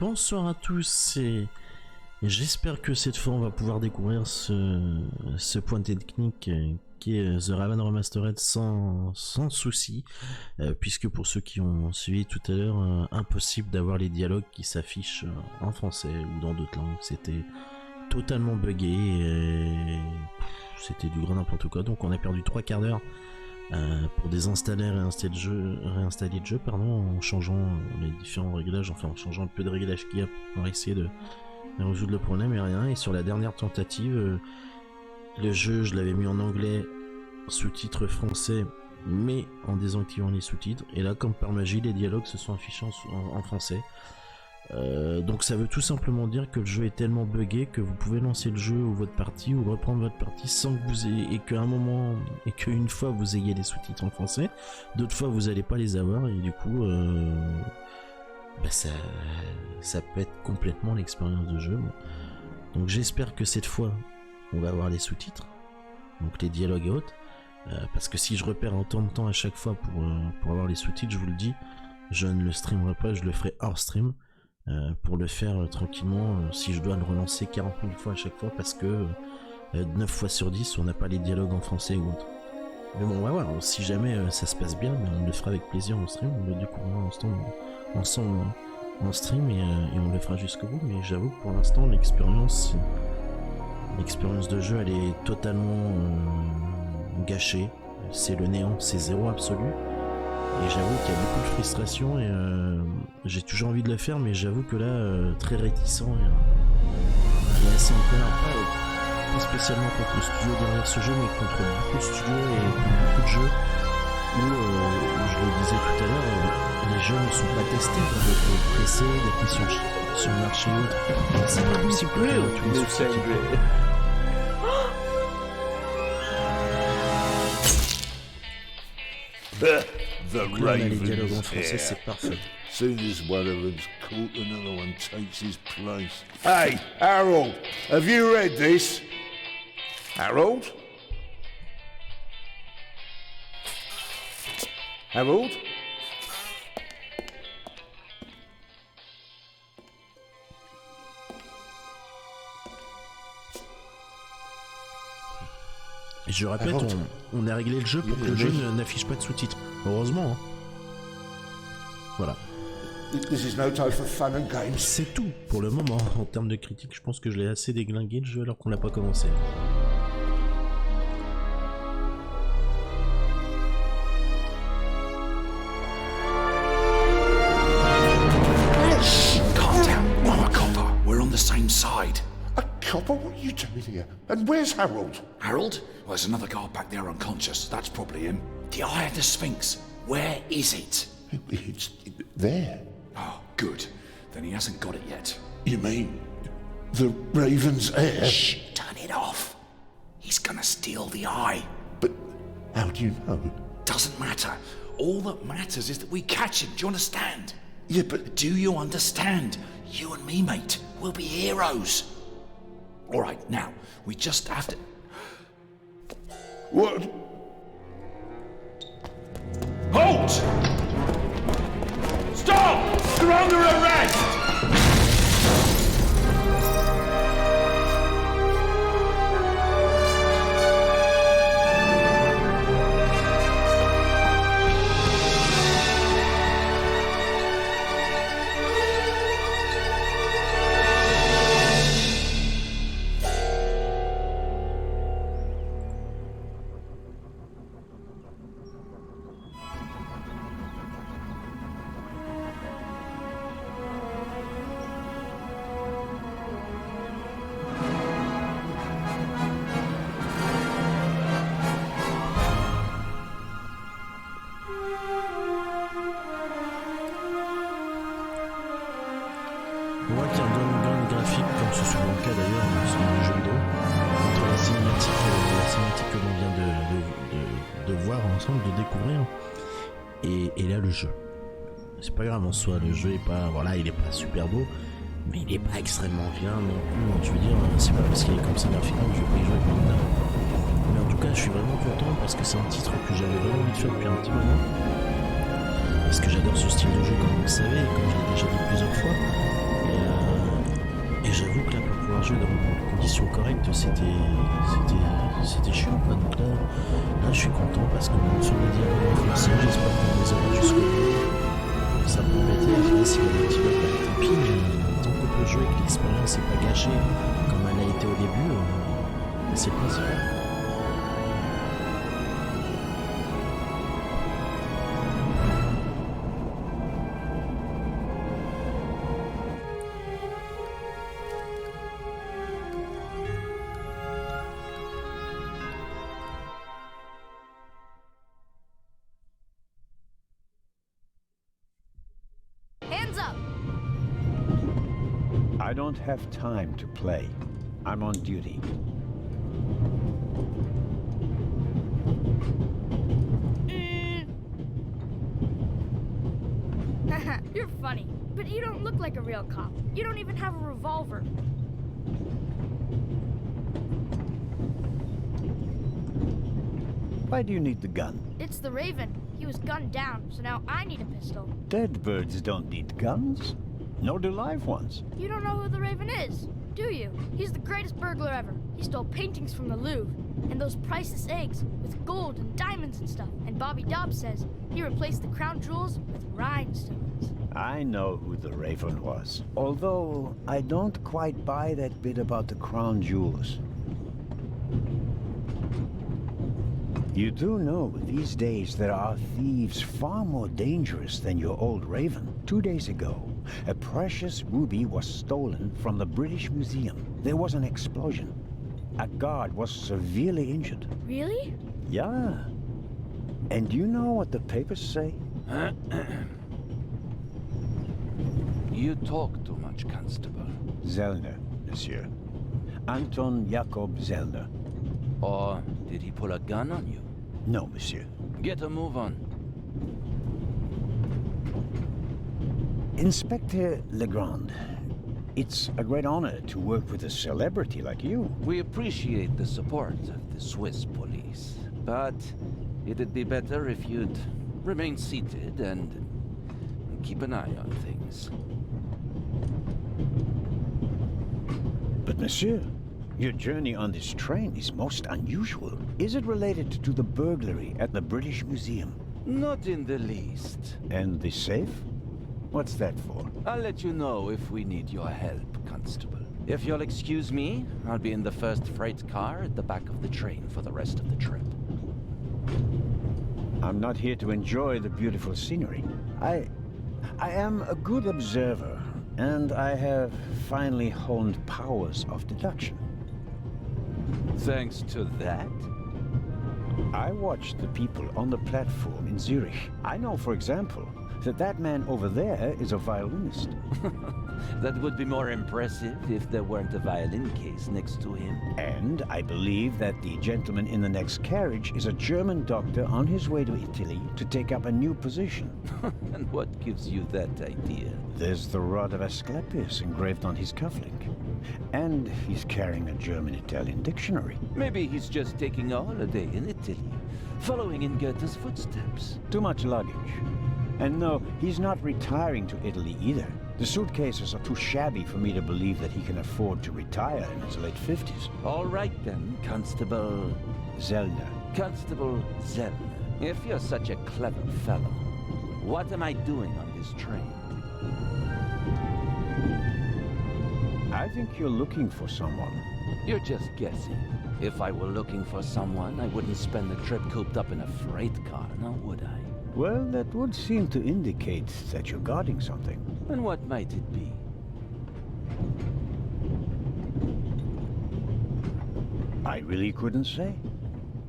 Bonsoir à tous et j'espère que cette fois on va pouvoir découvrir ce point technique qui est The Remastered sans souci, puisque pour ceux qui ont suivi tout à l'heure, impossible d'avoir les dialogues qui s'affichent en français ou dans d'autres langues, c'était totalement buggé et c'était du grand n'importe quoi, donc on a perdu 3 quarts d'heure pour désinstaller et réinstaller le jeu, en changeant les différents réglages, enfin en changeant le peu de réglages qu'il y a pour essayer de résoudre le problème et rien. Et sur la dernière tentative, le jeu je l'avais mis en anglais, sous-titres français, mais en désactivant les sous-titres, et là comme par magie les dialogues se sont affichés en français. Donc ça veut tout simplement dire que le jeu est tellement buggé que vous pouvez lancer le jeu ou votre partie ou reprendre votre partie sans que vous ayez, et qu'à un moment et qu'une fois vous ayez les sous-titres en français, d'autres fois vous allez pas les avoir, et du coup ça peut être complètement l'expérience de jeu. Bon. Donc j'espère que cette fois on va avoir les sous-titres, donc les dialogues et autres, parce que si je repère autant de temps à chaque fois pour avoir les sous-titres, je vous le dis, je ne le streamerai pas, je le ferai hors stream. Pour le faire tranquillement, si je dois le relancer 40 000 fois à chaque fois, parce que 9 fois sur 10 on n'a pas les dialogues en français ou autre. Mais bon, on va voir, si jamais ça se passe bien, on le fera avec plaisir en stream, on le découvrira ensemble en stream, et on le fera jusqu'au bout. Mais j'avoue que pour l'instant l'expérience de jeu elle est totalement gâchée, c'est le néant, c'est zéro absolu. Et j'avoue qu'il y a beaucoup de frustration, et j'ai toujours envie de le faire, mais j'avoue que là, très réticent et assez en colère, pas spécialement contre le studio derrière ce jeu, mais contre beaucoup de studios et beaucoup de jeux où, je le disais tout à l'heure, les jeux ne sont pas testés, d'être pressés, d'être mis sur le marché et autres. C'est pas possible que tous les soucis. The Là, les dialogues en Ravens français, here. c'est parfait. Soon as one of them's caught, another one takes his place. Hey, Harold, have you read this? Harold? Harold? Et je répète, on a réglé le jeu pour que le jeu n'affiche pas de sous-titres. Heureusement, hein. Voilà. This is no time for fun and games. C'est tout pour le moment. En termes de critique, je pense que je l'ai assez déglingué le jeu alors qu'on l'a pas commencé. Calm down. I'm a copper. We're on the same side. A copper? What are you doing here? And where's Harold? Harold? Well, there's another guard back there unconscious. That's probably him. The Eye of the Sphinx. Where is it? It's there. Oh, good. Then he hasn't got it yet. You mean the Raven's heir? Shh! Turn it off. He's gonna steal the eye. But how do you know? Doesn't matter. All that matters is that we catch him. Do you understand? Yeah, but Do you understand? You and me, mate. We'll be heroes. All right, now, we just have to... what? Halt! Stop! You're under arrest! On voit qu'il y a un downgrade graphique, comme c'est souvent le cas d'ailleurs sur les jeux vidéo, entre la cinématique que l'on vient de voir ensemble, de découvrir, et là le jeu. C'est pas grave en soi, le jeu est pas, voilà, il est pas super beau, mais il est pas extrêmement bien non plus. Je veux dire, c'est pas parce qu'il est comme ça graphiquement que je vais pas y jouer maintenant. Mais en tout cas, je suis vraiment content parce que c'est un titre que j'avais vraiment envie de faire depuis un petit moment. parce que j'adore ce style de jeu, comme vous le savez, comme je l'ai déjà dit plusieurs fois. Et j'avoue que là, pour pouvoir jouer dans des conditions correctes, c'était chiant, quoi. Donc là, je suis content parce que mon sur les dialogues en français, j'espère qu'on les aura jusqu'au bout. Ça m'embêtait, je dis s'il y a des petits bugs, bah, tant pis, mais tant qu'on peut jouer et que l'expérience n'est pas gâchée comme elle a été au début, c'est le principal. Hands up! I don't have time to play. I'm on duty. You're funny, but you don't look like a real cop. You don't even have a revolver. Why do you need the gun? It's the Raven. He was gunned down, so now I need a pistol. Dead birds don't need guns. Nor do live ones. You don't know who the Raven is, do you? He's the greatest burglar ever. He stole paintings from the Louvre, and those priceless eggs with gold and diamonds and stuff. And Bobby Dobbs says he replaced the crown jewels with rhinestones. I know who the Raven was. Although, I don't quite buy that bit about the crown jewels. You do know, these days there are thieves far more dangerous than your old Raven. 2 days ago, a precious ruby was stolen from the British Museum. There was an explosion. A guard was severely injured. Really? Yeah. And you know what the papers say? You talk too much, Constable. Zellner, monsieur. Anton Jakob Zellner. Or did he pull a gun on you? No, monsieur. Get a move on. Inspector Legrand, it's a great honor to work with a celebrity like you. We appreciate the support of the Swiss police, but it'd be better if you'd remain seated and keep an eye on things. But monsieur, your journey on this train is most unusual. Is it related to the burglary at the British Museum? Not in the least. And the safe? What's that for? I'll let you know if we need your help, Constable. If you'll excuse me, I'll be in the first freight car at the back of the train for the rest of the trip. I'm not here to enjoy the beautiful scenery. I am a good observer, and I have finally honed powers of deduction. Thanks to that? I watched the people on the platform in Zurich. I know, for example, that man over there is a violinist. That would be more impressive if there weren't a violin case next to him. And I believe that the gentleman in the next carriage is a German doctor on his way to Italy to take up a new position. And what gives you that idea? There's the rod of Asclepius engraved on his cufflink. And he's carrying a German-Italian dictionary. Maybe he's just taking a holiday in Italy, following in Goethe's footsteps. Too much luggage. And no, he's not retiring to Italy either. The suitcases are too shabby for me to believe that he can afford to retire in his late 50s. All right then, Constable... Zellner. Constable Zellner. If you're such a clever fellow, what am I doing on this train? I think you're looking for someone. You're just guessing. If I were looking for someone, I wouldn't spend the trip cooped up in a freight car, now would I? Well, that would seem to indicate that you're guarding something. And what might it be? I really couldn't say.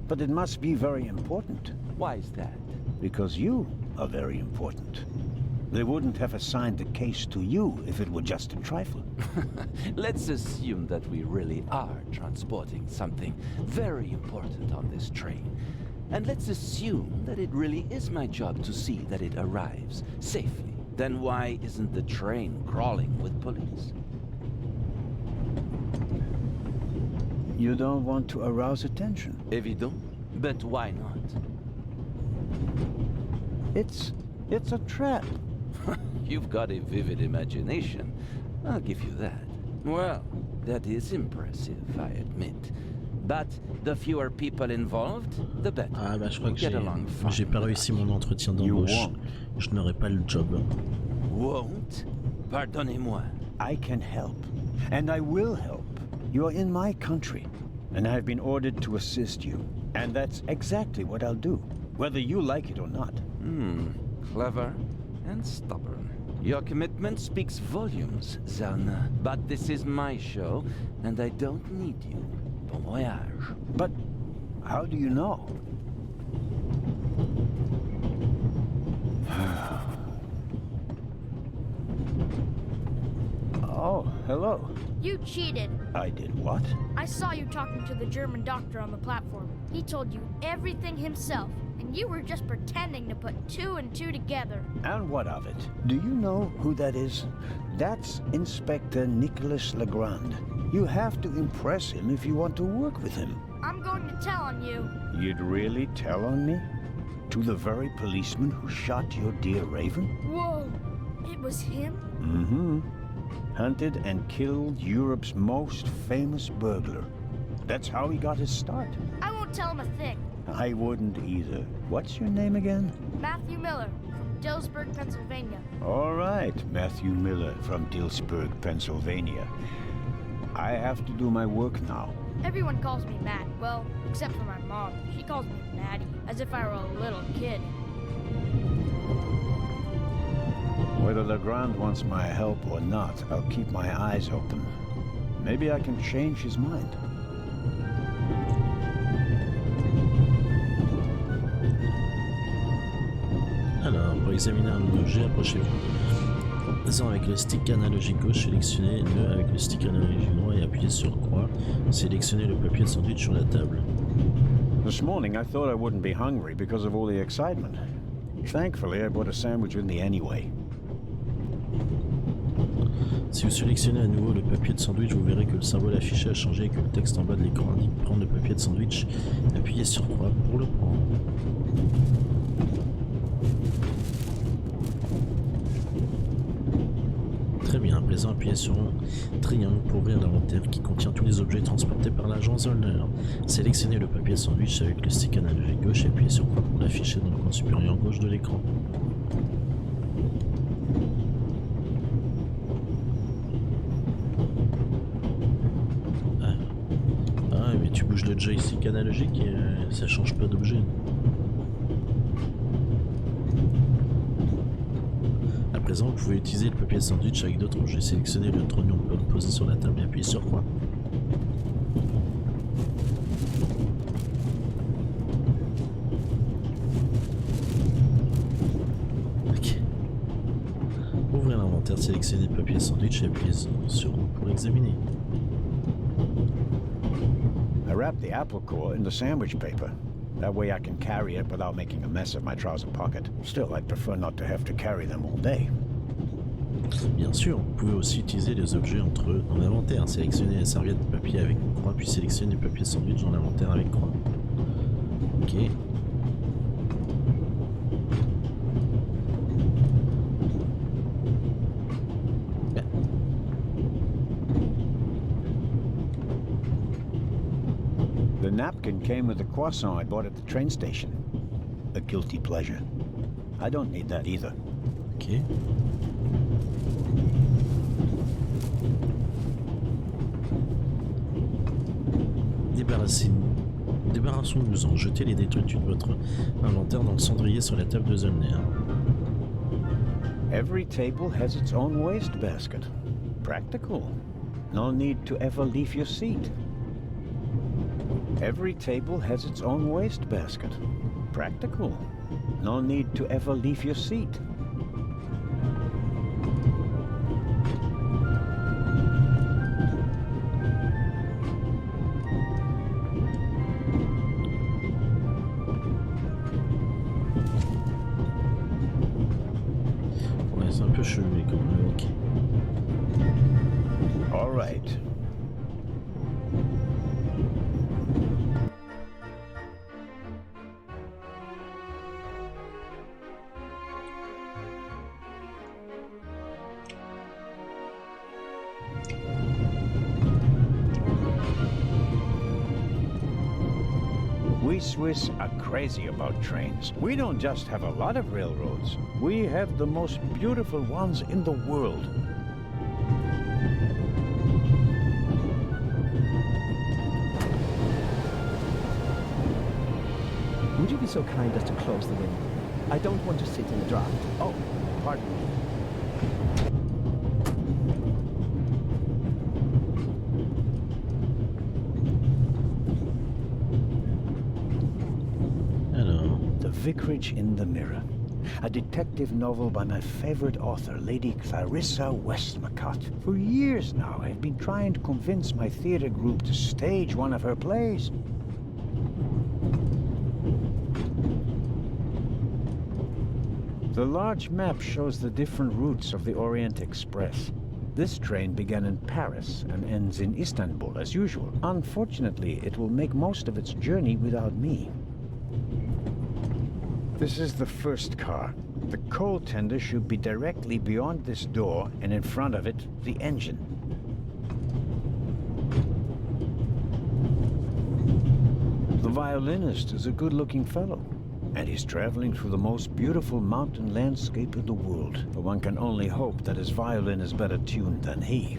But it must be very important. Why is that? Because you are very important. They wouldn't have assigned the case to you if it were just a trifle. Let's assume that we really are transporting something very important on this train. And let's assume that it really is my job to see that it arrives safely. Then why isn't the train crawling with police? You don't want to arouse attention. Évident. But why not? It's It's a trap. You've got a vivid imagination. I'll give you that. Well, that is impressive, I admit. But the fewer people involved, the better. Ah bah je crois que Get along fine j'ai pas with réussi us. mon entretien You d'embauche. won't. Je n'aurai pas le job. Won't? Pardonnez-moi. I can help, and I will help. You are in my country, and I've been ordered to assist you. And that's exactly what I'll do, whether you like it or not. Clever and stubborn. Your commitment speaks volumes, Zana. But this is my show, and I don't need you. Bon voyage. But how do you know? Oh, hello. You cheated. I did what? I saw you talking to the German doctor on the platform. He told you everything himself, and you were just pretending to put two and two together. And what of it? Do you know who that is? That's Inspector Nicholas Legrand. You have to impress him if you want to work with him. I'm going to tell on you. You'd really tell on me? To the very policeman who shot your dear Raven? Whoa, it was him? Mm-hmm. Hunted and killed Europe's most famous burglar. That's how he got his start. I won't tell him a thing. I wouldn't either. What's your name again? Matthew Miller from Dillsburg, Pennsylvania. All right, Matthew Miller from Dillsburg, Pennsylvania. I have to do my work now. Everyone calls me Matt. Well, except for my mom. She calls me Maddie, as if I were a little kid. Whether Legrand wants my help or not, I'll keep my eyes open. Maybe I can change his mind. Alors, pour examiner un objet, approchez-vous. Faisant avec le stick analogique gauche, sélectionnez-le avec le stick analogique droit et appuyez sur croix. Sélectionnez le papier de sandwich sur la table. This morning I thought I wouldn't be hungry because of all the excitement. Thankfully, I bought a sandwich with me anyway. Si vous sélectionnez à nouveau le papier de sandwich, vous verrez que le symbole affiché a changé et que le texte en bas de l'écran indique prendre le papier de sandwich. Appuyez sur croix pour le prendre. Très bien, à présent appuyez sur un triangle pour ouvrir l'inventaire qui contient tous les objets transportés par l'agent Zollner. Sélectionnez le papier de sandwich avec le stick analogique gauche et appuyez sur croix pour l'afficher dans le coin supérieur gauche de l'écran. Mais tu bouges le joystick analogique et ça change pas d'objet. À présent, vous pouvez utiliser le papier de sandwich avec d'autres objets. Sélectionnez le trognon posé sur la table et appuyez sur croix. Ok. Pour ouvrir l'inventaire, sélectionnez le papier de sandwich et appuyez sur rond pour examiner. I wrapped the apple core in the sandwich paper. That way I can carry it without making a mess of my trouser pocket. Still, I'd prefer not to have to carry them all day. Bien sûr, vous pouvez aussi utiliser les objets entre eux dans l'inventaire. Sélectionnez la serviette de papier avec croix, puis sélectionnez le papier sandwich dans l'inventaire avec croix. Ok. The napkin came with the croissant I bought at the train station. A guilty pleasure. I don't need that either. Ok. Débarrassons-nous-en. Jetez les détritus de votre inventaire dans le cendrier sur la table de Zollner. Every table has its own waste basket. Practical. No need to ever leave your seat. Every table has its own waste basket. Practical. No need to ever leave your seat. Ouais, c'est un peu chelou comme ok. All right. We Swiss are crazy about trains. We don't just have a lot of railroads. We have the most beautiful ones in the world. Would you be so kind as to close the window? I don't want to sit in the draft. Oh, pardon me. Alors, The Vicarage in the Mirror. A detective novel by my favorite author, Lady Clarissa Westmacott. For years now, I've been trying to convince my theater group to stage one of her plays. The large map shows the different routes of the Orient Express. This train began in Paris and ends in Istanbul, as usual. Unfortunately, it will make most of its journey without me. This is the first car. The coal tender should be directly beyond this door, and in front of it, the engine. The violinist is a good-looking fellow, and he's traveling through the most beautiful mountain landscape in the world. But one can only hope that his violin is better tuned than he.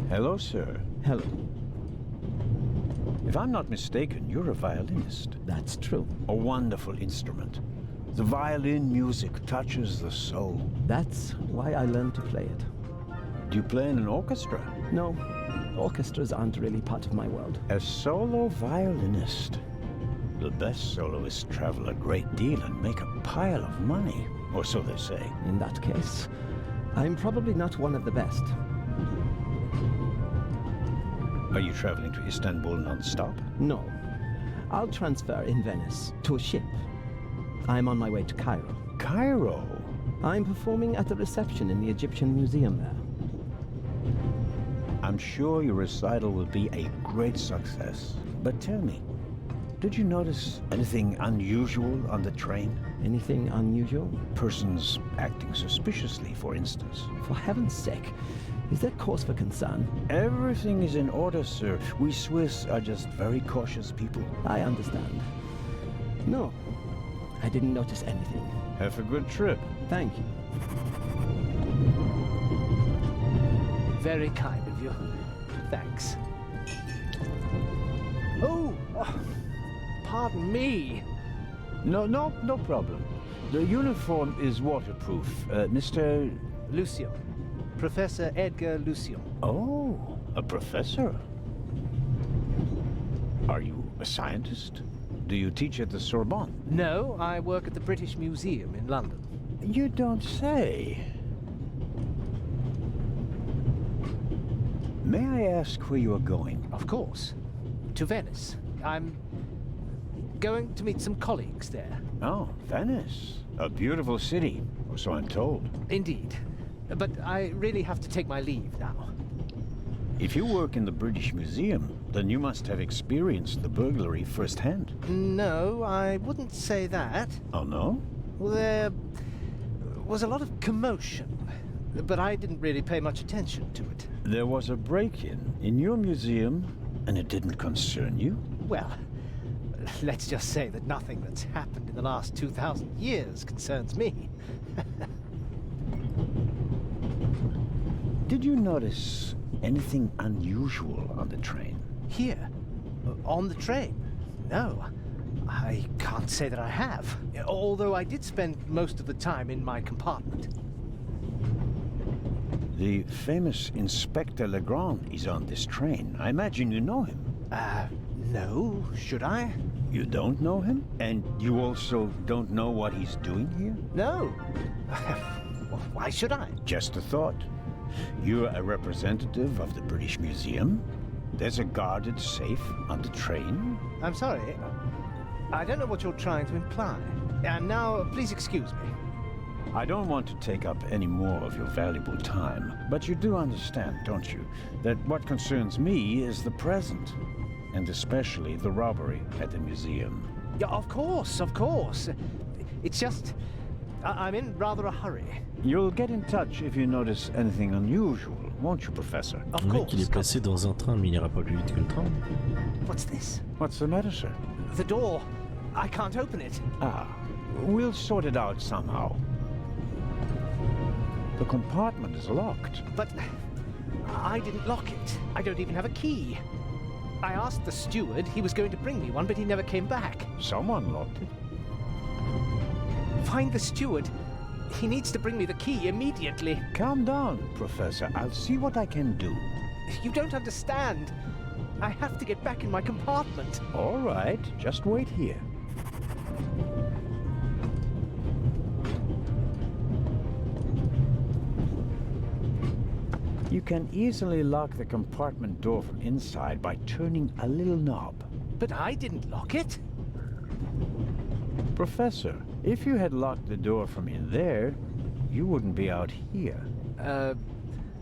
Hello, sir. Hello. If I'm not mistaken, you're a violinist. That's true. A wonderful instrument. The violin music touches the soul. That's why I learned to play it. Do you play in an orchestra? No, orchestras aren't really part of my world. A solo violinist. The best soloists travel a great deal and make a pile of money, or so they say. In that case, I'm probably not one of the best. Are you traveling to Istanbul non-stop? No. I'll transfer in Venice to a ship. I'm on my way to Cairo. Cairo? I'm performing at the reception in the Egyptian Museum there. I'm sure your recital will be a great success. But tell me, did you notice anything unusual on the train? Anything unusual? Persons acting suspiciously, for instance. For heaven's sake, is there cause for concern? Everything is in order, sir. We Swiss are just very cautious people. I understand. No, I didn't notice anything. Have a good trip. Thank you. Very kind of you. Thanks. Oh, pardon me. No problem. The uniform is waterproof. Mr. Lucian. Professor Edgar Lucian. Oh, a professor. Are you a scientist? Do you teach at the Sorbonne? No, I work at the British Museum in London. You don't say. May I ask where you are going? Of course. To Venice. I'm going to meet some colleagues there. Oh, Venice. A beautiful city, or so I'm told. Indeed. But I really have to take my leave now. If you work in the British Museum, then you must have experienced the burglary firsthand. No, I wouldn't say that. Oh, no? Well, there was a lot of commotion, but I didn't really pay much attention to it. There was a break-in in your museum, and it didn't concern you? Well, let's just say that nothing that's happened in the last 2,000 years concerns me. Did you notice anything unusual on the train? Here? On the train? No. I can't say that I have. Although I did spend most of the time in my compartment. The famous Inspector Legrand is on this train. I imagine you know him. No. Should I? You don't know him? And you also don't know what he's doing here? No. Why should I? Just a thought. You're a representative of the British Museum. There's a guarded safe on the train. I'm sorry. I don't know what you're trying to imply. And now, please excuse me. I don't want to take up any more of your valuable time, but you do understand, don't you, that what concerns me is the present, and especially the robbery at the museum. Yeah, of course, of course. It's just... I'm in rather a hurry. You'll get in touch if you notice anything unusual, won't you, Professor? Of Le mec, course. il est placé dans un train, mais il ira pas plus vite que le train. What's this? What's the matter, sir? The door. I can't open it. Ah, we'll sort it out somehow. The compartment is locked. But I didn't lock it. I don't even have a key. I asked the steward. He was going to bring me one, but he never came back. Someone locked it. Find the steward. He needs to bring me the key immediately. Calm down, Professor. I'll see what I can do. You don't understand. I have to get back in my compartment. All right, just wait here. You can easily lock the compartment door from inside by turning a little knob. But I didn't lock it. Professor, if you had locked the door from in there, you wouldn't be out here.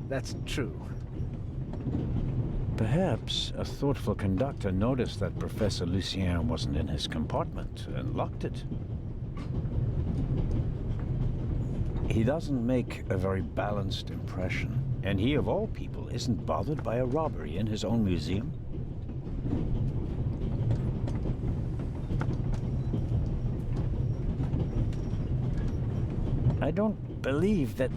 That's true. Perhaps a thoughtful conductor noticed that Professor Lucien wasn't in his compartment and locked it. He doesn't make a very balanced impression, and he of all people isn't bothered by a robbery in his own museum. I don't believe that...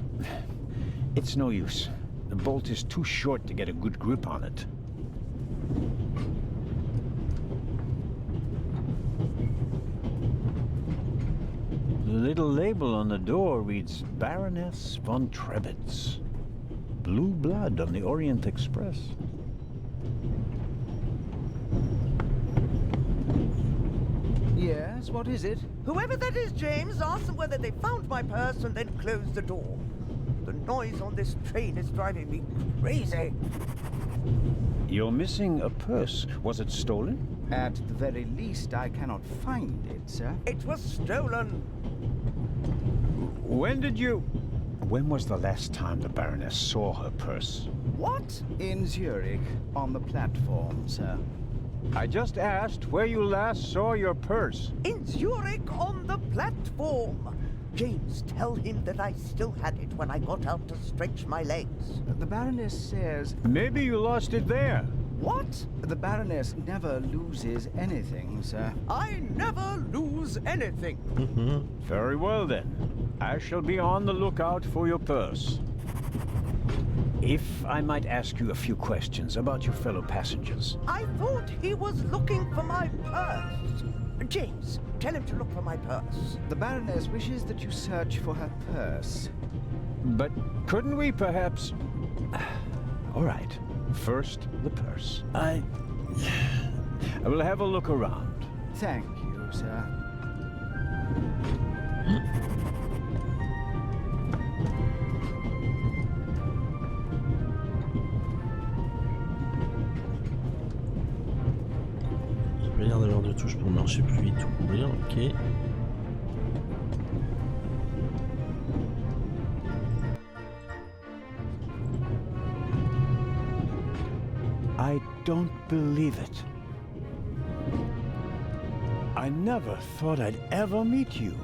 It's no use. The bolt is too short to get a good grip on it. The little label on the door reads Baroness von Trebitz. Blue blood on the Orient Express. Yes, what is it? Whoever that is, James, ask them whether they found my purse and then closed the door. The noise on this train is driving me crazy. You're missing a purse. Was it stolen? At the very least, I cannot find it, sir. It was stolen. When was the last time the Baroness saw her purse? What? In Zurich, on the platform, sir. I just asked where you last saw your purse. In Zurich on the platform. James, tell him that I still had it when I got out to stretch my legs. The Baroness says... Maybe you lost it there. What? The Baroness never loses anything, sir. I never lose anything. Very well then. I shall be on the lookout for your purse. If I might ask you a few questions about your fellow passengers. I thought he was looking for my purse. James, tell him to look for my purse. The Baroness wishes that you search for her purse. But couldn't we perhaps... All right. First, the purse. I will have a look around. Thank you, sir. J'ai pas l'air d'avoir de touche pour marcher plus vite ou courir, ok. I don't believe it. I never thought I'd ever meet you.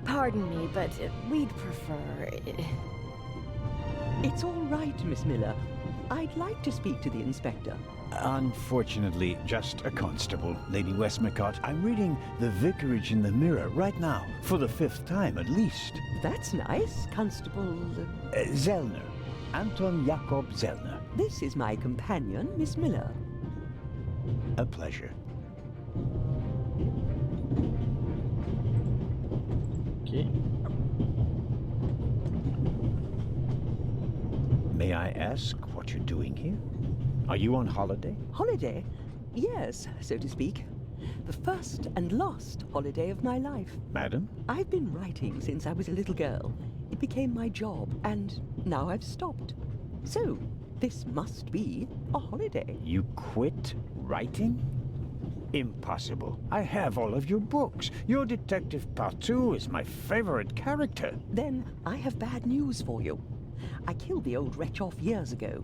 Pardon me, but we'd prefer... It's all right, Miss Miller. I'd like to speak to the inspector. Unfortunately, just a constable, Lady Westmacott. I'm reading The Vicarage in the Mirror right now, for the 5th time at least. That's nice, Constable... Zellner. Anton Jakob Zellner. This is my companion, Miss Miller. A pleasure. Ok. May I ask what you're doing here? Are you on holiday? Holiday? Yes, so to speak. The first and last holiday of my life. Madam? I've been writing since I was a little girl. It became my job, and now I've stopped. So, this must be a holiday. You quit writing? Impossible. I have all of your books. Your Detective Partie is my favorite character. Then I have bad news for you. I killed the old wretch off years ago.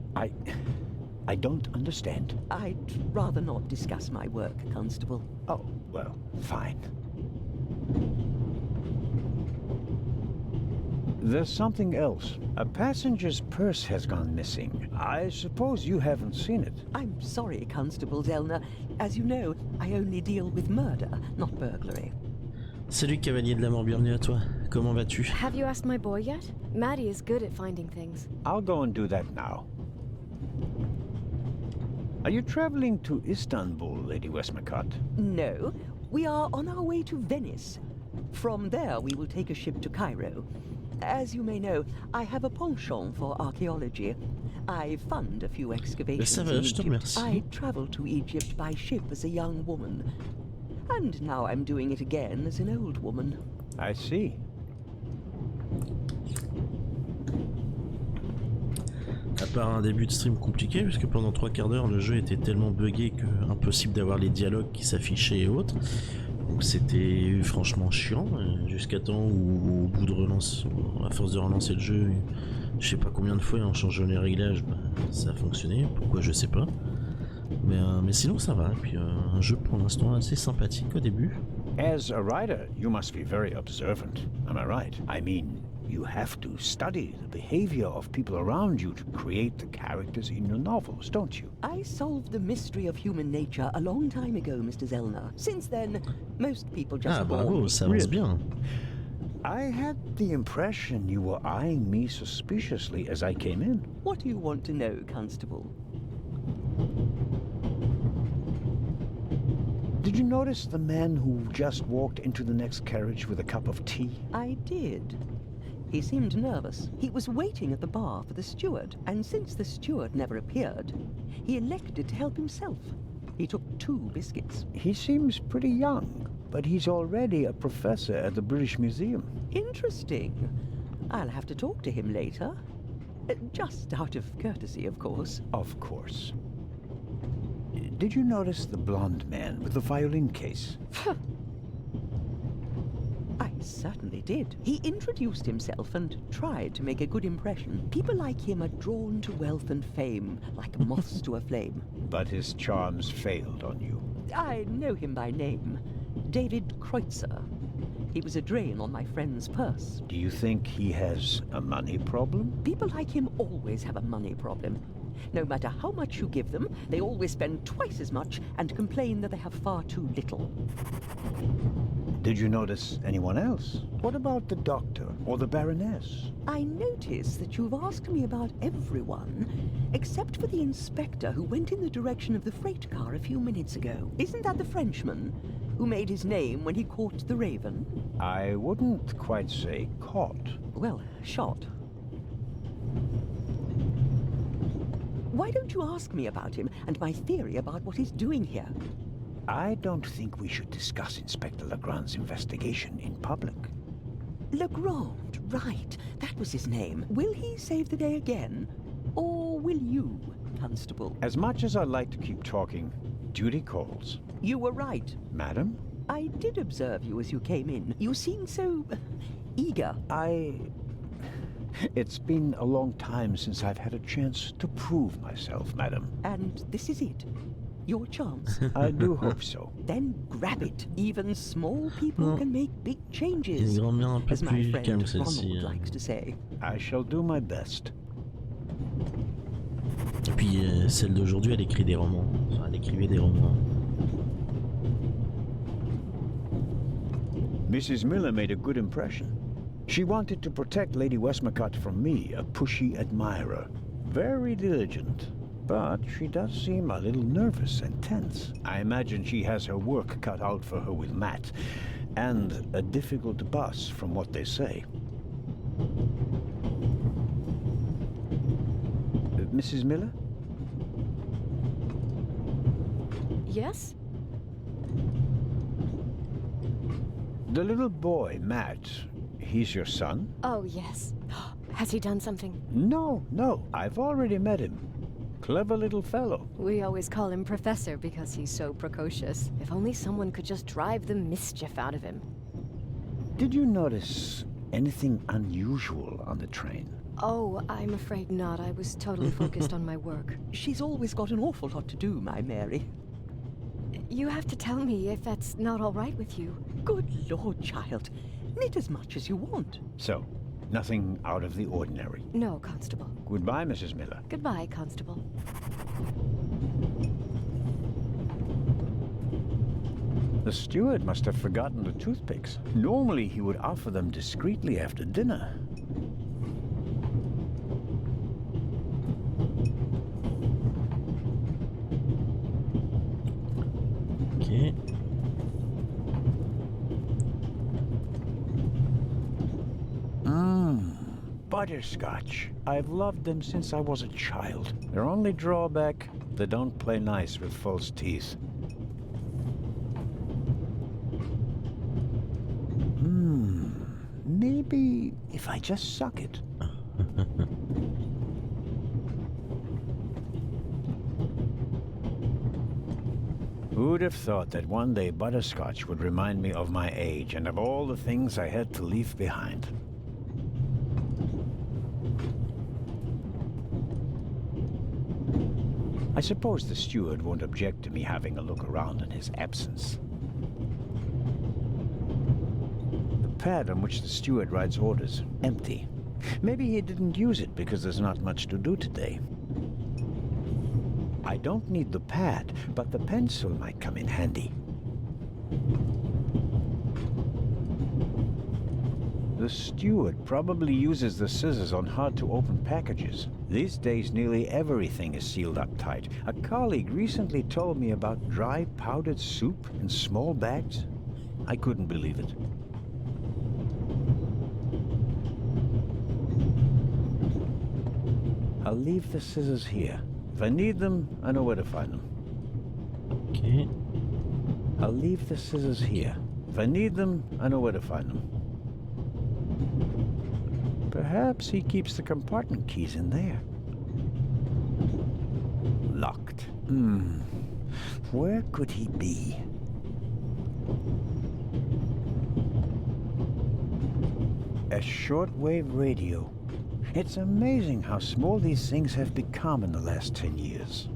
I don't understand. I'd rather not discuss my work, Constable. Oh, well, fine. There's something else. A passenger's purse has gone missing. I suppose you haven't seen it. I'm sorry, Constable Zellner. As you know, I only deal with murder, not burglary. Salut cavalier de la mort, bienvenue à toi. Comment vas-tu? Have you asked my boy yet? Maddie is good at finding things. I'll go and do that now. Are you traveling to Istanbul, Lady Westmacott? No, we are on our way to Venice. From there, we will take a ship to Cairo. As you may know, I have a penchant for archaeology. I fund a few excavations in Egypt. I traveled to Egypt by ship as a young woman. And now I'm doing it again as an old woman. I see. À part un début de stream compliqué, puisque pendant 3 quarts d'heure le jeu était tellement buggé que impossible d'avoir les dialogues qui s'affichaient et autres. Donc c'était franchement chiant, jusqu'à temps où au bout de relance, à force de relancer le jeu, je sais pas combien de fois en changeant les réglages, ça a fonctionné, pourquoi je sais pas. Mais sinon ça va, et puis un jeu pour l'instant assez sympathique au début. As a writer, you must be very observant, am I right? I mean, you have to study the behavior of people around you to create the characters in your novels, don't you? I solved the mystery of human nature a long time ago, Mr. Zellner. Since then, most people just bravo, ça avance bien. I had the impression you were eyeing me suspiciously as I came in. What do you want to know, Constable? Did you notice the man who just walked into the next carriage with a cup of tea? I did. He seemed nervous. He was waiting at the bar for the steward, and since the steward never appeared, he elected to help himself. He took 2 biscuits. He seems pretty young, but he's already a professor at the British Museum. Interesting. I'll have to talk to him later. Just out of courtesy, of course. Of course. Did you notice the blonde man with the violin case? I certainly did. He introduced himself and tried to make a good impression. People like him are drawn to wealth and fame, like moths to a flame. But his charms failed on you. I know him by name. David Kreutzer. He was a drain on my friend's purse. Do you think he has a money problem? People like him always have a money problem. No matter how much you give them, they always spend twice as much and complain that they have far too little. Did you notice anyone else? What about the doctor or the Baroness? I notice that you've asked me about everyone, except for the inspector who went in the direction of the freight car a few minutes ago. Isn't that the Frenchman who made his name when he caught the Raven? I wouldn't quite say caught. Well, shot. Why don't you ask me about him and my theory about what he's doing here? I don't think we should discuss Inspector Legrand's investigation in public. Legrand, right. That was his name. Will he save the day again? Or will you, Constable? As much as I'd like to keep talking, duty calls. You were right. Madam? I did observe you as you came in. You seemed so eager. It's been a long time since I've had a chance to prove myself, madam. And this is it? Your chance? I do hope so. Then grab it. Even small people can make big changes, as my friend Ronald likes to say. I shall do my best. Et puis celle d'aujourd'hui, elle écrit des romans. Enfin, elle écrivait des romans. Mrs. Miller made a good impression. She wanted to protect Lady Westmacott from me, a pushy admirer. Very diligent. But she does seem a little nervous and tense. I imagine she has her work cut out for her with Matt. And a difficult boss, from what they say. Mrs. Miller? Yes? The little boy, Matt, he's your son? Oh, yes. Has he done something? No. I've already met him. Clever little fellow. We always call him Professor because he's so precocious. If only someone could just drive the mischief out of him. Did you notice anything unusual on the train? Oh, I'm afraid not. I was totally focused on my work. She's always got an awful lot to do, my Mary. You have to tell me if that's not all right with you. Good Lord, child. Knit as much as you want. So, Nothing out of the ordinary. No, Constable. Goodbye, Mrs. Miller. Goodbye, Constable. The steward must have forgotten the toothpicks. Normally, he would offer them discreetly after dinner. Ok. Butterscotch. I've loved them since I was a child. Their only drawback, they don't play nice with false teeth. Maybe if I just suck it. Who'd have thought that one day butterscotch would remind me of my age and of all the things I had to leave behind? I suppose the steward won't object to me having a look around in his absence. The pad on which the steward writes orders, empty. Maybe he didn't use it because there's not much to do today. I don't need the pad, but the pencil might come in handy. The steward probably uses the scissors on hard-to-open packages. These days, nearly everything is sealed up tight. A colleague recently told me about dry powdered soup in small bags. I couldn't believe it. I'll leave the scissors here. If I need them, I know where to find them. Ok. I'll leave the scissors here. If I need them, I know where to find them. Perhaps he keeps the compartment keys in there. Locked. Where could he be? A shortwave radio. It's amazing how small these things have become in the last 10 years.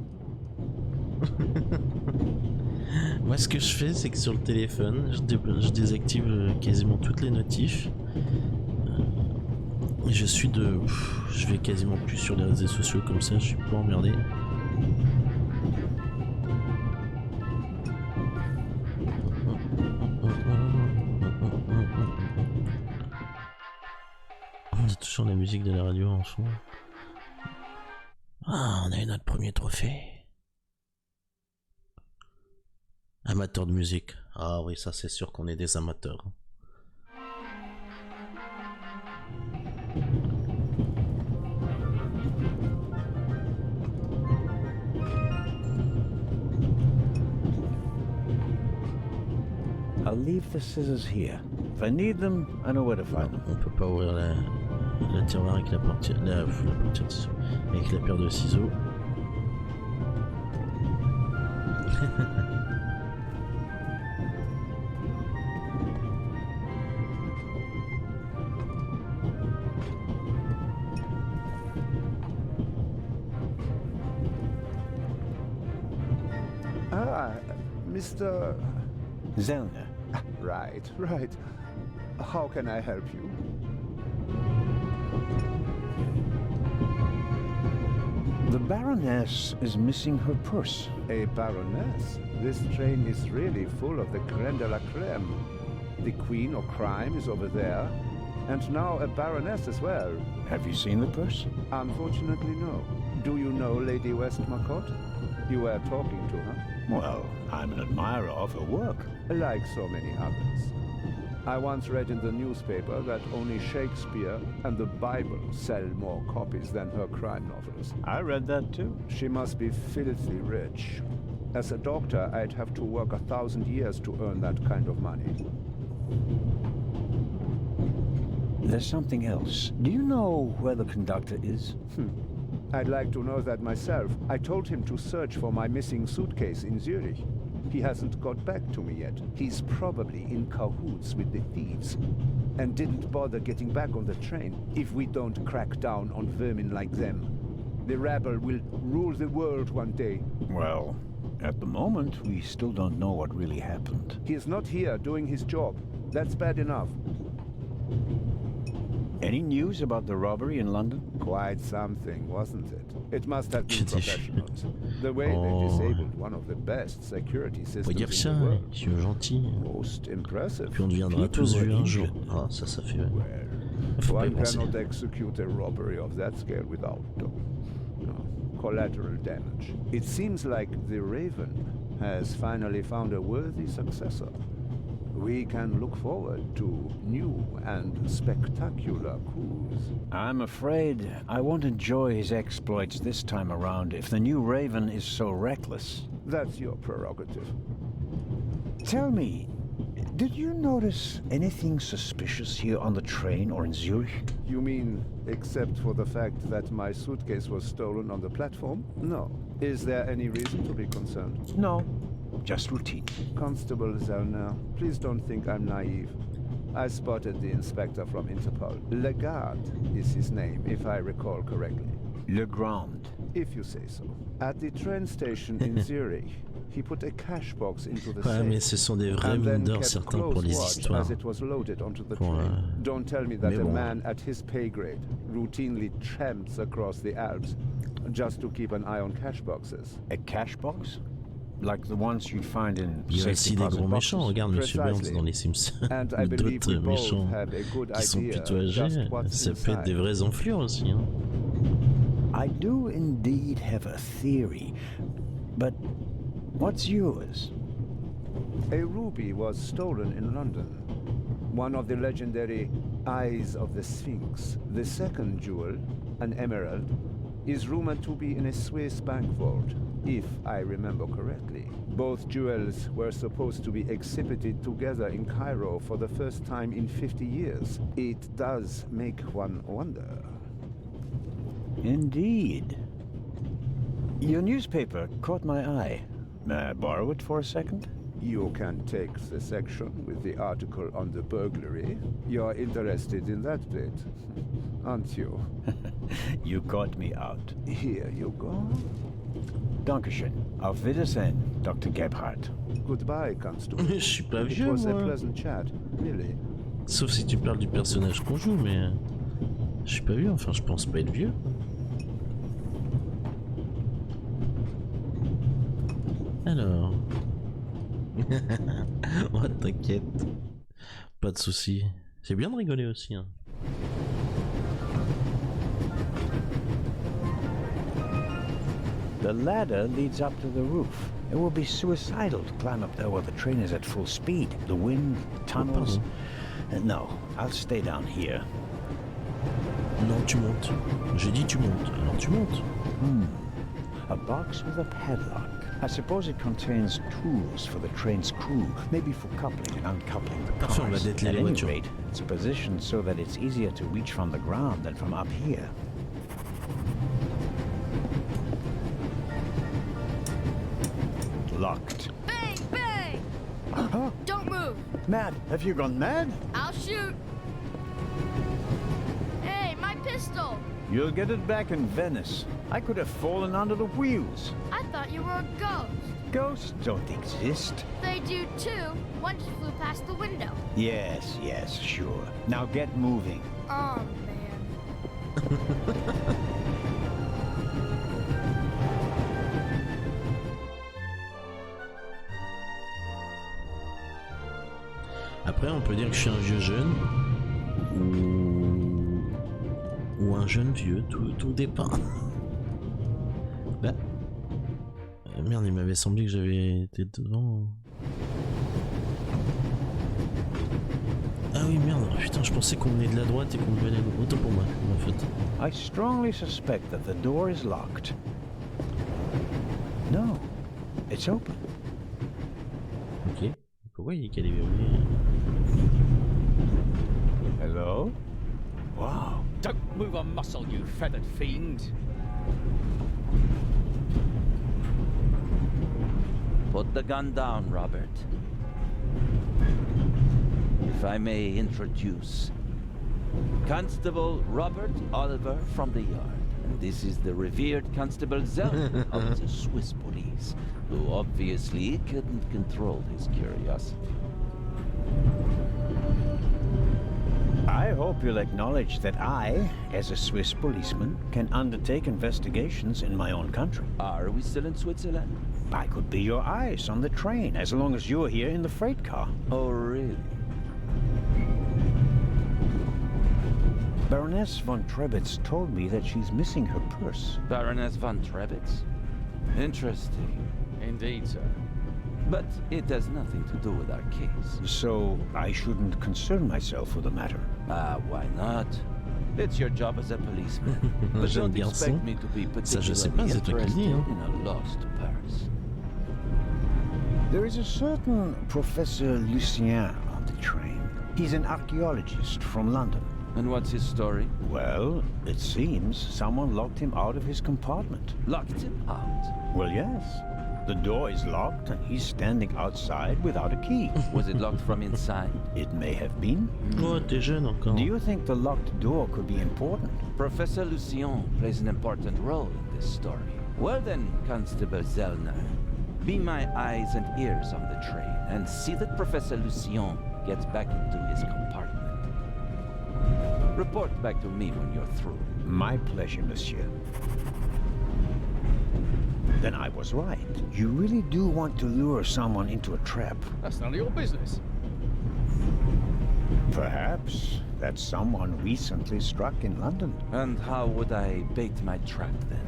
Moi, ce que je fais, c'est que sur le téléphone, je désactive quasiment toutes les notifs. Et je vais quasiment plus sur les réseaux sociaux comme ça, je suis pas emmerdé. On a toujours la musique de la radio en fond. Ah, on a eu notre premier trophée. Amateur de musique. Ah oui, ça c'est sûr qu'on est des amateurs. I'll leave the scissors here. If I need them, I know where to find them. On peut pas ouvrir la tiroir avec la portière, avec la paire de ciseaux. Ah, Mr. Zellner. Right, right. How can I help you? The Baroness is missing her purse. A baroness? This train is really full of the creme de la creme. The queen of crime is over there, and now a baroness as well. Have you seen the purse? Unfortunately, no. Do you know Lady Westmacott? You were talking to her? Well, I'm an admirer of her work. Like so many others. I once read in the newspaper that only Shakespeare and the Bible sell more copies than her crime novels. I read that too. She must be filthy rich. As a doctor, I'd have to work 1,000 years to earn that kind of money. There's something else. Do you know where the conductor is? I'd like to know that myself. I told him to search for my missing suitcase in Zurich. He hasn't got back to me yet. He's probably in cahoots with the thieves and didn't bother getting back on the train. If we don't crack down on vermin like them, the rabble will rule the world one day. Well, at the moment, we still don't know what really happened. He is not here doing his job. That's bad enough. Any news about the robbery in London? Quite something, wasn't it? It must have been professionals. The way they disabled one of the best security systems dire in ça, the world. qui est gentil. Most impressive. Puis on deviendra tous vieux un jour. Ah, ça fait... Faut pas y One penser. cannot execute a robbery of that scale without collateral damage. It seems like the Raven has finally found a worthy successor. We can look forward to new and spectacular coups. I'm afraid I won't enjoy his exploits this time around if the new Raven is so reckless. That's your prerogative. Tell me, did you notice anything suspicious here on the train or in Zurich? You mean, except for the fact that my suitcase was stolen on the platform? No. Is there any reason to be concerned? No. Just routine. Constable Zellner, please don't think I'm naive. I spotted the inspector from Interpol. Legarde is his name, if I recall correctly. Legrand. If you say so. At the train station in Zurich, he put a cash box into the Ouais, mais safe ce sont des vrais and then mondeurs kept certains close pour les watch histoires. as it was loaded onto the Pour, train. Don't tell me that mais a bon. man at his pay grade routinely tramps across the Alps just to keep an eye on cash boxes. A cash box? Like the ones you'd find in Il y a aussi des gros méchants, regarde Monsieur Burns Precisely. dans les Simpsons. And I believe we D'autres both méchants have a good qui sont idea plutôt âgés, just what's ça peut être des inside. vrais enflures aussi. Hein. I do indeed have a theory, but what's yours? A ruby was stolen in London. One of the legendary Eyes of the Sphinx. The second jewel, an emerald, is rumored to be in a Swiss bank vault, if I remember correctly. Both jewels were supposed to be exhibited together in Cairo for the first time in 50 years. It does make one wonder. Indeed. Your newspaper caught my eye. May I borrow it for a second? You can take the section with the article on the burglary. You're interested in that bit, aren't you? You caught me out. Here you go. Dankeschön. Auf Wiedersehen, Dr. Gebhardt. Goodbye, Constable. Je suis pas It vieux, was a moi. pleasant chat, really. Sauf si tu parles du personnage qu'on joue, mais... Je suis pas vieux, enfin je pense pas être vieux. Alors... Oh t'inquiète. Pas de soucis. C'est bien de rigoler aussi. Hein. The ladder leads up to the roof. It will be suicidal to climb up there while the train is at full speed. The wind, tunnels... No, I'll stay down here. Non, tu montes. J'ai dit tu montes, alors tu montes. A box with a padlock. I suppose it contains tools for the train's crew, maybe for coupling and uncoupling the Parfait, on va cars. dételer At les any voitures. rate, it's positioned so that it's easier to reach from the ground than from up here. Locked. Bang, bang! Huh? Don't move. Mad? Have you gone mad? I'll shoot. Hey, my pistol. You'll get it back in Venice. I could have fallen under the wheels. I thought you were a ghost. Ghosts don't exist. They do too. One just flew past the window. Yes, sure. Now get moving. Oh, man. Après, on peut dire que je suis un vieux jeune ou un jeune vieux, tout dépend. Bah, merde, il m'avait semblé que j'avais été devant. Ah oui, merde, putain, je pensais qu'on venait de la droite et qu'on venait de l'autre. Autant pour moi, en fait. I strongly suspect that the door is locked. No, it's open. Ok, pourquoi il dit qu'elle est verrouillée? Hello? Wow. Don't move a muscle, you feathered fiend. Put the gun down, Robert. If I may introduce Constable Robert Oliver from the yard. And this is the revered Constable Zell of the Swiss police, who obviously couldn't control his curiosity. I hope you'll acknowledge that I, as a Swiss policeman, can undertake investigations in my own country. Are we still in Switzerland? I could be your eyes on the train, as long as you're here in the freight car. Oh, really? Baroness von Trebitz told me that she's missing her purse. Baroness von Trebitz? Interesting. Indeed, sir. But it has nothing to do with our case. So I shouldn't concern myself with the matter. Why not? It's your job as a policeman. But Jeune don't garçon. expect me to be Ça, je sais pas, particularly c'est toi qui le dis, interested hein. in a lost purse. There is a certain Professor Lucien on the train. He's an archaeologist from London. And what's his story? Well, it seems someone locked him out of his compartment. Locked him out? Well, yes. The door is locked and he's standing outside without a key. Was it locked from inside? It may have been. Oh, t'es jeune encore. Do you think the locked door could be important? Professor Lucien plays an important role in this story. Well then, Constable Zellner, be my eyes and ears on the train and see that Professor Lucien gets back into his compartment. Report back to me when you're through. My pleasure, monsieur. Then I was right. You really do want to lure someone into a trap. That's none of your business. Perhaps that's someone recently struck in London. And how would I bait my trap then?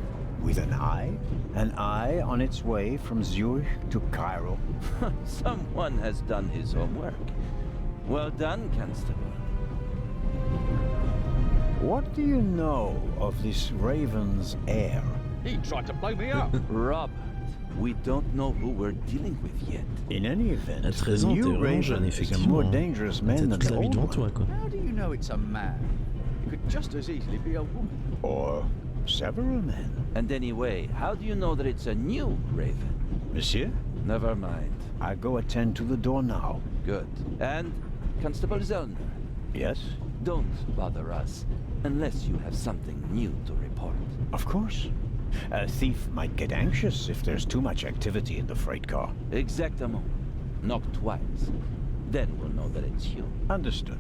With an eye? An eye on its way from Zurich to Cairo. Someone has done his homework. Well done, Constable. What do you know of this Raven's heir? He tried to blow me up. Robert, we don't know who we're dealing with yet. In any event, À 13 the ans, t'es new vraiment jeune, Raven is a effectivement. more hein. dangerous T'as man than toute the la vie old devant one. toi, quoi. How do you know it's a man? It could just as easily be a woman. Or several men. And anyway, how do you know that it's a new Raven? Monsieur, Never mind. I go attend to the door now. Good. And, Constable Zellner, Yes? don't bother us unless you have something new to report. Of course. A thief might get anxious if there's too much activity in the freight car. Exactement. Knock twice. Then we'll know that it's you. Understood.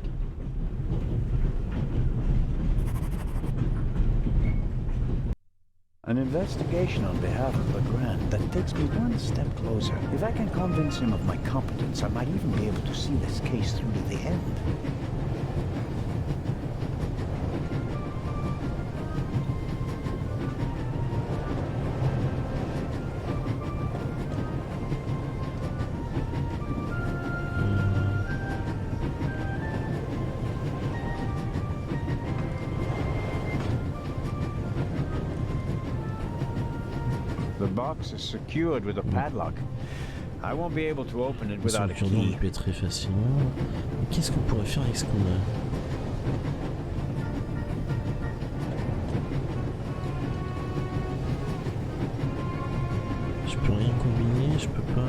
An investigation on behalf of Legrand that takes me one step closer. If I can convince him of my competence, I might even be able to see this case through to the end. The box is secured with a padlock. I won't be able to open it Ils sont without a cure-dents key. du peut très facilement. Qu'est-ce qu'on pourrait faire avec ce qu'on a? Je peux rien combiner, je peux pas...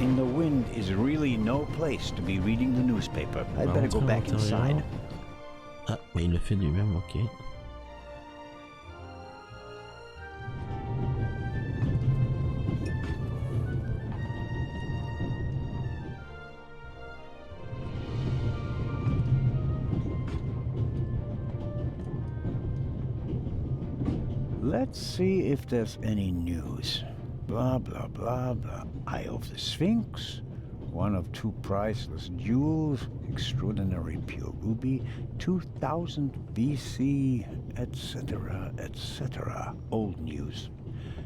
In the wind is really no place to be reading the newspaper. On I'd va better go rentrer à back l'intérieur. inside. Ah, mais il le fait lui-même, ok. Let's see if there's any news. Blah, blah, blah, blah. Eye of the Sphinx. One of two priceless jewels. Extraordinary pure ruby. 2000 BC, etc., etc. Old news.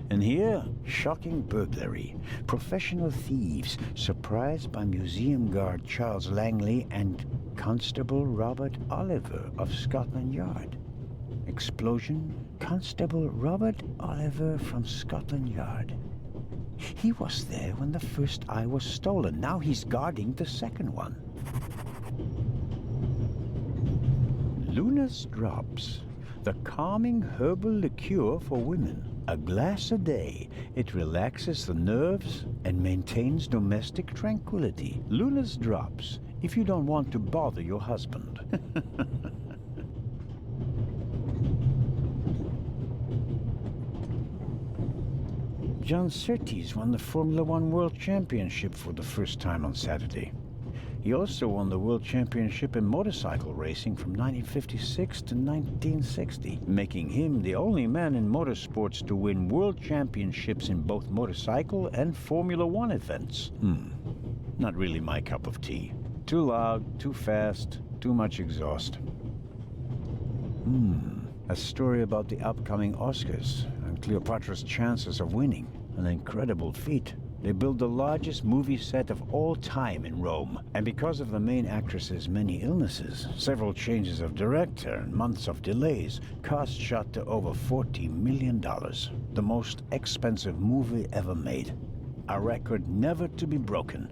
And here, shocking burglary. Professional thieves surprised by museum guard Charles Langley and Constable Robert Oliver of Scotland Yard. Explosion. Constable Robert Oliver from Scotland Yard. He was there when the first eye was stolen. Now he's guarding the second one. Luna's Drops. The calming herbal liqueur for women. A glass a day. It relaxes the nerves and maintains domestic tranquility. Luna's Drops. If you don't want to bother your husband. John Surtees won the Formula One World Championship for the first time on Saturday. He also won the World Championship in motorcycle racing from 1956 to 1960, making him the only man in motorsports to win world championships in both motorcycle and Formula One events. Not really my cup of tea. Too loud, too fast, too much exhaust. A story about the upcoming Oscars and Cleopatra's chances of winning. An incredible feat. They built the largest movie set of all time in Rome. And because of the main actress's many illnesses, several changes of director and months of delays, costs shot to over $40 million. The most expensive movie ever made. A record never to be broken.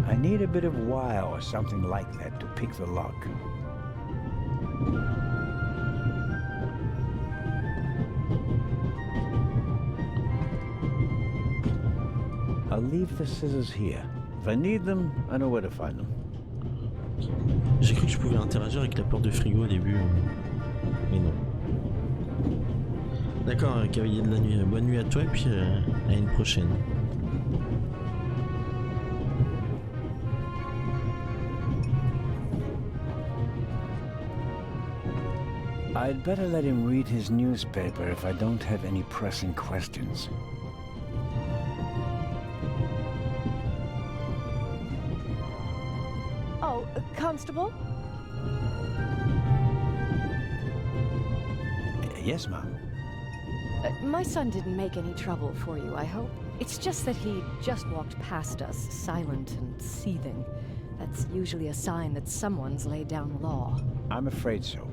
I need a bit of wire or something like that to pick the lock. I'll leave the scissors here. If I need them, I know where to find them. J'ai cru que je pouvais interagir avec la porte de frigo au début, mais non. D'accord, cavalier de la nuit. Bonne nuit à toi et puis à une prochaine. I'd better let him read his newspaper if I don't have any pressing questions. Oh, Constable? Yes, ma'am. My son didn't make any trouble for you, I hope. It's just that he just walked past us, silent and seething. That's usually a sign that someone's laid down the law. I'm afraid so.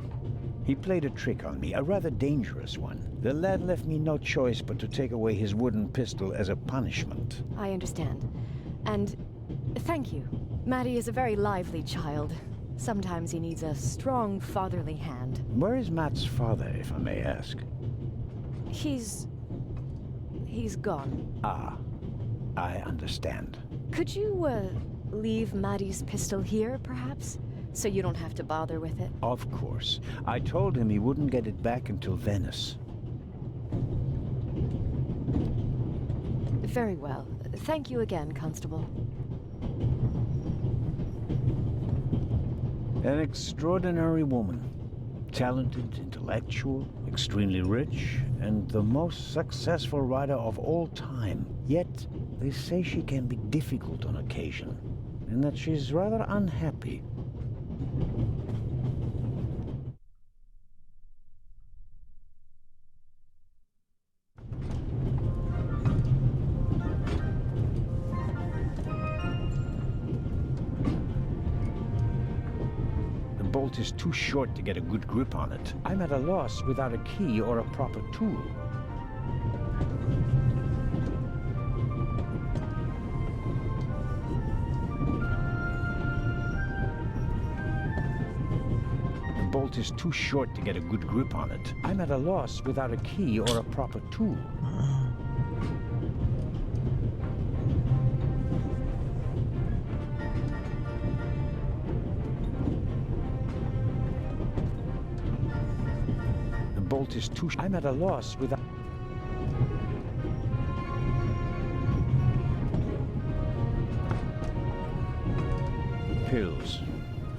He played a trick on me, a rather dangerous one. The lad left me no choice but to take away his wooden pistol as a punishment. I understand. And thank you. Matty is a very lively child. Sometimes he needs a strong fatherly hand. Where is Matt's father, if I may ask? He's gone. Ah, I understand. Could you, leave Matty's pistol here, perhaps? So you don't have to bother with it? Of course. I told him he wouldn't get it back until Venice. Very well. Thank you again, Constable. An extraordinary woman. Talented, intellectual, extremely rich, and the most successful writer of all time. Yet, they say she can be difficult on occasion, and that she's rather unhappy. The bolt is too short to get a good grip on it. I'm at a loss without a key or a proper tool. The bolt is too short to get a good grip on it. I'm at a loss without a key or a proper tool. The bolt is too... I'm at a loss without... Pills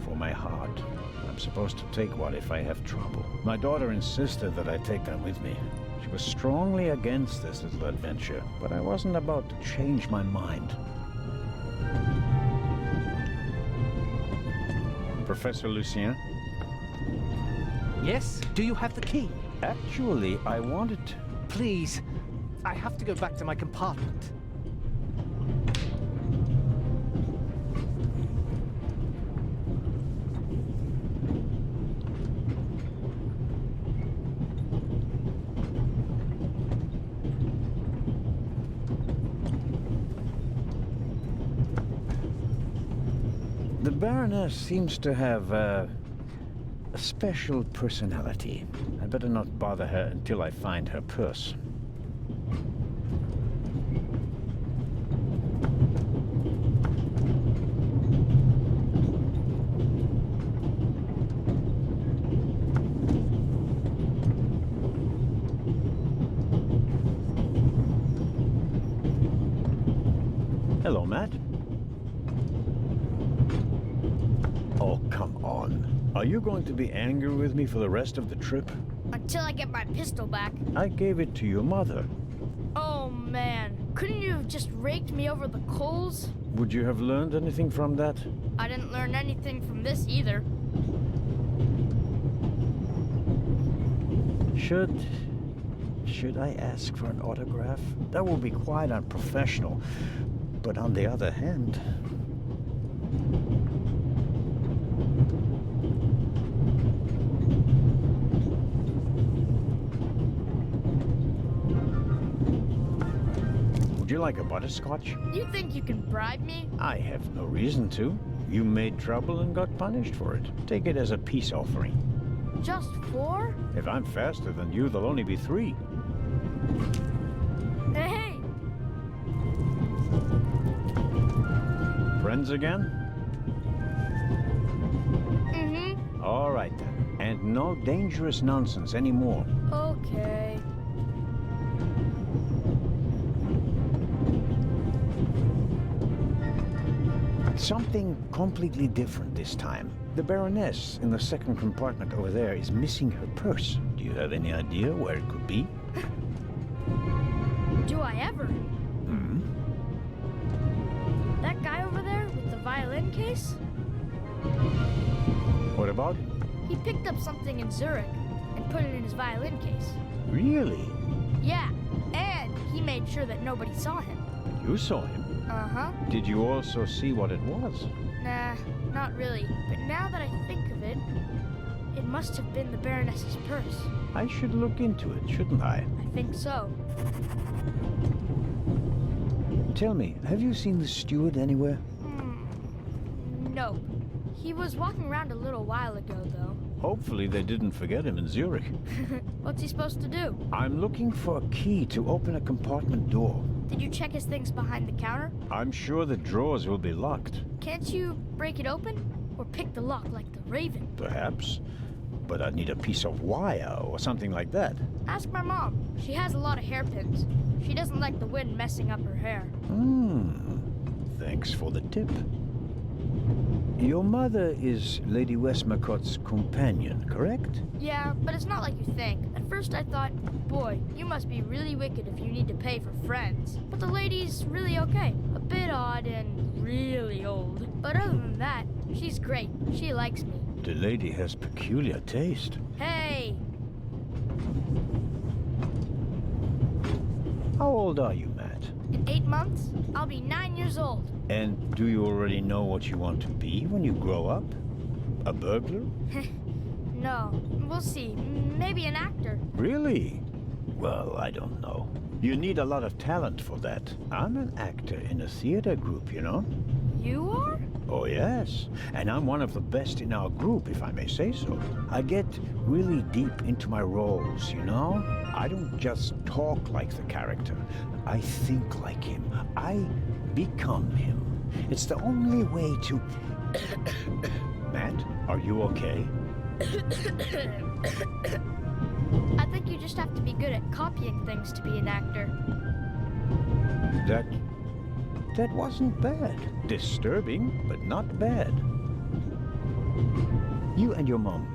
for my heart. I'm supposed to take one if I have trouble. My daughter insisted that I take them with me. She was strongly against this little adventure, but I wasn't about to change my mind. Professor Lucien? Yes? Do you have the key? Actually, I wanted... Please. I have to go back to my compartment. The Baroness seems to have a special personality. I better not bother her until I find her purse. Hello, Matt. Oh, come on. Are you going to be angry with me for the rest of the trip? Until I get my pistol back. I gave it to your mother. Oh, man. Couldn't you have just raked me over the coals? Would you have learned anything from that? I didn't learn anything from this either. Should I ask for an autograph? That would be quite unprofessional. But on the other hand... Would you like a butterscotch? You think you can bribe me? I have no reason to. You made trouble and got punished for it. Take it as a peace offering. Just 4? If I'm faster than you, there'll only be 3. Hey! Friends again? Mm-hmm. All right then. And no dangerous nonsense anymore. Okay. Something completely different this time. The Baroness in the second compartment over there is missing her purse. Do you have any idea where it could be? Do I ever? Hmm? That guy over there with the violin case? What about him? He picked up something in Zurich and put it in his violin case. Really? Yeah, and he made sure that nobody saw him. You saw him? Uh-huh. Did you also see what it was? Nah, not really. But now that I think of it, it must have been the Baroness's purse. I should look into it, shouldn't I? I think so. Tell me, have you seen the steward anywhere? Nope. He was walking around a little while ago, though. Hopefully they didn't forget him in Zurich. What's he supposed to do? I'm looking for a key to open a compartment door. Did you check his things behind the counter? I'm sure the drawers will be locked. Can't you break it open? Or pick the lock like the Raven? Perhaps. But I'd need a piece of wire or something like that. Ask my mom. She has a lot of hairpins. She doesn't like the wind messing up her hair. Thanks for the tip. Your mother is Lady Westmacott's companion, correct? Yeah, but it's not like you think. At first I thought, boy, you must be really wicked if you need to pay for friends. But the lady's really okay. A bit odd and really old. But other than that, she's great. She likes me. The lady has peculiar taste. Hey! How old are you, Matt? In 8 months, I'll be 9 years old. And do you already know what you want to be when you grow up? A burglar? No, we'll see. Maybe an actor. Really? Well, I don't know. You need a lot of talent for that. I'm an actor in a theater group, you know? You are? Oh, yes. And I'm one of the best in our group, if I may say so. I get really deep into my roles, you know? I don't just talk like the character. I think like him. I become him. It's the only way to... Matt, are you okay? I think you just have to be good at copying things to be an actor. That wasn't bad. Disturbing, but not bad. You and your mom,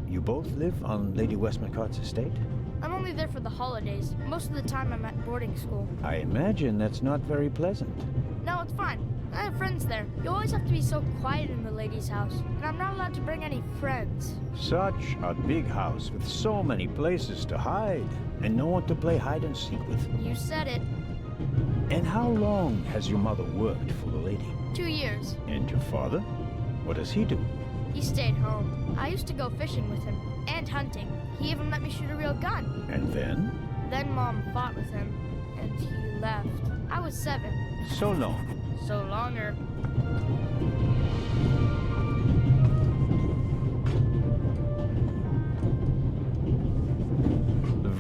you both live on Lady Westmacott's estate? I'm only there for the holidays. Most of the time I'm at boarding school. I imagine that's not very pleasant. No, it's fine. I have friends there. You always have to be so quiet in the lady's house, and I'm not allowed to bring any friends. Such a big house with so many places to hide, and no one to play hide and seek with. You said it. And how long has your mother worked for the lady? 2 years. And your father? What does he do? He stayed home. I used to go fishing with him, and hunting. He even let me shoot a real gun. And then? Then Mom fought with him, and he left. I was 7. So long. So longer.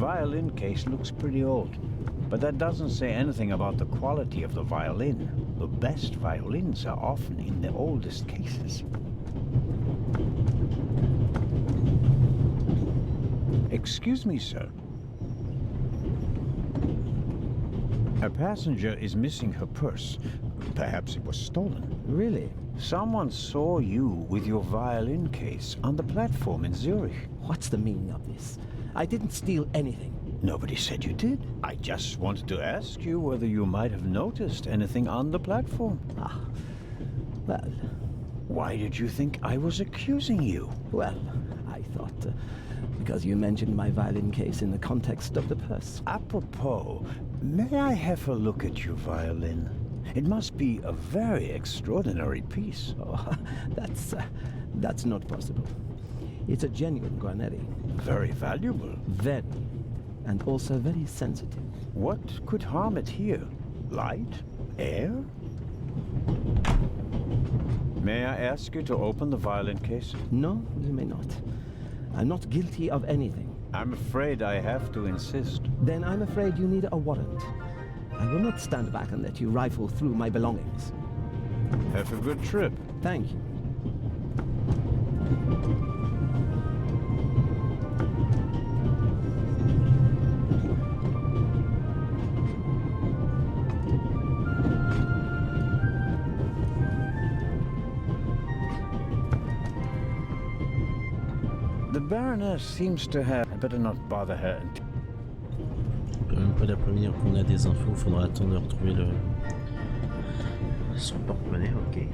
violin case looks pretty old, but that doesn't say anything about the quality of the violin. The best violins are often in the oldest cases. Excuse me, sir. A passenger is missing her purse. Perhaps it was stolen. Really? Someone saw you with your violin case on the platform in Zurich. What's the meaning of this? I didn't steal anything. Nobody said you did. I just wanted to ask you whether you might have noticed anything on the platform. Ah, well... Why did you think I was accusing you? Well, I thought... because you mentioned my violin case in the context of the purse. Apropos, may I have a look at your violin? It must be a very extraordinary piece. Oh, that's not possible. It's a genuine Guarneri. Very valuable. Very. And also very sensitive. What could harm it here? Light? Air? May I ask you to open the violin case? No, you may not. I'm not guilty of anything. I'm afraid I have to insist. Then I'm afraid you need a warrant. I will not stand back and let you rifle through my belongings. Have a good trip. Thank you. The Baroness seems to have... I better not bother her. On peut même pas la prévenir qu'on a des infos, faudra attendre de retrouver son porte-monnaie, ok.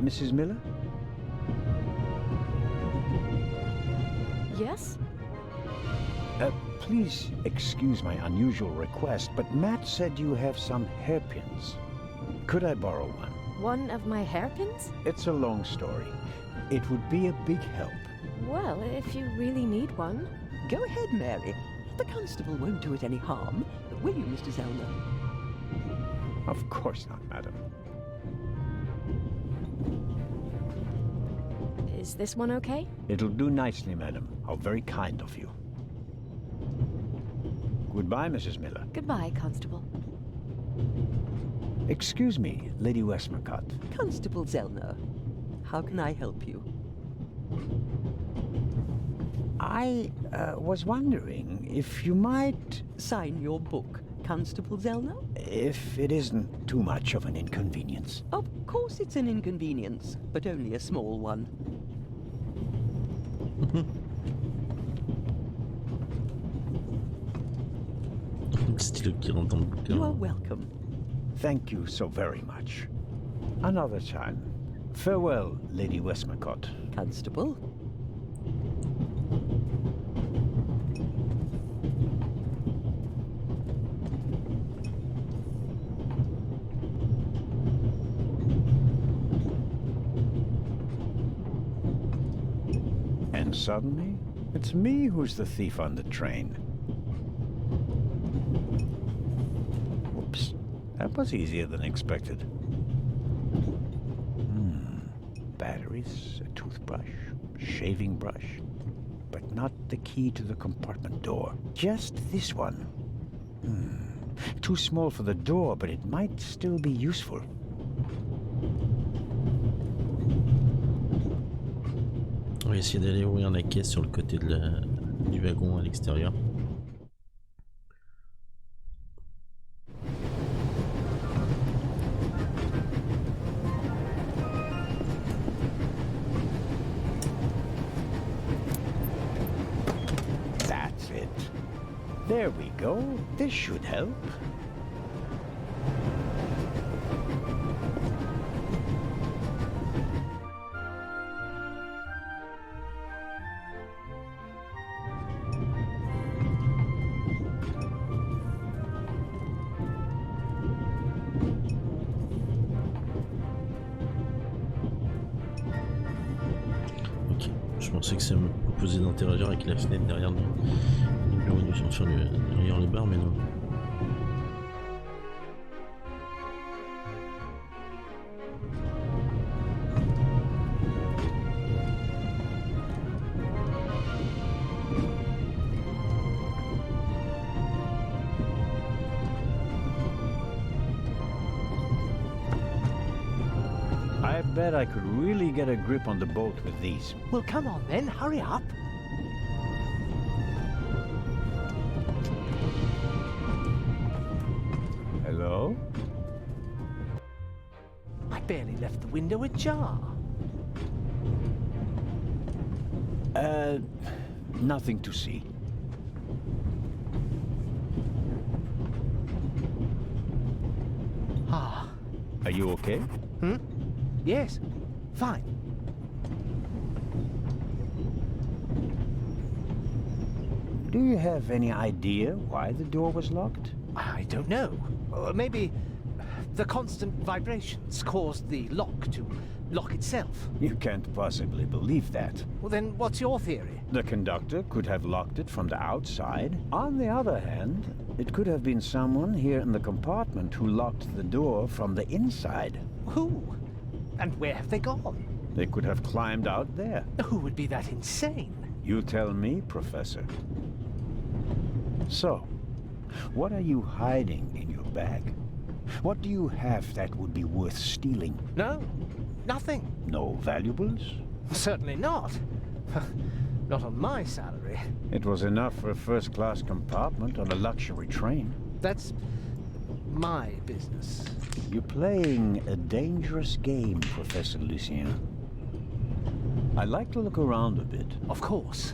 Mrs. Miller? Yes? Please excuse my unusual request, but Matt said you have some hairpins. Could I borrow one? One of my hairpins? It's a long story. It would be a big help. Well, if you really need one. Go ahead, Mary. The constable won't do it any harm. Will you, Mr. Zellner? Of course not, madam. Is this one okay? It'll do nicely, madam. How very kind of you. Goodbye, Mrs. Miller. Goodbye, Constable. Excuse me, Lady Westmacott. Constable Zellner, how can I help you? I was wondering if you might... Sign your book, Constable Zellner? If it isn't too much of an inconvenience. Of course it's an inconvenience, but only a small one. You are welcome. Thank you so very much. Another time. Farewell, Lady Westmacott. Constable. And suddenly, it's me who's the thief on the train. Whoops. That was easier than expected. Batteries, a toothbrush, shaving brush, but not the key to the compartment door. Just this one. Too small for the door, but it might still be useful. On va essayer d'aller ouvrir la caisse sur le côté du wagon à l'extérieur. There we go. This should help. Ok, je pensais que ça me proposait d'interagir avec la fenêtre derrière le bureau du enfin derrière le bar, mais non. bet I could really get a grip on the bolt with these. Well, come on then, hurry up. Hello? I barely left the window ajar. Nothing to see. Ah. Are you okay? Hmm? Yes. Fine. Do you have any idea why the door was locked? I don't know. Maybe the constant vibrations caused the lock to lock itself. You can't possibly believe that. Well, then what's your theory? The conductor could have locked it from the outside. On the other hand, it could have been someone here in the compartment who locked the door from the inside. Who? And where have they gone? They could have climbed out there. Who would be that insane? You tell me, Professor. So, what are you hiding in your bag? What do you have that would be worth stealing? No, nothing. No valuables? Certainly not. Not on my salary. It was enough for a first-class compartment on a luxury train. That's my business. You're playing a dangerous game, Professor Lucien. I'd like to look around a bit. Of course.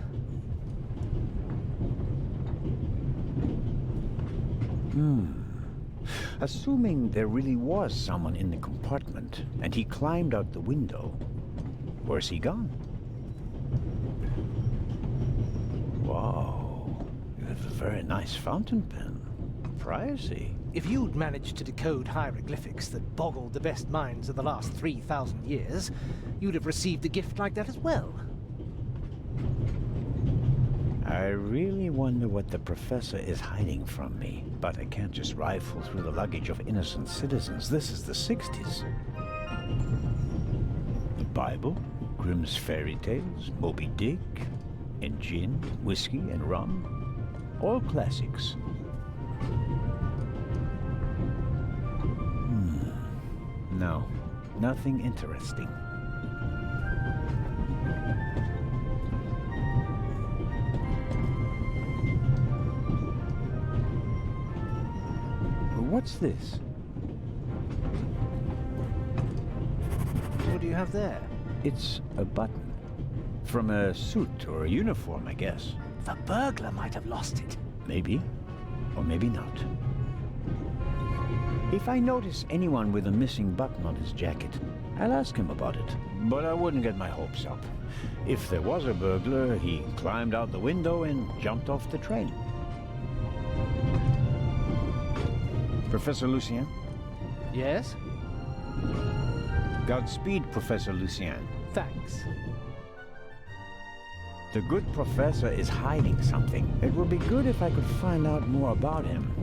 Assuming there really was someone in the compartment, and he climbed out the window, where's he gone? Wow, you have a very nice fountain pen. Pricey. If you'd managed to decode hieroglyphics that boggled the best minds of the last 3,000 years, you'd have received a gift like that as well. I really wonder what the professor is hiding from me. But I can't just rifle through the luggage of innocent citizens. This is the 60s. The Bible, Grimm's fairy tales, Moby Dick, and gin, whiskey, and rum. All classics. No, nothing interesting. What's this? What do you have there? It's a button. From a suit or a uniform, I guess. The burglar might have lost it. Maybe. Or maybe not. If I notice anyone with a missing button on his jacket, I'll ask him about it. But I wouldn't get my hopes up. If there was a burglar, he climbed out the window and jumped off the train. Professor Lucien? Yes? Godspeed, Professor Lucien. Thanks. The good professor is hiding something. It would be good if I could find out more about him.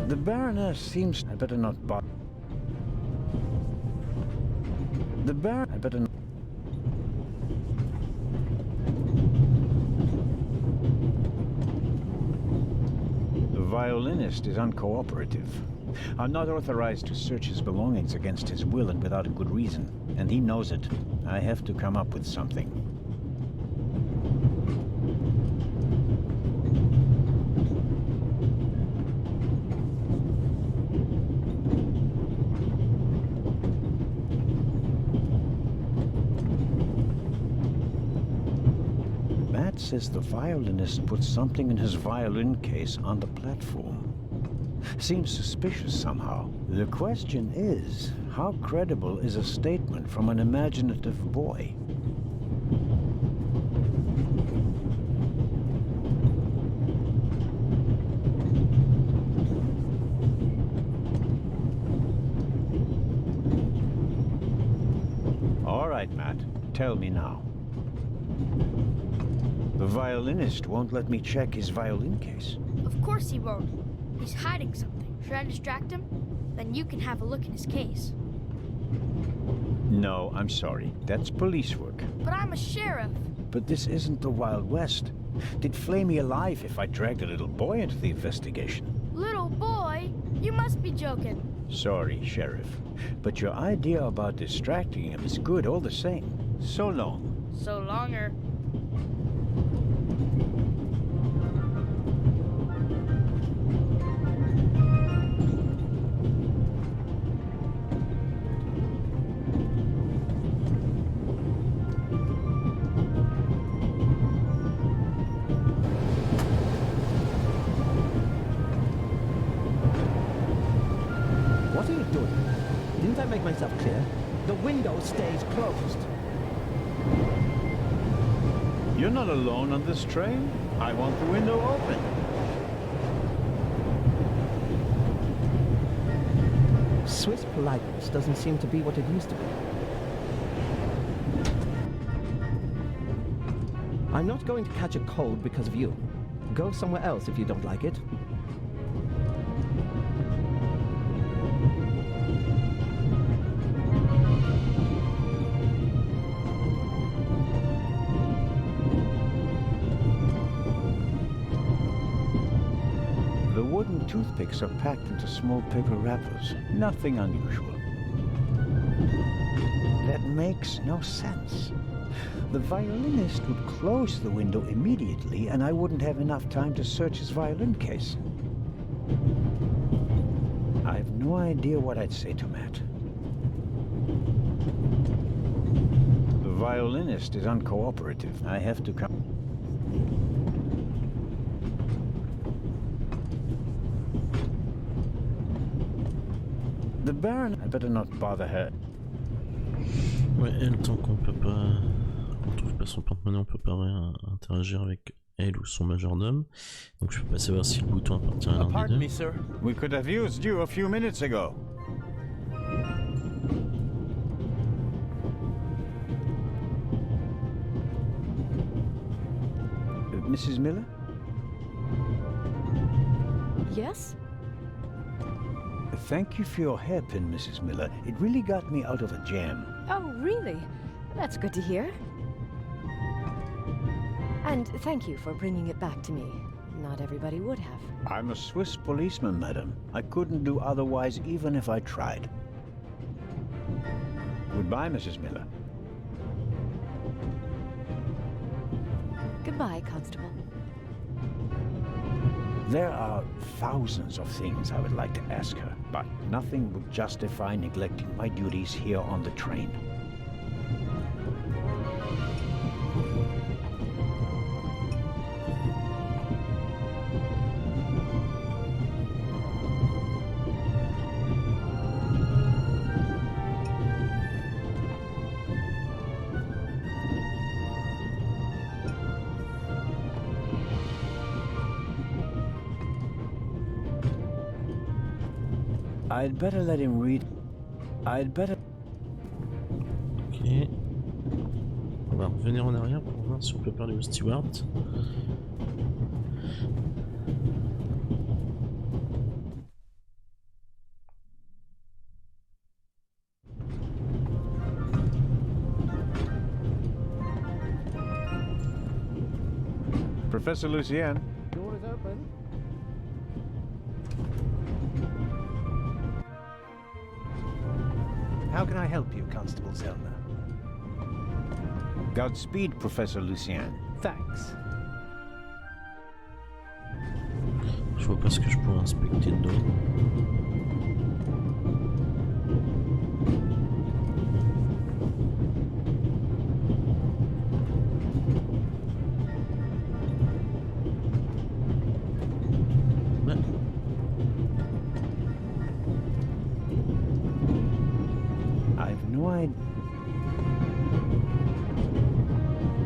The Baroness seems... I better not bother. The Baron... I better not... The violinist is uncooperative. I'm not authorized to search his belongings against his will and without a good reason. And he knows it. I have to come up with something. Matt says the violinist put something in his violin case on the platform. Seems suspicious somehow. The question is, how credible is a statement from an imaginative boy? All right, Matt. Tell me now. The violinist won't let me check his violin case. Of course he won't. He's hiding something. Should I distract him? Then you can have a look in his case. No, I'm sorry. That's police work. But I'm a sheriff. But this isn't the Wild West. They'd flay me alive if I dragged a little boy into the investigation. Little boy? You must be joking. Sorry, Sheriff, but your idea about distracting him is good all the same. So long. So longer. What are you doing? Didn't I make myself clear? The window stays closed. You're not alone on this train. I want the window open. Swiss politeness doesn't seem to be what it used to be. I'm not going to catch a cold because of you. Go somewhere else if you don't like it. The wooden toothpicks are packed into small paper wrappers. Nothing unusual. That makes no sense. The violinist would close the window immediately, and I wouldn't have enough time to search his violin case. I have no idea what I'd say to Matt. The violinist is uncooperative. I have to come. The Baron, I better not bother her. Ouais, elle, tant qu'on peut pas... On trouve pas son porte-monnaie, on peut pas interagir avec elle ou son majordome. Donc je peux pas savoir si le bouton appartient à l'un des Pardon deux. me, sir. We could have used you a few minutes ago. Mrs. Miller? Yes? Thank you for your hairpin, Mrs. Miller. It really got me out of a jam. Oh, really? That's good to hear. And thank you for bringing it back to me. Not everybody would have. I'm a Swiss policeman, madam. I couldn't do otherwise even if I tried. Goodbye, Mrs. Miller. Goodbye, Constable. There are thousands of things I would like to ask her, but nothing would justify neglecting my duties here on the train. I'd better let him read. I'd better... Ok. On va revenir en arrière pour voir si on peut parler au steward. Professor Lucien. Door is open. How can I help you, Constable Zellner? Godspeed, Professor Lucien. Thanks. Je vois pas ce que je pourrais inspecter dedans.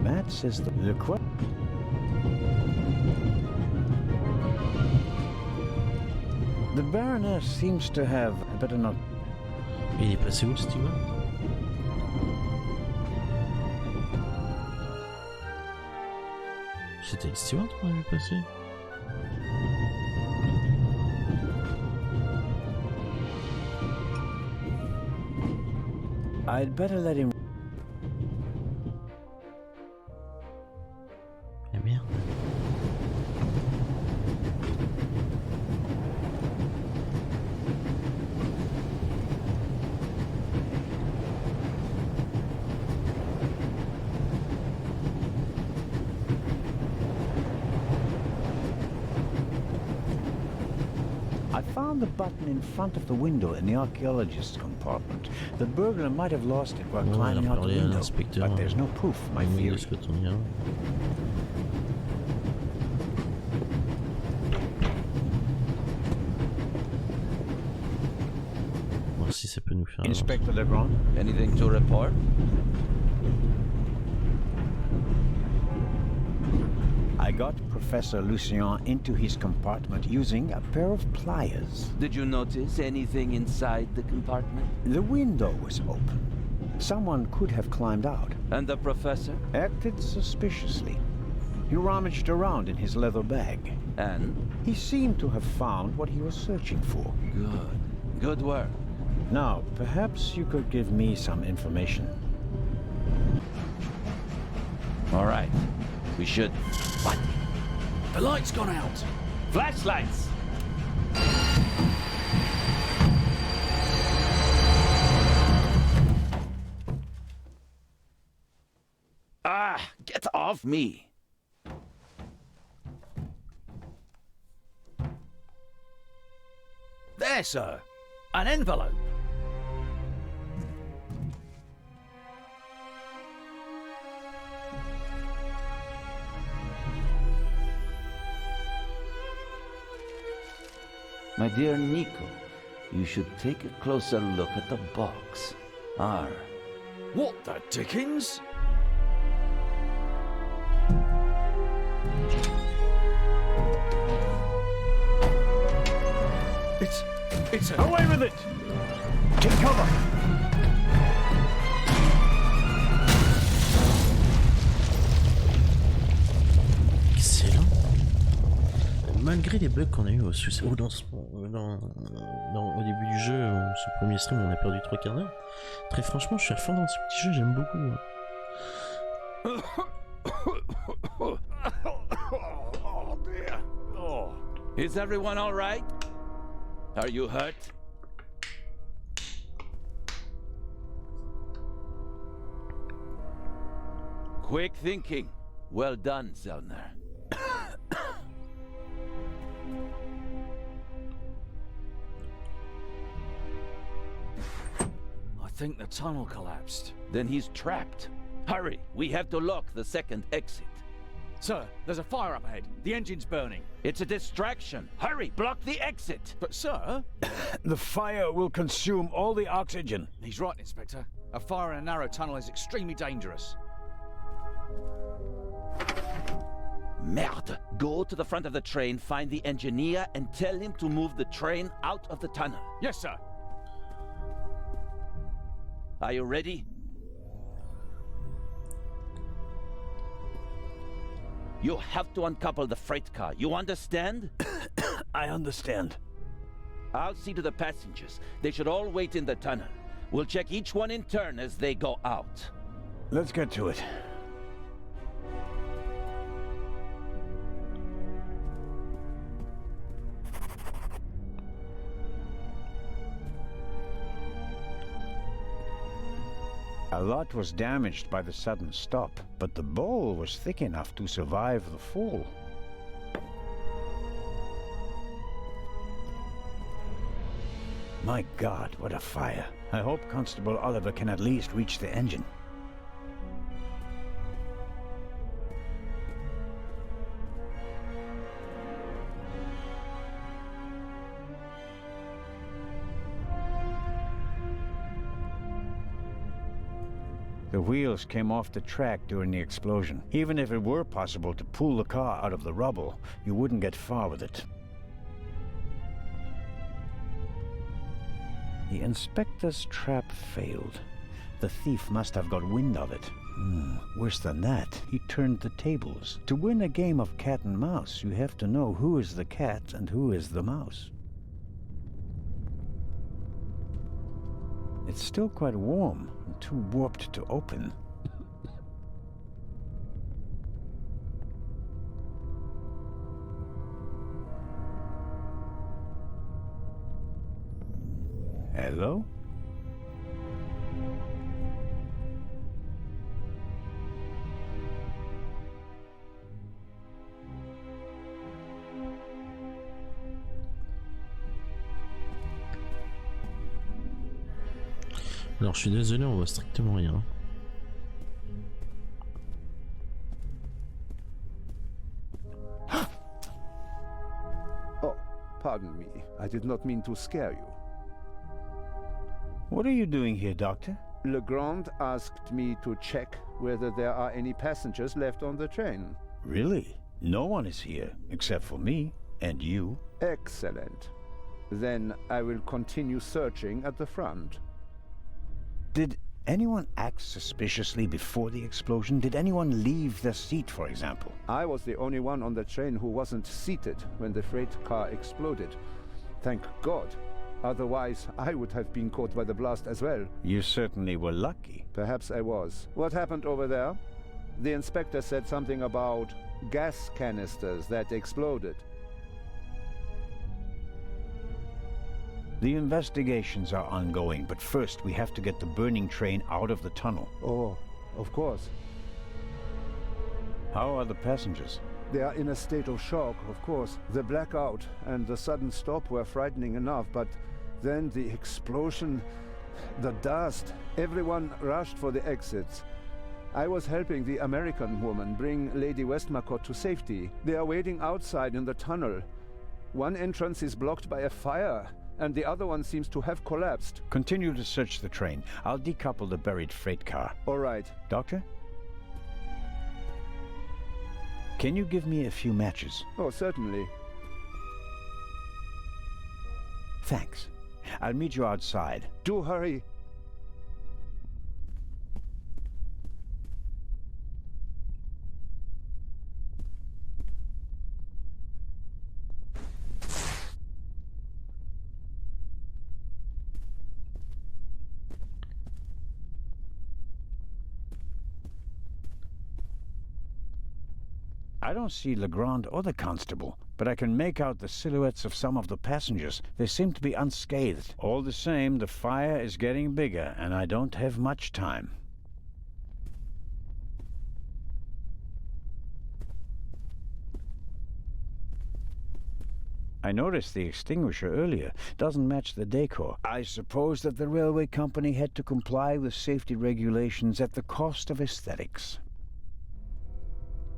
Matt says the Baroness seems to have... I better not... Il est passé où le steward? C'était le steward qu'on a vu passer? I'd better let him... Ah merde. found the button in front of the window in the archaeologist's compartment. The burglar might have lost it while climbing out the window, but there's no proof, my theory. Voir si ça peut nous faire. Inspector Legrand, anything to report? I got Professor Lucien into his compartment using a pair of pliers. Did you notice anything inside the compartment? The window was open. Someone could have climbed out. And the professor? Acted suspiciously. He rummaged around in his leather bag. And? He seemed to have found what he was searching for. Good. Good work. Now, perhaps you could give me some information. All right. We should... What? The light's gone out. Flashlights! Ah, get off me! There, sir. An envelope. My dear Nico, you should take a closer look at the box. R. What the dickens? It's a... Away with it! Take cover! Excellent. Malgré les bugs qu'on a eu au début du jeu, ce premier stream, on a perdu 3 quarts d'heure. Très franchement, je suis à fond dans ce petit jeu, j'aime beaucoup. Oh dear. Oh. Is everyone all right? Are you hurt? Quick thinking. Well done, Zellner. I think the tunnel collapsed. Then he's trapped. Hurry, we have to lock the second exit. Sir, there's a fire up ahead. The engine's burning. It's a distraction. Hurry, block the exit. But sir... The fire will consume all the oxygen. He's right, Inspector. A fire in a narrow tunnel is extremely dangerous. Merde! Go to the front of the train, find the engineer, and tell him to move the train out of the tunnel. Yes, sir. Are you ready? You have to uncouple the freight car. You understand? I understand. I'll see to the passengers. They should all wait in the tunnel. We'll check each one in turn as they go out. Let's get to it. A lot was damaged by the sudden stop, but the bowl was thick enough to survive the fall. My God, what a fire. I hope Constable Oliver can at least reach the engine. The wheels came off the track during the explosion. Even if it were possible to pull the car out of the rubble, you wouldn't get far with it. The inspector's trap failed. The thief must have got wind of it. Worse than that, he turned the tables. To win a game of cat and mouse, you have to know who is the cat and who is the mouse. It's still quite warm and too warped to open. Hello? Alors je suis désolé, on voit strictement rien. Oh, pardon me. I did not mean to scare you. What are you doing here, Doctor? Legrand asked me to check whether there are any passengers left on the train. Really? No one is here, except for me and you. Excellent. Then I will continue searching at the front. Did anyone act suspiciously before the explosion? Did anyone leave their seat, for example? I was the only one on the train who wasn't seated when the freight car exploded. Thank God. Otherwise, I would have been caught by the blast as well. You certainly were lucky. Perhaps I was. What happened over there? The inspector said something about gas canisters that exploded. The investigations are ongoing, but first we have to get the burning train out of the tunnel. Oh, of course. How are the passengers? They are in a state of shock, of course. The blackout and the sudden stop were frightening enough, but then the explosion, the dust, everyone rushed for the exits. I was helping the American woman bring Lady Westmacott to safety. They are waiting outside in the tunnel. One entrance is blocked by a fire, and the other one seems to have collapsed. Continue to search the train. I'll decouple the buried freight car. All right. Doctor? Can you give me a few matches? Oh, certainly. Thanks. I'll meet you outside. Do hurry. I don't see Legrand or the constable, but I can make out the silhouettes of some of the passengers. They seem to be unscathed. All the same, the fire is getting bigger, and I don't have much time. I noticed the extinguisher earlier. Doesn't match the decor. I suppose that the railway company had to comply with safety regulations at the cost of aesthetics.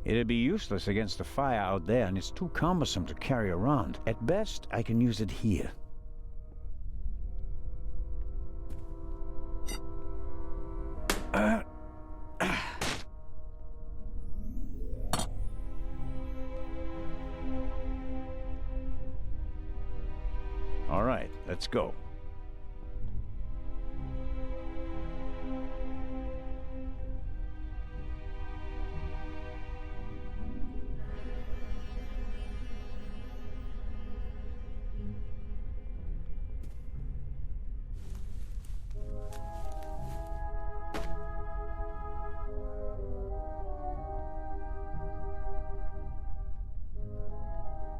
It'd be useless against the fire out there, and it's too cumbersome to carry around. At best, I can use it here. All right, let's go.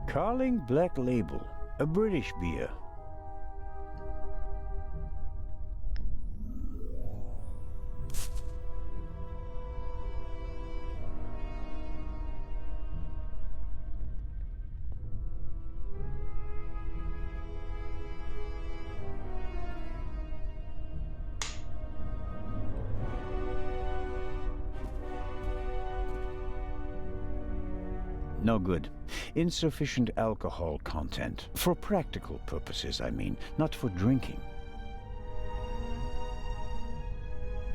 Carling Black Label, a British beer. No good. Insufficient alcohol content. For practical purposes, I mean, not for drinking.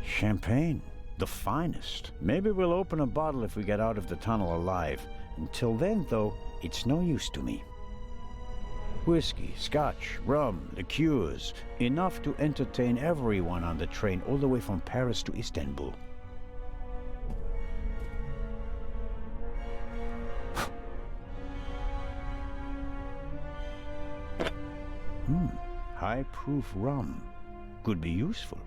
Champagne. The finest. Maybe we'll open a bottle if we get out of the tunnel alive. Until then, though, it's no use to me. Whiskey, scotch, rum, liqueurs. Enough to entertain everyone on the train all the way from Paris to Istanbul. High-proof rum. Could be useful.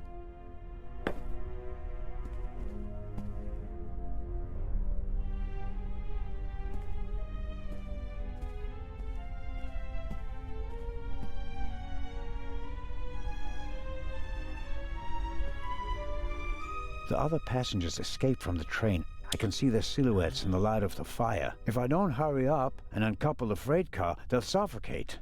The other passengers escaped from the train. I can see their silhouettes in the light of the fire. If I don't hurry up and uncouple the freight car, they'll suffocate.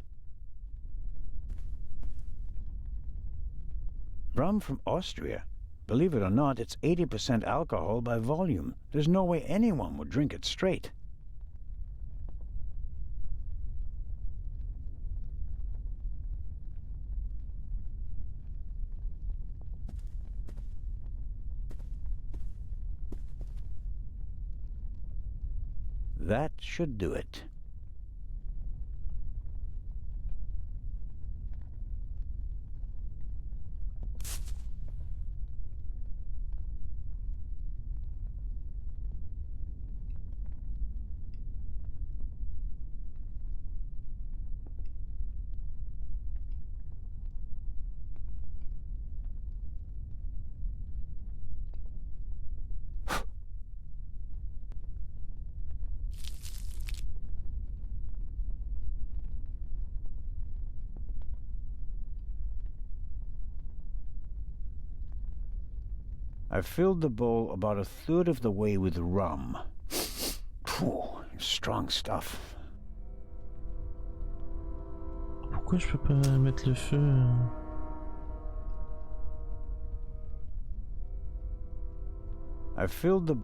Rum from Austria. Believe it or not, it's 80% alcohol by volume. There's no way anyone would drink it straight. That should do it. I've filled the bowl about a third of the way with rum. Phew, strong stuff. Pourquoi je peux pas mettre le feu I've filled the...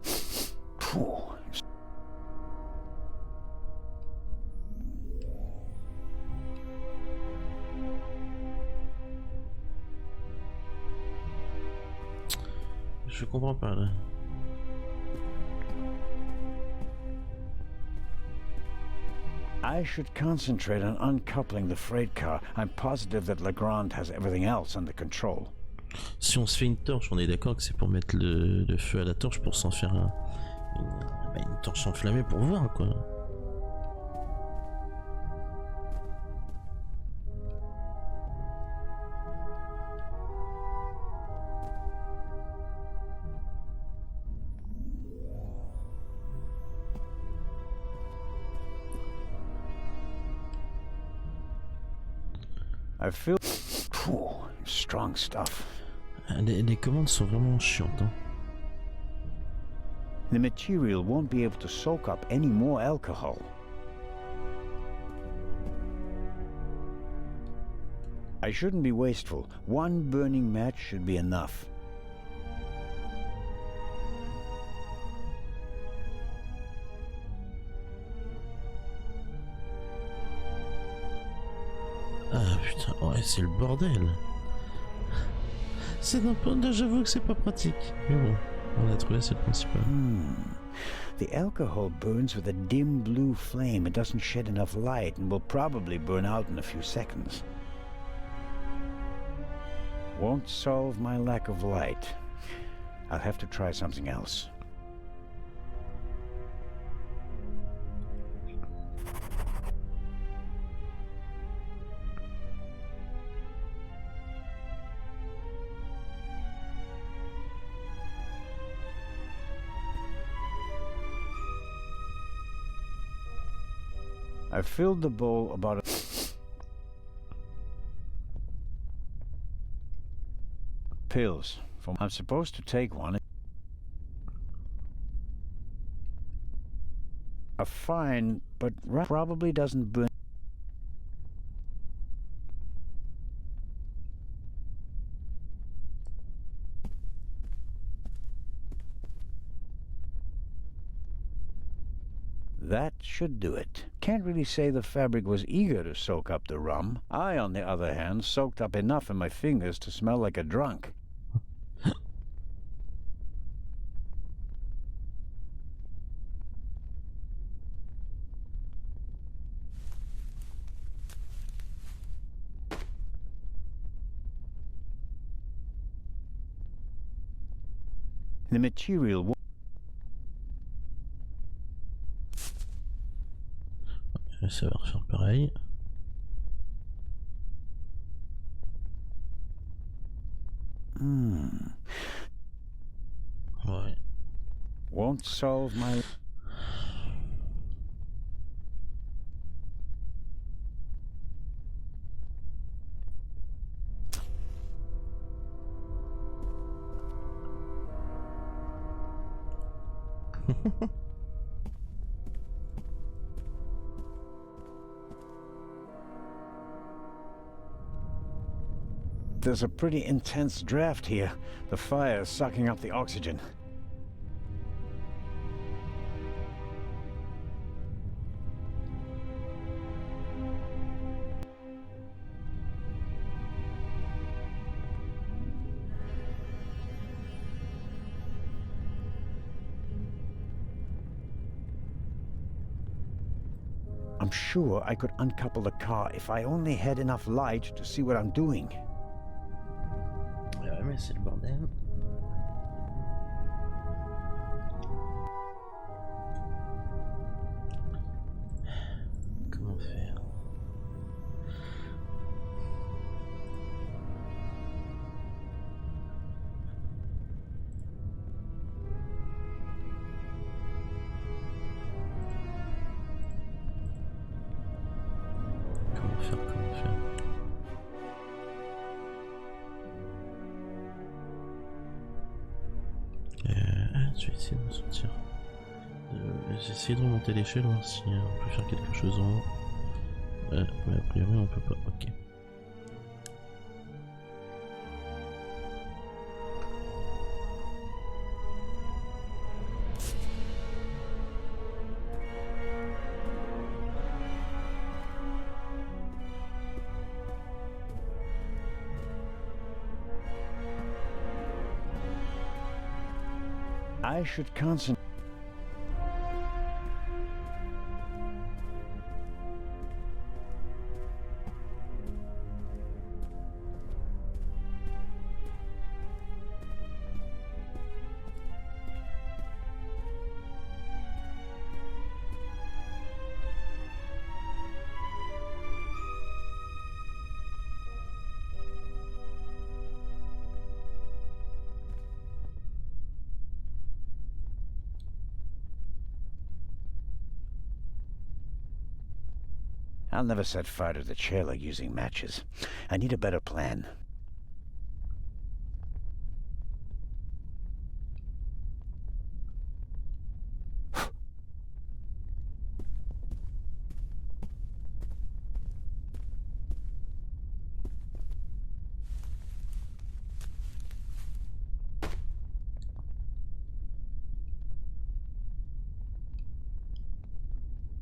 Phew. Je comprends pas là. I should concentrate on uncoupling the freight car. I'm positive that Legrand has everything else under control. Si on se fait une torche, on est d'accord que c'est pour mettre le feu à la torche pour s'en faire une torche enflammée pour voir quoi. I feel... Phew, strong stuff. Les commandes sont vraiment chiantes. Hein. The material won't be able to soak up any more alcohol. I shouldn't be wasteful. One burning match should be enough. Ah putain, ouais, c'est le bordel. C'est n'importe, j'avoue que c'est pas pratique. Mais bon, on a trouvé, c'est le principal. The alcohol burns with a dim blue flame. It doesn't shed enough light and will probably burn out in a few seconds. Won't solve my lack of light. I'll have to try something else. I filled the bowl about a... Pills. I'm supposed to take one. A fine, but probably doesn't burn. That should do it. Can't really say the fabric was eager to soak up the rum. I, on the other hand, soaked up enough in my fingers to smell like a drunk. The material... Ça va refaire pareil. Ouais. Won't solve my... there's a pretty intense draft here. The fire is sucking up the oxygen. I'm sure I could uncouple the car if I only had enough light to see what I'm doing. Ouais, mais c'est le bordel. Comment faire? Comment faire? Je vais essayer de me sortir. J'ai essayé de remonter l'échelle, voir si on peut faire quelque chose en haut. Mais a priori on peut pas. Ok. I should concentrate. I'll never set fire to the trailer using matches. I need a better plan.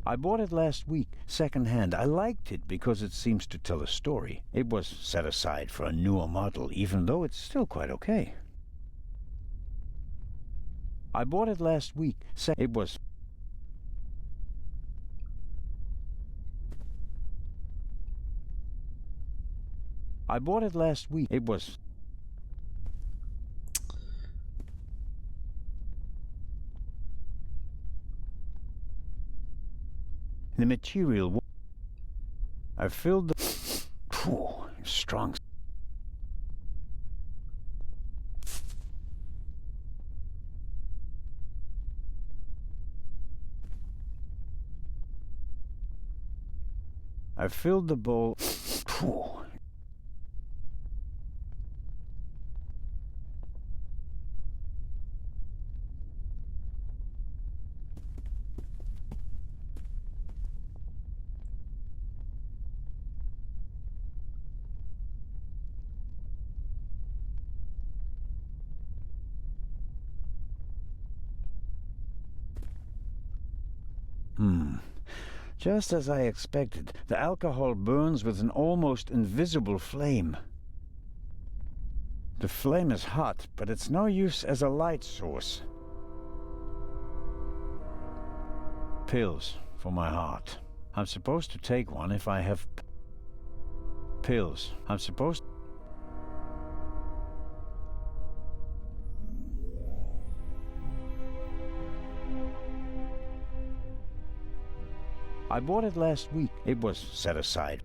I bought it last week, second-hand. I liked it because it seems to tell a story. It was set aside for a newer model, even though it's still quite okay. I bought it last week. It was... I bought it last week. It was... The material... I filled the... Phew, strong... I filled the bowl... Phew. Just as I expected, the alcohol burns with an almost invisible flame. The flame is hot, but it's no use as a light source. Pills for my heart. I'm supposed to take one if I have... Pills. I'm supposed... I bought it last week. It was set aside.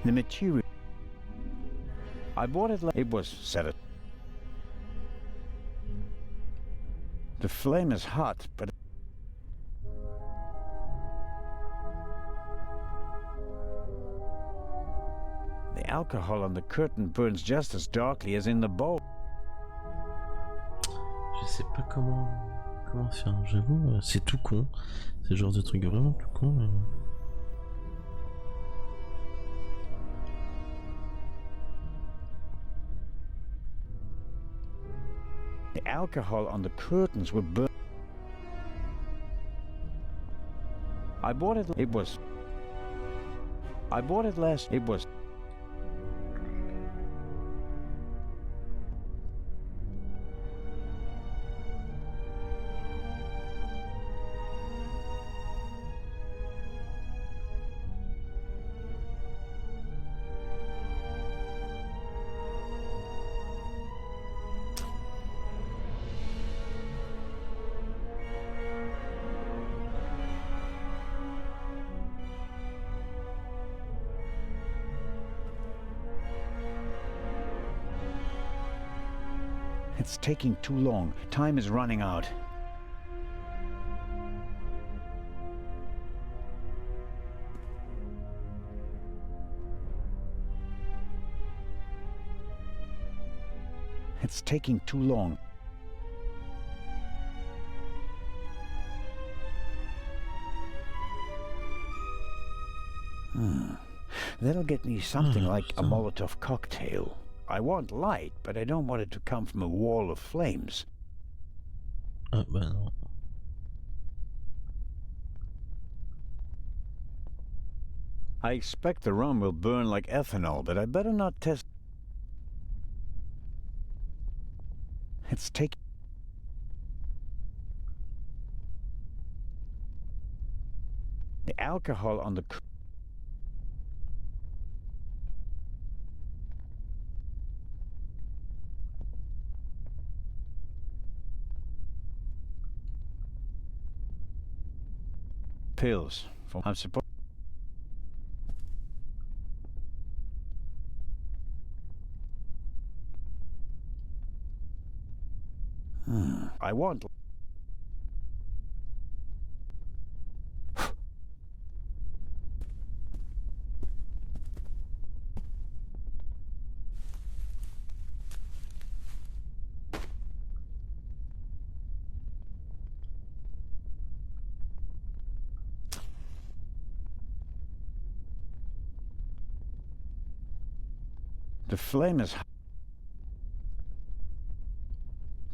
The material... I bought it it was set aside. The flame is hot, but... The alcohol on the curtain burns just as darkly as in the bowl. Je sais pas comment faire, j'avoue, c'est tout con. C'est le genre de truc vraiment tout con. Mais... The alcohol on the curtains will burn. I bought it. It was. I bought it last. It was. It's taking too long. Time is running out. It's taking too long. That'll get me something like a Molotov cocktail. I want light, but I don't want it to come from a wall of flames. Ah bah non. I expect the rum will burn like ethanol, but I better not test. It's taking. The alcohol on the. Pills. I'm supposed. I want. The flame is.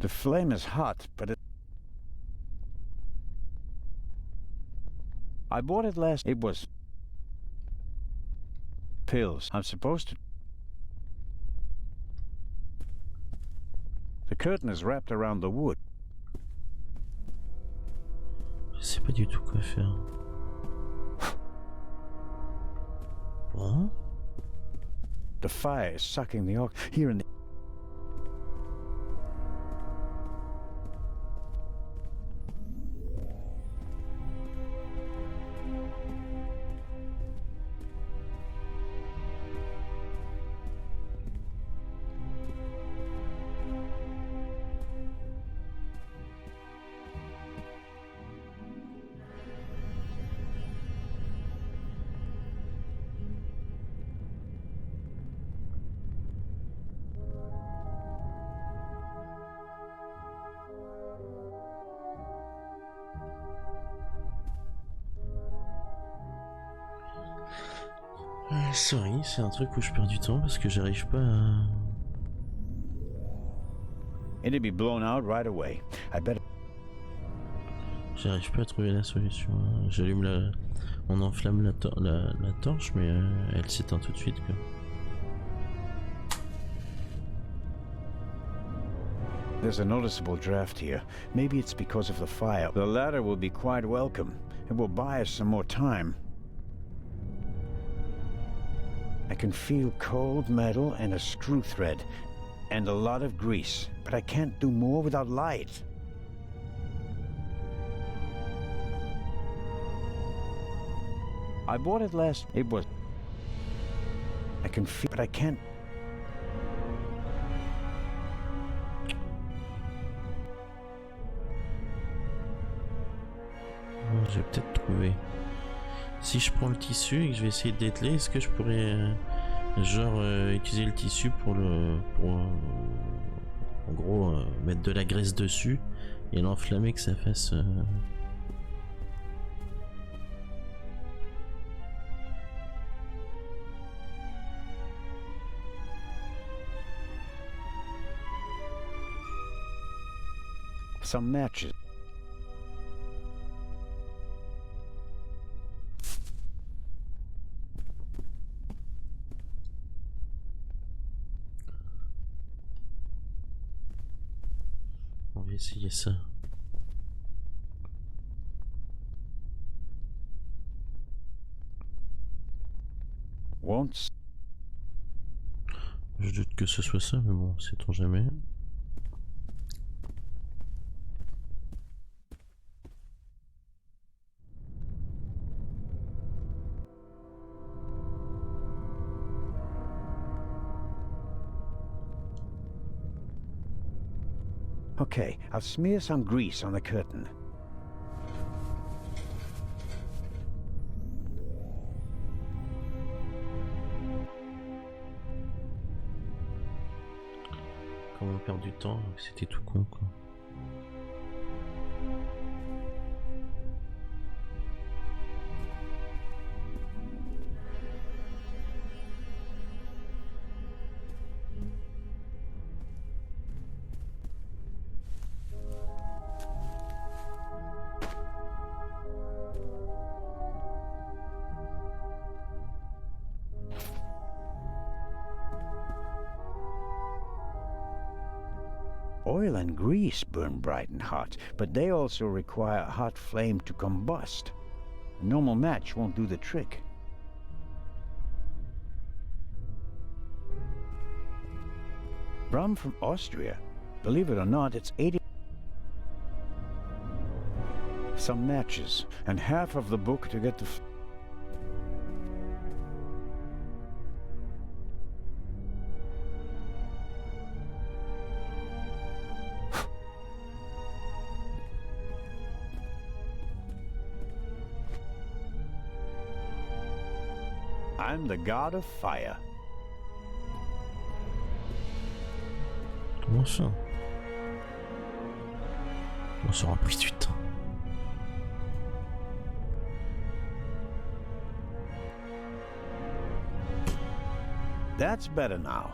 The flame is hot, but it. I bought it last. It was. Pills. I'm supposed to. The curtain is wrapped around the wood. Je sais pas du tout quoi faire. Bon. The fire is sucking the oxygen here in the. Sorry, c'est un truc où je perds du temps parce que j'arrive pas à... It'll be blown out right away. I bet. J'arrive pas à trouver la solution. J'allume la... On enflamme la torche, mais elle s'éteint tout de suite, quoi. There's a noticeable draft here. Maybe it's because of the fire. The ladder will be quite welcome. It will buy us some more time. I can feel cold metal and a screw thread, and a lot of grease, but I can't do more without light. I bought it last. It was. I can feel, but I can't. Je vais peut-être trouver. Si je prends le tissu et que je vais essayer de dételer, est-ce que je pourrais utiliser le tissu pour en gros mettre de la graisse dessus et l'enflammer que ça fasse Some matches. On va essayer ça. Once. Je doute que ce soit ça, mais bon, sait-on jamais. Okay, I'll smear some grease on the curtain. Comment on perd du temps, c'était tout con quoi. Oil and grease burn bright and hot, but they also require a hot flame to combust. A normal match won't do the trick. Rum from Austria. Believe it or not, it's 80... Some matches, and half of the book to get the... I'm the god of fire. Comment ça? On s'en pris du temps. That's better now.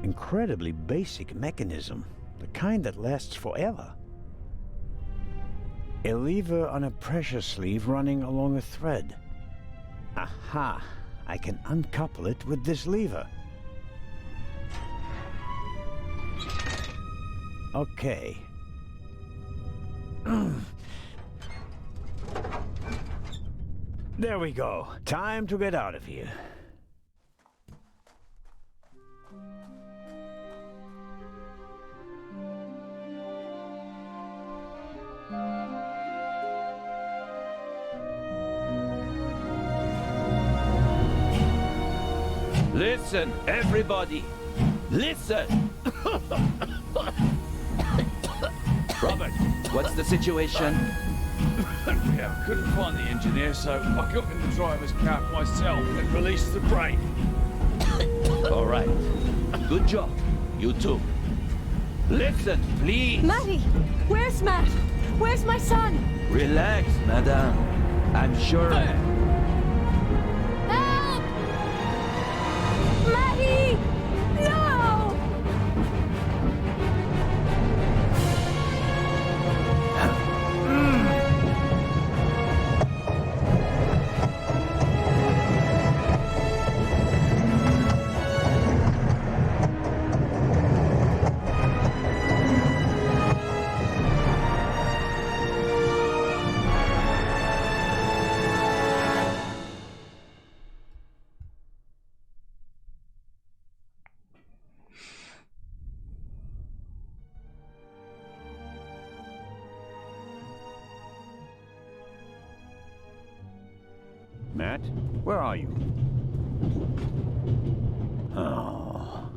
Incredibly basic mechanism, the kind that lasts forever. A lever on a pressure sleeve running along a thread. Aha! I can uncouple it with this lever. Okay. There we go. Time to get out of here. Listen, everybody! Listen! Robert, what's the situation? Yeah, I couldn't find the engineer, so I got in the driver's cab myself and released the brake. All right. Good job. You too. Listen, please. Matty! Where's Matt? Where's my son? Relax, madame. I'm sure... Help! Matty! No! Matt, where are you? Oh.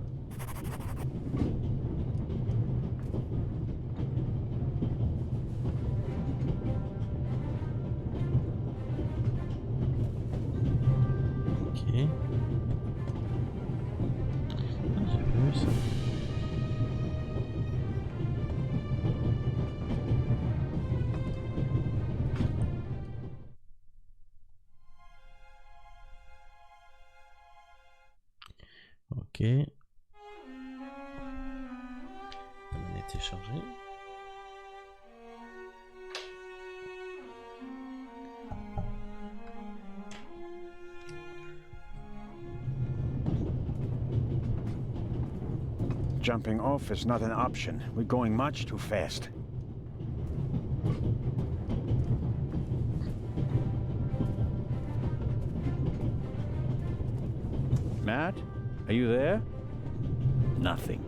Ok. Ah, j'ai pas vu ça. Ok. télécharger. Jumping off is not an option. We're going much too fast. Matt, are you there? Nothing.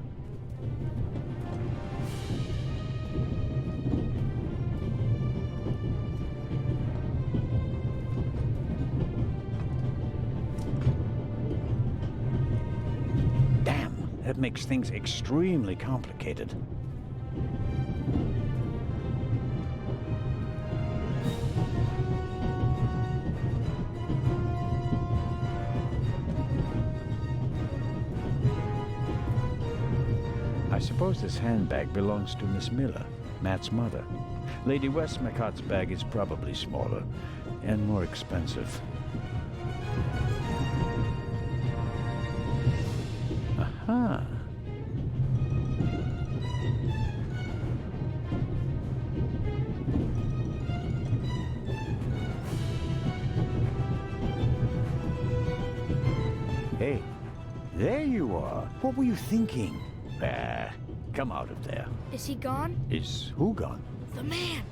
That makes things extremely complicated. I suppose this handbag belongs to Miss Miller, Matt's mother. Lady Westmacott's bag is probably smaller and more expensive. Aha. Hey, there you are. What were you thinking? Come out of there. Is he gone? Is who gone? The man.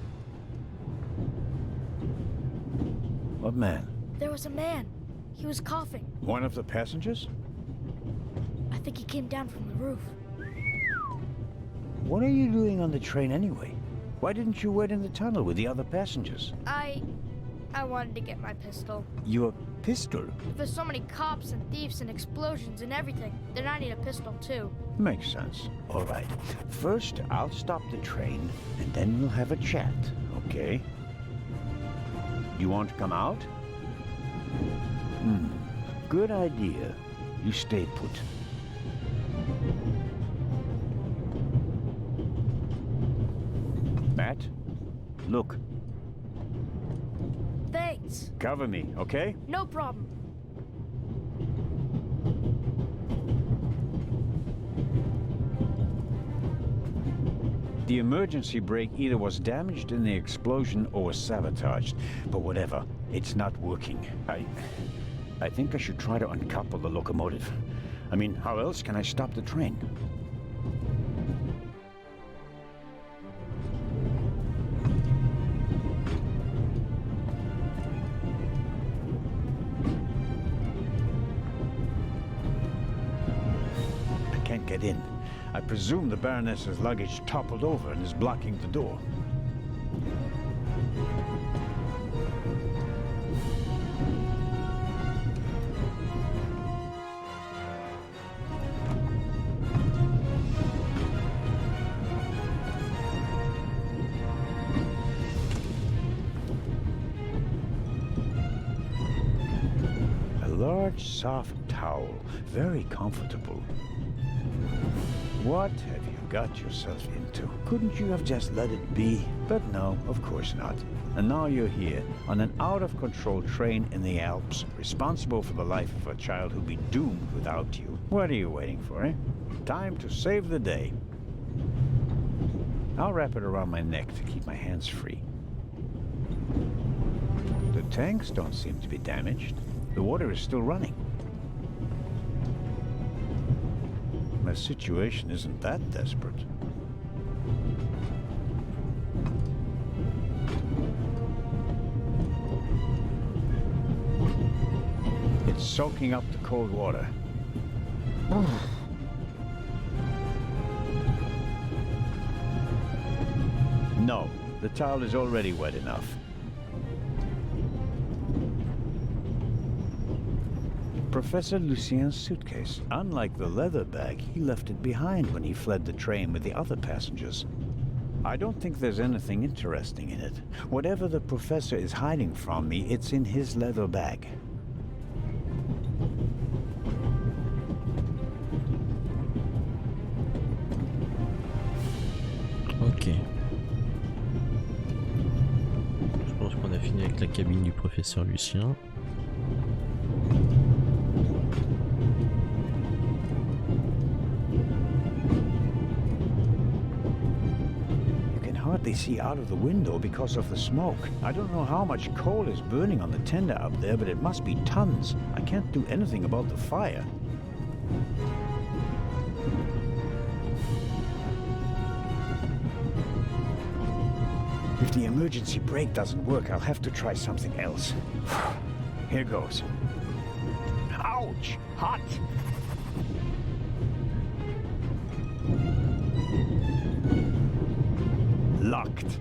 What man? There was a man. He was coughing. One of the passengers? I think he came down from the roof. What are you doing on the train anyway? Why didn't you wait in the tunnel with the other passengers? I wanted to get my pistol. Your pistol? If there's so many cops and thieves and explosions and everything, then I need a pistol too. Makes sense. All right. First, I'll stop the train, and then we'll have a chat, okay? You want to come out? Good idea. You stay put. Matt, look. Thanks. Cover me, okay? No problem. The emergency brake either was damaged in the explosion or was sabotaged. But whatever, it's not working. I think I should try to uncouple the locomotive. I mean, how else can I stop the train? I can't get in. I presume the Baroness's luggage toppled over and is blocking the door. A large, soft towel, very comfortable. What have you got yourself into? Couldn't you have just let it be? But no, of course not. And now you're here, on an out-of-control train in the Alps, responsible for the life of a child who'll be doomed without you. What are you waiting for, eh? Time to save the day. I'll wrap it around my neck to keep my hands free. The tanks don't seem to be damaged. The water is still running. My situation isn't that desperate. It's soaking up the cold water. No, the towel is already wet enough. Professor Lucien's suitcase. Unlike the leather bag, he left it behind when he fled the train with the other passengers. I don't think there's anything interesting in it. Whatever the professor is hiding from me, it's in his leather bag. Ok. Je pense qu'on a fini avec la cabine du professeur Lucien. what they see out of the window because of the smoke. I don't know how much coal is burning on the tender up there, but it must be tons. I can't do anything about the fire. If the emergency brake doesn't work, I'll have to try something else. Here goes. Ouch! Hot! Locked.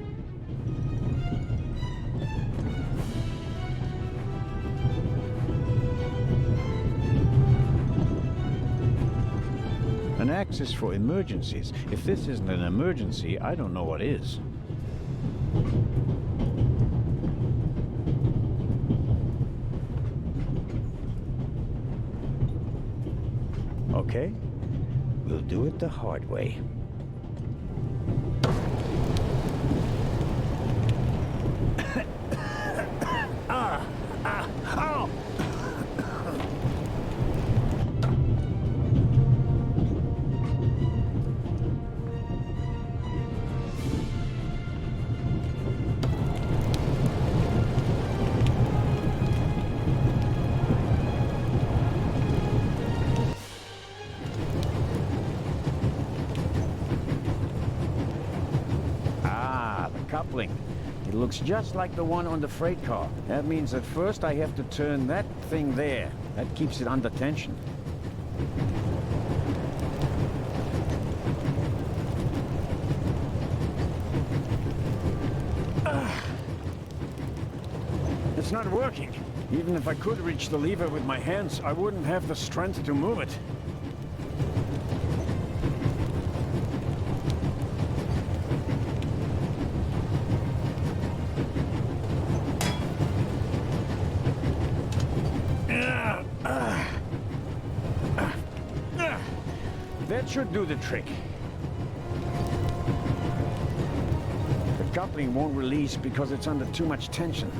An axe is for emergencies. If this isn't an emergency, I don't know what is. Okay, we'll do it the hard way. Ow! Coupling. It looks just like the one on the freight car. That means at first I have to turn that thing there. That keeps it under tension. It's not working. Even if I could reach the lever with my hands, I wouldn't have the strength to move it. That should do the trick. The coupling won't release because it's under too much tension.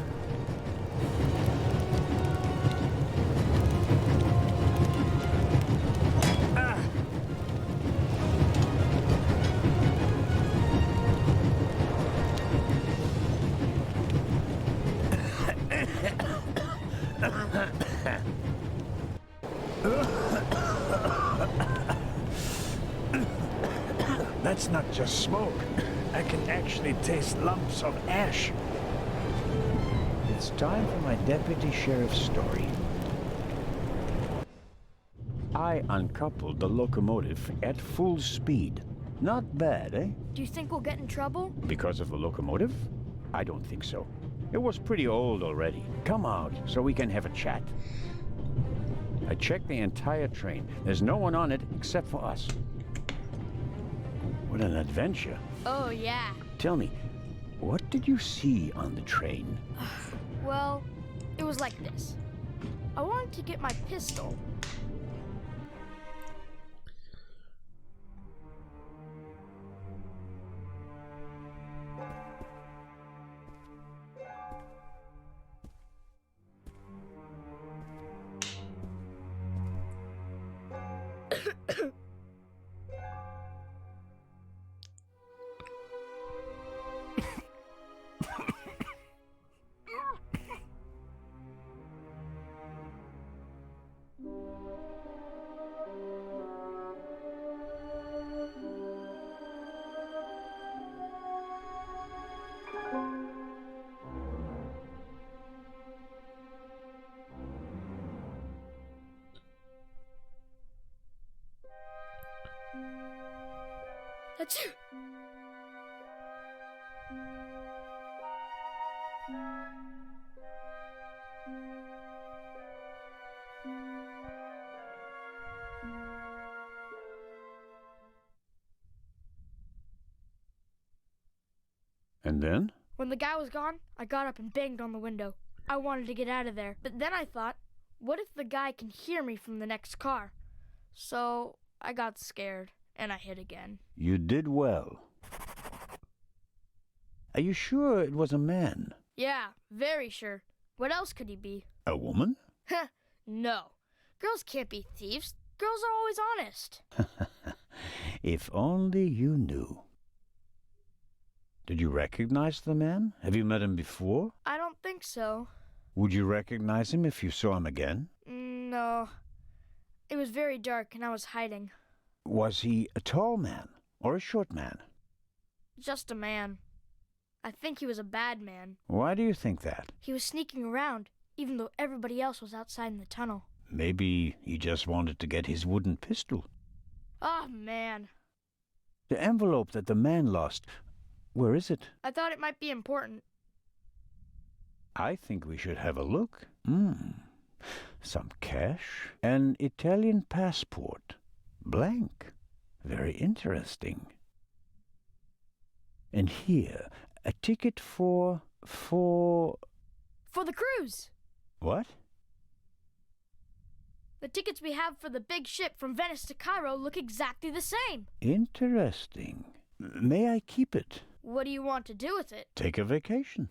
That's not just smoke. I can actually taste lumps of ash. It's time for my deputy sheriff's story. I uncoupled the locomotive at full speed. Not bad, eh? Do you think we'll get in trouble? Because of the locomotive? I don't think so. It was pretty old already. Come out so we can have a chat. I checked the entire train. There's no one on it except for us. What an adventure. Oh, yeah. Tell me, what did you see on the train? Well, it was like this. I wanted to get my pistol. Achoo! And then? When the guy was gone, I got up and banged on the window. I wanted to get out of there, but then I thought, what if the guy can hear me from the next car? So I got scared, and I hid again. You did well. Are you sure it was a man? Yeah, very sure. What else could he be? A woman? No. Girls can't be thieves. Girls are always honest. If only you knew. Did you recognize the man? Have you met him before? I don't think so. Would you recognize him if you saw him again? No. It was very dark and I was hiding. Was he a tall man or a short man? Just a man. I think he was a bad man. Why do you think that? He was sneaking around, even though everybody else was outside in the tunnel. Maybe he just wanted to get his wooden pistol. Oh, man. The envelope that the man lost, where is it? I thought it might be important. I think we should have a look. Some cash, an Italian passport, blank. Very interesting. And here, a ticket for the cruise! What? The tickets we have for the big ship from Venice to Cairo look exactly the same. Interesting. May I keep it? What do you want to do with it? Take a vacation.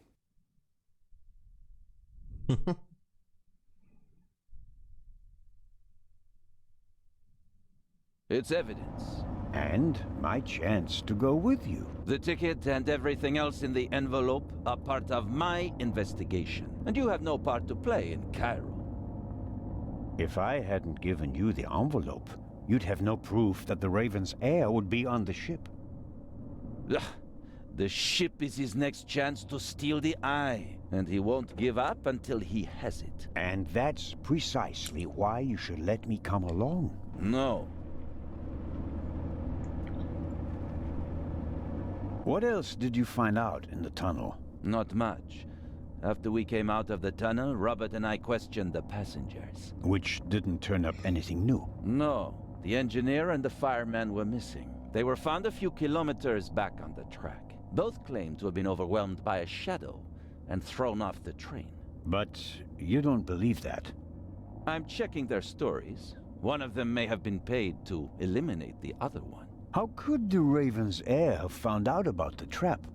It's evidence. And my chance to go with you. The ticket and everything else in the envelope are part of my investigation, and you have no part to play in Cairo. If I hadn't given you the envelope, you'd have no proof that the Raven's heir would be on the ship. Ugh. The ship is his next chance to steal the eye, and he won't give up until he has it. And that's precisely why you should let me come along. No. What else did you find out in the tunnel? Not much. After we came out of the tunnel, Robert and I questioned the passengers. Which didn't turn up anything new? No. The engineer and the fireman were missing. They were found a few kilometers back on the track. Both claimed to have been overwhelmed by a shadow and thrown off the train. But you don't believe that? I'm checking their stories. One of them may have been paid to eliminate the other one. How could the Raven's heir have found out about the trap?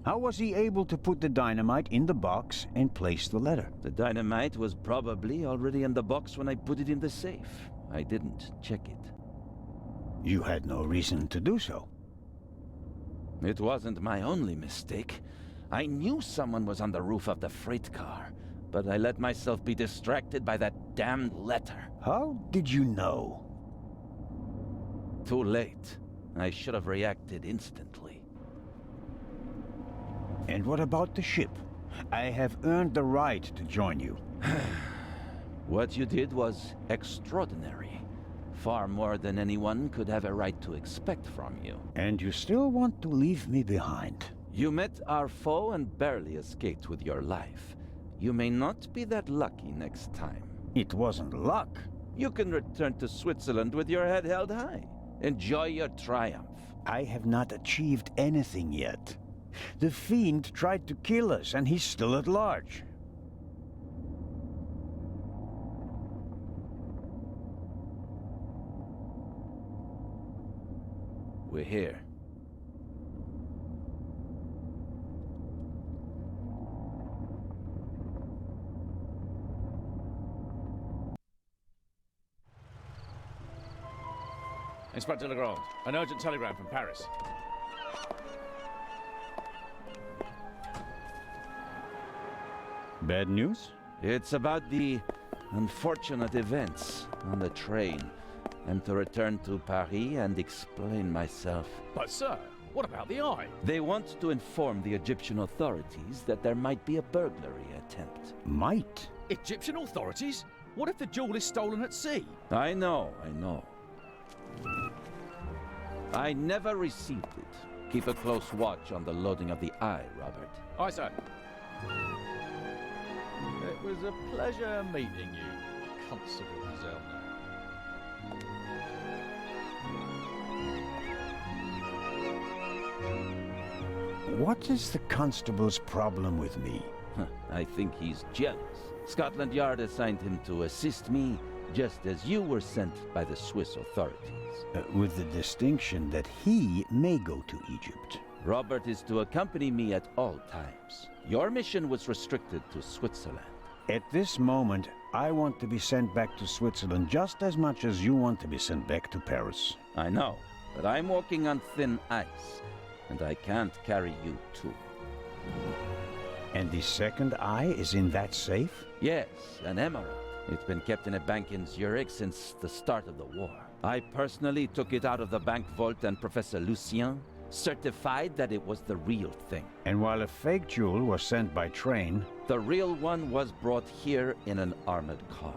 How was he able to put the dynamite in the box and place the letter? The dynamite was probably already in the box when I put it in the safe. I didn't check it. You had no reason to do so. It wasn't my only mistake. I knew someone was on the roof of the freight car, but I let myself be distracted by that damned letter. How did you know? Too late. I should have reacted instantly. And what about the ship? I have earned the right to join you. What you did was extraordinary. Far more than anyone could have a right to expect from you. And you still want to leave me behind? You met our foe and barely escaped with your life. You may not be that lucky next time. It wasn't luck. You can return to Switzerland with your head held high. Enjoy your triumph. I have not achieved anything yet. The Fiend tried to kill us, and he's still at large. We're here. Inspector Legrand, an urgent telegram from Paris. Bad news? It's about the unfortunate events on the train. And to return to Paris and explain myself. But sir, what about the eye? They want to inform the Egyptian authorities that there might be a burglary attempt. Might? Egyptian authorities? What if the jewel is stolen at sea? I know. I never received it. Keep a close watch on the loading of the eye, Robert. Aye, sir. It was a pleasure meeting you, Constable Zellner. What is the constable's problem with me? I think he's jealous. Scotland Yard assigned him to assist me, just as you were sent by the Swiss authorities. With the distinction that he may go to Egypt. Robert is to accompany me at all times. Your mission was restricted to Switzerland. At this moment, I want to be sent back to Switzerland just as much as you want to be sent back to Paris. I know, but I'm walking on thin ice. and I can't carry you too. And the second eye is in that safe? Yes, an emerald. It's been kept in a bank in Zurich since the start of the war. I personally took it out of the bank vault, and Professor Lucien certified that it was the real thing. And while a fake jewel was sent by train, the real one was brought here in an armored car.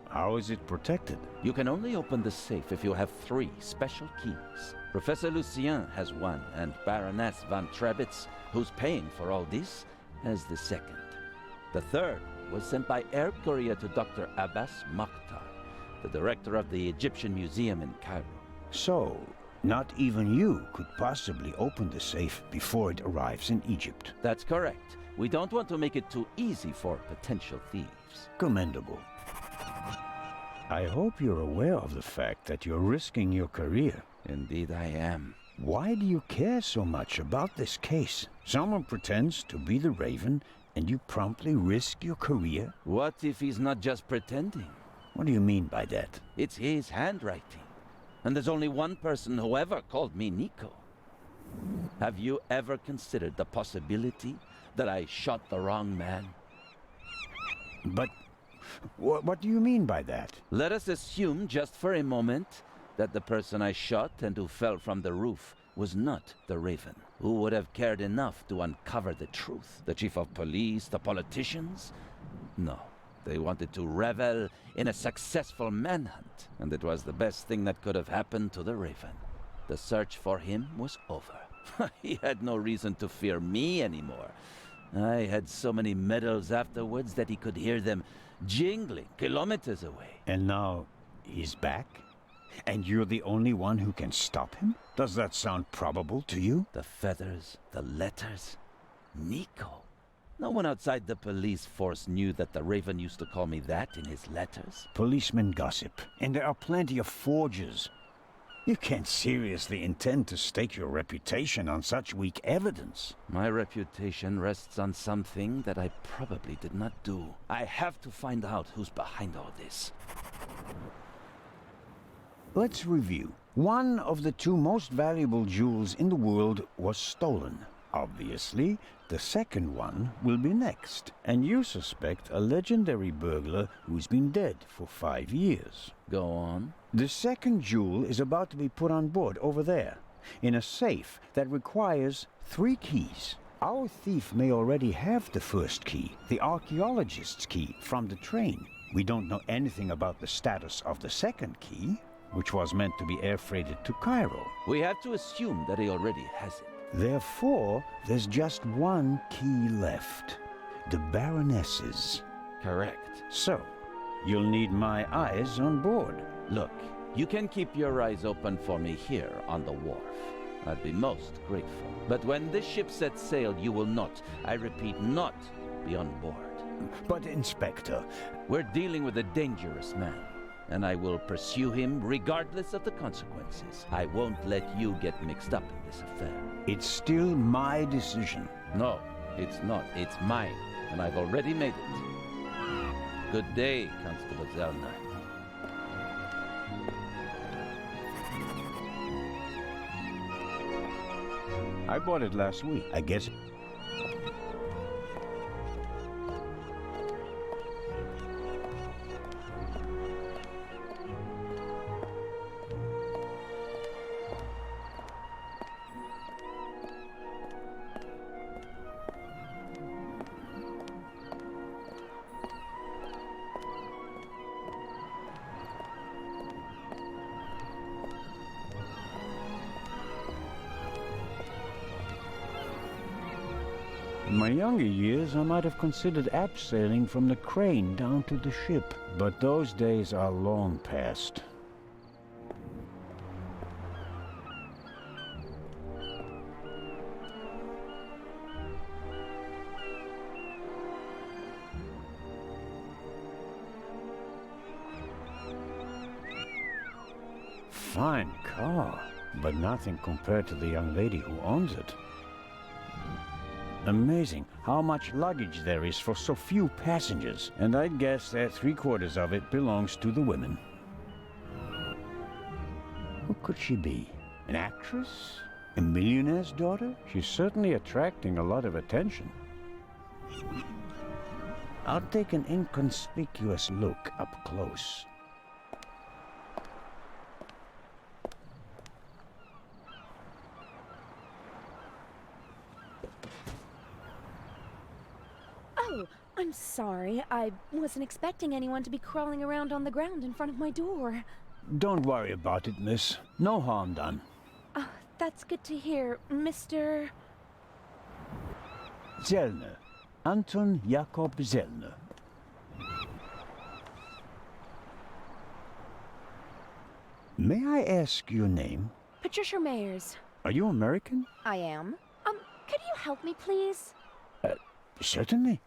How is it protected? You can only open the safe if you have 3 special keys. Professor Lucien has one, and Baroness von Trebitz, who's paying for all this, has the second. The third was sent by air courier to Dr. Abbas Mokhtar, the director of the Egyptian Museum in Cairo. So, not even you could possibly open the safe before it arrives in Egypt. That's correct. We don't want to make it too easy for potential thieves. Commendable. I hope you're aware of the fact that you're risking your career. Indeed I am. Why do you care so much about this case? Someone pretends to be the Raven, and you promptly risk your career? What if he's not just pretending? What do you mean by that? It's his handwriting. And there's only one person who ever called me Nico. Have you ever considered the possibility that I shot the wrong man? But what do you mean by that? Let us assume just for a moment that the person I shot and who fell from the roof was not the Raven. Who would have cared enough to uncover the truth? The chief of police, the politicians? No. They wanted to revel in a successful manhunt, and it was the best thing that could have happened to the Raven. The search for him was over. He had no reason to fear me anymore. I had so many medals afterwards that he could hear them jingling kilometers away. And now he's back? And you're the only one who can stop him? Does that sound probable to you? The feathers, the letters. Nico. No one outside the police force knew that the Raven used to call me that in his letters. Policemen gossip, and there are plenty of forgers. You can't seriously intend to stake your reputation on such weak evidence. My reputation rests on something that I probably did not do. I have to find out who's behind all this. Let's review. One of the 2 most valuable jewels in the world was stolen. Obviously, the second one will be next. And you suspect a legendary burglar who's been dead for 5 years. Go on. The second jewel is about to be put on board over there, in a safe that requires 3 keys. Our thief may already have the first key, the archaeologist's key, from the train. We don't know anything about the status of the second key, which was meant to be air freighted to Cairo. We have to assume that he already has it. Therefore, there's just 1 key left. The Baroness's. Correct. So, you'll need my eyes on board. Look, you can keep your eyes open for me here on the wharf. I'd be most grateful. But when this ship sets sail, you will not, I repeat, not be on board. But, Inspector... We're dealing with a dangerous man, and I will pursue him regardless of the consequences. I won't let you get mixed up in this affair. It's still my decision. No, it's not. It's mine, and I've already made it. Good day, Constable Zellner. I bought it last week. I guess... In my younger years, I might have considered abseiling from the crane down to the ship, but those days are long past. Fine car, but nothing compared to the young lady who owns it. Amazing how much luggage there is for so few passengers, and I'd guess that 3/4 of it belongs to the women. Who could she be? An actress? A millionaire's daughter? She's certainly attracting a lot of attention. I'll take an inconspicuous look up close. Oh, I'm sorry. I wasn't expecting anyone to be crawling around on the ground in front of my door. Don't worry about it, miss. No harm done. That's good to hear, Mr. Zellner. Anton Jakob Zellner. May I ask your name? Patricia Mayers. Are you American? I am. Could you help me, please? Certainly.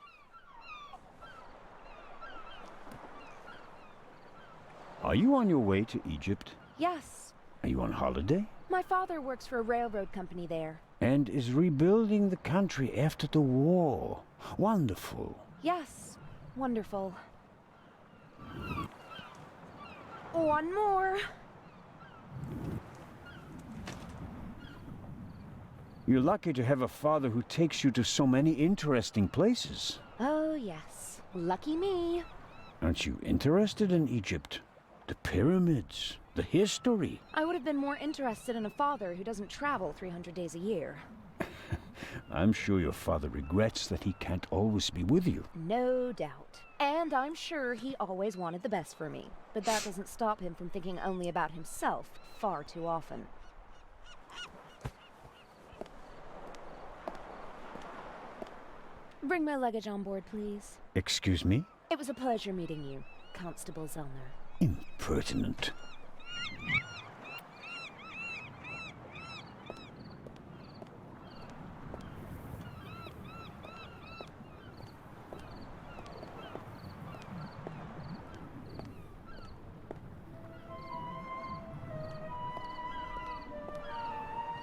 Are you on your way to Egypt? Yes. Are you on holiday? My father works for a railroad company there. And is rebuilding the country after the war. Wonderful. Yes. Wonderful. One more. You're lucky to have a father who takes you to so many interesting places. Oh, yes. Lucky me. Aren't you interested in Egypt? The pyramids, the history. I would have been more interested in a father who doesn't travel 300 days a year. I'm sure your father regrets that he can't always be with you. No doubt. And I'm sure he always wanted the best for me. But that doesn't stop him from thinking only about himself far too often. Bring my luggage on board, please. Excuse me? It was a pleasure meeting you, Constable Zellner. Impertinent.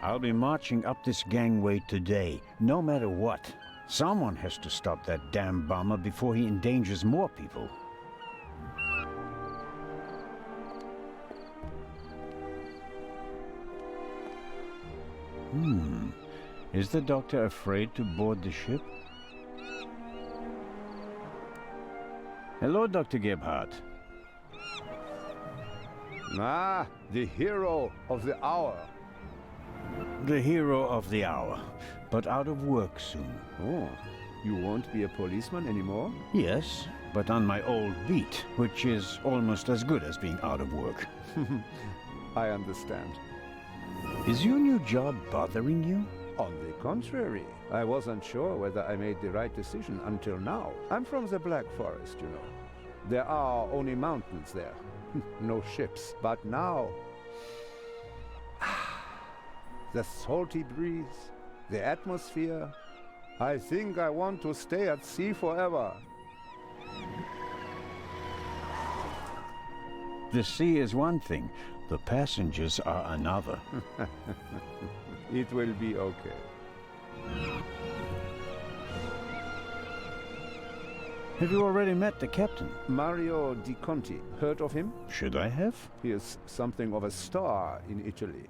I'll be marching up this gangway today, no matter what. Someone has to stop that damn bomber before he endangers more people. Is the doctor afraid to board the ship? Hello, Dr. Gebhardt. Ah, the hero of the hour. The hero of the hour, but out of work soon. Oh, you won't be a policeman anymore? Yes, but on my old beat, which is almost as good as being out of work. I understand. Is your new job bothering you? On the contrary, I wasn't sure whether I made the right decision until now. I'm from the Black Forest, you know. There are only mountains there. No ships. But now... the salty breeze, the atmosphere. I think I want to stay at sea forever. The sea is one thing, the passengers are another. It will be okay. Have you already met the captain? Mario Di Conti. Heard of him? Should I have? He is something of a star in Italy.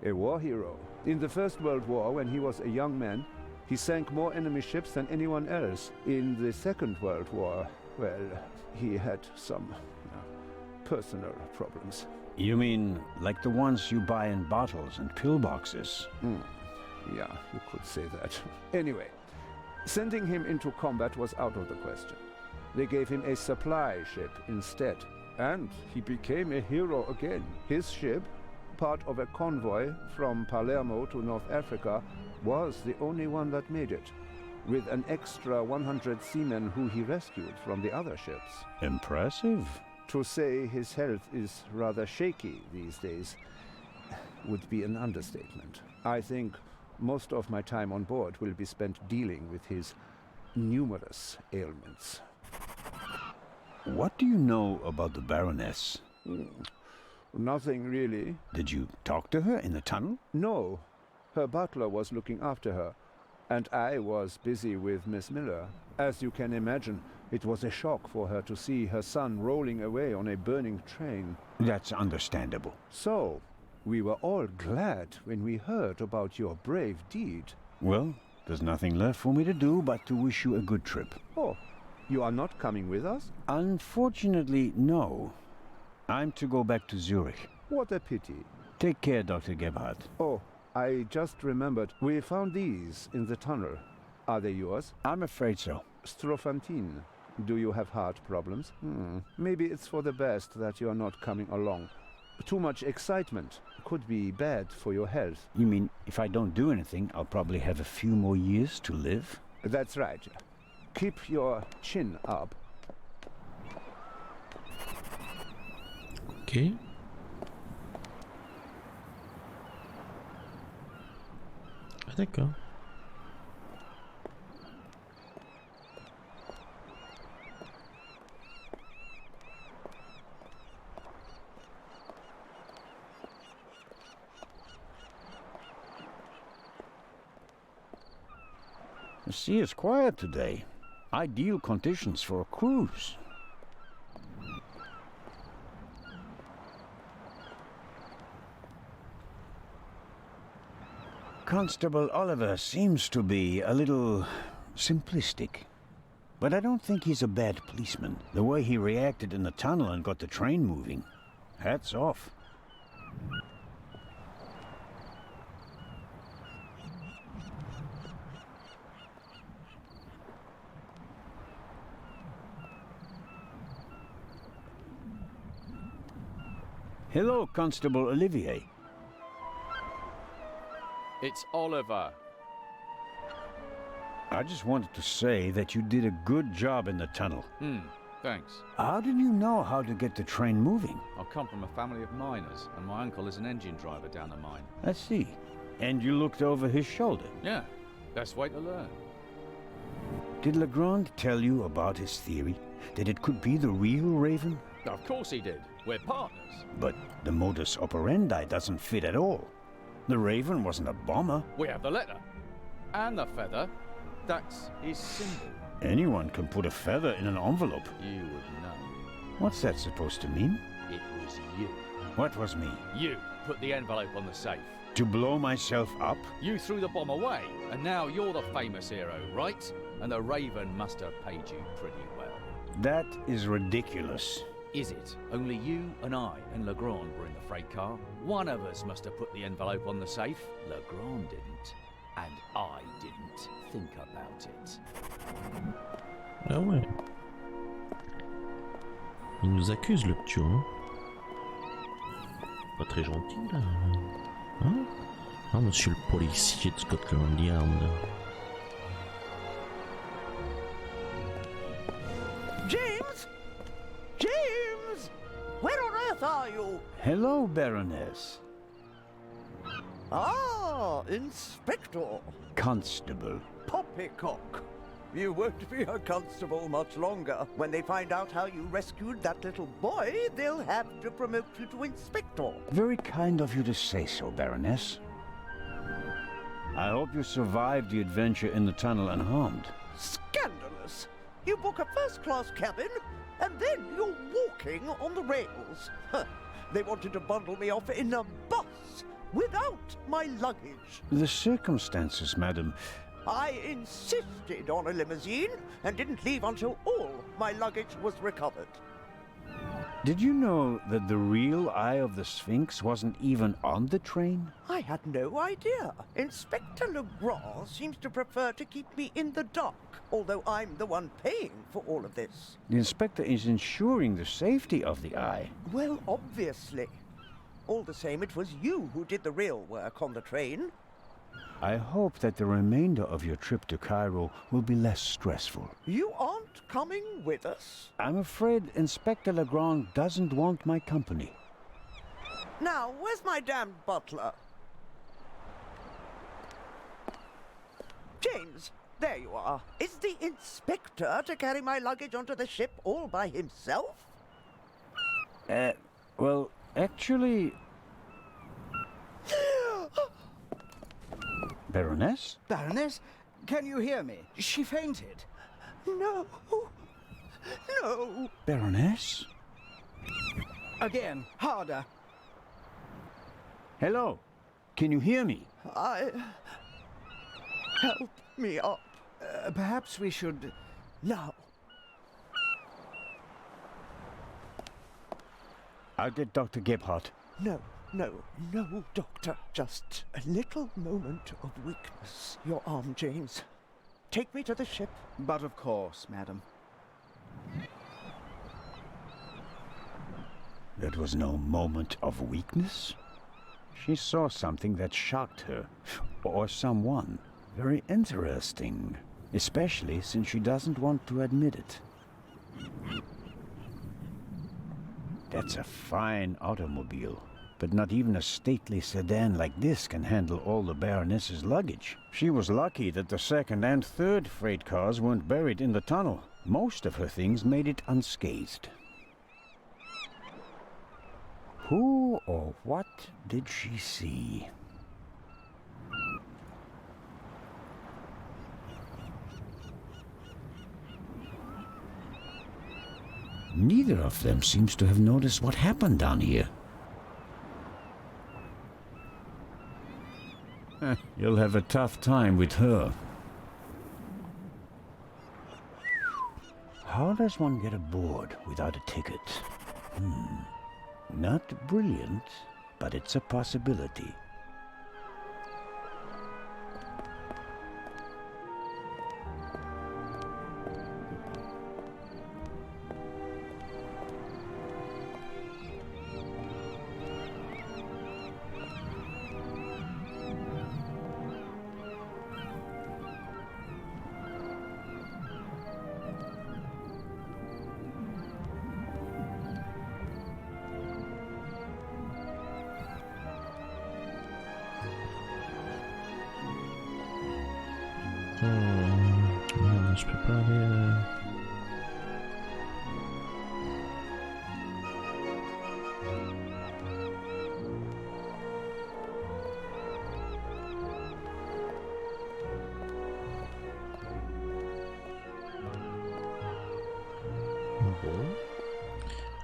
A war hero. In the First World War, when he was a young man, he sank more enemy ships than anyone else. In the Second World War, well, he had some personal problems. You mean like the ones you buy in bottles and pillboxes? Yeah, you could say that. Anyway, sending him into combat was out of the question. They gave him a supply ship instead. And he became a hero again. His ship, part of a convoy from Palermo to North Africa, was the only one that made it, with an extra 100 seamen who he rescued from the other ships. Impressive. To say his health is rather shaky these days would be an understatement. I think most of my time on board will be spent dealing with his numerous ailments. What do you know about the Baroness? Nothing really. Did you talk to her in the tunnel? No. Her butler was looking after her, and I was busy with Miss Miller. As you can imagine, it was a shock for her to see her son rolling away on a burning train. That's understandable. So, We were all glad when we heard about your brave deed. Well, there's nothing left for me to do but to wish you a good trip. Oh, you are not coming with us? Unfortunately, no. I'm to go back to Zurich. What a pity. Take care, Dr. Gebhardt. Oh, I just remembered. We found these in the tunnel. Are they yours? I'm afraid so. Strophantine. Do you have heart problems? Maybe it's for the best that you're not coming along. Too much excitement could be bad for your health. You mean if I don't do anything, I'll probably have a few more years to live? That's right. Keep your chin up. Ok. Ah d'accord. The sea is quiet today. Ideal conditions for a cruise. Constable Oliver seems to be a little simplistic. But I don't think he's a bad policeman. The way he reacted in the tunnel and got the train moving. Hats off. Hello, Constable Olivier. It's Oliver. I just wanted to say that you did a good job in the tunnel. Thanks. How did you know how to get the train moving? I come from a family of miners, and my uncle is an engine driver down the mine. I see. And you looked over his shoulder? Yeah, best way to learn. Did Legrand tell you about his theory? That it could be the real Raven? Of course he did. We're partners. But the modus operandi doesn't fit at all. The Raven wasn't a bomber. We have the letter. And the feather. That's his symbol. Anyone can put a feather in an envelope. You would know. What's that supposed to mean? It was you. What was me? You put the envelope on the safe. To blow myself up? You threw the bomb away, and now you're the famous hero, right? And the Raven must have paid you pretty well. That is ridiculous. Is it? Only you and I and Legrand were in the freight car. One of us must have put the envelope on the safe. Legrand didn't. And I didn't think about it. Ah ouais. Il nous accuse, le petit, hein. Pas très gentil, là. Hein? Ah, monsieur le policier de Scotland Yard. James? James! Where on earth are you? Hello, Baroness. Ah, Inspector. Constable. Poppycock. You won't be a constable much longer. When they find out how you rescued that little boy, they'll have to promote you to Inspector. Very kind of you to say so, Baroness. I hope you survived the adventure in the tunnel unharmed. Scandalous! You book a first-class cabin, and then you're walking on the rails. They wanted to bundle me off in a bus without my luggage. The circumstances, madam. I insisted on a limousine and didn't leave until all my luggage was recovered. Did you know that the real Eye of the Sphinx wasn't even on the train? I had no idea. Inspector Legrand seems to prefer to keep me in the dark, although I'm the one paying for all of this. The inspector is ensuring the safety of the Eye. Well, obviously. All the same, it was you who did the real work on the train. I hope that the remainder of your trip to Cairo will be less stressful. You aren't coming with us? I'm afraid Inspector Legrand doesn't want my company. Now, where's my damned butler? James, there you are. Is the inspector to carry my luggage onto the ship all by himself? Well, actually... Baroness? Baroness, can you hear me? She fainted. No. No. Baroness? Again, harder. Hello? Can you hear me? Help me up. Perhaps we should... Now. I'll get Dr. Gebhardt. No, Doctor. Just a little moment of weakness. Your arm, James. Take me to the ship. But of course, madam. That was no moment of weakness. She saw something that shocked her. Or someone. Very interesting. Especially since she doesn't want to admit it. That's a fine automobile. But not even a stately sedan like this can handle all the Baroness's luggage. She was lucky that the second and third freight cars weren't buried in the tunnel. Most of her things made it unscathed. Who or what did she see? Neither of them seems to have noticed what happened down here. You'll have a tough time with her. How does one get aboard without a ticket? Not brilliant, but it's a possibility. Merde, je peux pas aller...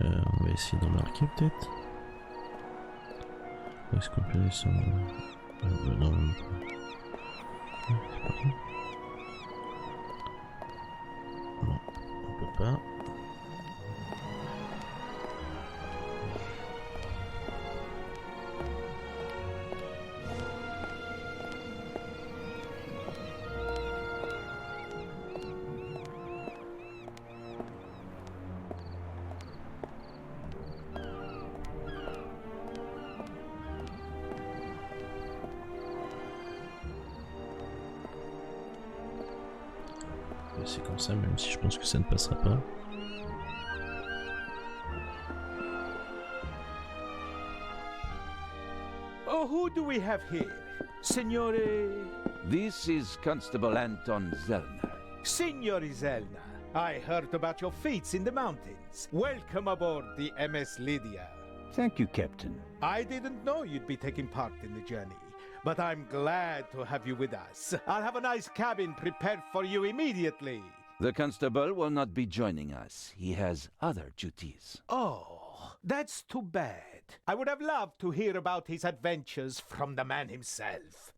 On va essayer d'embarquer peut-être. Est-ce qu'on peut descendre? Non, même pas. C'est pas bon. Non, on peut pas. C'est comme ça, même si je pense que ça ne passera pas. Oh, who do we have here? Signore... This is Constable Anton Zellner. Signore Zellner, I heard about your feats in the mountains. Welcome aboard the MS Lydia. Thank you, Captain. I didn't know you'd be taking part in the journey, but I'm glad to have you with us. I'll have a nice cabin prepared for you immediately. The constable will not be joining us. He has other duties. Oh, that's too bad. I would have loved to hear about his adventures from the man himself.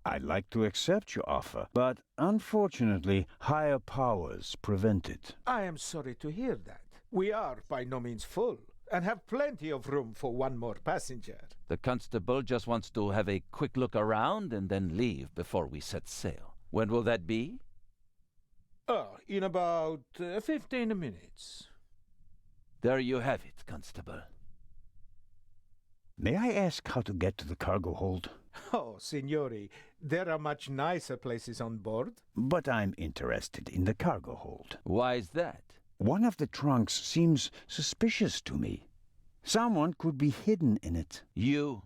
I'd like to accept your offer, but unfortunately, higher powers prevent it. I am sorry to hear that. We are by no means full, and have plenty of room for one more passenger. The constable just wants to have a quick look around and then leave before we set sail. When will that be? Oh, in about 15 minutes. There you have it, Constable. May I ask how to get to the cargo hold? Oh, signori, there are much nicer places on board. But I'm interested in the cargo hold. Why is that? One of the trunks seems suspicious to me. Someone could be hidden in it. You?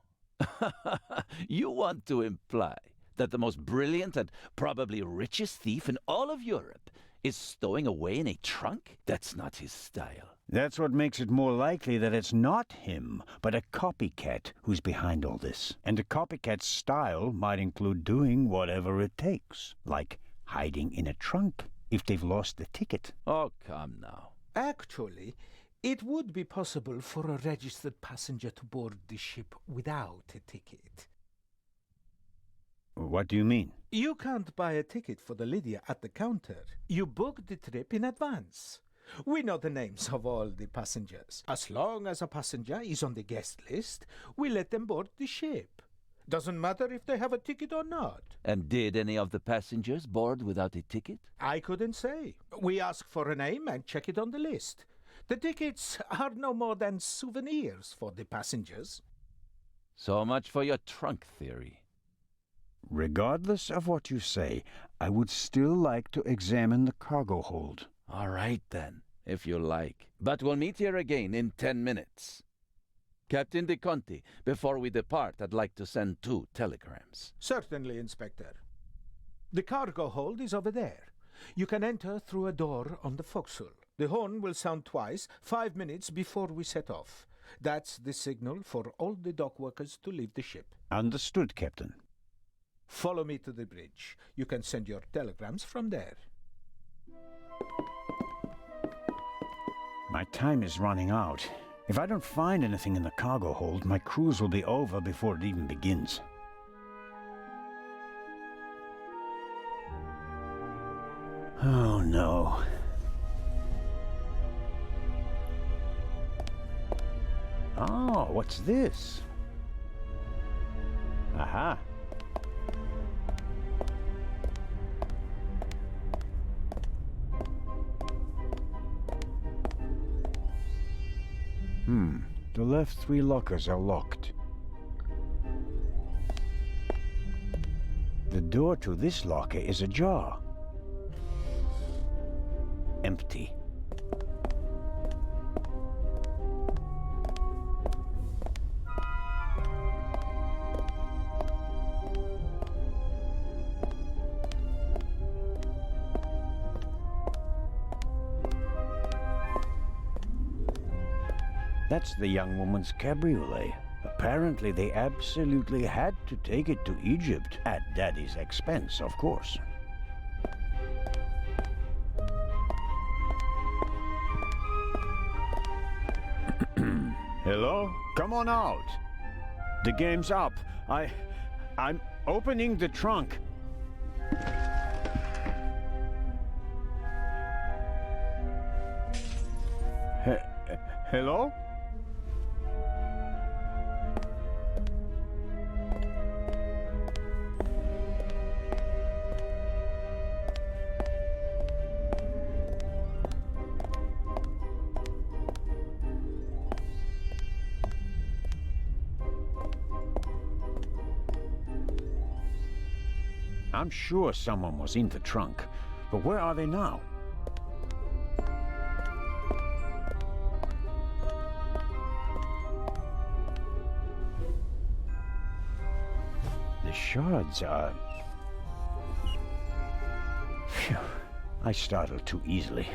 You want to imply that the most brilliant and probably richest thief in all of Europe is stowing away in a trunk? That's not his style. That's what makes it more likely that it's not him, but a copycat who's behind all this. And a copycat's style might include doing whatever it takes, like hiding in a trunk if they've lost the ticket. Oh, come now. Actually, It would be possible for a registered passenger to board the ship without a ticket. What do you mean? You can't buy a ticket for the Lydia at the counter. You book the trip in advance. We know the names of all the passengers. As long as a passenger is on the guest list, we let them board the ship. Doesn't matter if they have a ticket or not. And did any of the passengers board without a ticket? I couldn't say. We ask for a name and check it on the list. The tickets are no more than souvenirs for the passengers. So much for your trunk theory. Regardless of what you say, I would still like to examine the cargo hold. All right, then, if you like. But we'll meet here again in 10 minutes. Captain De Conti, before we depart, I'd like to send 2 telegrams. Certainly, Inspector. The cargo hold is over there. You can enter through a door on the forecastle. The horn will sound twice, 5 minutes before we set off. That's the signal for all the dock workers to leave the ship. Understood, Captain. Follow me to the bridge. You can send your telegrams from there. My time is running out. If I don't find anything in the cargo hold, my cruise will be over before it even begins. Oh, no. Oh, what's this? Aha. The left 3 lockers are locked. The door to this locker is ajar. Empty. That's the young woman's cabriolet. Apparently they absolutely had to take it to Egypt, at Daddy's expense, of course. Hello? Come on out. The game's up. I'm opening the trunk. Hello? I'm sure someone was in the trunk, but where are they now? The shards are... Phew, I startled too easily.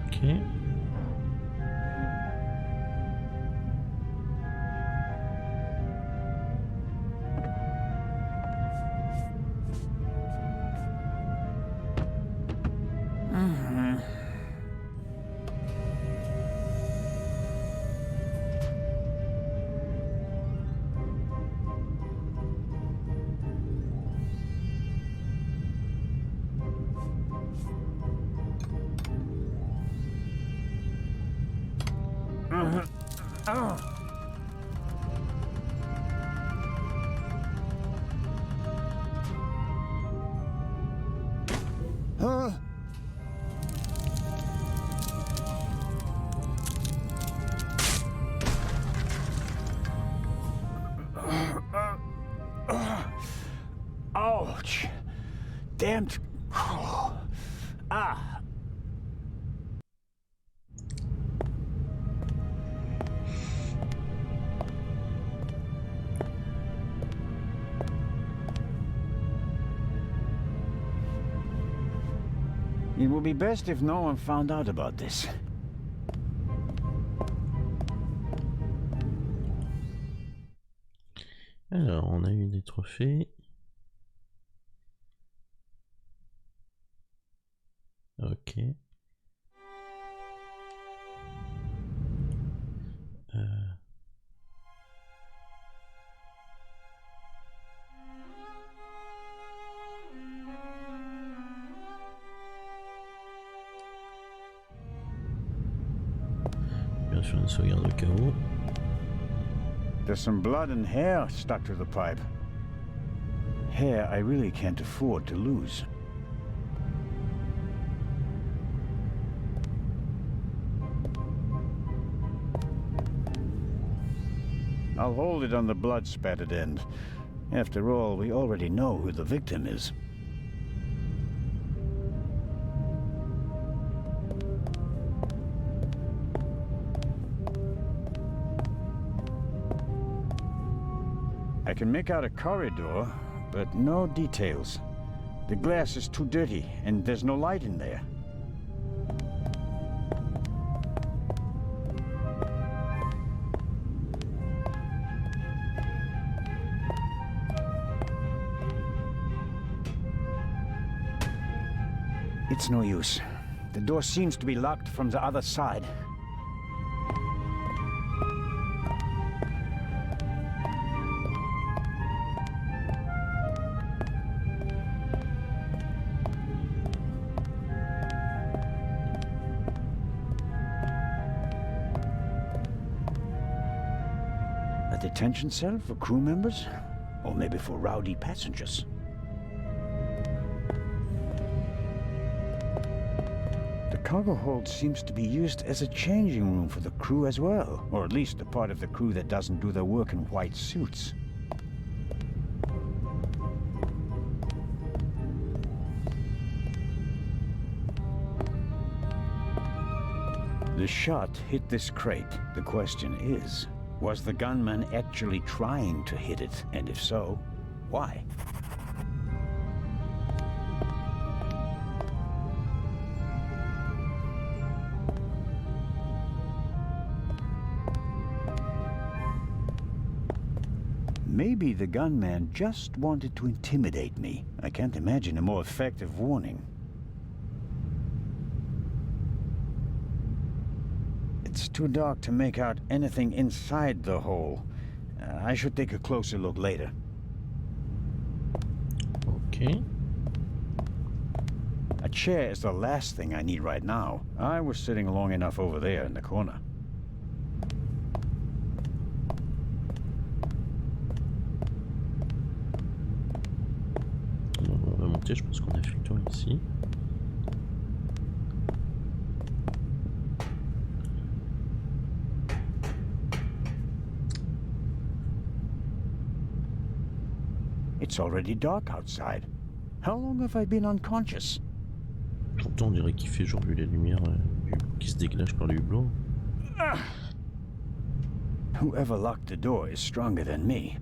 Ok. Ouch! Damned. Ah! It would be best if no one found out about this. Alors, on a eu des trophées. Ok. Bien sûr, une sauvegarde au cas où. There's some blood and hair stuck to the pipe. Hair I really can't afford to lose. I'll hold it on the blood-spattered end. After all, we already know who the victim is. I can make out a corridor, but no details. The glass is too dirty, and there's no light in there. It's no use. The door seems to be locked from the other side. A detention cell for crew members? Or maybe for rowdy passengers? The cargo hold seems to be used as a changing room for the crew as well. Or at least the part of the crew that doesn't do their work in white suits. The shot hit this crate. The question is, was the gunman actually trying to hit it? And if so, why? Maybe the gunman just wanted to intimidate me. I can't imagine a more effective warning. It's too dark to make out anything inside the hole. I should take a closer look later. Okay. A chair is the last thing I need right now. I was sitting long enough over there in the corner. On va monter, je pense qu'on a fait le tour ici. It's already dark outside. How long have I been unconscious? Pourtant, on dirait qu'il fait jour vu les lumières qui se dégagent par le hublot. Whoever locked the door is stronger than me.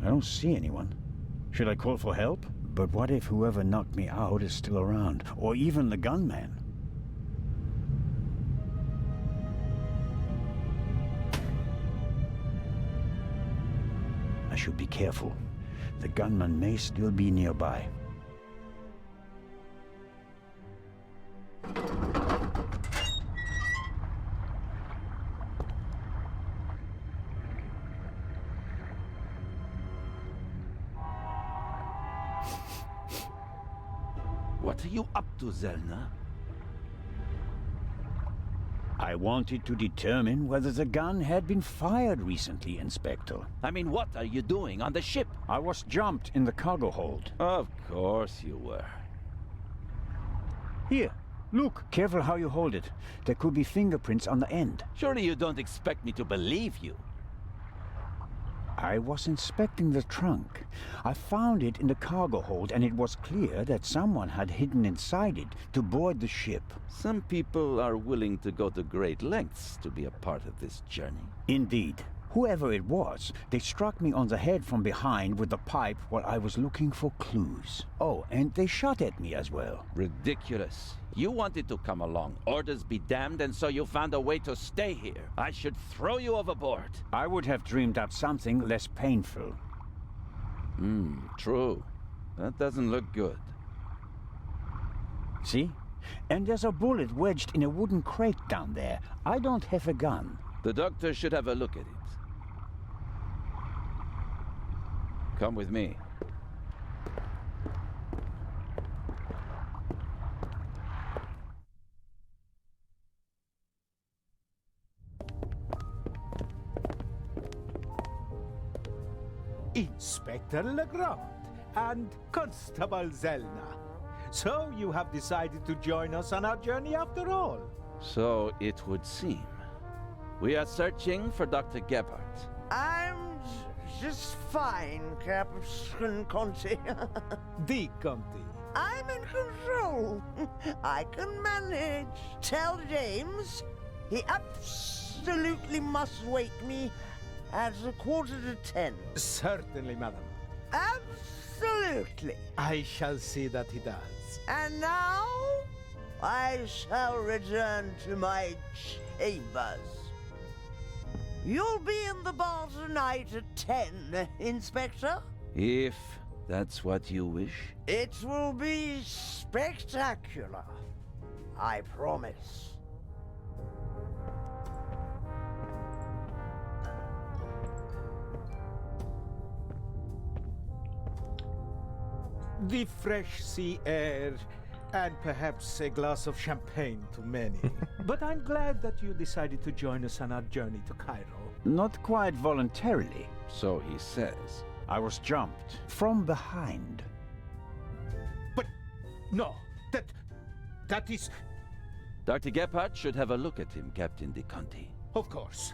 I don't see anyone. Should I call for help? But what if whoever knocked me out is still around? Or even the gunman? I should be careful. The gunman may still be nearby. What are you up to, Zelna? I wanted to determine whether the gun had been fired recently, Inspector. I mean, what are you doing on the ship? I was jumped in the cargo hold. Of course you were. Here, look. Careful how you hold it. There could be fingerprints on the end. Surely you don't expect me to believe you. I was inspecting the trunk. I found it in the cargo hold, and it was clear that someone had hidden inside it to board the ship. Some people are willing to go to great lengths to be a part of this journey. Indeed. Whoever it was, they struck me on the head from behind with the pipe while I was looking for clues. Oh, and they shot at me as well. Ridiculous. You wanted to come along. Orders be damned, and so you found a way to stay here. I should throw you overboard. I would have dreamed up something less painful. True. That doesn't look good. See? And there's a bullet wedged in a wooden crate down there. I don't have a gun. The doctor should have a look at it. Come with me. Inspector Legrand and Constable Zelna. So you have decided to join us on our journey after all? So it would seem. We are searching for Dr. Gebhardt. I'm just fine, Captain Conti. The Conti. I'm in control. I can manage. Tell James he absolutely must wake me at 9:45. Certainly, madam. Absolutely. I shall see that he does. And now, I shall return to my chambers. You'll be in the bar tonight at 10, Inspector. If that's what you wish. It will be spectacular. I promise. The fresh sea air, and perhaps a glass of champagne to many. But I'm glad that you decided to join us on our journey to Cairo. Not quite voluntarily. So he says. I was jumped from behind. But no, that is... Dr. Gebhardt should have a look at him, Captain De Conti. Of course.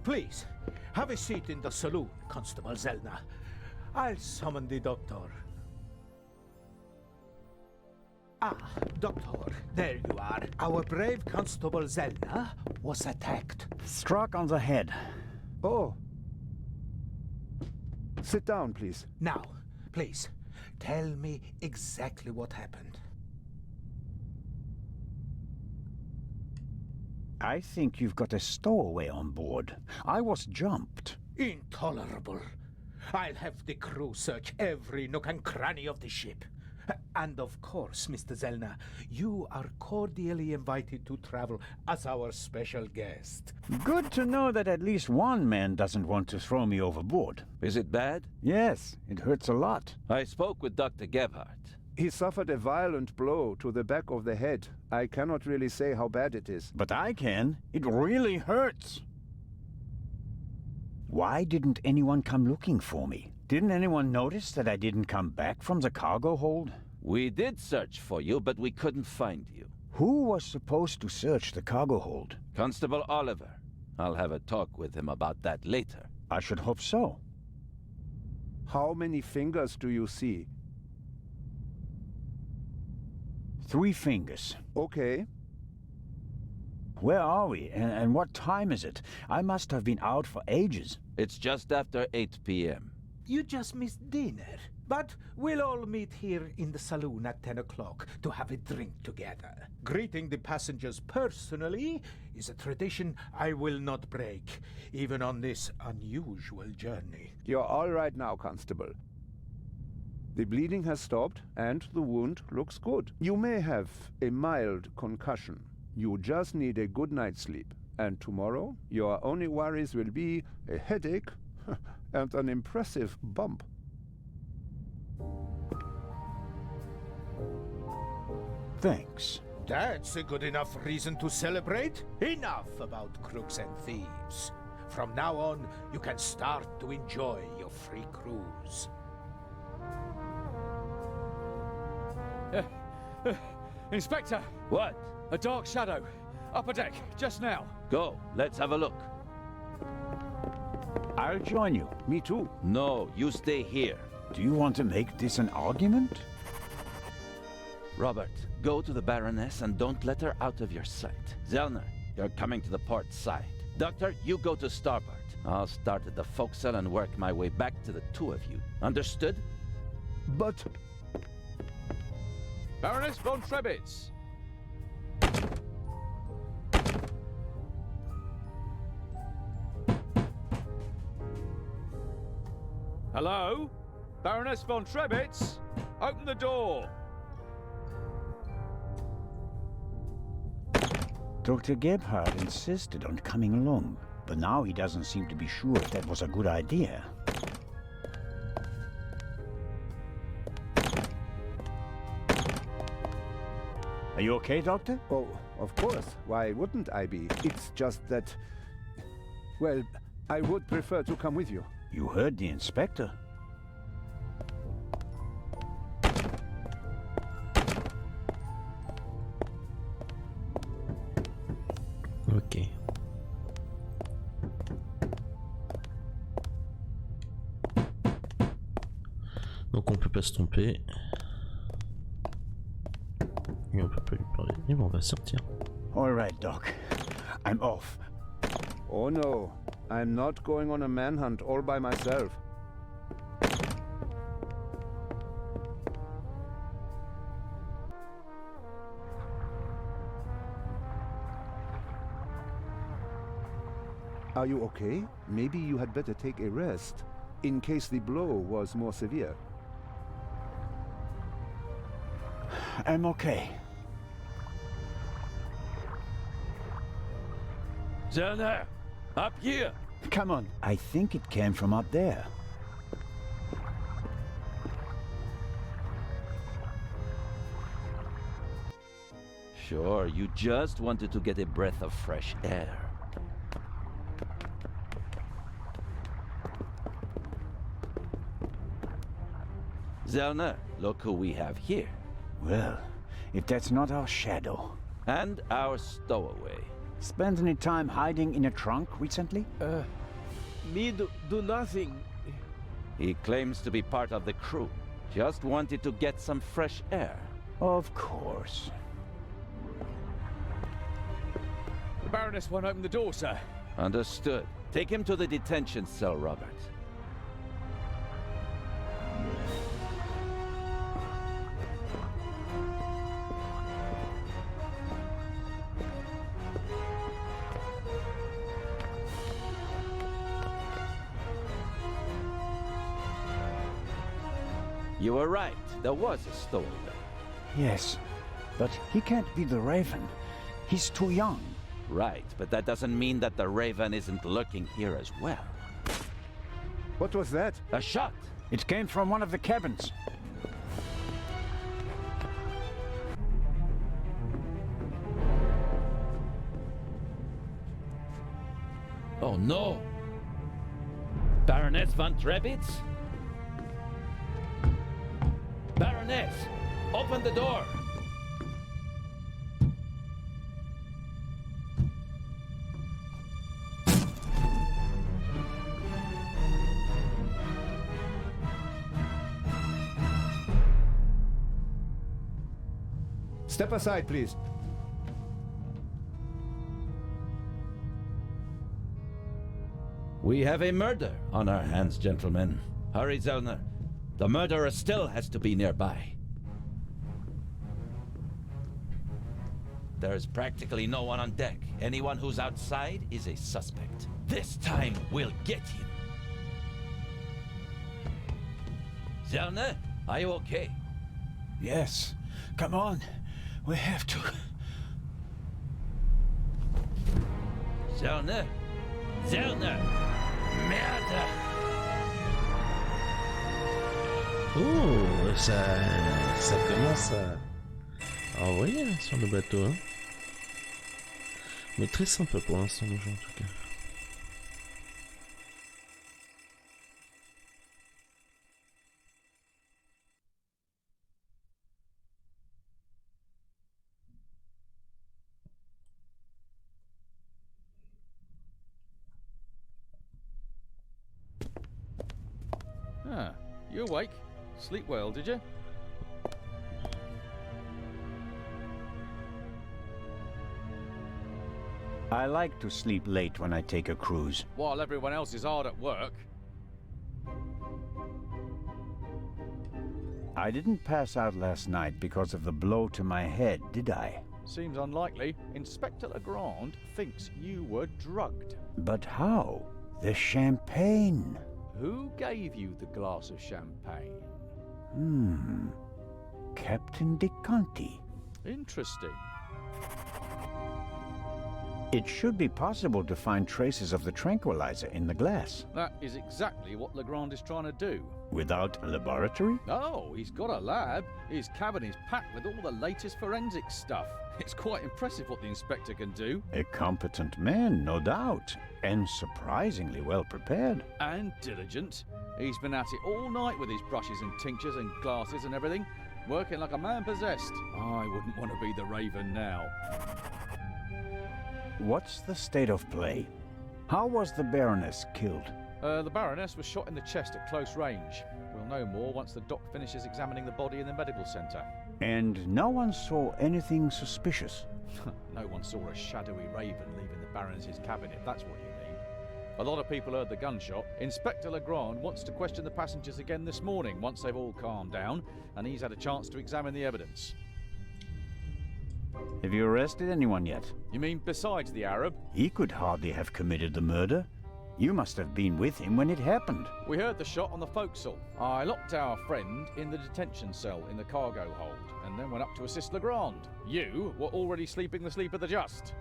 Please, have a seat in the saloon, Constable Zelna. I'll summon the doctor. Ah, Doctor, there you are. Our brave Constable Zelna was attacked. Struck on the head. Oh. Sit down, please. Now, please, tell me exactly what happened. I think you've got a stowaway on board. I was jumped. Intolerable. I'll have the crew search every nook and cranny of the ship. And of course, Mr. Zelna, you are cordially invited to travel as our special guest. Good to know that at least one man doesn't want to throw me overboard. Is it bad? Yes, it hurts a lot. I spoke with Dr. Gebhardt. He suffered a violent blow to the back of the head. I cannot really say how bad it is. But I can. It really hurts. Why didn't anyone come looking for me? Didn't anyone notice that I didn't come back from the cargo hold? We did search for you, but we couldn't find you. Who was supposed to search the cargo hold? Constable Oliver. I'll have a talk with him about that later. I should hope so. How many fingers do you see? 3 fingers. Okay. Where are we, and what time is it? I must have been out for ages. It's just after 8 p.m. You just missed dinner. But we'll all meet here in the saloon at 10 o'clock to have a drink together. Greeting the passengers personally is a tradition I will not break, even on this unusual journey. You're all right now, Constable. The bleeding has stopped, and the wound looks good. You may have a mild concussion. You just need a good night's sleep. And tomorrow, your only worries will be a headache and an impressive bump. Thanks. That's a good enough reason to celebrate. Enough about crooks and thieves. From now on, you can start to enjoy your free cruise. Inspector! What? A dark shadow. Upper deck, just now. Go, let's have a look. I'll join you. Me too. No, you stay here. Do you want to make this an argument? Robert, go to the Baroness and don't let her out of your sight. Zellner, you're coming to the port side. Doctor, you go to starboard. I'll start at the forecastle and work my way back to the two of you. Understood? But... Baroness von Trebitz! Hello? Baroness von Trebitz? Open the door! Dr. Gebhardt insisted on coming along, but now he doesn't seem to be sure if that was a good idea. Are you okay, Doctor? Oh, of course. Why wouldn't I be? It's just that... Well, I would prefer to come with you. You heard the inspector. Ok. Donc on peut pas se tromper. Et on peut pas lui parler. Et bon, on va sortir. All right, Doc. I'm off. Oh no, I'm not going on a manhunt all by myself. Are you okay? Maybe you had better take a rest, in case the blow was more severe. I'm okay. Zellner, up here! Come on. I think it came from up there. Sure, you just wanted to get a breath of fresh air. Zellner, look who we have here. Well, if that's not our shadow. And our stowaway. Spent any time hiding in a trunk recently? Me do nothing. He claims to be part of the crew. Just wanted to get some fresh air. Of course. The Baroness won't open the door, sir. Understood. Take him to the detention cell, Robert. You were right. There was a stowaway. Yes, but he can't be the Raven. He's too young. Right, but that doesn't mean that the Raven isn't lurking here as well. What was that? A shot! It came from one of the cabins. Oh no! Baroness von Trebitz? Baroness! Open the door! Step aside, please. We have a murder on our hands, gentlemen. Hurry, Zellner. The murderer still has to be nearby. There's practically no one on deck. Anyone who's outside is a suspect. This time, we'll get him. Zellner, are you okay? Yes. Come on. We have to. Zellner! Zellner! Merde! Oh, ça commence envoyer hein, sur le bateau. Hein. Mais très sympa pour l'instant le jeu en tout cas. Ah, you awake? Sleep well, did you? I like to sleep late when I take a cruise. While everyone else is hard at work. I didn't pass out last night because of the blow to my head, did I? Seems unlikely. Inspector Legrand thinks you were drugged. But how? The champagne. Who gave you the glass of champagne? Captain De Conti. Interesting. It should be possible to find traces of the tranquilizer in the glass. That is exactly what Legrand is trying to do. Without a laboratory? Oh, he's got a lab. His cabin is packed with all the latest forensic stuff. It's quite impressive what the inspector can do. A competent man, no doubt. And surprisingly well prepared. And diligent. He's been at it all night with his brushes and tinctures and glasses and everything. Working like a man possessed. I wouldn't want to be the Raven now. What's the state of play? How was the Baroness killed? The Baroness was shot in the chest at close range. We'll know more once the doc finishes examining the body in the medical centre. And no one saw anything suspicious? No one saw a shadowy raven leaving the Baroness's cabin, if that's what you mean. A lot of people heard the gunshot. Inspector Legrand wants to question the passengers again this morning, once they've all calmed down, and he's had a chance to examine the evidence. Have you arrested anyone yet? You mean besides the Arab? He could hardly have committed the murder. You must have been with him when it happened. We heard the shot on the forecastle. I locked our friend in the detention cell in the cargo hold, and then went up to assist Legrand. You were already sleeping the sleep of the just.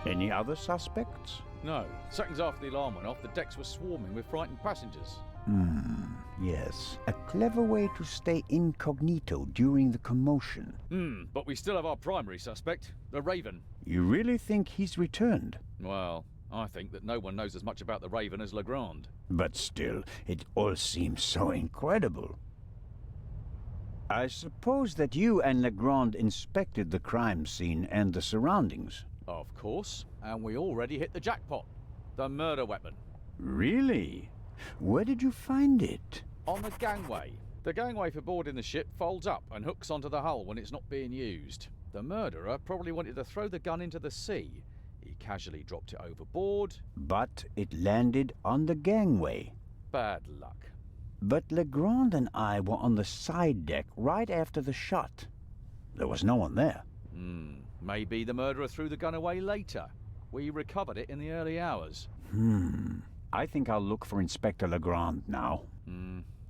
Any other suspects? No. Seconds after the alarm went off, the decks were swarming with frightened passengers. Yes. A clever way to stay incognito during the commotion. But we still have our primary suspect, the Raven. You really think he's returned? Well, I think that no one knows as much about the Raven as Legrand. But still, it all seems so incredible. I suppose that you and Legrand inspected the crime scene and the surroundings. Of course. And we already hit the jackpot. The murder weapon. Really? Where did you find it? On the gangway. The gangway for boarding the ship folds up and hooks onto the hull when it's not being used. The murderer probably wanted to throw the gun into the sea. He casually dropped it overboard. But it landed on the gangway. Bad luck. But Legrand and I were on the side deck right after the shot. There was no one there. Maybe the murderer threw the gun away later. We recovered it in the early hours. I think I'll look for Inspector Legrand now.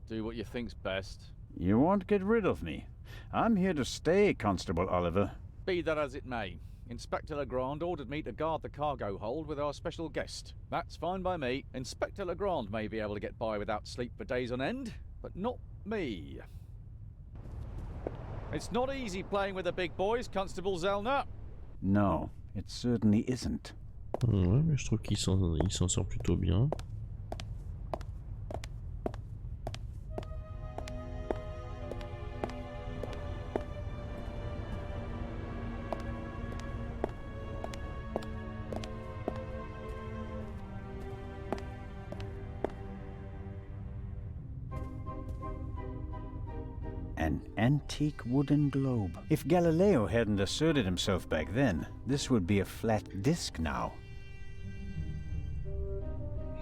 Do what you think's best. You won't get rid of me. I'm here to stay, Constable Oliver. Be that as it may, Inspector Legrand ordered me to guard the cargo hold with our special guest. That's fine by me. Inspector Legrand may be able to get by without sleep for days on end, but not me. It's not easy playing with the big boys, Constable Zellner. No, it certainly isn't. Ouais, mais je trouve qu'il s'en sort plutôt bien. An antique wooden globe. If Galileo hadn't asserted himself back then, this would be a flat disc now.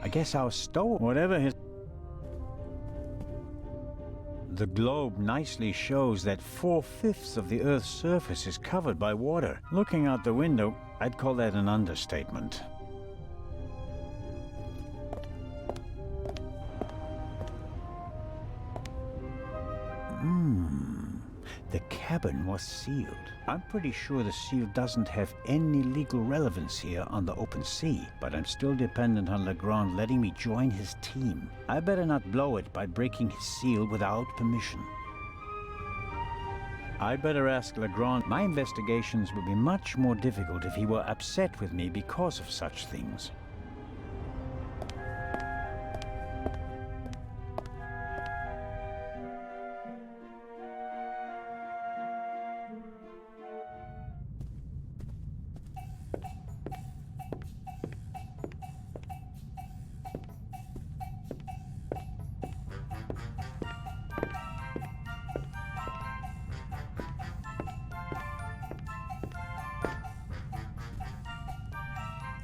I guess our stove, whatever his... The globe nicely shows that 4/5 of the Earth's surface is covered by water. Looking out the window, I'd call that an understatement. The cabin was sealed. I'm pretty sure the seal doesn't have any legal relevance here on the open sea, but I'm still dependent on Legrand letting me join his team. I better not blow it by breaking his seal without permission. I'd better ask Legrand. My investigations would be much more difficult if he were upset with me because of such things.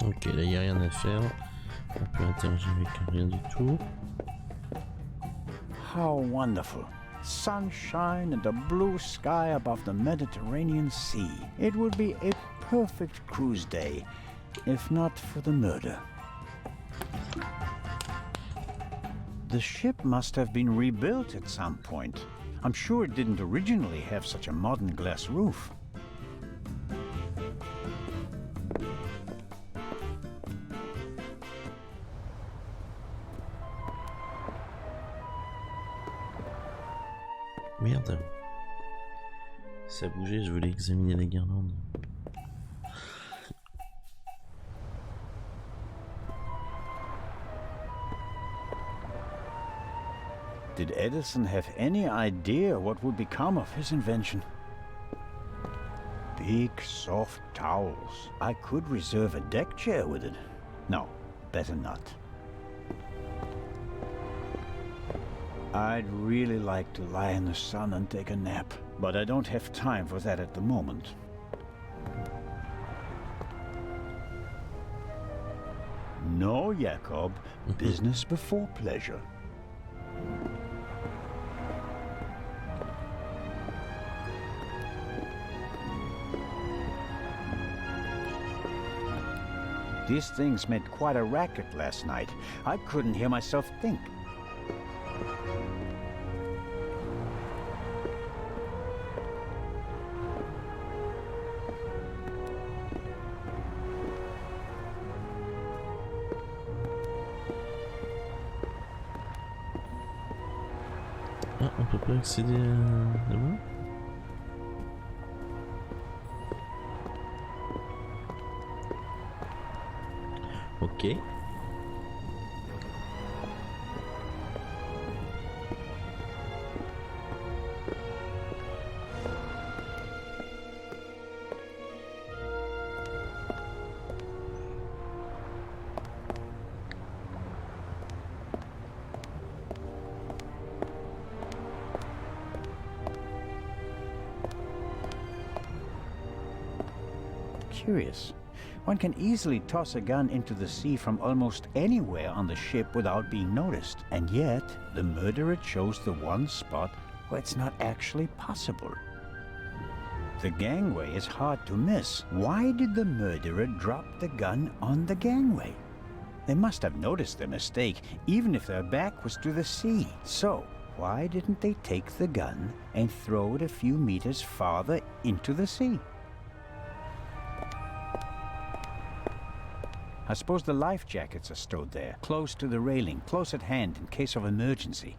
Ok, là il n'y a rien à faire. On peut interagir avec rien du tout. How wonderful. Sunshine and a blue sky above the Mediterranean Sea. It would be a perfect cruise day, if not for the murder. The ship must have been rebuilt at some point. I'm sure it didn't originally have such a modern glass roof. Merde. Ça a bougé, je voulais examiner la guirlande. Did Edison have any idea what would become of his invention? Big, soft towels. I could reserve a deck chair with it. No, better not. I'd really like to lie in the sun and take a nap, but I don't have time for that at the moment. No, Jacob. Business before pleasure. These things made quite a racket last night. I couldn't hear myself think. Ah, on peut pas accéder à là-bas? Ok. Curious. One can easily toss a gun into the sea from almost anywhere on the ship without being noticed. And yet, the murderer chose the one spot where it's not actually possible. The gangway is hard to miss. Why did the murderer drop the gun on the gangway? They must have noticed their mistake, even if their back was to the sea. So, why didn't they take the gun and throw it a few meters farther into the sea? I suppose the life jackets are stowed there, close to the railing, close at hand in case of emergency.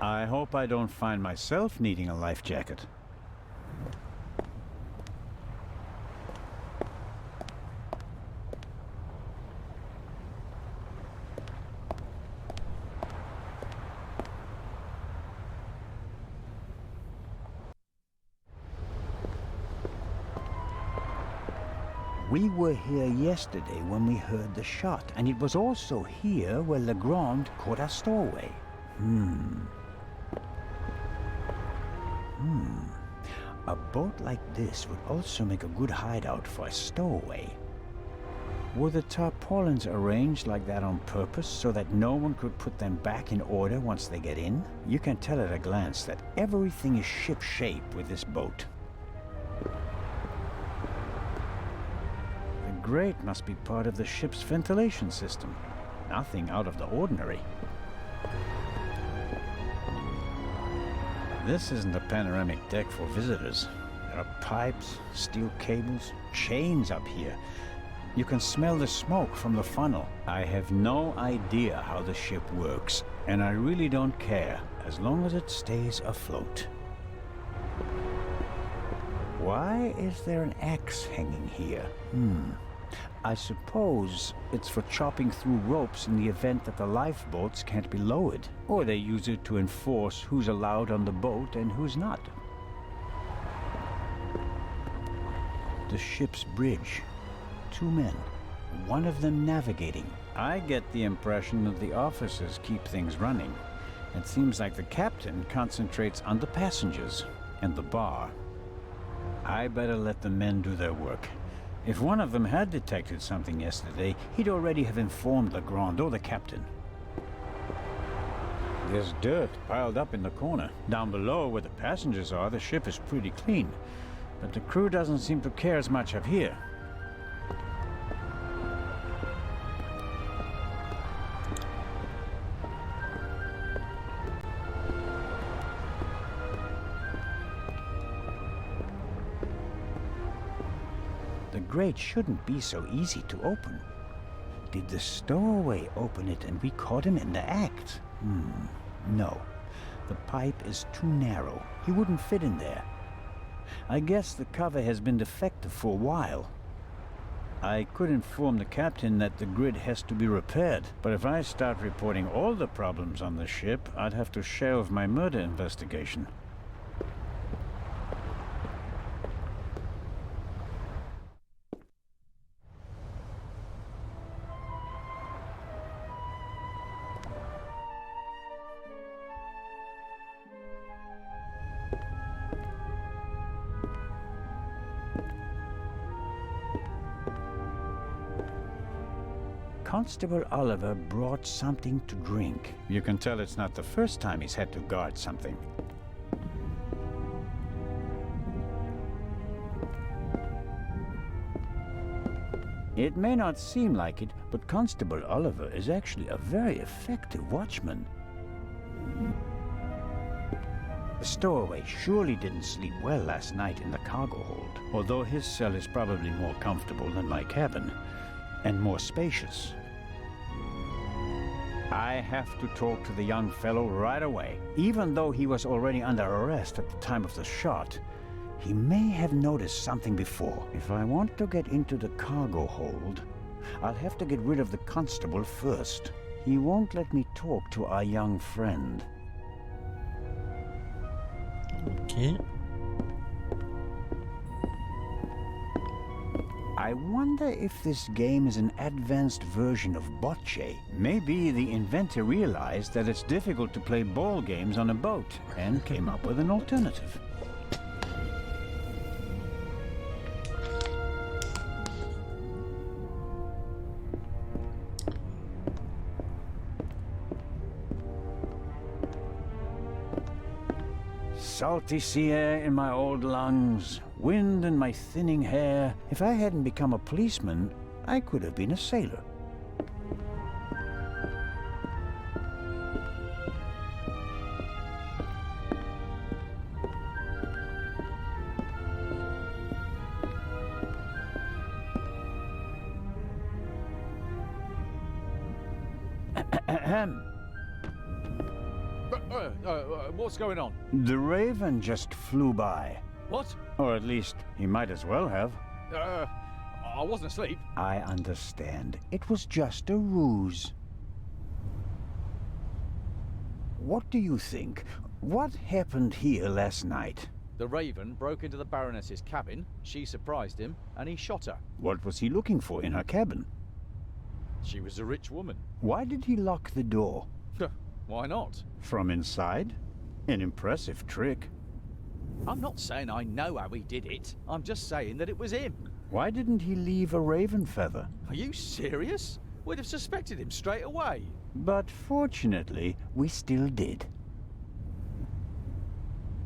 I hope I don't find myself needing a life jacket. We were here yesterday when we heard the shot, and it was also here where Legrand caught our stowaway. A boat like this would also make a good hideout for a stowaway. Were the tarpaulins arranged like that on purpose so that no one could put them back in order once they get in? You can tell at a glance that everything is ship-shape with this boat. The grate must be part of the ship's ventilation system. Nothing out of the ordinary. This isn't a panoramic deck for visitors. There are pipes, steel cables, chains up here. You can smell the smoke from the funnel. I have no idea how the ship works, and I really don't care, as long as it stays afloat. Why is there an axe hanging here? I suppose it's for chopping through ropes in the event that the lifeboats can't be lowered. Or they use it to enforce who's allowed on the boat and who's not. The ship's bridge. 2 men. One of them navigating. I get the impression that the officers keep things running. It seems like the captain concentrates on the passengers and the bar. I better let the men do their work. If one of them had detected something yesterday, he'd already have informed Legrand or the captain. There's dirt piled up in the corner. Down below where the passengers are, the ship is pretty clean. But the crew doesn't seem to care as much up here. The grate shouldn't be so easy to open. Did the stowaway open it and we caught him in the act? No. The pipe is too narrow. He wouldn't fit in there. I guess the cover has been defective for a while. I could inform the captain that the grid has to be repaired, but if I start reporting all the problems on the ship, I'd have to shelve my murder investigation. Constable Oliver brought something to drink. You can tell it's not the first time he's had to guard something. It may not seem like it, but Constable Oliver is actually a very effective watchman. The stowaway surely didn't sleep well last night in the cargo hold, although his cell is probably more comfortable than my cabin, and more spacious. I have to talk to the young fellow right away. Even though he was already under arrest at the time of the shot, he may have noticed something before. If I want to get into the cargo hold, I'll have to get rid of the constable first. He won't let me talk to our young friend. Okay. I wonder if this game is an advanced version of bocce. Maybe the inventor realized that it's difficult to play ball games on a boat and came up with an alternative. Salty sea air in my old lungs, wind in my thinning hair. If I hadn't become a policeman, I could have been a sailor. What's going on? The Raven just flew by. What? Or at least, he might as well have. I wasn't asleep. I understand. It was just a ruse. What do you think? What happened here last night? The Raven broke into the Baroness's cabin, she surprised him, and he shot her. What was he looking for in her cabin? She was a rich woman. Why did he lock the door? Why not? From inside? An impressive trick. I'm not saying I know how he did it. I'm just saying that it was him. Why didn't he leave a raven feather? Are you serious? We'd have suspected him straight away. But fortunately, we still did.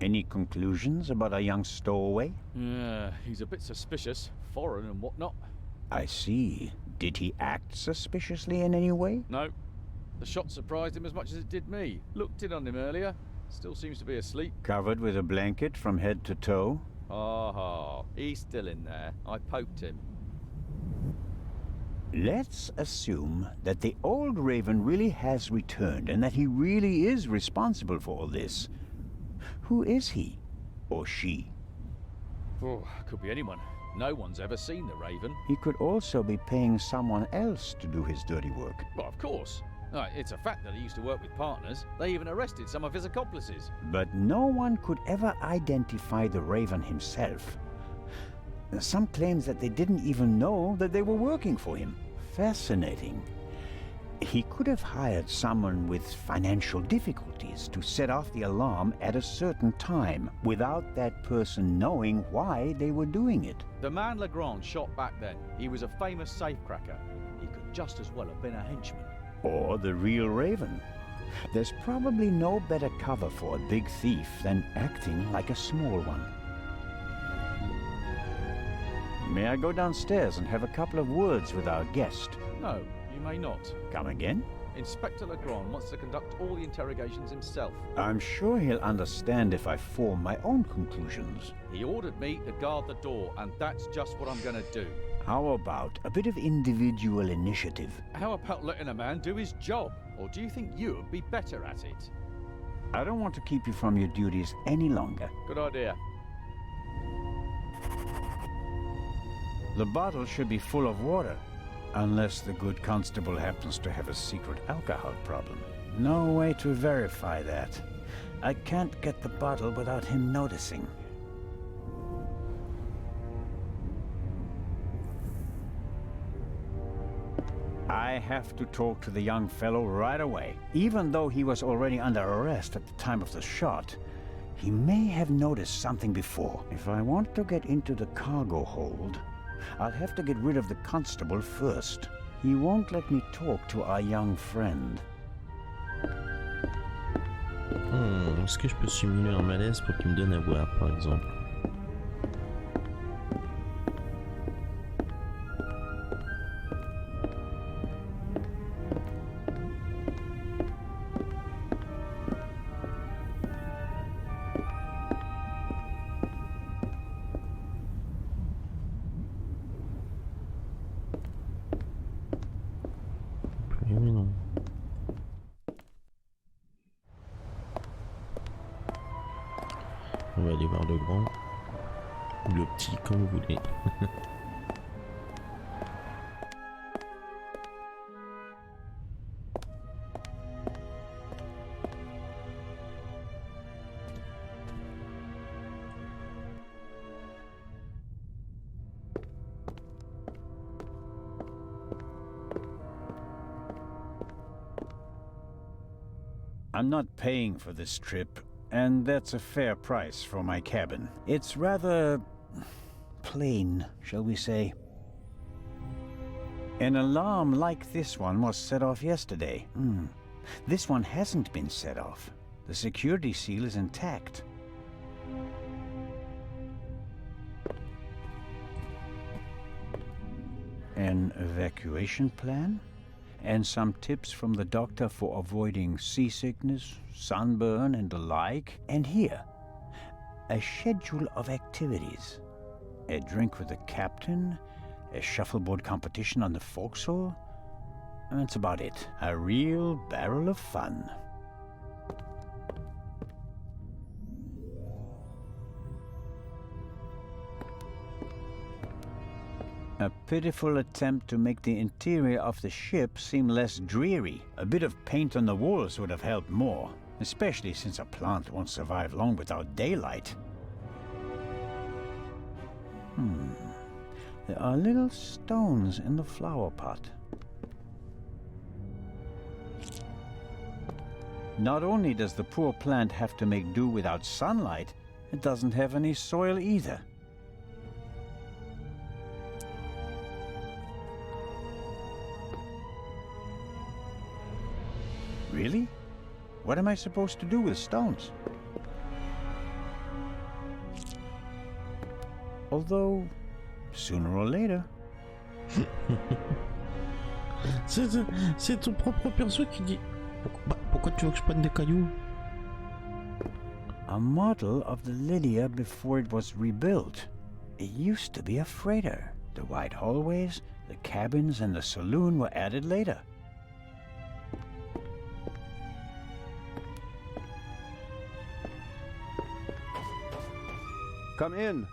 Any conclusions about our young stowaway? Yeah, he's a bit suspicious, foreign and whatnot. I see. Did he act suspiciously in any way? No. The shot surprised him as much as it did me. Looked in on him earlier. Still seems to be asleep. Covered with a blanket from head to toe? Oh, he's still in there. I poked him. Let's assume that the old Raven really has returned and that he really is responsible for all this. Who is he? Or she? Oh, could be anyone. No one's ever seen the Raven. He could also be paying someone else to do his dirty work. Well, of course. It's a fact that he used to work with partners. They even arrested some of his accomplices. But no one could ever identify the Raven himself. Some claims that they didn't even know that they were working for him. Fascinating. He could have hired someone with financial difficulties to set off the alarm at a certain time without that person knowing why they were doing it. The man Legrand shot back then, he was a famous safecracker. He could just as well have been a henchman. Or the real Raven. There's probably no better cover for a big thief than acting like a small one. May I go downstairs and have a couple of words with our guest? No, you may not. Come again? Inspector Legrand wants to conduct all the interrogations himself. I'm sure he'll understand if I form my own conclusions. He ordered me to guard the door, and that's just what I'm gonna do. How about a bit of individual initiative? How about letting a man do his job? Or do you think you'd be better at it? I don't want to keep you from your duties any longer. Good idea. The bottle should be full of water, unless the good constable happens to have a secret alcohol problem. No way to verify that. I can't get the bottle without him noticing. I have to talk to the young fellow right away. Even though he was already under arrest at the time of the shot, he may have noticed something before. If I want to get into the cargo hold, I'll have to get rid of the constable first. He won't let me talk to our young friend. Est-ce que je peux simuler un malaise pour qu'il me donne à boire, par exemple? Mais non. On va aller voir le grand ou le petit, comme vous voulez. I'm not paying for this trip, and that's a fair price for my cabin. It's rather plain, shall we say. An alarm like this one was set off yesterday. This one hasn't been set off. The security seal is intact. An evacuation plan? And some tips from the doctor for avoiding seasickness, sunburn, and the like. And here, a schedule of activities. A drink with the captain, a shuffleboard competition on the forecastle. That's about it. A real barrel of fun. A pitiful attempt to make the interior of the ship seem less dreary. A bit of paint on the walls would have helped more, especially since a plant won't survive long without daylight. There are little stones in the flower pot. Not only does the poor plant have to make do without sunlight, it doesn't have any soil either. Really? What am I supposed to do with stones? Although, sooner or later... C'est ton propre perso qui dit... Pourquoi tu veux que je prenne des cailloux? A model of the Lydia before it was rebuilt. It used to be a freighter. The wide hallways, the cabins, and the saloon were added later. Come in.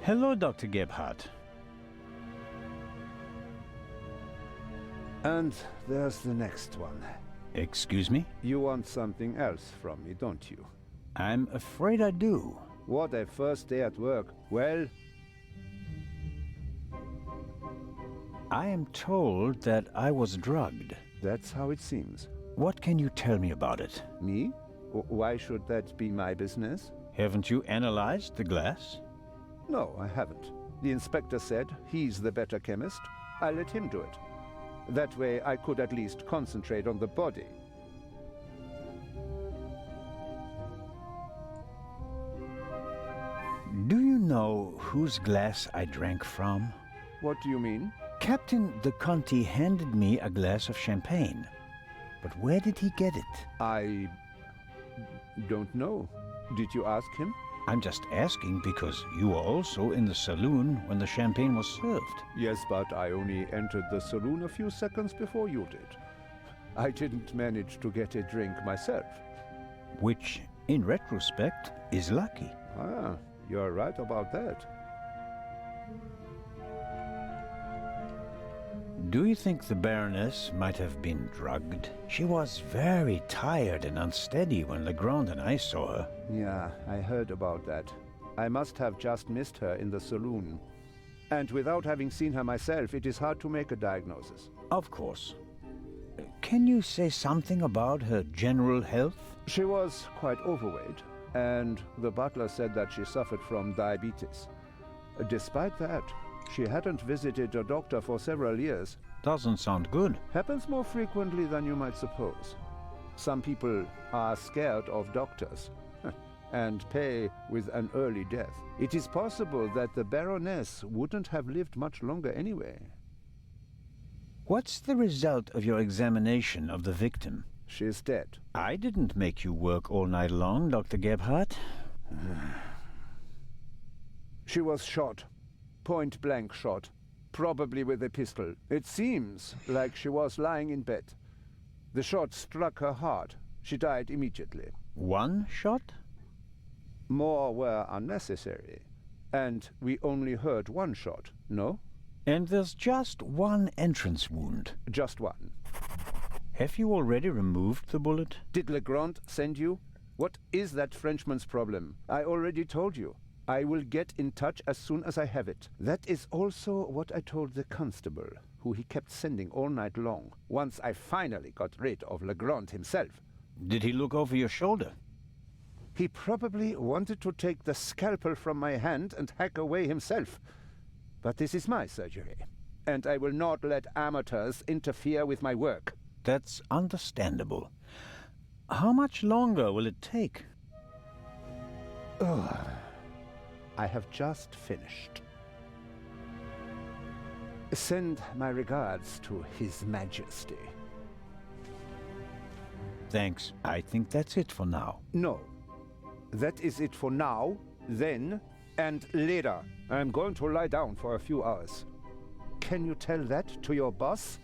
Hello, Dr. Gebhardt. And there's the next one. Excuse me? You want something else from me, don't you? I'm afraid I do. What a first day at work. Well, I am told that I was drugged. that's how it seems. What can you tell me about it? Me? Why should that be my business? Haven't you analyzed the glass? No, I haven't. The inspector said he's the better chemist. I let him do it. That way I could at least concentrate on the body. Do you know whose glass I drank from? What do you mean? Captain de Conti handed me a glass of champagne. But where did he get it? I don't know. Did you ask him? I'm just asking because you were also in the saloon when the champagne was served. Yes, but I only entered the saloon a few seconds before you did. I didn't manage to get a drink myself. Which, in retrospect, is lucky. Ah, you're right about that. Do you think the Baroness might have been drugged? She was very tired and unsteady when Legrand and I saw her. Yeah, I heard about that. I must have just missed her in the saloon. And without having seen her myself, it is hard to make a diagnosis. Of course. Can you say something about her general health? She was quite overweight, and the butler said that she suffered from diabetes. Despite that, she hadn't visited a doctor for several years. Doesn't sound good. Happens more frequently than you might suppose. Some people are scared of doctors and pay with an early death. It is possible that the Baroness wouldn't have lived much longer anyway. What's the result of your examination of the victim? She's dead. I didn't make you work all night long, Dr. Gebhardt. She was shot. Point-blank shot. Probably with a pistol. It seems like she was lying in bed. The shot struck her heart. She died immediately. One shot? More were unnecessary. And we only heard one shot, no? And there's just one entrance wound. Just one. Have you already removed the bullet? Did Legrand send you? What is that Frenchman's problem? I already told you. I will get in touch as soon as I have it. That is also what I told the constable, who he kept sending all night long, once I finally got rid of Legrand himself. Did he look over your shoulder? He probably wanted to take the scalpel from my hand and hack away himself. But this is my surgery, and I will not let amateurs interfere with my work. That's understandable. How much longer will it take? I have just finished. Send my regards to His Majesty. Thanks. I think that's it for now. No. That is it for now, then, and later. I'm going to lie down for a few hours. Can you tell that to your boss?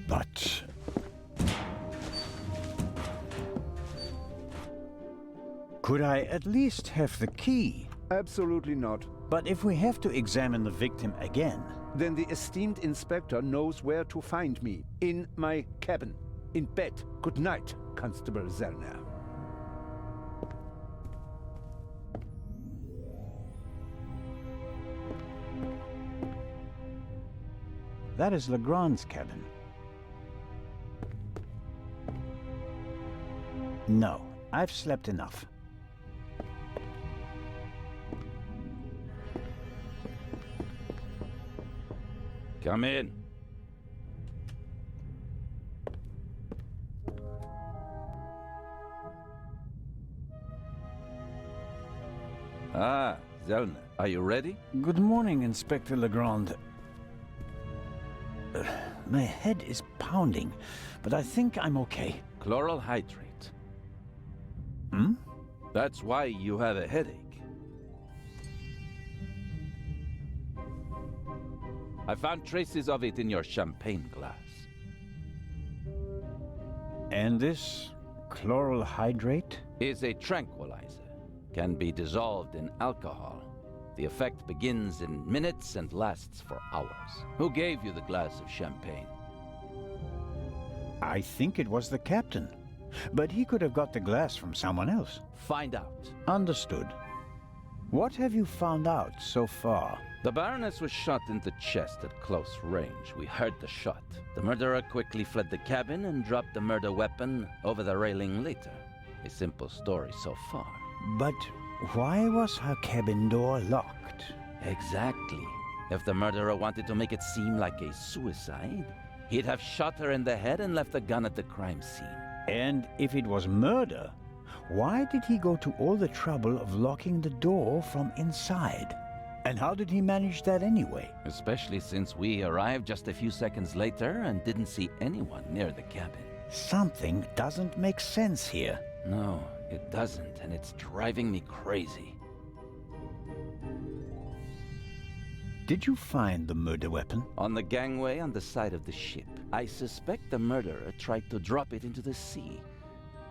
But... could I at least have the key? Absolutely not. But if we have to examine the victim again... then the esteemed inspector knows where to find me. In my cabin. In bed. Good night, Constable Zellner. That is Legrand's cabin. No, I've slept enough. Come in. Ah, Zellner, are you ready? Good morning, Inspector Legrand. My head is pounding, but I think I'm okay. Chloral hydrate. Hmm? That's why you have a headache. I found traces of it in your champagne glass. And this chloral hydrate? Is a tranquilizer. Can be dissolved in alcohol. The effect begins in minutes and lasts for hours. Who gave you the glass of champagne? I think it was the captain. But he could have got the glass from someone else. Find out. Understood. What have you found out so far? The Baroness was shot in the chest at close range. We heard the shot. The murderer quickly fled the cabin and dropped the murder weapon over the railing later. A simple story so far. But why was her cabin door locked? Exactly. If the murderer wanted to make it seem like a suicide, he'd have shot her in the head and left the gun at the crime scene. And if it was murder, why did he go to all the trouble of locking the door from inside? And how did he manage that anyway? Especially since we arrived just a few seconds later and didn't see anyone near the cabin. Something doesn't make sense here. No, it doesn't, and it's driving me crazy. Did you find the murder weapon? On the gangway on the side of the ship. I suspect the murderer tried to drop it into the sea.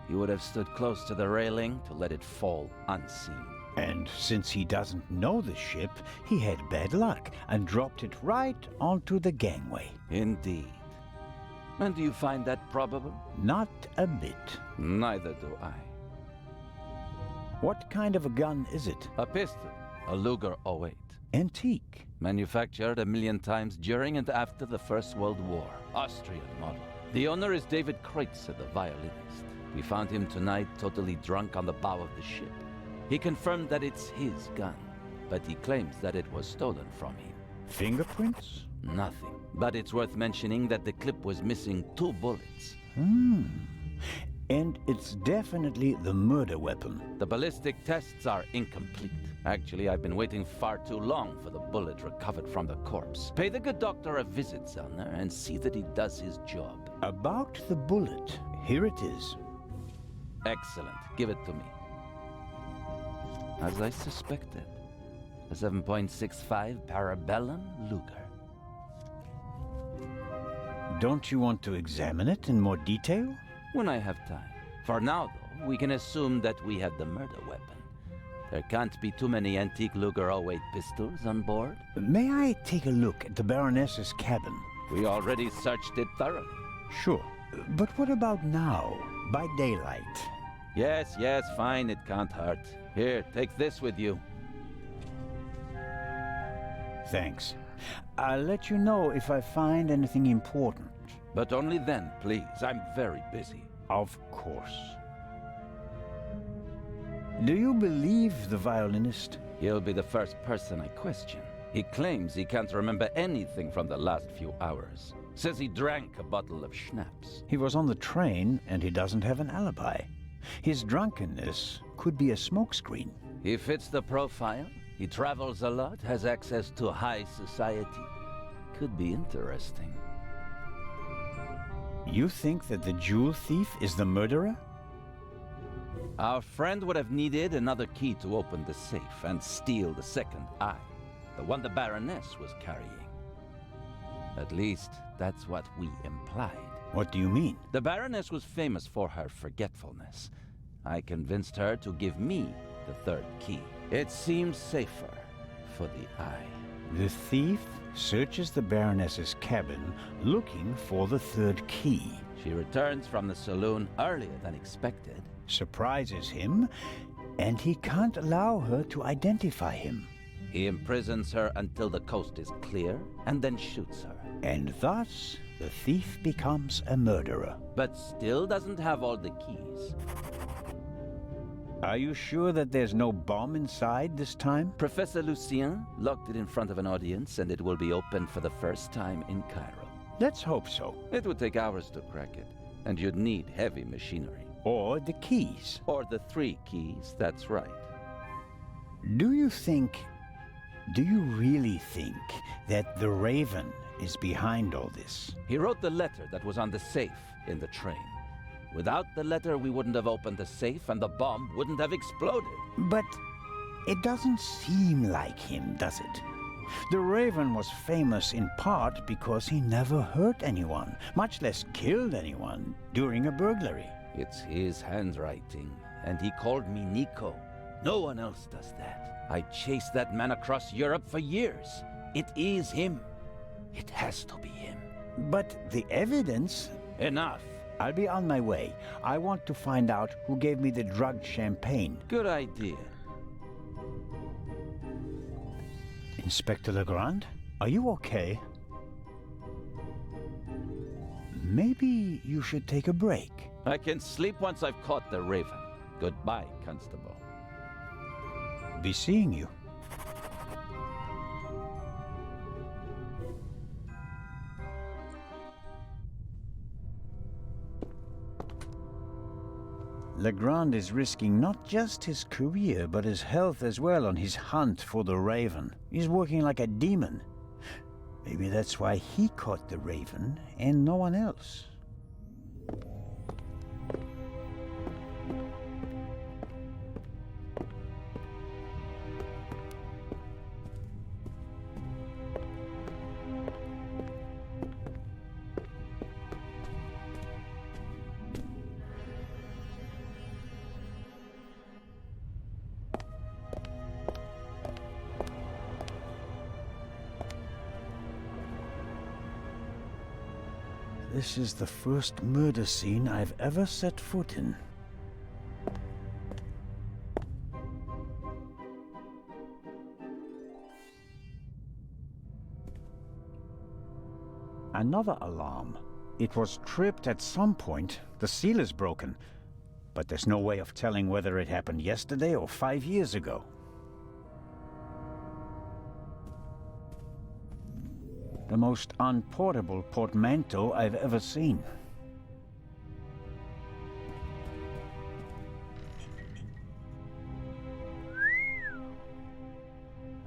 He would have stood close to the railing to let it fall unseen. And since he doesn't know the ship, he had bad luck and dropped it right onto the gangway. Indeed. And do you find that probable? Not a bit. Neither do I. What kind of a gun is it? A pistol. A Luger 08. Antique. Manufactured 1,000,000 times during and after the First World War. Austrian model. The owner is David Kreutzer, the violinist. We found him tonight totally drunk on the bow of the ship. He confirmed that it's his gun, but he claims that it was stolen from him. Fingerprints? Nothing. But it's worth mentioning that the clip was missing 2 bullets. And it's definitely the murder weapon. The ballistic tests are incomplete. Actually, I've been waiting far too long for the bullet recovered from the corpse. Pay the good doctor a visit, Zellner, and see that he does his job. About the bullet, here it is. Excellent. Give it to me. As I suspected, a 7.65 Parabellum Luger. Don't you want to examine it in more detail? When I have time. For now, though, we can assume that we have the murder weapon. There can't be too many antique Luger 08 pistols on board. May I take a look at the Baroness's cabin? We already searched it thoroughly. Sure. But what about now, by daylight? Yes, fine, it can't hurt. Here, take this with you. Thanks. I'll let you know if I find anything important. But only then, please. I'm very busy. Of course. Do you believe the violinist? He'll be the first person I question. He claims he can't remember anything from the last few hours. Says he drank a bottle of schnapps. He was on the train and he doesn't have an alibi. His drunkenness could be a smokescreen. He fits the profile. He travels a lot, has access to high society. Could be interesting. You think that the jewel thief is the murderer? Our friend would have needed another key to open the safe and steal the second eye, the one the Baroness was carrying. At least, that's what we implied. What do you mean? The Baroness was famous for her forgetfulness. I convinced her to give me the third key. It seems safer for the eye. The thief searches the Baroness's cabin looking for the third key. She returns from the saloon earlier than expected. Surprises him, and he can't allow her to identify him. He imprisons her until the coast is clear, and then shoots her. And thus, the thief becomes a murderer. But still doesn't have all the keys. Are you sure that there's no bomb inside this time? Professor Lucien locked it in front of an audience, and it will be opened for the first time in Cairo. Let's hope so. It would take hours to crack it, and you'd need heavy machinery. Or the keys. Or the 3 keys, that's right. Do you really think that the Raven is behind all this? He wrote the letter that was on the safe in the train. Without the letter, we wouldn't have opened the safe and the bomb wouldn't have exploded. But it doesn't seem like him, does it? The Raven was famous in part because he never hurt anyone, much less killed anyone, during a burglary. It's his handwriting, and he called me Nico. No one else does that. I chased that man across Europe for years. It is him. It has to be him. But the evidence... Enough. I'll be on my way. I want to find out who gave me the drugged champagne. Good idea. Inspector Legrand? Are you okay? Maybe you should take a break. I can sleep once I've caught the Raven. Goodbye, Constable. Be seeing you. Legrand is risking not just his career, but his health as well on his hunt for the Raven. He's working like a demon. Maybe that's why he caught the Raven and no one else. This is the first murder scene I've ever set foot in. Another alarm. It was tripped at some point. The seal is broken. But there's no way of telling whether it happened yesterday or 5 years ago. The most unportable portmanteau I've ever seen.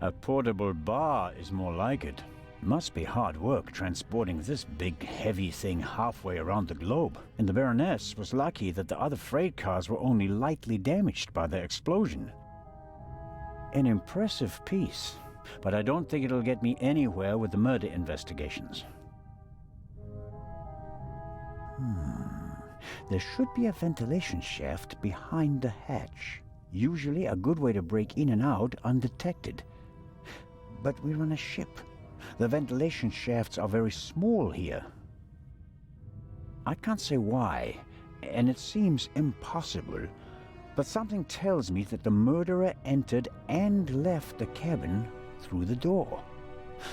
A portable bar is more like it. Must be hard work transporting this big, heavy thing halfway around the globe. And the Baroness was lucky that the other freight cars were only lightly damaged by the explosion. An impressive piece. But I don't think it'll get me anywhere with the murder investigations. There should be a ventilation shaft behind the hatch. Usually a good way to break in and out undetected. But we're on a ship. The ventilation shafts are very small here. I can't say why, and it seems impossible. But something tells me that the murderer entered and left the cabin through the door.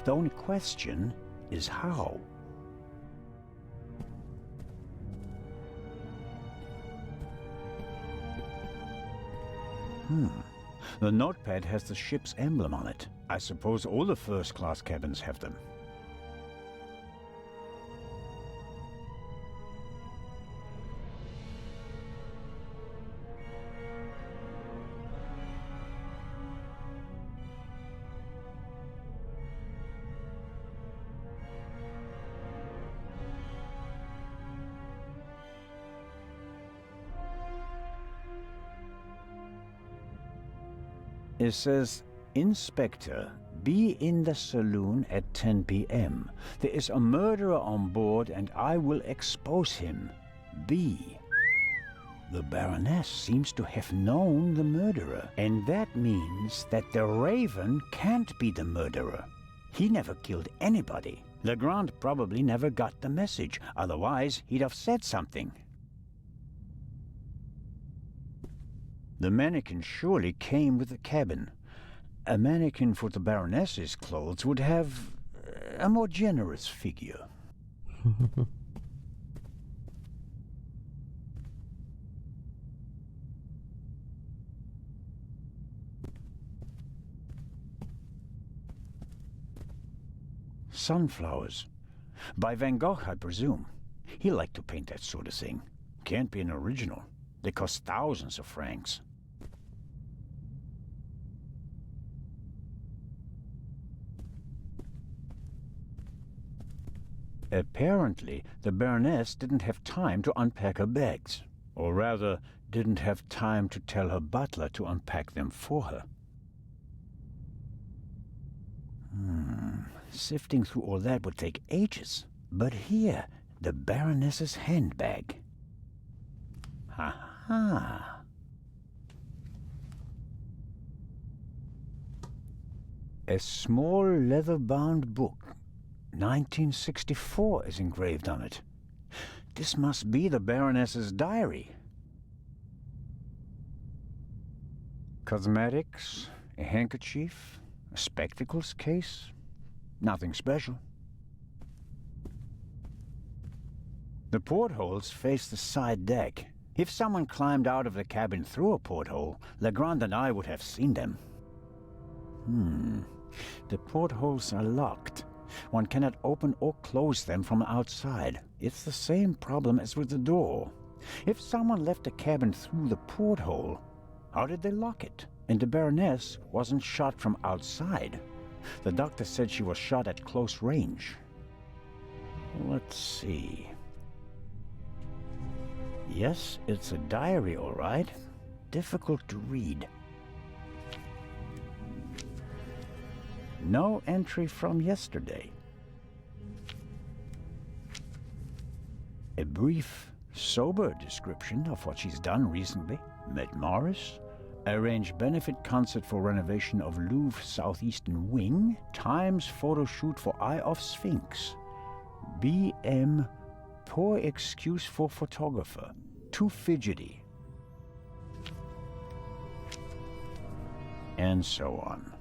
The only question is how. The notepad has the ship's emblem on it. I suppose all the first-class cabins have them. It says, Inspector, be in the saloon at 10 p.m. There is a murderer on board and I will expose him. B. The Baroness seems to have known the murderer, and that means that the Raven can't be the murderer. He never killed anybody. Legrand probably never got the message, otherwise he'd have said something. The mannequin surely came with the cabin. A mannequin for the Baroness's clothes would have a more generous figure. Sunflowers. By Van Gogh, I presume. He liked to paint that sort of thing. Can't be an original. They cost thousands of francs. Apparently, the Baroness didn't have time to unpack her bags. Or rather, didn't have time to tell her butler to unpack them for her. Sifting through all that would take ages. But here, the Baroness's handbag. Ha-ha. A small leather-bound book. 1964 is engraved on it. This must be the Baroness's diary. Cosmetics, a handkerchief, a spectacles case. Nothing special. The portholes face the side deck. If someone climbed out of the cabin through a porthole, Legrand and I would have seen them. The portholes are locked. One cannot open or close them from outside. It's the same problem as with the door. If someone left the cabin through the porthole, how did they lock it? And the Baroness wasn't shot from outside. The doctor said she was shot at close range. Let's see. Yes, it's a diary, all right. Difficult to read. No entry from yesterday. A brief, sober description of what she's done recently. Met Morris, arranged benefit concert for renovation of Louvre Southeastern Wing, Times photo shoot for Eye of Sphinx, BM, poor excuse for photographer, too fidgety, and so on.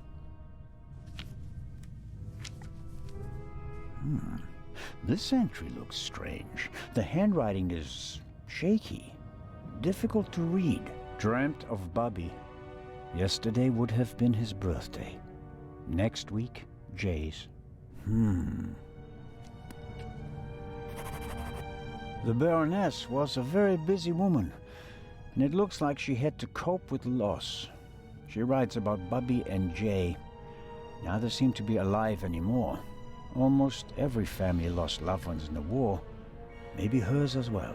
This entry looks strange. The handwriting is shaky, difficult to read. Dreamt of Bobby. Yesterday would have been his birthday. Next week, Jay's. The Baroness was a very busy woman, and it looks like she had to cope with loss. She writes about Bobby and Jay. Neither seem to be alive anymore. Almost every family lost loved ones in the war. Maybe hers as well.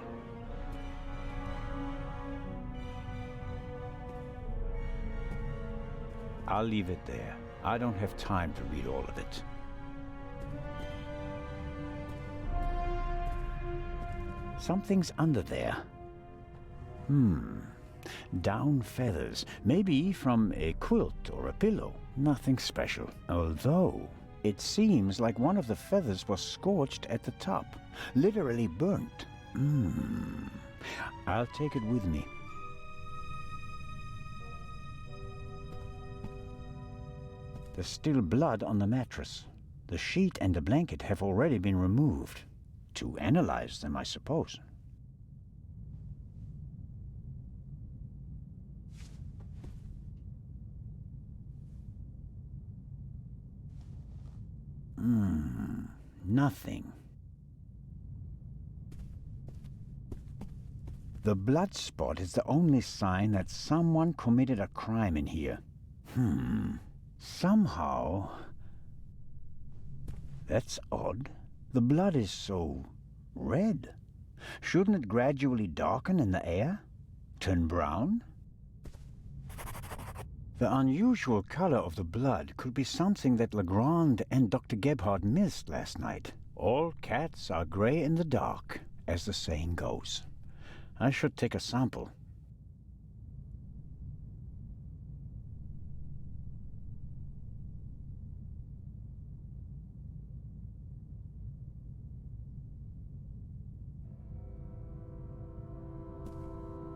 I'll leave it there. I don't have time to read all of it. Something's under there. Down feathers. Maybe from a quilt or a pillow. Nothing special. Although, it seems like one of the feathers was scorched at the top. Literally burnt. I'll take it with me. There's still blood on the mattress. The sheet and the blanket have already been removed. To analyze them, I suppose. Nothing. The blood spot is the only sign that someone committed a crime in here. Somehow... That's odd. The blood is so red. Shouldn't it gradually darken in the air? Turn brown? The unusual color of the blood could be something that Legrand and Dr. Gebhardt missed last night. All cats are gray in the dark, as the saying goes. I should take a sample.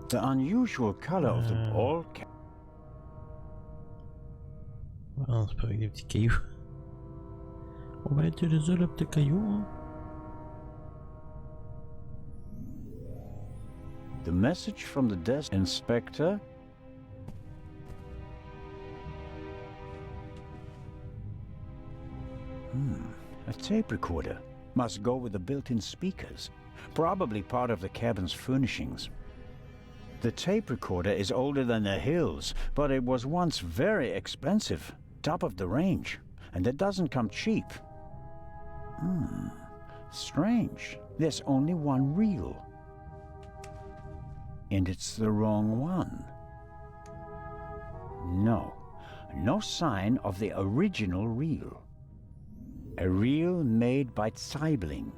The unusual color of the all cats. Ah, c'est pas avec des petits cailloux. On va utiliser le petit caillou, hein. The message from the desk inspector. A tape recorder. Must go with the built-in speakers. Probably part of the cabin's furnishings. The tape recorder is older than the hills, but it was once very expensive. Top of the range. And it doesn't come cheap. Strange. There's only one reel. And it's the wrong one. No. No sign of the original reel. A reel made by Zeibling.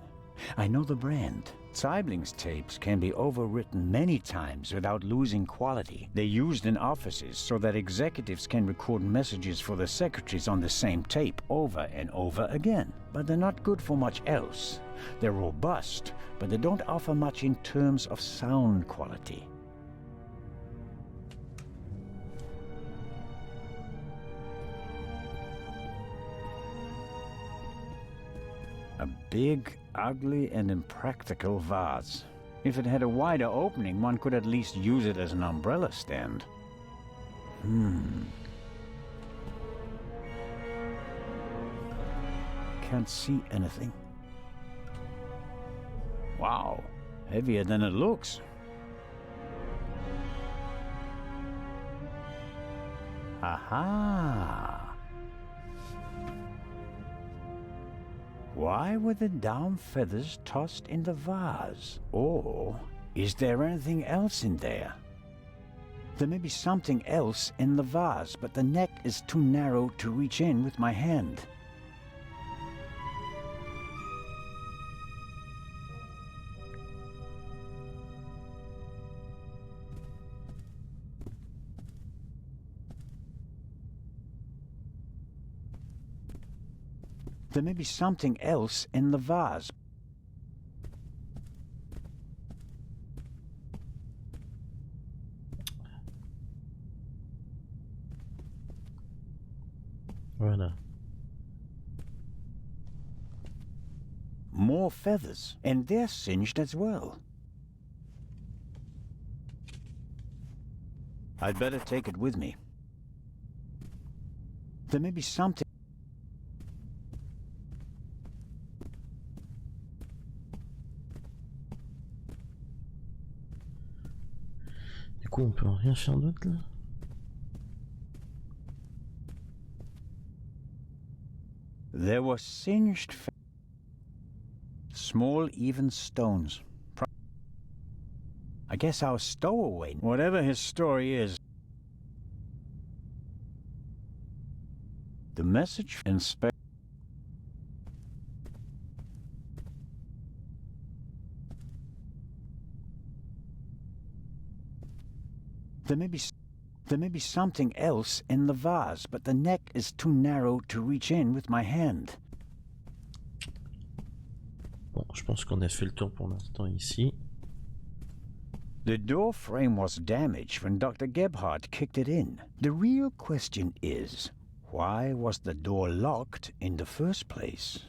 I know the brand. Zeibling's tapes can be overwritten many times without losing quality. They're used in offices so that executives can record messages for the secretaries on the same tape over and over again. But they're not good for much else. They're robust, but they don't offer much in terms of sound quality. A big, ugly, and impractical vase. If it had a wider opening, one could at least use it as an umbrella stand. Can't see anything. Wow, heavier than it looks. Aha! Why were the down feathers tossed in the vase? Or is there anything else in there? There may be something else in the vase, but the neck is too narrow to reach in with my hand. There may be something else in the vase. Voilà. More feathers, and they're singed as well. I'd better take it with me. There may be something. Du coup, on peut rien faire d'autre là? There were singed small, even stones. I guess our stowaway, whatever his story is. The message inspect. There may be something else in the vase, but the neck is too narrow to reach in with my hand. Bon, je pense qu'on a fait le tour pour l'instant ici. The door frame was damaged when Dr. Gebhardt kicked it in. The real question is, why was the door locked in the first place?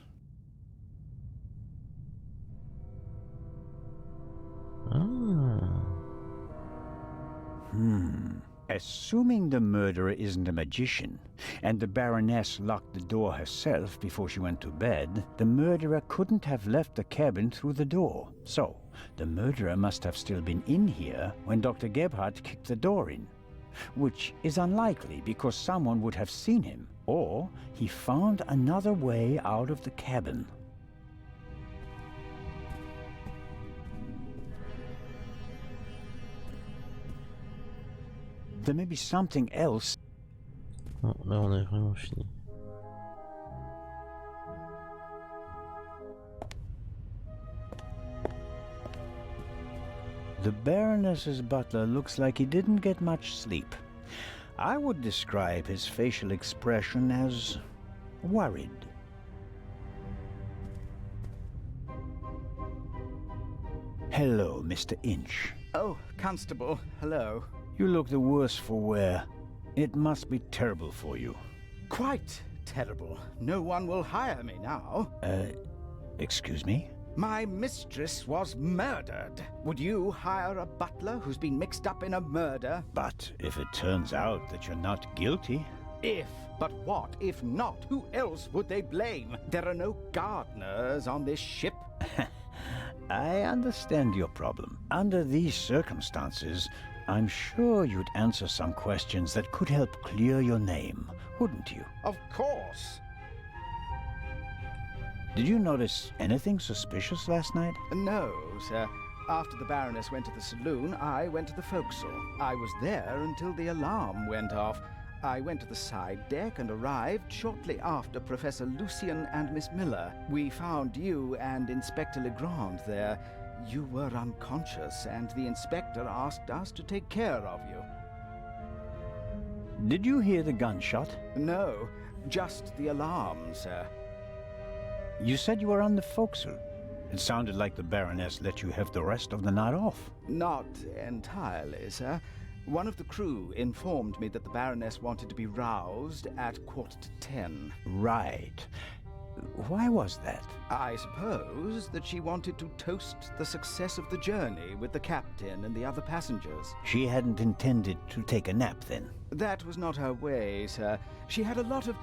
Assuming the murderer isn't a magician, and the Baroness locked the door herself before she went to bed, the murderer couldn't have left the cabin through the door. So, the murderer must have still been in here when Dr. Gebhardt kicked the door in. Which is unlikely because someone would have seen him, or he found another way out of the cabin. There may be something else. Oh, là on a vraiment fini. The Baroness's butler looks like he didn't get much sleep. I would describe his facial expression as worried. Hello, Mr. Inch. Oh, Constable, hello. You look the worse for wear. It must be terrible for you. Quite terrible. No one will hire me now. Excuse me? My mistress was murdered. Would you hire a butler who's been mixed up in a murder? But if it turns out that you're not guilty... If? But what if not? Who else would they blame? There are no gardeners on this ship. I understand your problem. Under these circumstances, I'm sure you'd answer some questions that could help clear your name, wouldn't you? Of course. Did you notice anything suspicious last night? No, sir. After the Baroness went to the saloon, I went to the forecastle. I was there until the alarm went off. I went to the side deck and arrived shortly after Professor Lucien and Miss Miller. We found you and Inspector Legrand there. You were unconscious, and the inspector asked us to take care of you. Did you hear the gunshot? No, just the alarm, sir. You said you were on the forecastle. It sounded like the Baroness let you have the rest of the night off. Not entirely, sir. One of the crew informed me that the Baroness wanted to be roused at 10:15. Right. Why was that? I suppose that she wanted to toast the success of the journey with the captain and the other passengers. She hadn't intended to take a nap then? That was not her way, sir. She had a lot of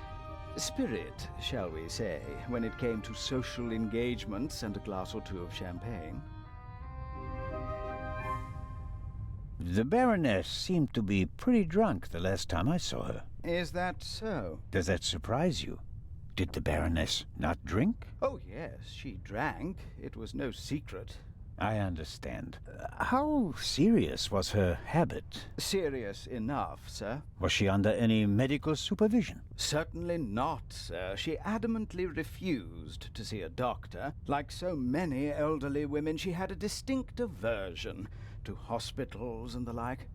spirit, shall we say, when it came to social engagements and a glass or two of champagne. The Baroness seemed to be pretty drunk the last time I saw her. Is that so? Does that surprise you? Did the Baroness not drink? Oh, yes, she drank. It was no secret. I understand. How serious was her habit? Serious enough, sir. Was she under any medical supervision? Certainly not, sir. She adamantly refused to see a doctor. Like so many elderly women, she had a distinct aversion to hospitals and the like.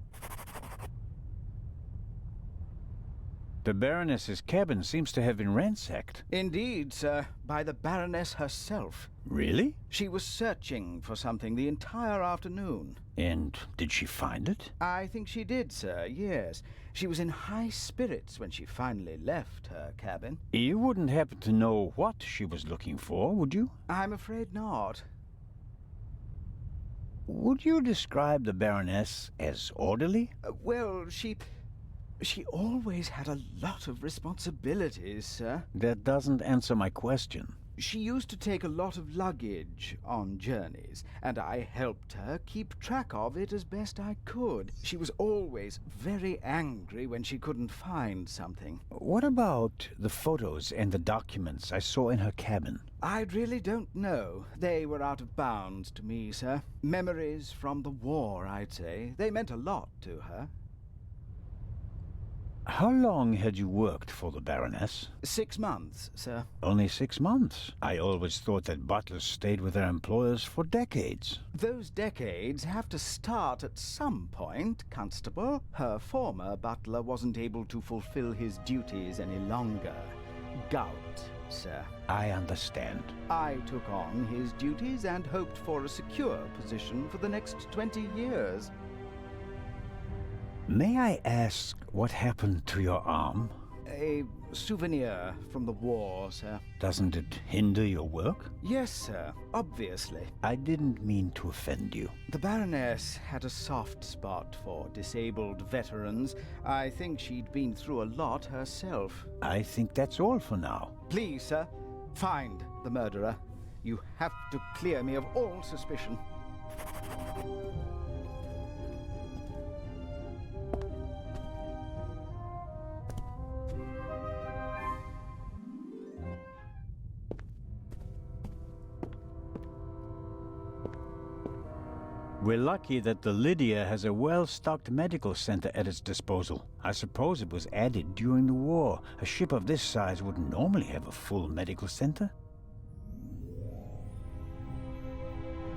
The Baroness's cabin seems to have been ransacked. Indeed, sir, by the Baroness herself. Really? She was searching for something the entire afternoon. And did she find it? I think she did, sir, yes. She was in high spirits when she finally left her cabin. You wouldn't happen to know what she was looking for, would you? I'm afraid not. Would you describe the Baroness as orderly? Well, she always had a lot of responsibilities, sir. That doesn't answer my question. She used to take a lot of luggage on journeys, and I helped her keep track of it as best I could. She was always very angry when she couldn't find something. What about the photos and the documents I saw in her cabin? I really don't know. They were out of bounds to me, sir. Memories from the war, I'd say. They meant a lot to her. How long had you worked for the Baroness? 6 months, sir. Only 6 months? I always thought that butlers stayed with their employers for decades. Those decades have to start at some point, Constable. Her former butler wasn't able to fulfill his duties any longer. Gout, sir. I understand. I took on his duties and hoped for a secure position for the next 20 years. May I ask what happened to your arm? A souvenir from the war, sir. Doesn't it hinder your work? Yes, sir. Obviously. I didn't mean to offend you. The Baroness had a soft spot for disabled veterans. I think she'd been through a lot herself. I think that's all for now. Please, sir, find the murderer. You have to clear me of all suspicion. We're lucky that the Lydia has a well-stocked medical center at its disposal. I suppose it was added during the war. A ship of this size wouldn't normally have a full medical center.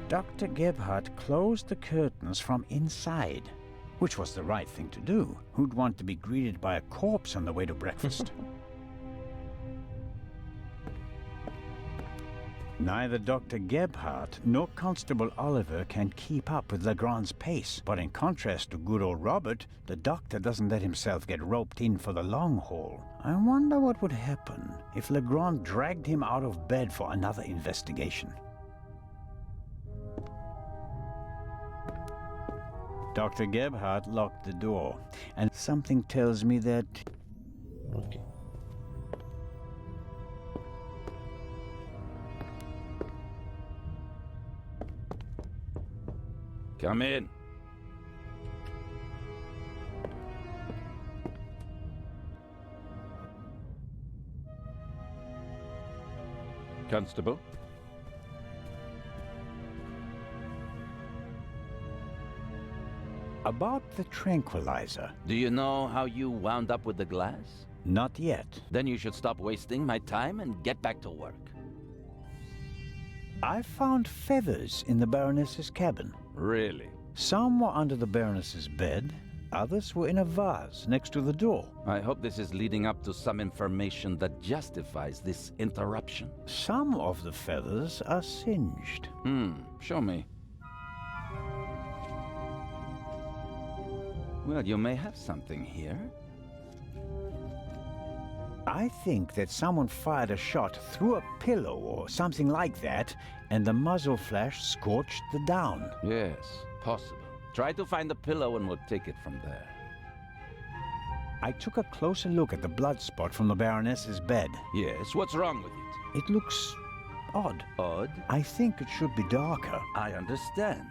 Dr. Gebhardt closed the curtains from inside, which was the right thing to do. Who'd want to be greeted by a corpse on the way to breakfast? Neither Dr. Gebhardt nor Constable Oliver can keep up with Legrand's pace, but in contrast to good old Robert, the doctor doesn't let himself get roped in for the long haul. I wonder what would happen if Legrand dragged him out of bed for another investigation. Dr. Gebhardt locked the door, and something tells me that... Okay. Come in. Constable? About the tranquilizer. Do you know how you wound up with the glass? Not yet. Then you should stop wasting my time and get back to work. I found feathers in the Baroness's cabin. Really? Some were under the Baroness's bed, others were in a vase next to the door. I hope this is leading up to some information that justifies this interruption. Some of the feathers are singed. Show me. Well, you may have something here. I think that someone fired a shot through a pillow or something like that, and the muzzle flash scorched the down. Yes, possible. Try to find the pillow and we'll take it from there. I took a closer look at the blood spot from the Baroness's bed. Yes, what's wrong with it? It looks odd. Odd? I think it should be darker. I understand.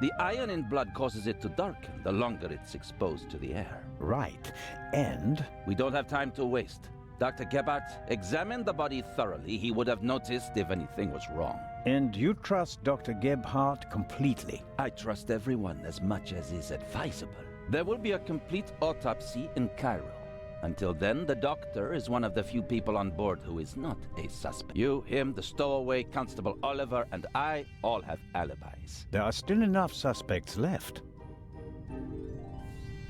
The iron in blood causes it to darken the longer it's exposed to the air. Right. And? We don't have time to waste. Dr. Gebhardt examined the body thoroughly. He would have noticed if anything was wrong. And you trust Dr. Gebhardt completely? I trust everyone as much as is advisable. There will be a complete autopsy in Cairo. Until then, the doctor is one of the few people on board who is not a suspect. You, him, the stowaway, Constable Oliver, and I all have alibis. There are still enough suspects left.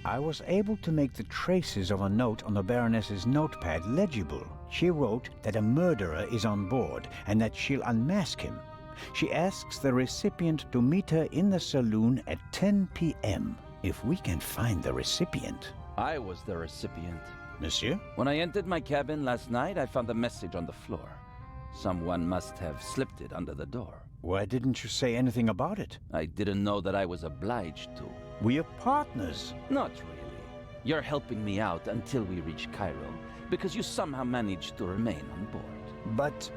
I was able to make the traces of a note on the Baroness's notepad legible. She wrote that a murderer is on board and that she'll unmask him. She asks the recipient to meet her in the saloon at 10 p.m. If we can find the recipient. I was the recipient. Monsieur? When I entered my cabin last night, I found a message on the floor. Someone must have slipped it under the door. Why didn't you say anything about it? I didn't know that I was obliged to. We are partners. Not really. You're helping me out until we reach Cairo, because you somehow managed to remain on board. But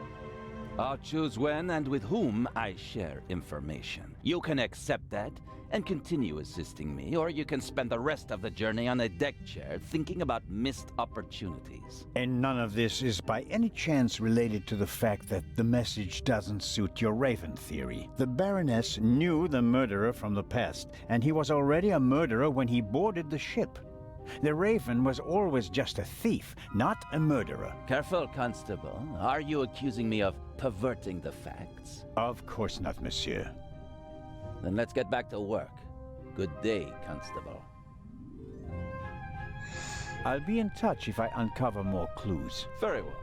I'll choose when and with whom I share information. You can accept that and continue assisting me, or you can spend the rest of the journey on a deck chair thinking about missed opportunities. And none of this is by any chance related to the fact that the message doesn't suit your Raven theory. The Baroness knew the murderer from the past, and he was already a murderer when he boarded the ship. The Raven was always just a thief, not a murderer. Careful, Constable. Are you accusing me of perverting the facts? Of course not, monsieur. Then let's get back to work. Good day, Constable. I'll be in touch if I uncover more clues. Very well.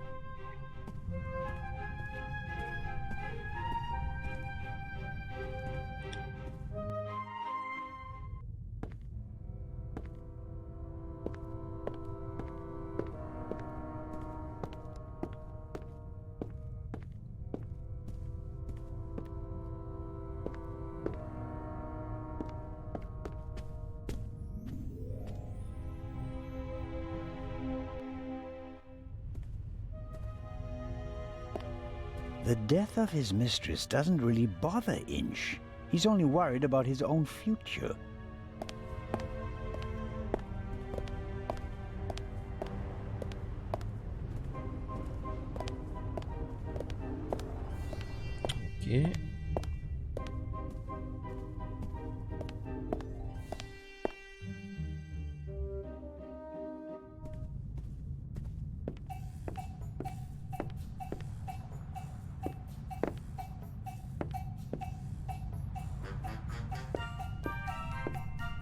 The death of his mistress doesn't really bother Inch. He's only worried about his own future. Ok.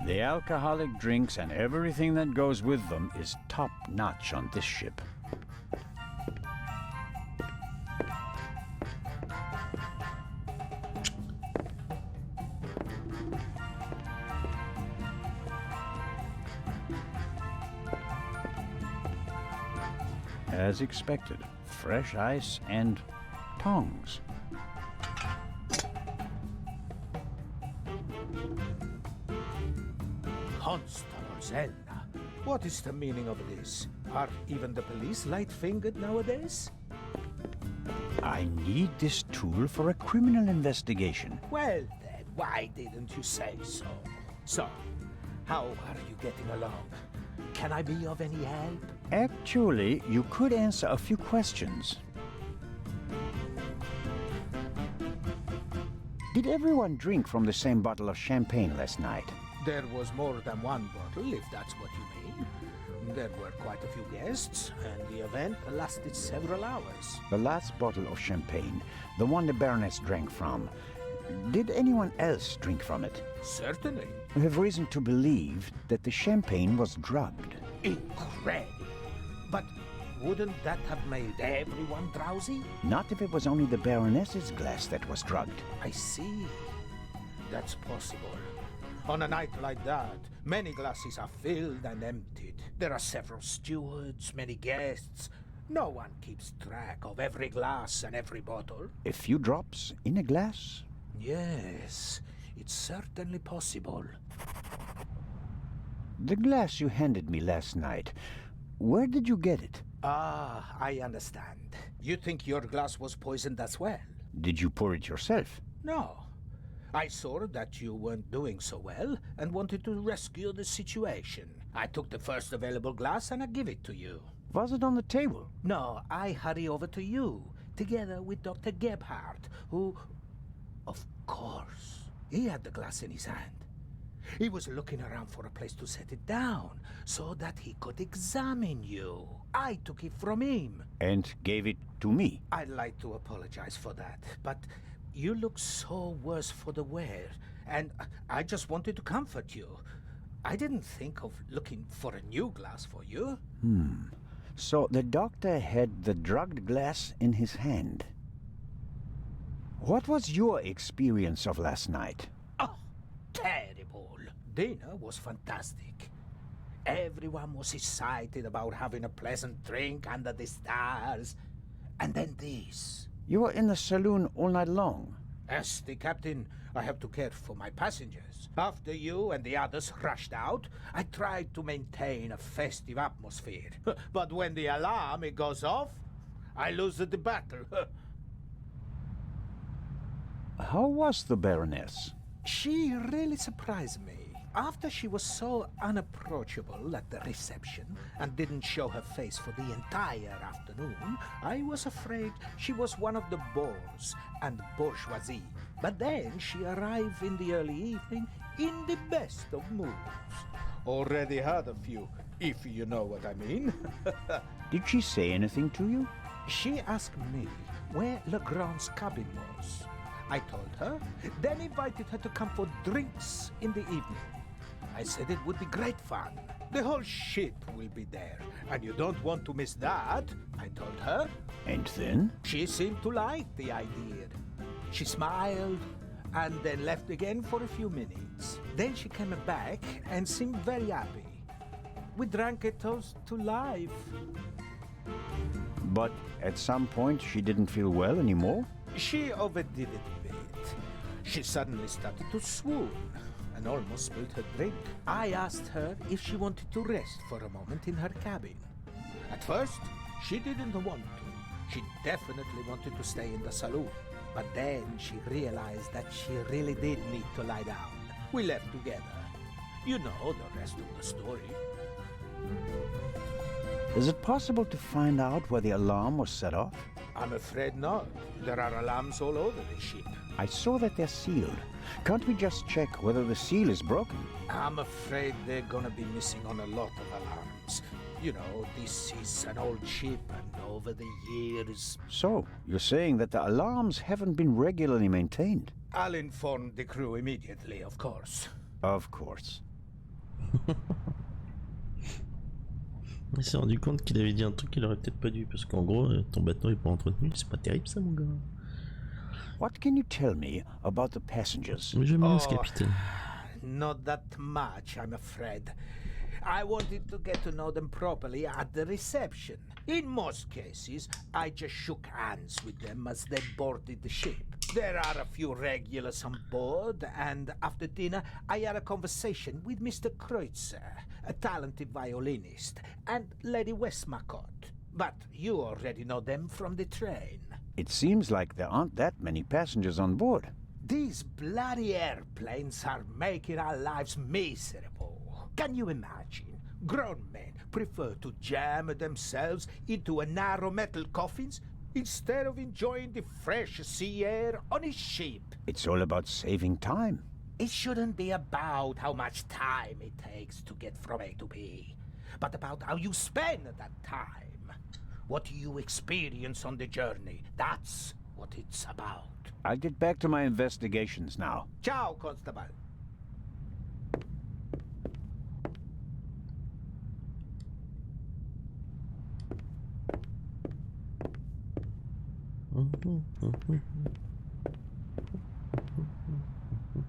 The alcoholic drinks and everything that goes with them is top-notch on this ship. As expected, fresh ice and tongs. Constable Zelda, what is the meaning of this? Are even the police light-fingered nowadays? I need this tool for a criminal investigation. Well then, why didn't you say so? So, how are you getting along? Can I be of any help? Actually, you could answer a few questions. Did everyone drink from the same bottle of champagne last night? There was more than one bottle, if that's what you mean. There were quite a few guests, and the event lasted several hours. The last bottle of champagne, the one the Baroness drank from, did anyone else drink from it? Certainly. We have reason to believe that the champagne was drugged. Incredible. But wouldn't that have made everyone drowsy? Not if it was only the Baroness's glass that was drugged. I see. That's possible. On a night like that, many glasses are filled and emptied. There are several stewards, many guests. No one keeps track of every glass and every bottle. A few drops in a glass? Yes, it's certainly possible. The glass you handed me last night, where did you get it? Ah, I understand. You think your glass was poisoned as well? Did you pour it yourself? No. I saw that you weren't doing so well and wanted to rescue the situation. I took the first available glass and I give it to you. Was it on the table? No, I hurry over to you, together with Dr. Gebhardt, who... Of course, he had the glass in his hand. He was looking around for a place to set it down, so that he could examine you. I took it from him. And gave it to me? I'd like to apologize for that, but you look so worse for the wear, and I just wanted to comfort you. I didn't think of looking for a new glass for you. So the doctor had the drugged glass in his hand. What was your experience of last night? Oh, terrible. Dinner was fantastic. Everyone was excited about having a pleasant drink under the stars. And then this. You were in the saloon all night long? As the captain, I have to care for my passengers. After you and the others rushed out, I tried to maintain a festive atmosphere. But when the alarm goes off, I lose the battle. How was the Baroness? She really surprised me. After she was so unapproachable at the reception and didn't show her face for the entire afternoon, I was afraid she was one of the bores and bourgeoisie. But then she arrived in the early evening in the best of moods. Already had a few, if you know what I mean. Did she say anything to you? She asked me where Legrand's cabin was. I told her, then invited her to come for drinks in the evening. I said it would be great fun. The whole ship will be there, and you don't want to miss that, I told her. And then? She seemed to like the idea. She smiled, and then left again for a few minutes. Then she came back and seemed very happy. We drank a toast to life. But at some point she didn't feel well anymore? She overdid it a bit. She suddenly started to swoon and almost spilled her drink. I asked her if she wanted to rest for a moment in her cabin. At first, she didn't want to. She definitely wanted to stay in the saloon. But then she realized that she really did need to lie down. We left together. You know the rest of the story. Is it possible to find out where the alarm was set off? I'm afraid not. There are alarms all over the ship. I saw that they're sealed. Can't we just check whether the seal is broken? I'm afraid they're gonna be missing on a lot of alarms. You know, this is an old ship, and over the years... So, you're saying that the alarms haven't been regularly maintained? I'll inform the crew immediately, of course. Of course. Il s'est rendu compte qu'il avait dit un truc qu'il aurait peut-être pas dû, parce qu'en gros, ton bateau est pas entretenu, c'est pas terrible ça, mon gars. What can you tell me about the passengers? Mais je me laisse, capitaine. Not that much, I'm afraid. I wanted to get to know them properly at the reception. In most cases, I just shook hands with them as they boarded the ship. There are a few regulars on board, and after dinner, I had a conversation with Mr. Kreutzer, a talented violinist, and Lady Westmacott. But you already know them from the train. It seems like there aren't that many passengers on board. These bloody airplanes are making our lives miserable. Can you imagine? Grown men prefer to jam themselves into a narrow metal coffins instead of enjoying the fresh sea air on a ship. It's all about saving time. It shouldn't be about how much time it takes to get from A to B, but about how you spend that time. What you experience on the journey. That's what it's about. I'll get back to my investigations now. Ciao, Constable.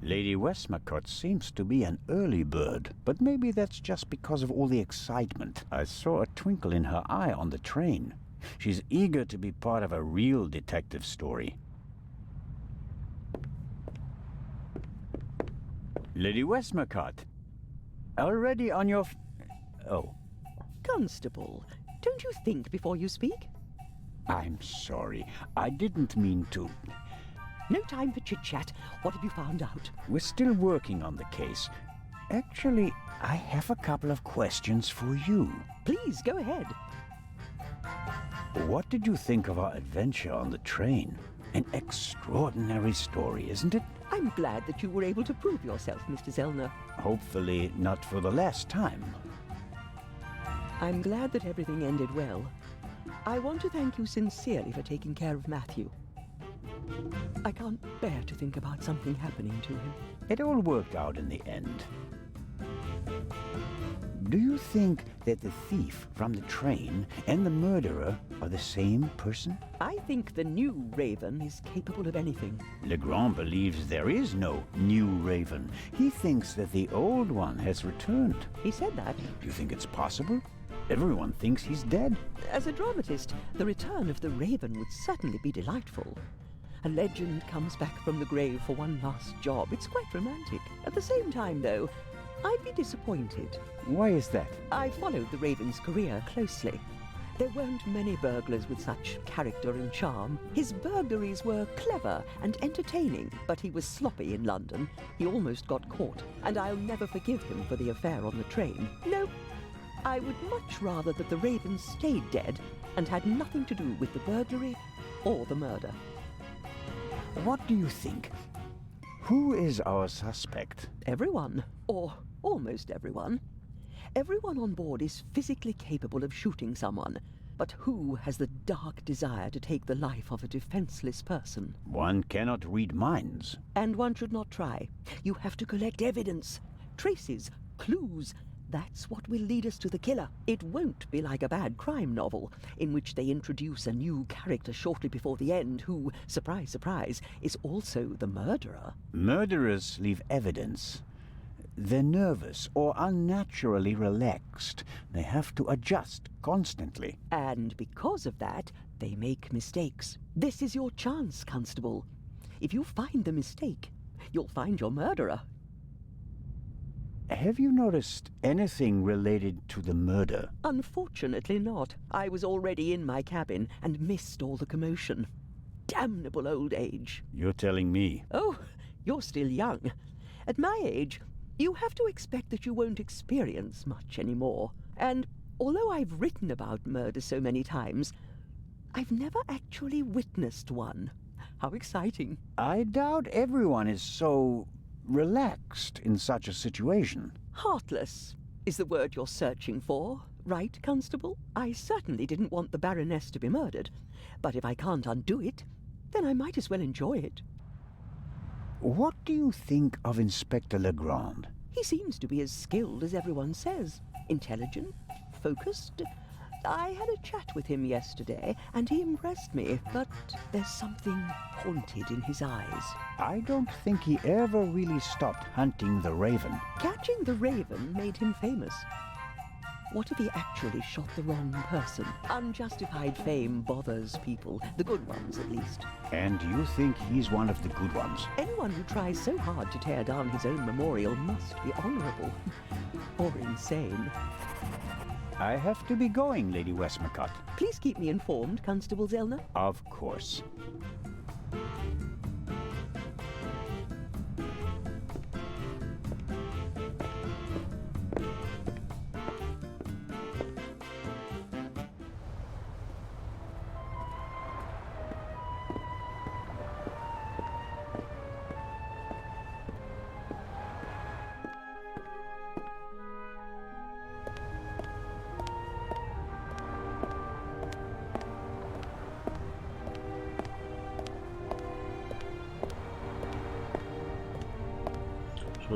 Lady Westmacott seems to be an early bird, but maybe that's just because of all the excitement. I saw a twinkle in her eye on the train. She's eager to be part of a real detective story. Lady Westmacott, already on your oh. Constable, don't you think before you speak? I'm sorry. I didn't mean to. No time for chit-chat. What have you found out? We're still working on the case. Actually, I have a couple of questions for you. Please, go ahead. What did you think of our adventure on the train? An extraordinary story, isn't it? I'm glad that you were able to prove yourself, Mr. Zellner. Hopefully not for the last time. I'm glad that everything ended well. I want to thank you sincerely for taking care of Matthew. I can't bear to think about something happening to him. It all worked out in the end. Do you think that the thief from the train and the murderer are the same person? I think the new Raven is capable of anything. Legrand believes there is no new Raven. He thinks that the old one has returned. He said that. Do you think it's possible? Everyone thinks he's dead. As a dramatist, the return of the Raven would certainly be delightful. A legend comes back from the grave for one last job. It's quite romantic. At the same time, though, I'd be disappointed. Why is that? I followed the Raven's career closely. There weren't many burglars with such character and charm. His burglaries were clever and entertaining, but he was sloppy in London. He almost got caught, and I'll never forgive him for the affair on the train. No, I would much rather that the Raven stayed dead and had nothing to do with the burglary or the murder. What do you think? Who is our suspect? Everyone, or almost everyone. Everyone on board is physically capable of shooting someone, but who has the dark desire to take the life of a defenseless person? One cannot read minds. And one should not try. You have to collect evidence, traces, clues. That's what will lead us to the killer. It won't be like a bad crime novel, in which they introduce a new character shortly before the end who, surprise, surprise, is also the murderer. Murderers leave evidence. They're nervous or unnaturally relaxed. They have to adjust constantly. And because of that, they make mistakes. This is your chance, Constable. If you find the mistake, you'll find your murderer. Have you noticed anything related to the murder? Unfortunately not. I was already in my cabin and missed all the commotion. Damnable old age. You're telling me. Oh, you're still young. At my age, you have to expect that you won't experience much anymore. And although I've written about murder so many times, I've never actually witnessed one. How exciting. I doubt everyone is so relaxed in such a situation. Heartless is the word you're searching for, right, Constable? I certainly didn't want the Baroness to be murdered, but if I can't undo it, then I might as well enjoy it. What do you think of Inspector Legrand? He seems to be as skilled as everyone says. Intelligent, focused. I had a chat with him yesterday, and he impressed me, but there's something haunted in his eyes. I don't think he ever really stopped hunting the Raven. Catching the Raven made him famous. What if he actually shot the wrong person? Unjustified fame bothers people, the good ones at least. And you think he's one of the good ones? Anyone who tries so hard to tear down his own memorial must be honorable. Or insane. I have to be going, Lady Westmacott. Please keep me informed, Constable Zellner. Of course.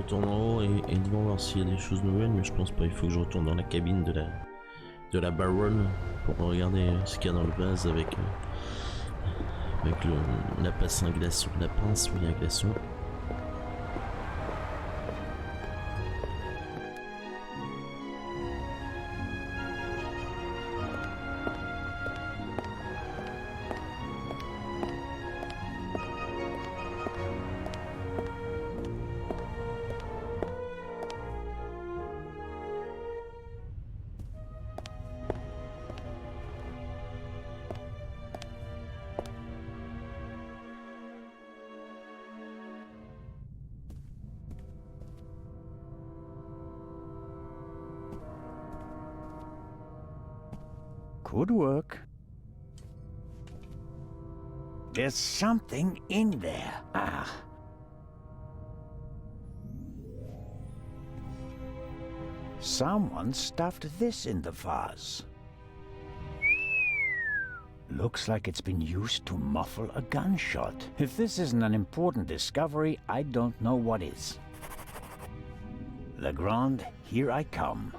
retourne en haut et devant voir s'il y a des choses nouvelles, mais je pense pas. Il faut que je retourne dans la cabine de la baronne pour regarder ce qu'il y a dans le vase avec la pince à glaçon, la pince ou la glaçon. Good work. There's something in there. Ah. Someone stuffed this in the vase. Looks like it's been used to muffle a gunshot. If this isn't an important discovery, I don't know what is. Legrand, here I come.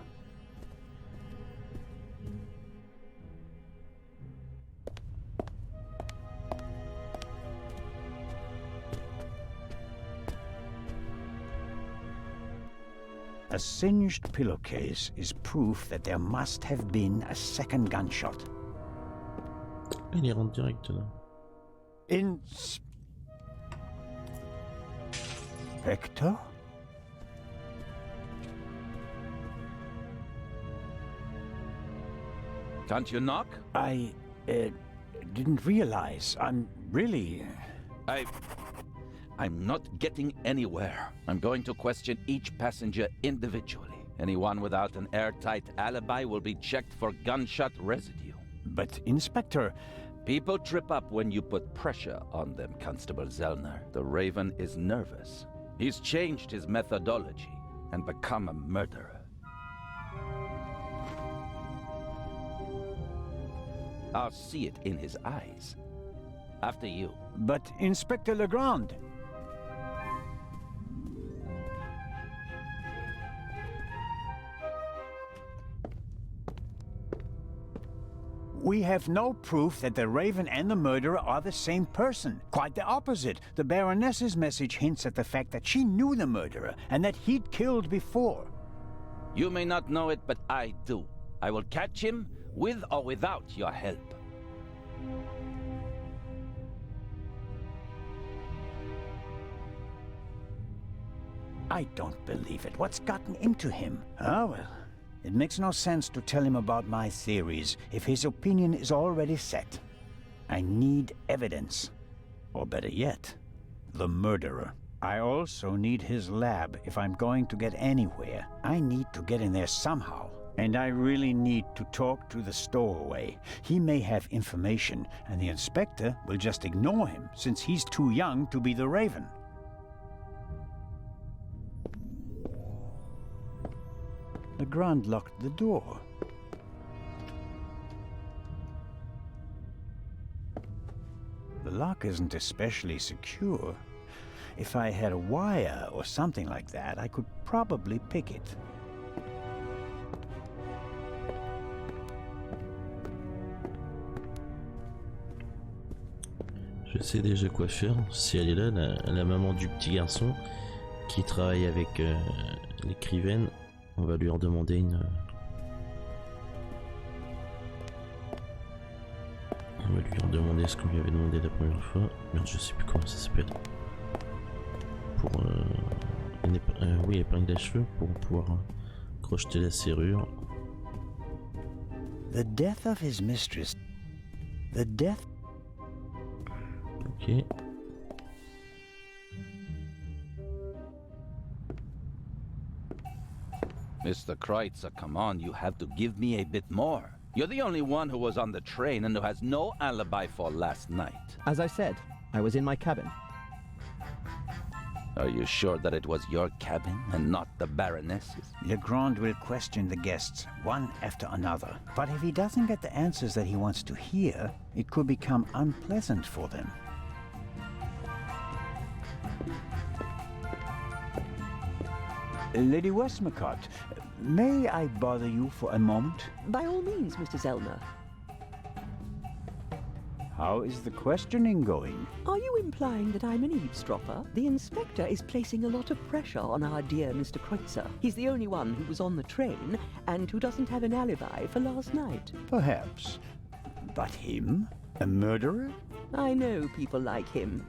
A singed pillowcase is proof that there must have been a second gunshot. Il y rentre direct là. Hector? Can't you knock? I didn't realize. I'm really... I'm not getting anywhere. I'm going to question each passenger individually. Anyone without an airtight alibi will be checked for gunshot residue. But, Inspector... People trip up when you put pressure on them, Constable Zellner. The Raven is nervous. He's changed his methodology and become a murderer. I'll see it in his eyes. After you. But, Inspector Legrand... We have no proof that the Raven and the murderer are the same person. Quite the opposite. The Baroness's message hints at the fact that she knew the murderer and that he'd killed before. You may not know it, but I do. I will catch him, with or without your help. I don't believe it. What's gotten into him? Ah, well. It makes no sense to tell him about my theories if his opinion is already set. I need evidence. Or better yet, the murderer. I also need his lab if I'm going to get anywhere. I need to get in there somehow. And I really need to talk to the stowaway. He may have information, and the inspector will just ignore him since he's too young to be the Raven. Legrand locked the door. The lock isn't especially secure. If I had a wire or something like that, I could probably pick it. Je sais déjà quoi faire. Si elle est là, la maman du petit garçon qui travaille avec l'écrivaine, on va lui en demander une. On va lui en demander ce qu'on lui avait demandé la première fois. Merde, je sais plus comment ça s'appelle. Pour oui, épingle à cheveux pour pouvoir crocheter la serrure. The death of his mistress. The death. Ok. Mr. Kreutzer, come on, you have to give me a bit more. You're the only one who was on the train and who has no alibi for last night. As I said, I was in my cabin. Are you sure that it was your cabin and not the Baroness's? Legrand will question the guests, one after another. But if he doesn't get the answers that he wants to hear, it could become unpleasant for them. Lady Westmacott, may I bother you for a moment? By all means, Mr. Zellner. How is the questioning going? Are you implying that I'm an eavesdropper? The inspector is placing a lot of pressure on our dear Mr. Kreutzer. He's the only one who was on the train and who doesn't have an alibi for last night. Perhaps. But him? A murderer? I know people like him.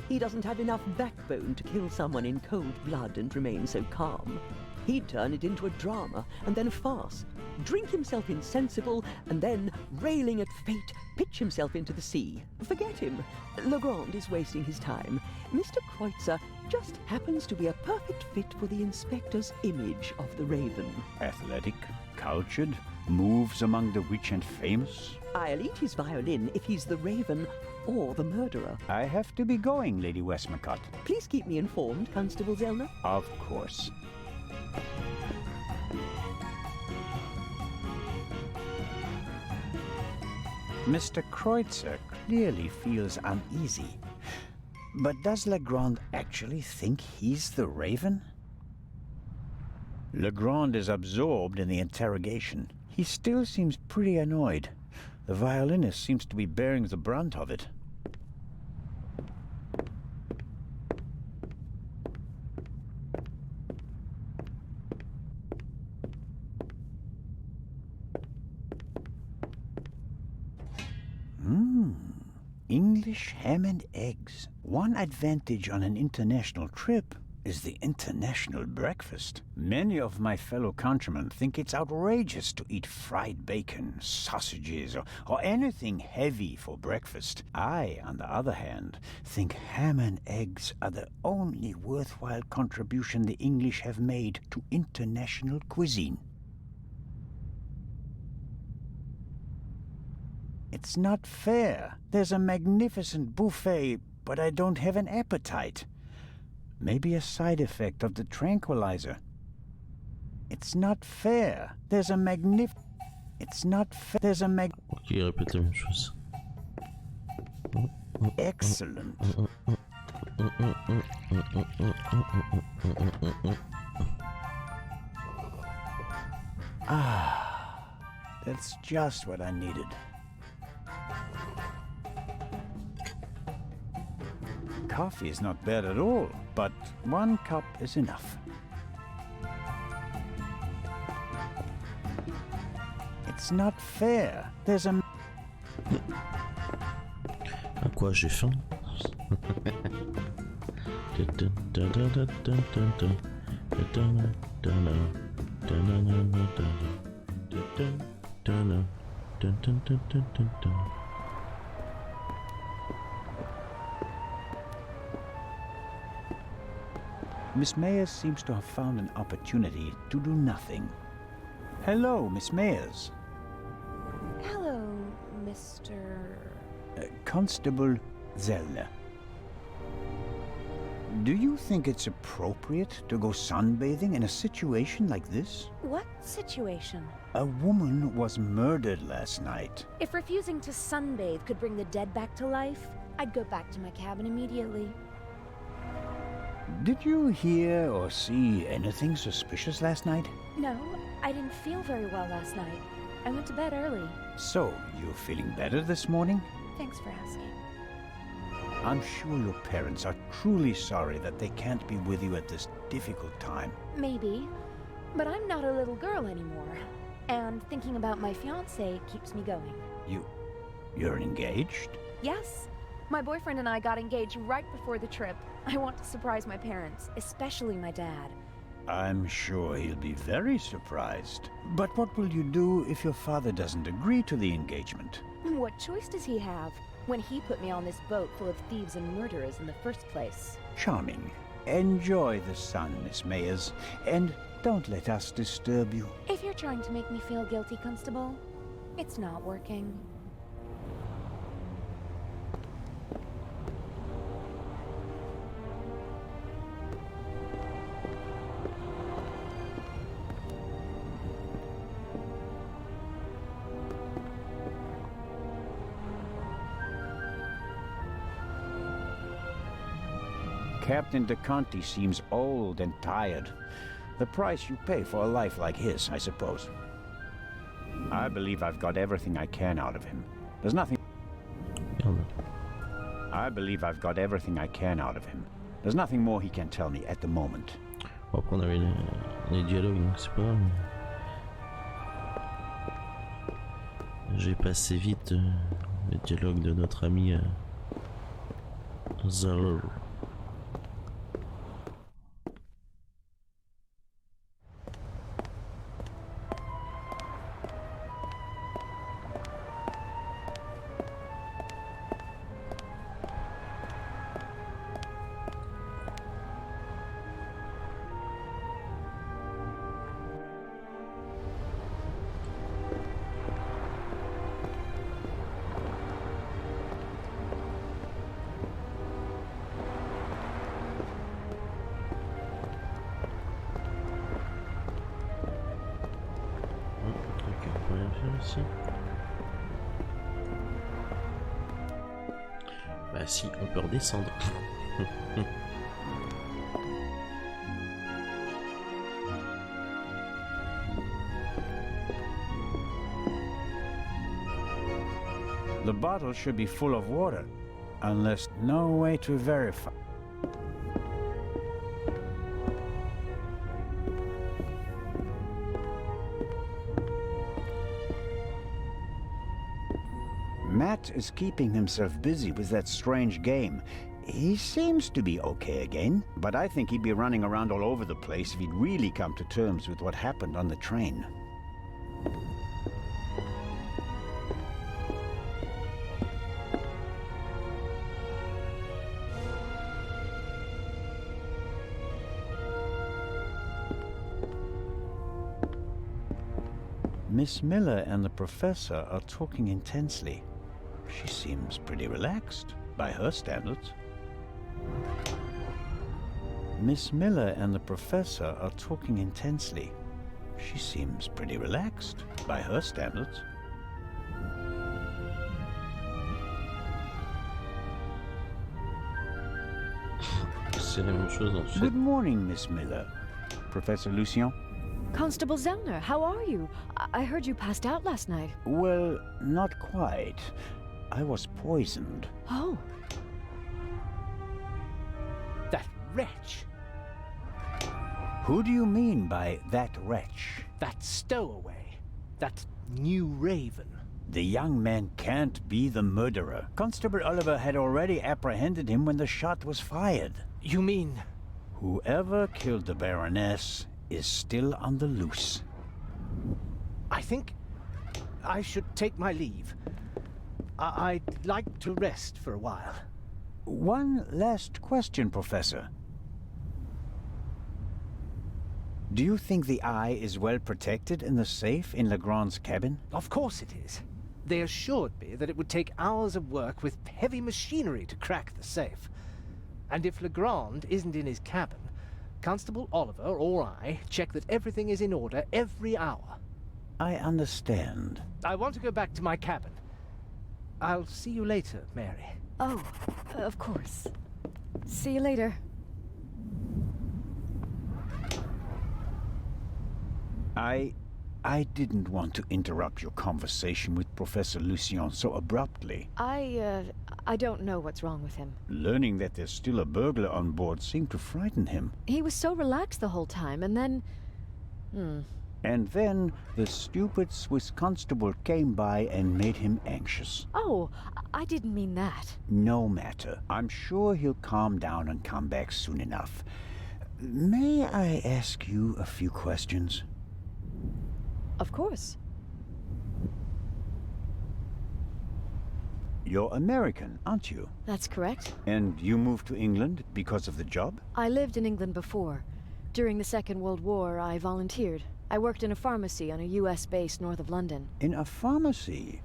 He doesn't have enough backbone to kill someone in cold blood and remain so calm. He'd turn it into a drama and then a farce, drink himself insensible, and then, railing at fate, pitch himself into the sea. Forget him. Legrand is wasting his time. Mr. Kreutzer just happens to be a perfect fit for the inspector's image of the Raven. Athletic, cultured, moves among the rich and famous. I'll eat his violin if he's the Raven or the murderer. I have to be going, Lady Westmacott. Please keep me informed, Constable Zellner. Of course. Mr. Kreutzer clearly feels uneasy. But does Legrand actually think he's the Raven? Legrand is absorbed in the interrogation. He still seems pretty annoyed. The violinist seems to be bearing the brunt of it. English ham and eggs. One advantage on an international trip is the international breakfast. Many of my fellow countrymen think it's outrageous to eat fried bacon, sausages, or anything heavy for breakfast. I, on the other hand, think ham and eggs are the only worthwhile contribution the English have made to international cuisine. It's not fair. There's a magnificent buffet, but I don't have an appetite. Maybe a side effect of the tranquilizer. It's not fair. There's a It's not fair. There's a Ok, répète la même chose. Excellent. Ah, that's just what I needed. Coffee is not bad at all, but 1 cup is enough. It's not fair. There's a... À quoi j'ai faim? Miss Mayers seems to have found an opportunity to do nothing. Hello, Miss Mayers. Hello, Mr. Constable Zellner. Do you think it's appropriate to go sunbathing in a situation like this? What situation? A woman was murdered last night. If refusing to sunbathe could bring the dead back to life, I'd go back to my cabin immediately. Did you hear or see anything suspicious last night? No, I didn't feel very well last night. I went to bed early. So, you're feeling better this morning? Thanks for asking. I'm sure your parents are truly sorry that they can't be with you at this difficult time. Maybe, but I'm not a little girl anymore. And thinking about my fiancé keeps me going. You're engaged? Yes. My boyfriend and I got engaged right before the trip. I want to surprise my parents, especially my dad. I'm sure he'll be very surprised. But what will you do if your father doesn't agree to the engagement? What choice does he have when he put me on this boat full of thieves and murderers in the first place? Charming. Enjoy the sun, Miss Mayers, and don't let us disturb you. If you're trying to make me feel guilty, Constable, it's not working. Captain de Conti seems old and tired. The price you pay for a life like his, I suppose. I believe I've got everything I can out of him. There's nothing... I believe I've got everything I can out of him. There's nothing more he can tell me at the moment. Bon, après on avait les dialogues, donc c'est pas grave. J'ai passé vite le dialogue de notre ami Zalo. Bah si, on peut redescendre. The bottle should be full of water, unless no way to verify. Matt is keeping himself busy with that strange game. He seems to be okay again, but I think he'd be running around all over the place if he'd really come to terms with what happened on the train. Miss Miller and the professor are talking intensely. She seems pretty relaxed, by her standards. Miss Miller and the professor are talking intensely. She seems pretty relaxed, by her standards. C'est la même chose en fait. Good morning, Miss Miller. Professor Lucien? Constable Zellner, how are you? I heard you passed out last night. Well, not quite. I was poisoned. Oh. That wretch. Who do you mean by that wretch? That stowaway. That new Raven. The young man can't be the murderer. Constable Oliver had already apprehended him when the shot was fired. You mean... Whoever killed the Baroness is still on the loose. I think I should take my leave. I'd like to rest for a while. One last question, Professor. Do you think the eye is well protected in the safe in Legrand's cabin? Of course it is. They assured me that it would take hours of work with heavy machinery to crack the safe. And if Legrand isn't in his cabin, Constable Oliver or I check that everything is in order every hour. I understand. I want to go back to my cabin. I'll see you later, Mary. Oh, of course. See you later. I didn't want to interrupt your conversation with Professor Lucien so abruptly. I don't know what's wrong with him. Learning that there's still a burglar on board seemed to frighten him. He was so relaxed the whole time, and then... And then the stupid Swiss constable came by and made him anxious. Oh, I didn't mean that. No matter. I'm sure he'll calm down and come back soon enough. May I ask you a few questions? Of course. You're American, aren't you? That's correct. And you moved to England because of the job? I lived in England before. During the Second World War, I volunteered. I worked in a pharmacy on a US base north of London. In a pharmacy?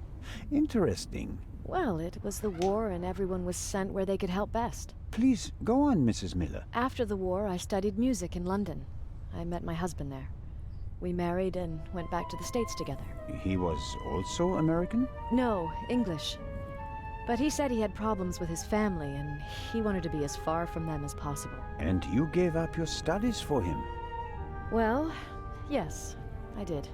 Interesting. Well, it was the war and everyone was sent where they could help best. Please, go on, Mrs. Miller. After the war, I studied music in London. I met my husband there. We married and went back to the States together. He was also American? No, English. But he said he had problems with his family and he wanted to be as far from them as possible. And you gave up your studies for him? Well, yes, I did.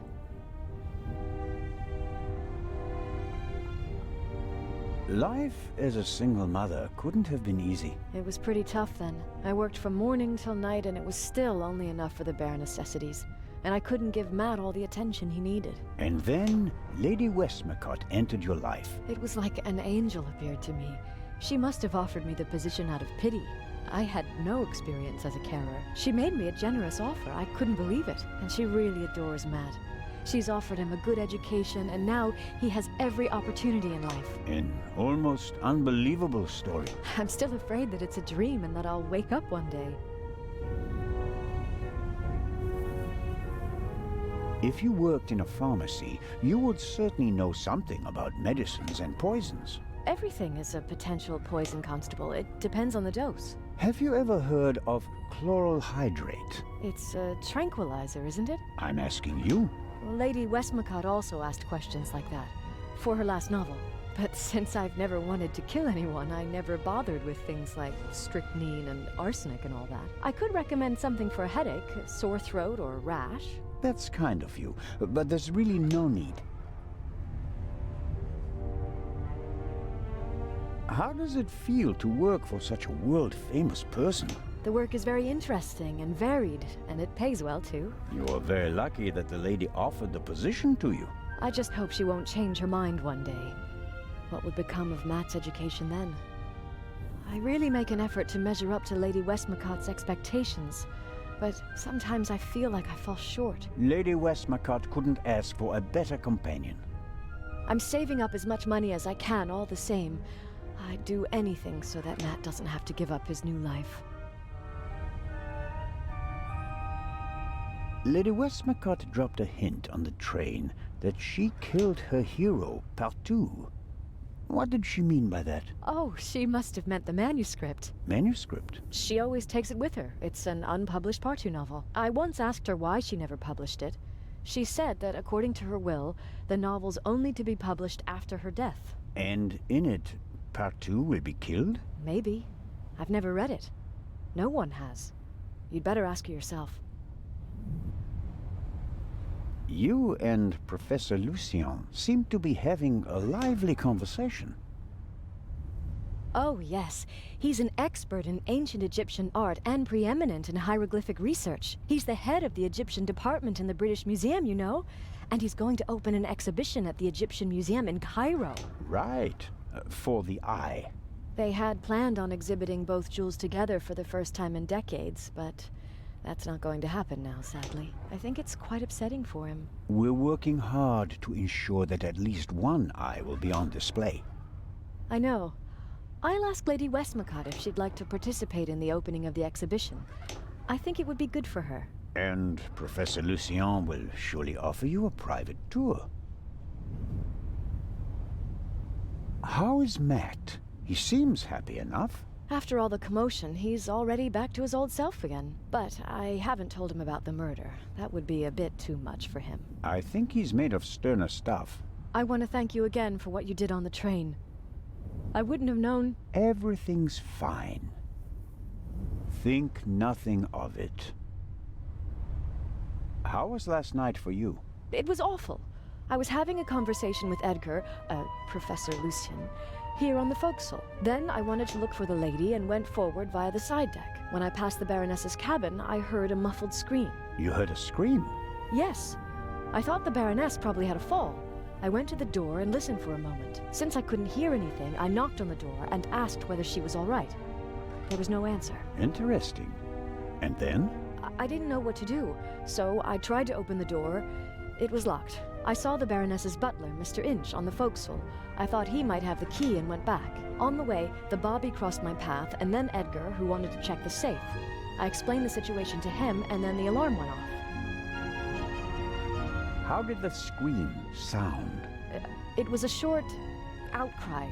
Life as a single mother couldn't have been easy. It was pretty tough then. I worked from morning till night and it was still only enough for the bare necessities. And I couldn't give Matt all the attention he needed. And then Lady Westmacott entered your life. It was like an angel appeared to me. She must have offered me the position out of pity. I had no experience as a carer. She made me a generous offer. I couldn't believe it. And she really adores Matt. She's offered him a good education, and now he has every opportunity in life. An almost unbelievable story. I'm still afraid that it's a dream and that I'll wake up one day. If you worked in a pharmacy, you would certainly know something about medicines and poisons. Everything is a potential poison, Constable. It depends on the dose. Have you ever heard of chloral hydrate? It's a tranquilizer, isn't it? I'm asking you. Lady Westmacott also asked questions like that, for her last novel. But since I've never wanted to kill anyone, I never bothered with things like strychnine and arsenic and all that. I could recommend something for a headache, a sore throat, or a rash. That's kind of you, but there's really no need. How does it feel to work for such a world-famous person? The work is very interesting and varied, and it pays well, too. You're very lucky that the lady offered the position to you. I just hope she won't change her mind one day. What would become of Matt's education then? I really make an effort to measure up to Lady Westmacott's expectations, but sometimes I feel like I fall short. Lady Westmacott couldn't ask for a better companion. I'm saving up as much money as I can all the same. I'd do anything so that Matt doesn't have to give up his new life. Lady Westmacott dropped a hint on the train that she killed her hero, Partie. What did she mean by that? Oh, she must have meant the manuscript. Manuscript? She always takes it with her. It's an unpublished Partie novel. I once asked her why she never published it. She said that according to her will, the novel's only to be published after her death. And in it, Partie will be killed? Maybe. I've never read it. No one has. You'd better ask her yourself. You and Professor Lucien seem to be having a lively conversation. Oh, yes. He's an expert in ancient Egyptian art and preeminent in hieroglyphic research. He's the head of the Egyptian department in the British Museum, you know. And he's going to open an exhibition at the Egyptian Museum in Cairo. Right. For the eye. They had planned on exhibiting both jewels together for the first time in decades, but that's not going to happen now, sadly. I think it's quite upsetting for him. We're working hard to ensure that at least one eye will be on display. I know. I'll ask Lady Westmacott if she'd like to participate in the opening of the exhibition. I think it would be good for her. And Professor Lucien will surely offer you a private tour. How is Matt? He seems happy enough. After all the commotion, he's already back to his old self again. But I haven't told him about the murder. That would be a bit too much for him. I think he's made of sterner stuff. I want to thank you again for what you did on the train. I wouldn't have known... Everything's fine. Think nothing of it. How was last night for you? It was awful. I was having a conversation with Edgar, Professor Lucien, here on the forecastle. Then I wanted to look for the lady and went forward via the side deck. When I passed the Baroness's cabin, I heard a muffled scream. You heard a scream? Yes. I thought the Baroness probably had a fall. I went to the door and listened for a moment. Since I couldn't hear anything, I knocked on the door and asked whether she was all right. There was no answer. Interesting. And then? I didn't know what to do, so I tried to open the door. It was locked. I saw the Baroness's butler, Mr. Inch, on the forecastle. I thought he might have the key and went back. On the way, the bobby crossed my path, and then Edgar, who wanted to check the safe. I explained the situation to him, and then the alarm went off. How did the scream sound? It was a short outcry,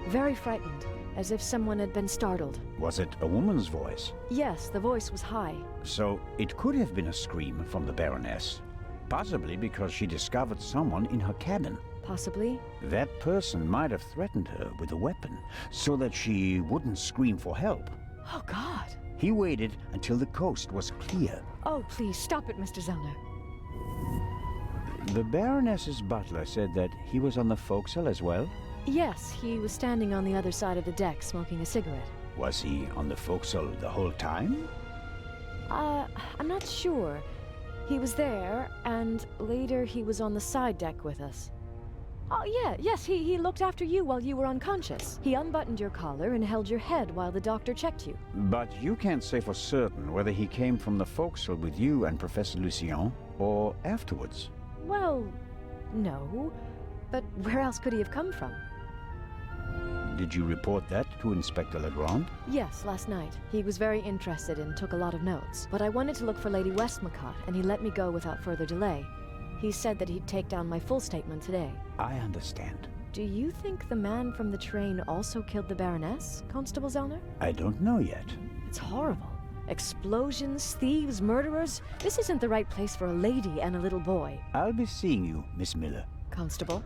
very frightened, as if someone had been startled. Was it a woman's voice? Yes, the voice was high. So it could have been a scream from the Baroness. Possibly because she discovered someone in her cabin. Possibly. That person might have threatened her with a weapon, so that she wouldn't scream for help. Oh, God. He waited until the coast was clear. Oh, please, stop it, Mr. Zellner. The Baroness's butler said that he was on the forecastle as well? Yes, he was standing on the other side of the deck smoking a cigarette. Was he on the forecastle the whole time? I'm not sure. He was there, and later he was on the side deck with us. Oh, yes, he looked after you while you were unconscious. He unbuttoned your collar and held your head while the doctor checked you. But you can't say for certain whether he came from the forecastle with you and Professor Lucien, or afterwards. Well, no. But where else could he have come from? Did you report that to Inspector Legrand? Yes, last night. He was very interested and took a lot of notes. But I wanted to look for Lady Westmacott, and he let me go without further delay. He said that he'd take down my full statement today. I understand. Do you think the man from the train also killed the Baroness, Constable Zellner? I don't know yet. It's horrible. Explosions, thieves, murderers. This isn't the right place for a lady and a little boy. I'll be seeing you, Miss Miller. Constable?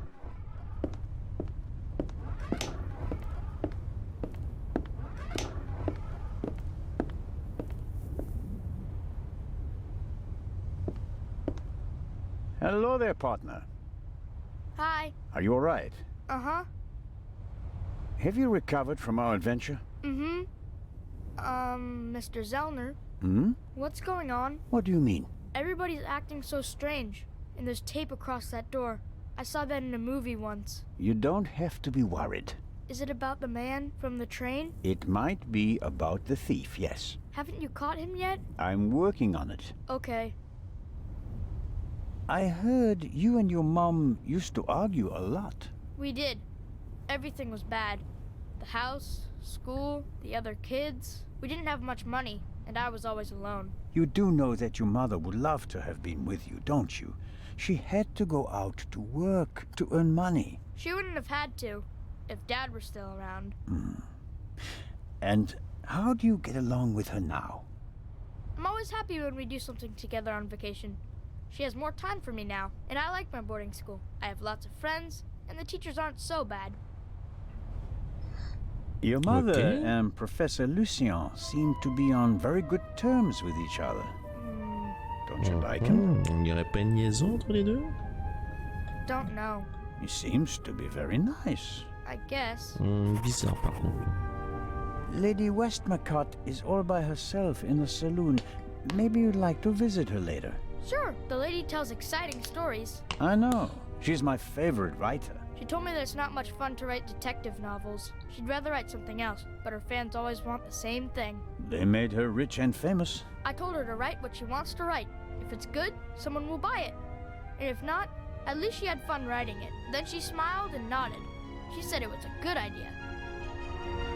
Hello there, partner. Hi. Are you all right? Uh-huh. Have you recovered from our adventure? Mm-hmm. Mr. Zellner. Hmm? What's going on? What do you mean? Everybody's acting so strange. And there's tape across that door. I saw that in a movie once. You don't have to be worried. Is it about the man from the train? It might be about the thief, yes. Haven't you caught him yet? I'm working on it. Okay. I heard you and your mom used to argue a lot. We did. Everything was bad. The house, school, the other kids. We didn't have much money, and I was always alone. You do know that your mother would love to have been with you, don't you? She had to go out to work to earn money. She wouldn't have had to, if Dad were still around. And how do you get along with her now? I'm always happy when we do something together on vacation. She has more time for me now, and I like my boarding school. I have lots of friends, and the teachers aren't so bad. Your mother and Professor Lucien seem to be on very good terms with each other. Don't you like him? Il n'y aurait pas une liaison entre les deux? Don't know. He seems to be very nice. I guess. Bizarre par contre. Lady Westmacott is all by herself in the saloon. Maybe you'd like to visit her later. Sure, the lady tells exciting stories. I know. She's my favorite writer. She told me that it's not much fun to write detective novels. She'd rather write something else, but her fans always want the same thing. They made her rich and famous. I told her to write what she wants to write. If it's good, someone will buy it. And if not, at least she had fun writing it. Then she smiled and nodded. She said it was a good idea.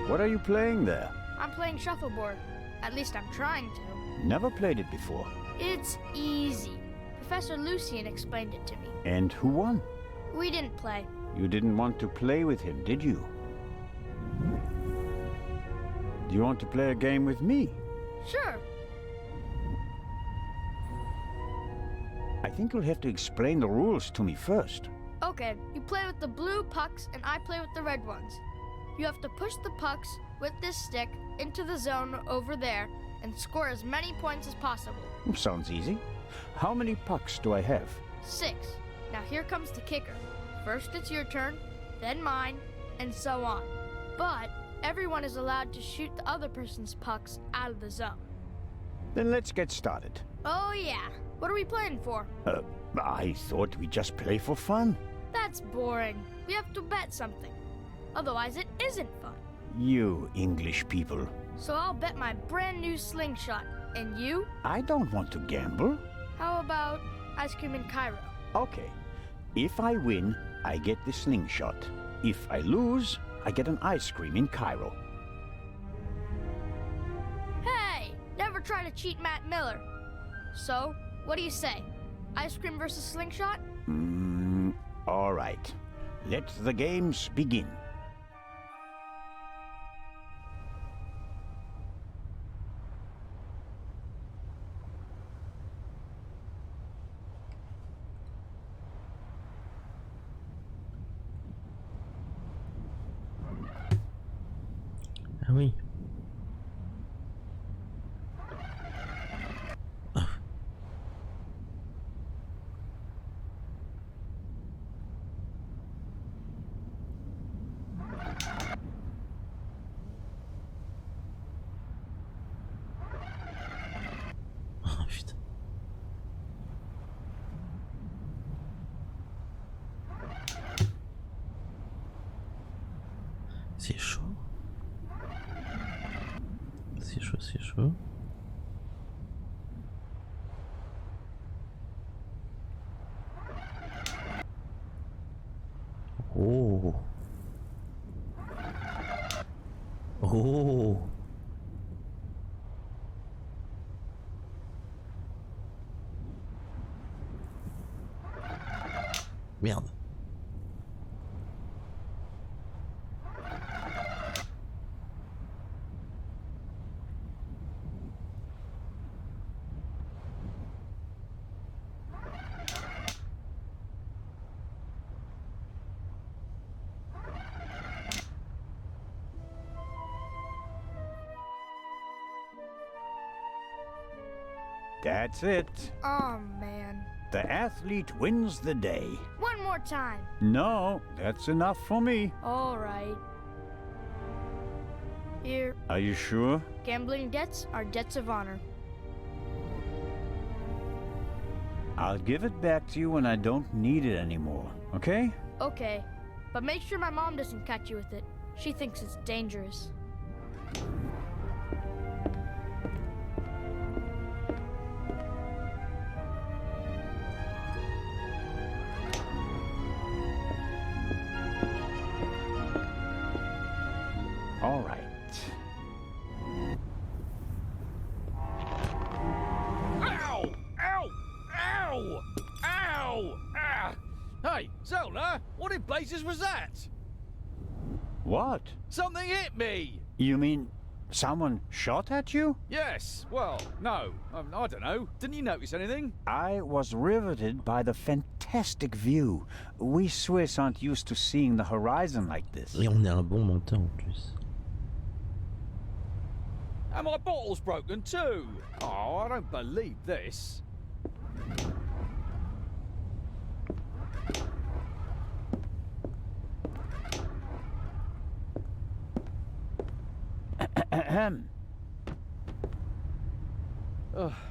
What are you playing there? I'm playing shuffleboard. At least I'm trying to. Never played it before. It's easy. Professor Lucien explained it to me. And who won? We didn't play. You didn't want to play with him, did you? Do you want to play a game with me? Sure. I think you'll have to explain the rules to me first. Okay, you play with the blue pucks and I play with the red ones. You have to push the pucks with this stick into the zone over there and score as many points as possible. Sounds easy. How many pucks do I have? 6. Now here comes the kicker. First it's your turn, then mine, and so on. But everyone is allowed to shoot the other person's pucks out of the zone. Then let's get started. Oh yeah. What are we playing for? I thought we'd just play for fun. That's boring. We have to bet something. Otherwise it isn't fun. You English people. So I'll bet my brand new slingshot. And you? I don't want to gamble. How about ice cream in Cairo? Okay. If I win, I get the slingshot. If I lose, I get an ice cream in Cairo. Hey! Never try to cheat Matt Miller. So, what do you say? Ice cream versus slingshot? All right. Let the games begin. Ah oui. C'est chaud. C'est chaud, c'est chaud. Oh. Oh. Merde. That's it. Oh, man. The athlete wins the day. One more time. No, that's enough for me. All right. Here, Are you sure? gambling debts are debts of honor. I'll give it back to you when I don't need it anymore, okay? Okay, but make sure my mom doesn't catch you with it. She thinks it's dangerous. All right. Ow! Ow! Ow! Ow! Ah! Hey, Zelda, what in blazes was that? What? Something hit me! You mean someone shot at you? Yes, well, no. I don't know. Didn't you notice anything? I was riveted by the fantastic view. We Swiss aren't used to seeing the horizon like this. Et on est un bon menteur en plus. And my bottle's broken too. Oh, I don't believe this.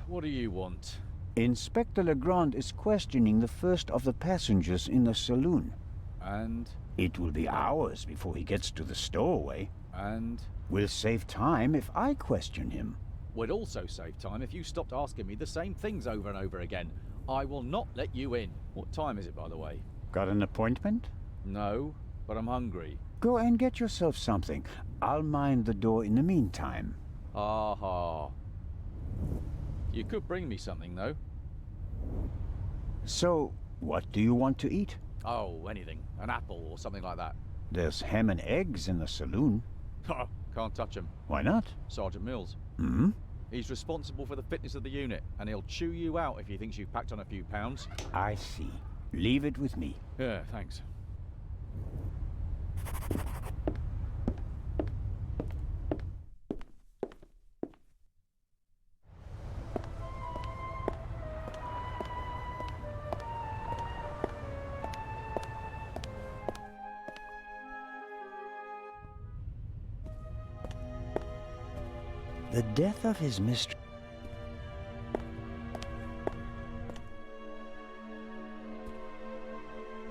What do you want? Inspector Legrand is questioning the first of the passengers in the saloon. And? It will be hours before he gets to the stowaway. And? We'll save time if I question him. We'd also save time if you stopped asking me the same things over and over again. I will not let you in. What time is it, by the way? Got an appointment? No, but I'm hungry. Go and get yourself something. I'll mind the door in the meantime. Ha. You could bring me something, though. So, what do you want to eat? Oh, anything. An apple or something like that. There's ham and eggs in the saloon. Can't touch him. Why not? Sergeant Mills. Hmm? He's responsible for the fitness of the unit, and he'll chew you out if he thinks you've packed on a few pounds. I see. Leave it with me. Yeah, thanks. The death of his mistress.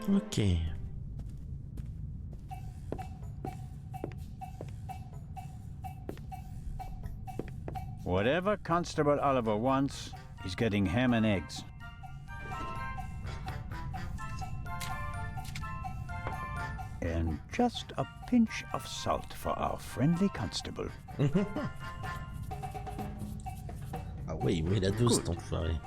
Ok. Whatever Constable Oliver wants, he's getting ham and eggs. And just a pinch of salt for our friendly constable. Ah ouais, il met la dose, cet enfoiré.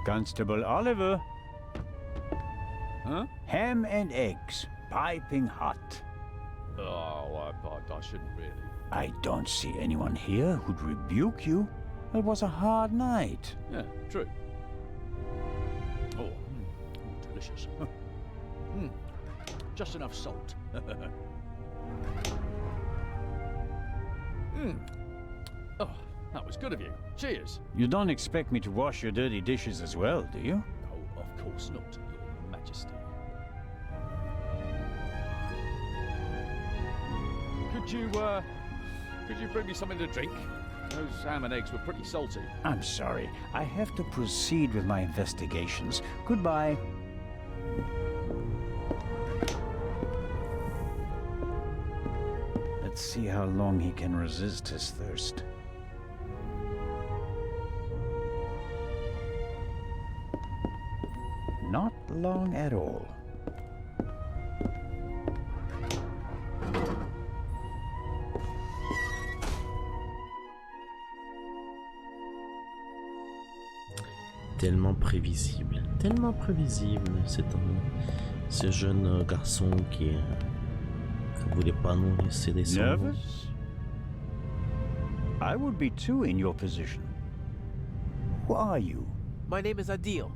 Constable Oliver. Huh? Ham and eggs, piping hot. Oh, I shouldn't really. I don't see anyone here who'd rebuke you. It was a hard night. Yeah, true. Oh, delicious. Just enough salt. Oh, that was good of you. Cheers. You don't expect me to wash your dirty dishes as well, do you? Oh, of course not, Your Majesty. Could you bring me something to drink? Those ham and eggs were pretty salty. I'm sorry. I have to proceed with my investigations. Goodbye. Let's see how long he can resist his thirst. Not long at all. Tellement prévisible, ce jeune garçon qui ne voulait pas nous laisser descendre. Nervous? I would be too in your position. Who are you? My name is Adil,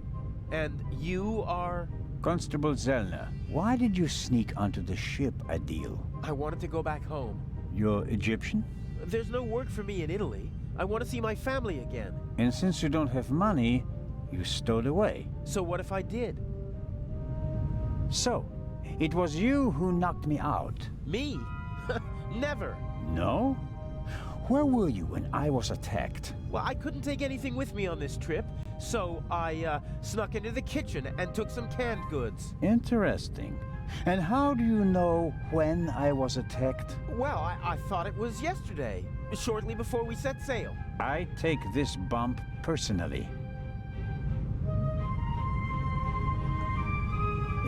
and you are... Constable Zellner. Why did you sneak onto the ship, Adil? I wanted to go back home. You're Egyptian? There's no work for me in Italy. I want to see my family again. And since you don't have money, you stowed away. So what if I did? So, it was you who knocked me out. Me? Never. No? Where were you when I was attacked? Well, I couldn't take anything with me on this trip, so I snuck into the kitchen and took some canned goods. Interesting. And how do you know when I was attacked? Well, I thought it was yesterday, shortly before we set sail. I take this bump personally.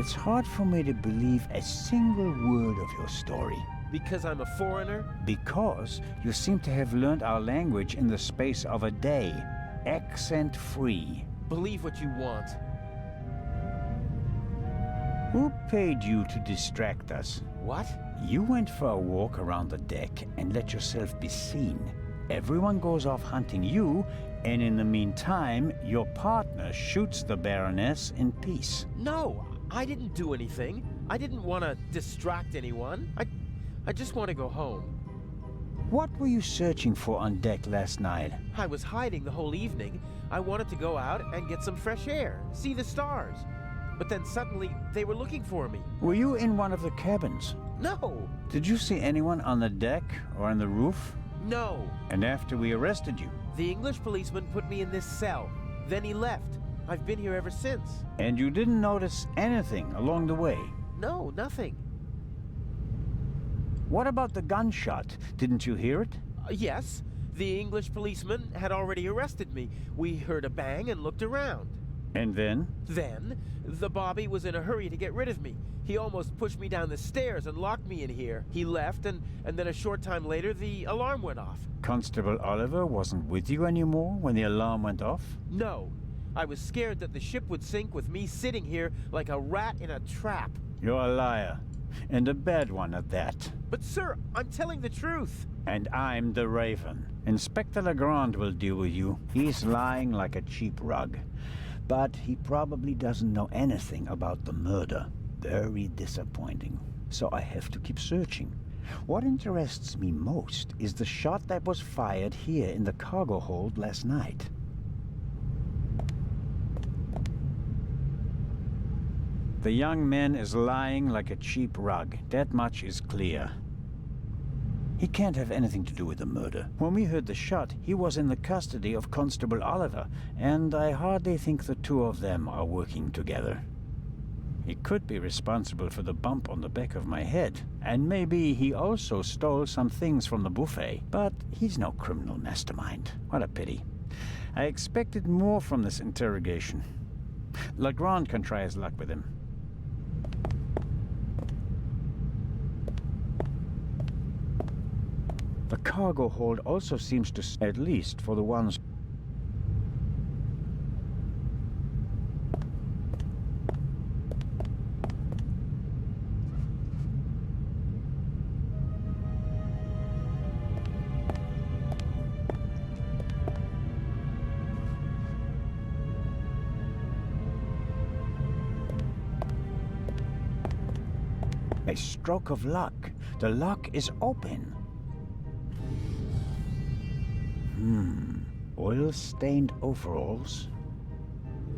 It's hard for me to believe a single word of your story. Because I'm a foreigner? Because you seem to have learned our language in the space of a day. Accent-free. Believe what you want. Who paid you to distract us? What? You went for a walk around the deck and let yourself be seen. Everyone goes off hunting you, and in the meantime, your partner shoots the Baroness in peace. No, I didn't do anything. I didn't want to distract anyone. I just want to go home. What were you searching for on deck last night? I was hiding the whole evening. I wanted to go out and get some fresh air, see the stars. But then suddenly, they were looking for me. Were you in one of the cabins? No. Did you see anyone on the deck or on the roof? No. And after we arrested you? The English policeman put me in this cell. Then he left. I've been here ever since. And you didn't notice anything along the way? No, nothing. What about the gunshot? Didn't you hear it? Yes. The English policeman had already arrested me. We heard a bang and looked around. And then? Then, the Bobby was in a hurry to get rid of me. He almost pushed me down the stairs and locked me in here. He left, and then a short time later, the alarm went off. Constable Oliver wasn't with you anymore when the alarm went off? No. I was scared that the ship would sink with me sitting here like a rat in a trap. You're a liar. And a bad one at that. But sir, I'm telling the truth. And I'm the Raven. Inspector Legrand will deal with you. He's lying like a cheap rug. But he probably doesn't know anything about the murder. Very disappointing. So I have to keep searching. What interests me most is the shot that was fired here in the cargo hold last night. The young man is lying like a cheap rug. That much is clear. He can't have anything to do with the murder. When we heard the shot, he was in the custody of Constable Oliver, and I hardly think the two of them are working together. He could be responsible for the bump on the back of my head, and maybe he also stole some things from the buffet, but he's no criminal mastermind. What a pity. I expected more from this interrogation. Legrand can try his luck with him. The cargo hold also seems to, at least for the ones... A stroke of luck. The lock is open. Oil-stained overalls.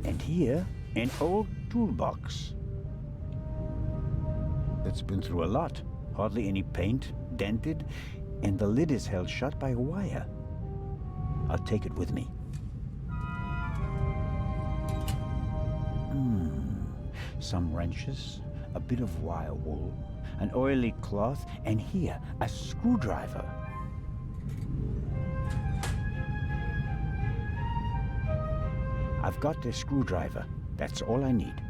And here, an old toolbox. It's been through a lot. Hardly any paint, dented. and the lid is held shut by a wire. I'll take it with me. Some wrenches, a bit of wire wool, an oily cloth, and here, a screwdriver. I've got the screwdriver. That's all I need.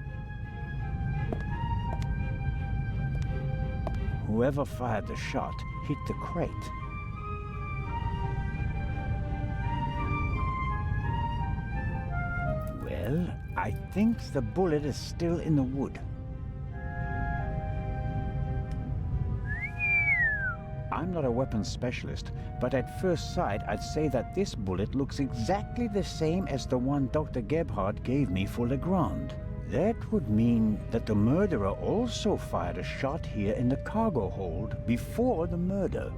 Whoever fired the shot hit the crate. Well, I think the bullet is still in the wood. I'm not a weapons specialist, but at first sight I'd say that this bullet looks exactly the same as the one Dr. Gebhardt gave me for Legrand. That would mean that the murderer also fired a shot here in the cargo hold before the murder.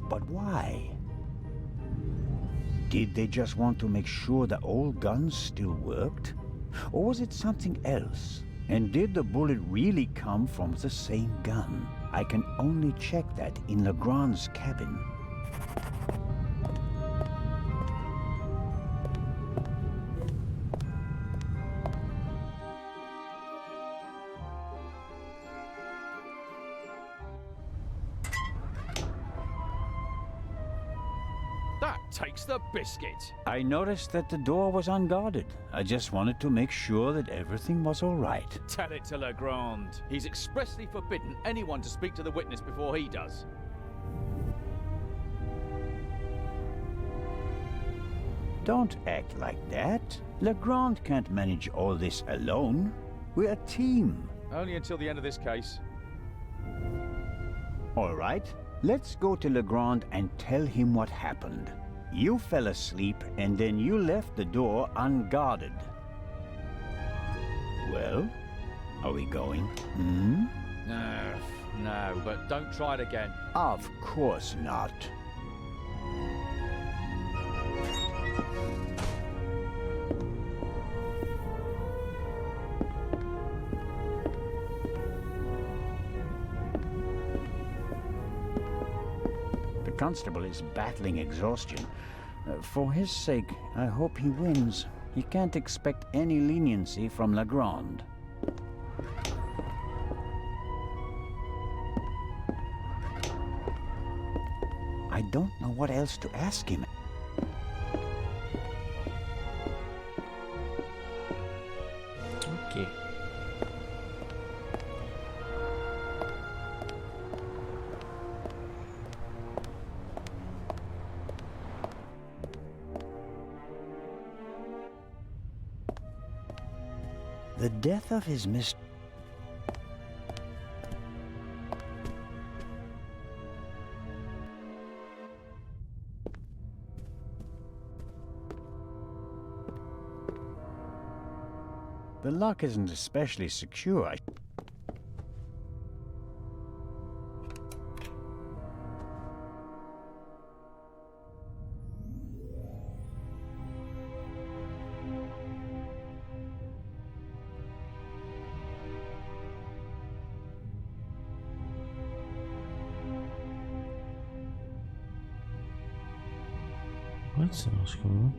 But why? Did they just want to make sure the old guns still worked? Or was it something else? And did the bullet really come from the same gun? I can only check that in Legrand's cabin. That takes the biscuit. I noticed that the door was unguarded. I just wanted to make sure that everything was all right. Tell it to Legrand. He's expressly forbidden anyone to speak to the witness before he does. Don't act like that. Legrand can't manage all this alone. We're a team. Only until the end of this case. All right, let's go to Legrand and tell him what happened. You fell asleep and then you left the door unguarded. Well, are we going? No, but don't try it again. Of course not. The constable is battling exhaustion. For his sake, I hope he wins. He can't expect any leniency from Legrand. I don't know what else to ask him. Okay. The death of his mistress. The lock isn't especially secure. Ouais, ça marche comment?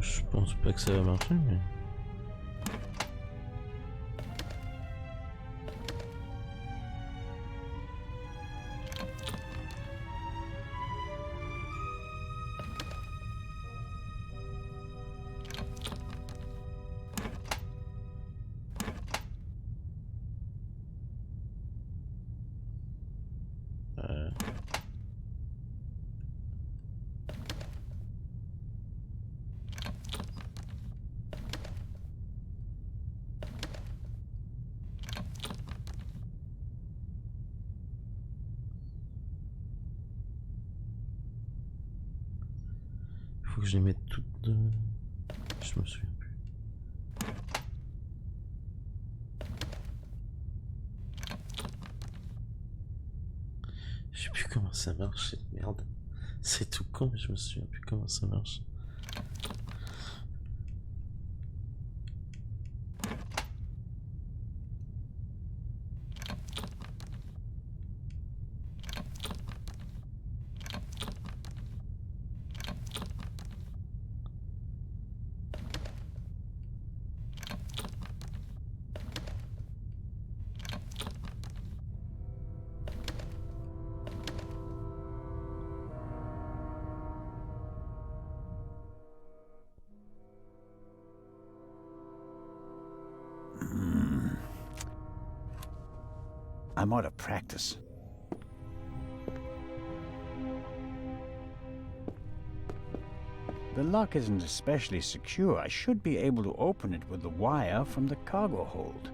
Je pense pas que ça va marcher, mais... Faut que je les mette toutes... Je me souviens plus. Je sais plus comment ça marche, cette merde. C'est tout con, mais je me souviens plus comment ça marche. I'm out of practice. The lock isn't especially secure. I should be able to open it with the wire from the cargo hold.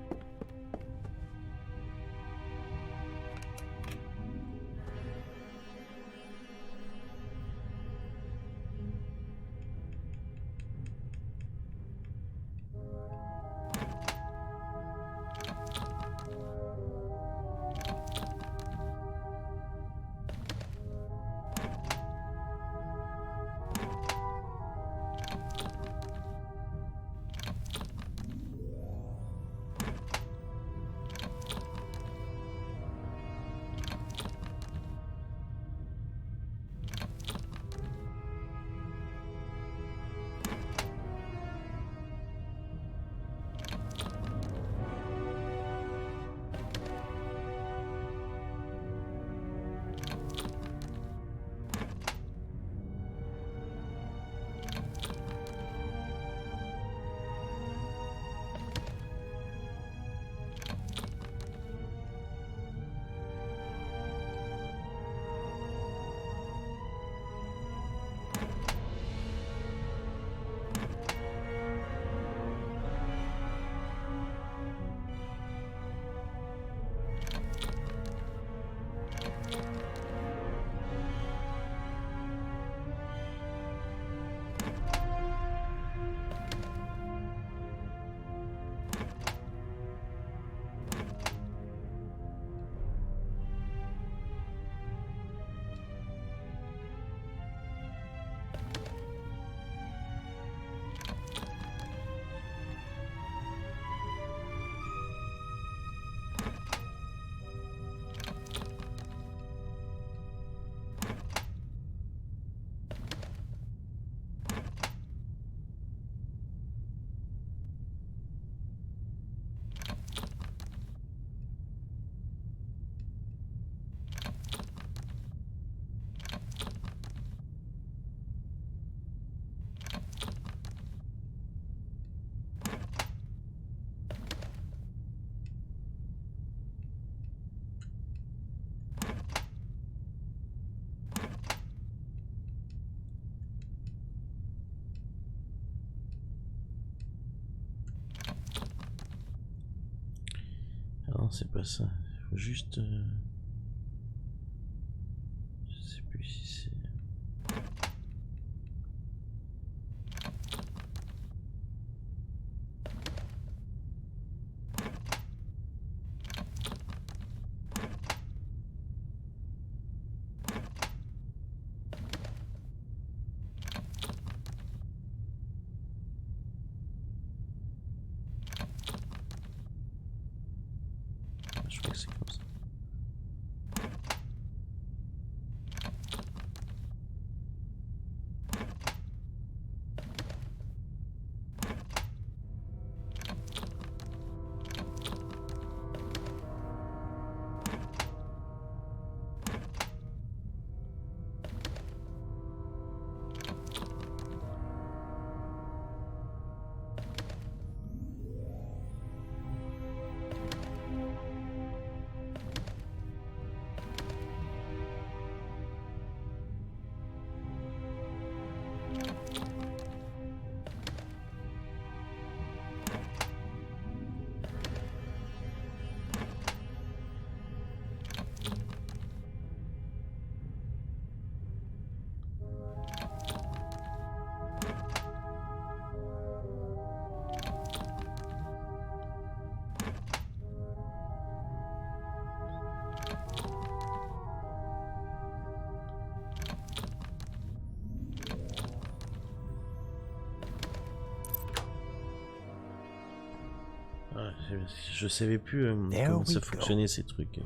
Non, c'est pas ça. Il faut juste... Je sais plus si c'est... Je crois que c'est comme ça. Ouais, je savais plus comment ça fonctionnait ces trucs.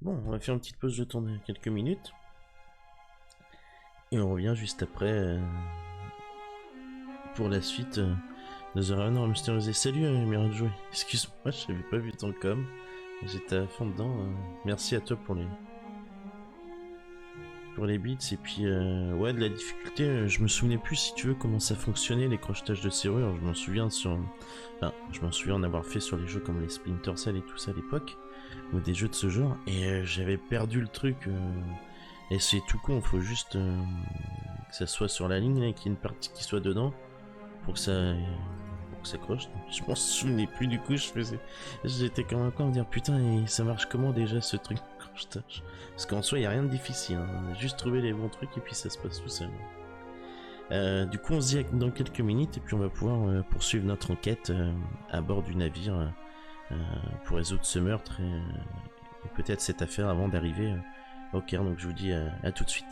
Bon, on va faire une petite pause de temps de quelques minutes. Et on revient juste après pour la suite de The Remastered. Salut Mirage, excuse-moi, je n'avais pas vu ton com. J'étais à fond dedans. Merci à toi pour les bits. Et puis, ouais, de la difficulté, je me souvenais plus, si tu veux, comment ça fonctionnait, les crochetages de serrure. Je m'en souviens je m'en souviens en avoir fait sur les jeux comme les Splinter Cell et tout ça à l'époque. Ou des jeux de ce genre, et j'avais perdu le truc, et c'est tout con, faut juste que ça soit sur la ligne, et qu'il y ait une partie qui soit dedans, pour que ça croche. Je m'en souvenais plus, du coup j'étais comme un con à me dire putain, et ça marche comment déjà ce truc de crochetage? Parce qu'en soi il n'y a rien de difficile, hein. Juste trouver les bons trucs et puis ça se passe tout seul. Du coup on se dit dans quelques minutes, et puis on va pouvoir poursuivre notre enquête à bord du navire, pour résoudre ce meurtre et peut-être cette affaire avant d'arriver au Caire. Donc je vous dis à tout de suite.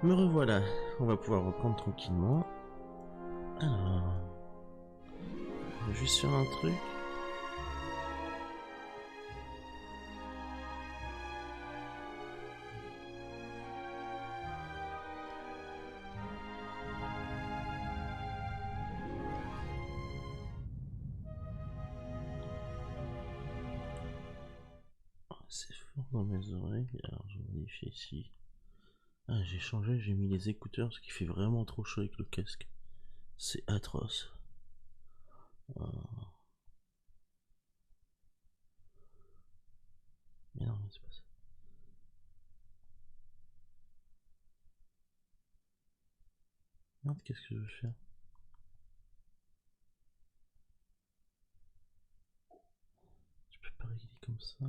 Me revoilà, on va pouvoir reprendre tranquillement. Alors, on va juste faire un truc. C'est fort dans mes oreilles, alors je vais vérifier ici. Ah, j'ai changé, j'ai mis les écouteurs, ce qui fait vraiment trop chaud avec le casque. C'est atroce. Mais non, mais c'est pas ça. Merde, qu'est-ce que je veux faire? Je peux pas régler comme ça.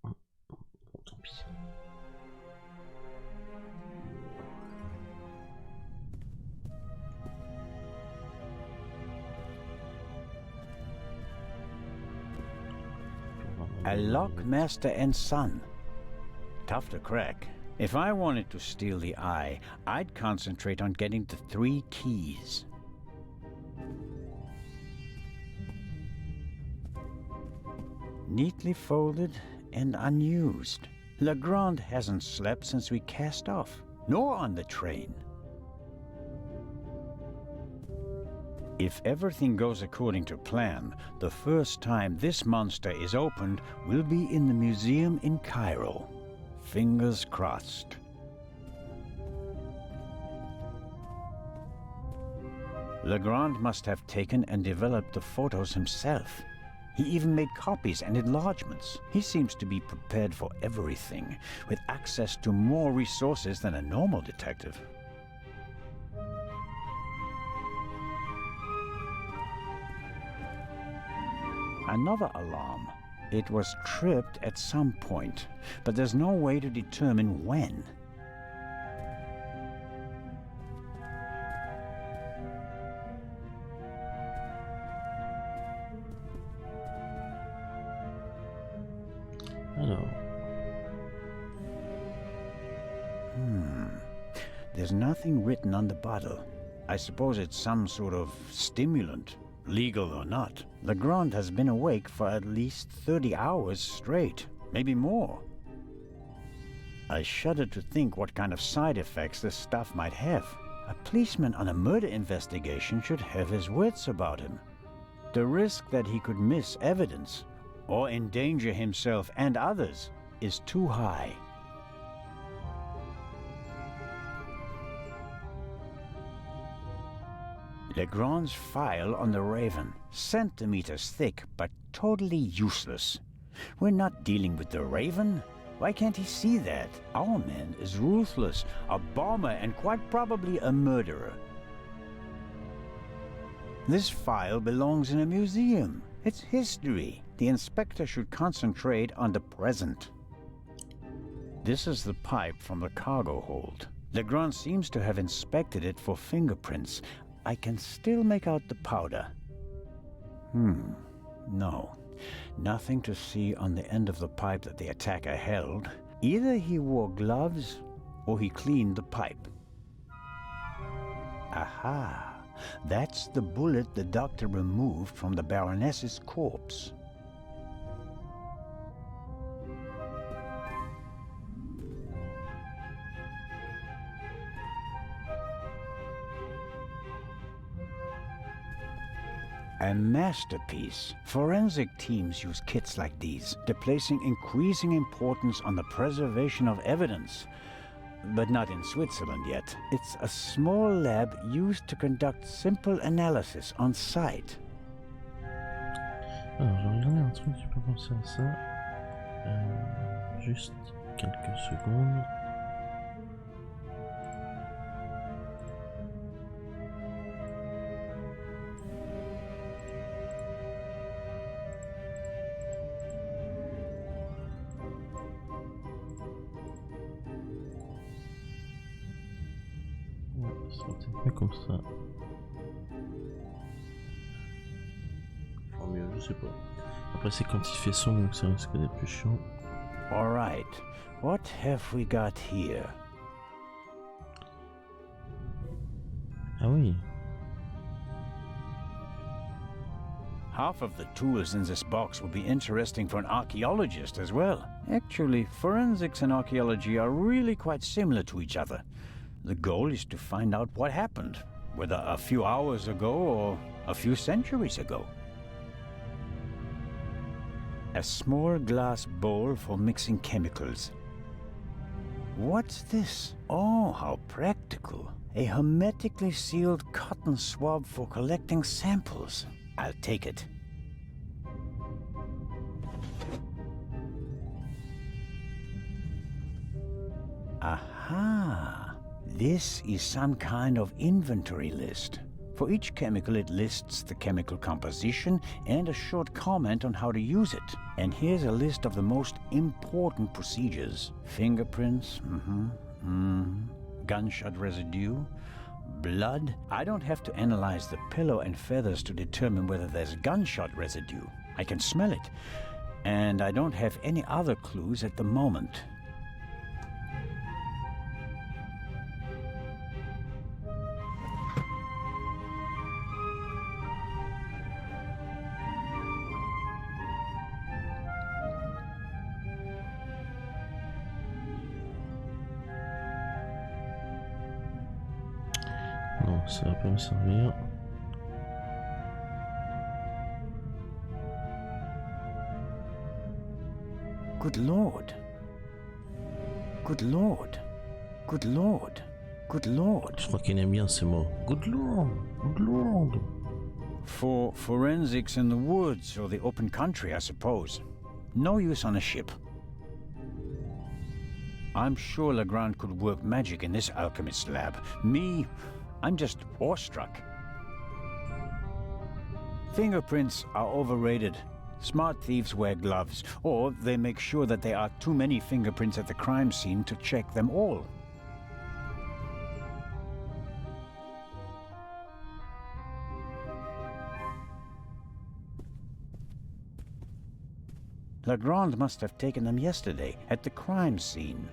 Bon, tant pis. A lock master and son. Tough to crack. If I wanted to steal the eye, I'd concentrate on getting the 3 keys. Neatly folded and unused. Legrand hasn't slept since we cast off, nor on the train. If everything goes according to plan, the first time this monster is opened will be in the museum in Cairo. Fingers crossed. Legrand must have taken and developed the photos himself. He even made copies and enlargements. He seems to be prepared for everything, with access to more resources than a normal detective. Another alarm. It was tripped at some point, but there's no way to determine when. Alors. There's nothing written on the bottle. I suppose it's some sort of stimulant, legal or not. Legrand has been awake for at least 30 hours straight, maybe more. I shudder to think what kind of side effects this stuff might have. A policeman on a murder investigation should have his wits about him. The risk that he could miss evidence or endanger himself and others is too high. Legrand's file on the Raven, centimeters thick but totally useless. We're not dealing with the Raven. Why can't he see that? Our man is ruthless, a bomber and quite probably a murderer. This file belongs in a museum. It's history. The inspector should concentrate on the present. This is the pipe from the cargo hold. Legrand seems to have inspected it for fingerprints. I can still make out the powder. No. Nothing to see on the end of the pipe that the attacker held. Either he wore gloves or he cleaned the pipe. Aha! That's the bullet the doctor removed from the Baroness's corpse. A masterpiece. Forensic teams use kits like these, placing increasing importance on the preservation of evidence. But not in Switzerland yet. It's a small lab used to conduct simple analysis on site. Alors, j'ai regardé un truc, j'ai pas pensé à ça. Juste quelques secondes. Ça sera peut-être mieux comme ça. Enfin mieux, je sais pas. Après c'est quand il fait sombre donc ça risque d'être plus chiant. Alright, what have we got here? Ah oui. Half of the tools in this box would be interesting for an archaeologist as well. Actually, forensics and archaeology are really quite similar to each other. The goal is to find out what happened, whether a few hours ago or a few centuries ago. A small glass bowl for mixing chemicals. What's this? Oh, how practical. A hermetically sealed cotton swab for collecting samples. I'll take it. Aha! This is some kind of inventory list. For each chemical it lists the chemical composition and a short comment on how to use it. And here's a list of the most important procedures. Fingerprints, gunshot residue, blood. I don't have to analyze the pillow and feathers to determine whether there's gunshot residue. I can smell it. And I don't have any other clues at the moment. Non, ça va pas me servir. Good Lord. Good Lord. Good Lord. Good Lord. Je crois qu'il aime bien ces mots. Good Lord. Good Lord. For forensics in the woods or the open country, I suppose. No use on a ship. I'm sure Legrand could work magic in this alchemist's lab. Me, I'm just awestruck. Fingerprints are overrated. Smart thieves wear gloves, or they make sure that there are too many fingerprints at the crime scene to check them all. Legrand must have taken them yesterday at the crime scene.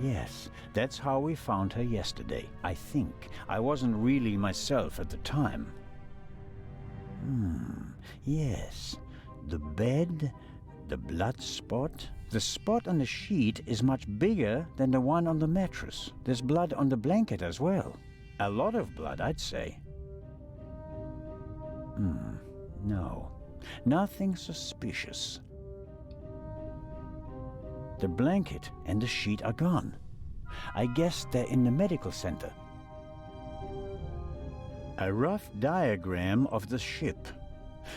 Yes, that's how we found her yesterday, I think. I wasn't really myself at the time. Yes. The bed, the blood spot. The spot on the sheet is much bigger than the one on the mattress. There's blood on the blanket as well. A lot of blood, I'd say. No. Nothing suspicious. The blanket and the sheet are gone. I guess they're in the medical center. A rough diagram of the ship.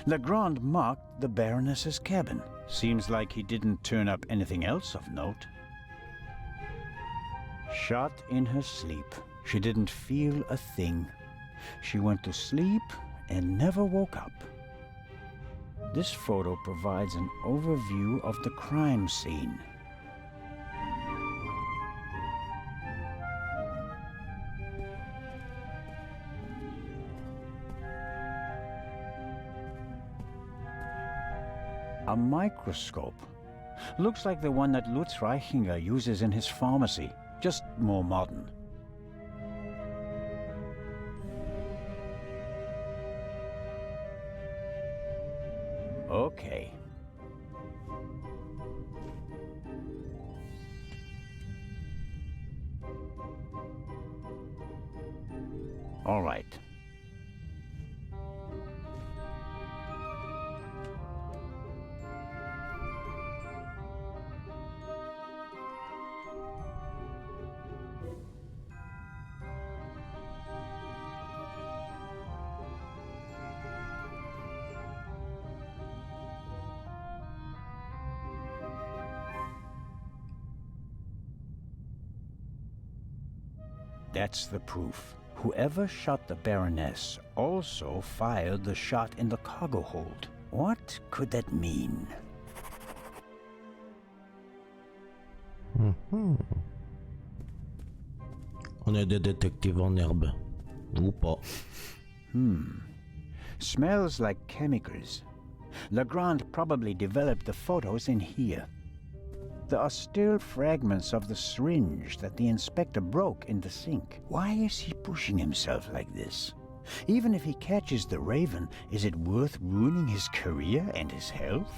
Legrand marked the Baroness's cabin. Seems like he didn't turn up anything else of note. Shot in her sleep. She didn't feel a thing. She went to sleep and never woke up. This photo provides an overview of the crime scene. A microscope. Looks like the one that Lutz Reichinger uses in his pharmacy, just more modern. Okay. All right. That's the proof. Whoever shot the Baroness also fired the shot in the cargo hold. What could that mean? On est des détectives en herbe. Ou pas. Smells like chemicals. Legrand probably developed the photos in here. There are still fragments of the syringe that the inspector broke in the sink. Why is he pushing himself like this? Even if he catches the Raven, is it worth ruining his career and his health?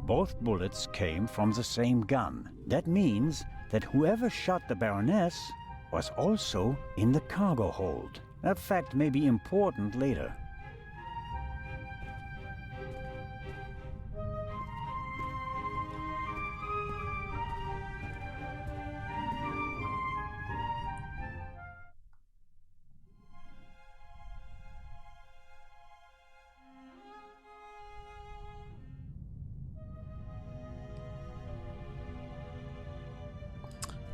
Both bullets came from the same gun. That means that whoever shot the Baroness was also in the cargo hold. That fact may be important later.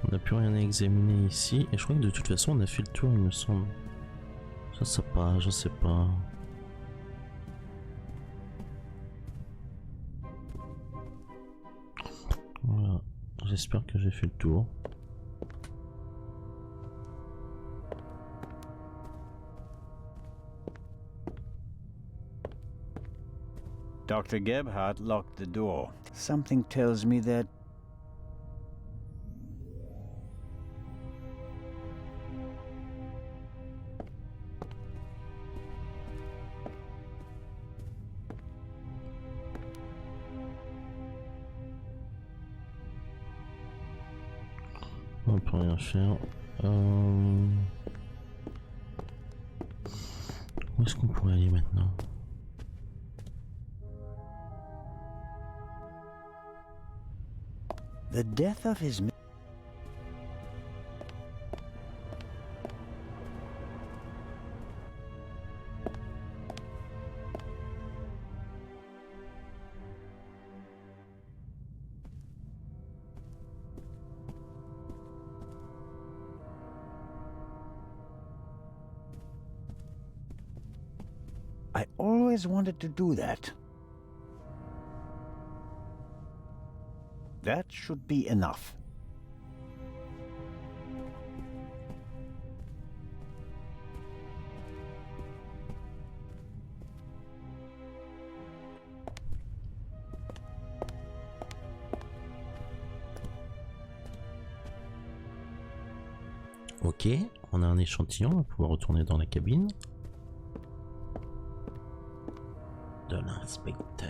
On n'a plus rien à examiner ici, et je crois que de toute façon on a fait le tour, il me semble. Je sais pas, je sais pas. Voilà, j'espère que j'ai fait le tour. Dr. Gebhardt locked the door. Something tells me that... On peut rien faire. Où est-ce qu'on pourrait aller maintenant? The death of his... I always wanted to do that. That should be enough. Ok, on a un échantillon, on va pouvoir retourner dans la cabine de l'inspecteur.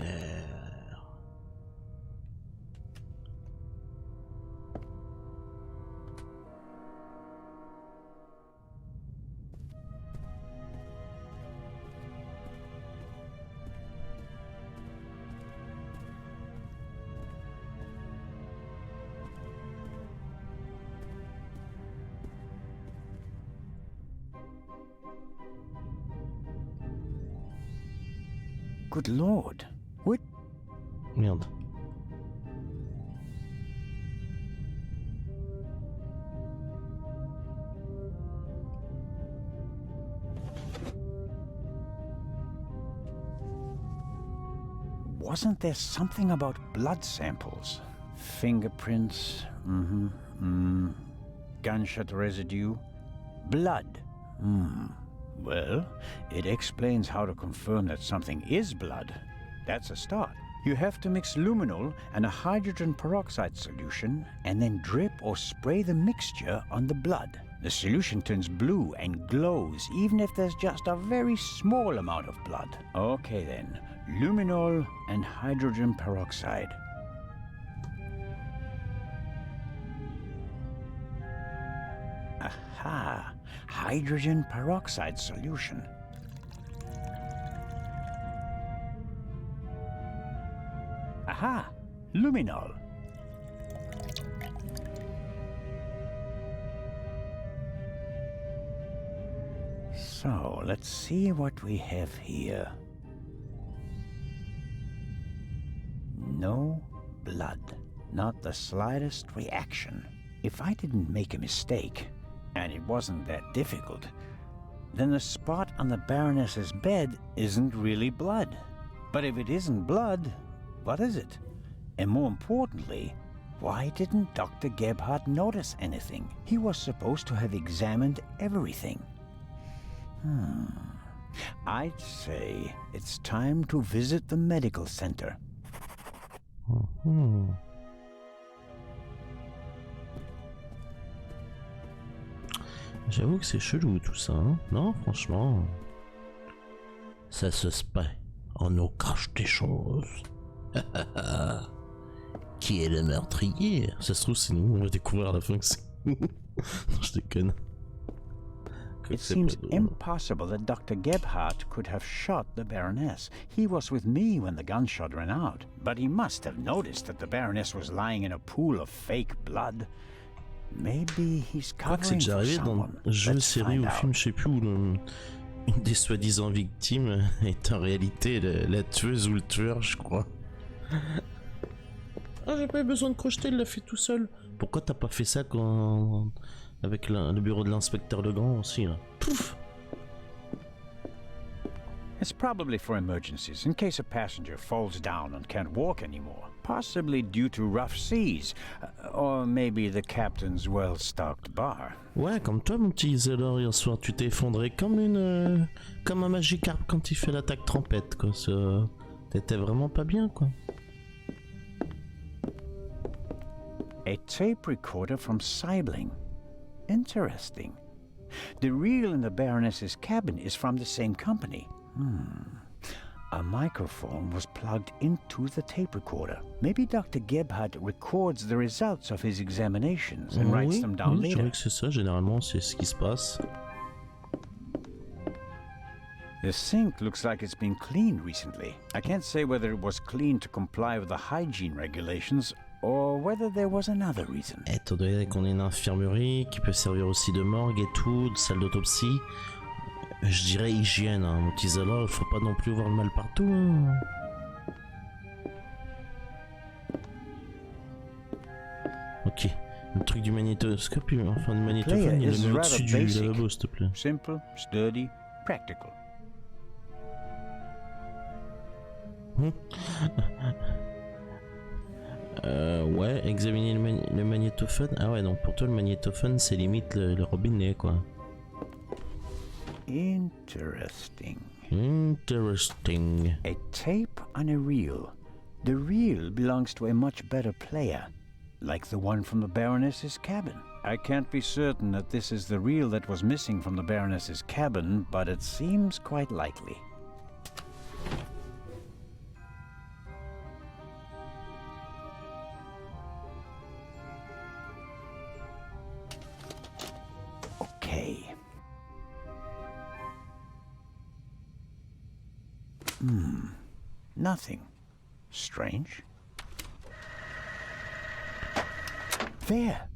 Good Lord, what? Merde. Wasn't there something about blood samples? Fingerprints, gunshot residue, blood. Well, it explains how to confirm that something is blood. That's a start. You have to mix luminol and a hydrogen peroxide solution and then drip or spray the mixture on the blood. The solution turns blue and glows even if there's just a very small amount of blood. Okay then, luminol and hydrogen peroxide. Aha! Hydrogen peroxide solution. Aha! Luminol. So, let's see what we have here. No blood. Not the slightest reaction. If I didn't make a mistake, and it wasn't that difficult, then the spot on the Baroness's bed isn't really blood. But if it isn't blood, what is it? And more importantly, why didn't Dr. Gebhardt notice anything? He was supposed to have examined everything. I'd say it's time to visit the medical center. J'avoue que c'est chelou tout ça, hein? Non, franchement. Ça se spait. On nous cache des choses. Qui est le meurtrier? Ça se trouve, c'est nous. On va découvrir à la fin que c'est nous. Je déconne. It seems impossible that Dr. Gebhardt could have shot the Baroness. He was with me when the gunshot ran out. But he must have noticed that the Baroness was lying in a pool of fake blood. Maybe he's Je crois que c'est covering déjà for arrivé dans someone. jeu, Let's série find ou out. film, je sais plus, où une des soi-disant victimes est en réalité la tueuse ou le tueur, je crois. Ah, j'ai pas eu besoin de crocheter, il l'a fait tout seul. Pourquoi t'as pas fait ça avec le bureau de l'inspecteur Legrand aussi là? Pouf. It's probably for emergencies, in case a passenger falls down and can't walk anymore. Possibly due to rough seas, or maybe the captain's well-stocked bar. Ouais, comme toi, mon petit Isolor, hier soir, tu t'es effondré comme un Magikarp quand il fait l'attaque trempette, quoi. T'étais vraiment pas bien, quoi. A tape recorder from Sibling. Interesting. The reel in the Baroness's cabin is from the same company. A microphone was plugged into the tape recorder. Maybe Dr. Gebhardt records the results of his examinations and writes them down oui, je later. dirais que c'est ça, généralement, c'est ce qui se passe. The sink looks like it's been cleaned recently. I can't say whether it was cleaned to comply with the hygiene regulations or whether there was another reason. Étant donné qu'on est une infirmerie qui peut servir aussi de morgue et tout, de salle d'autopsie, je dirais hygiène, hein, mon petit Isolor, il faut pas non plus voir le mal partout. Hein. Ok, le truc du magnétoscope, enfin du magnétophone, il le met au-dessus du lavabo, s'il te plaît. Simple, sturdy, practical. Ouais, examiner le magnétophone. Ah ouais, donc pour toi le magnétophone c'est limite le robinet, quoi. Interesting. Interesting. A tape on a reel. The reel belongs to a much better player, like the one from the Baroness's cabin. I can't be certain that this is the reel that was missing from the Baroness's cabin, but it seems quite likely. Okay. Nothing. Strange. There.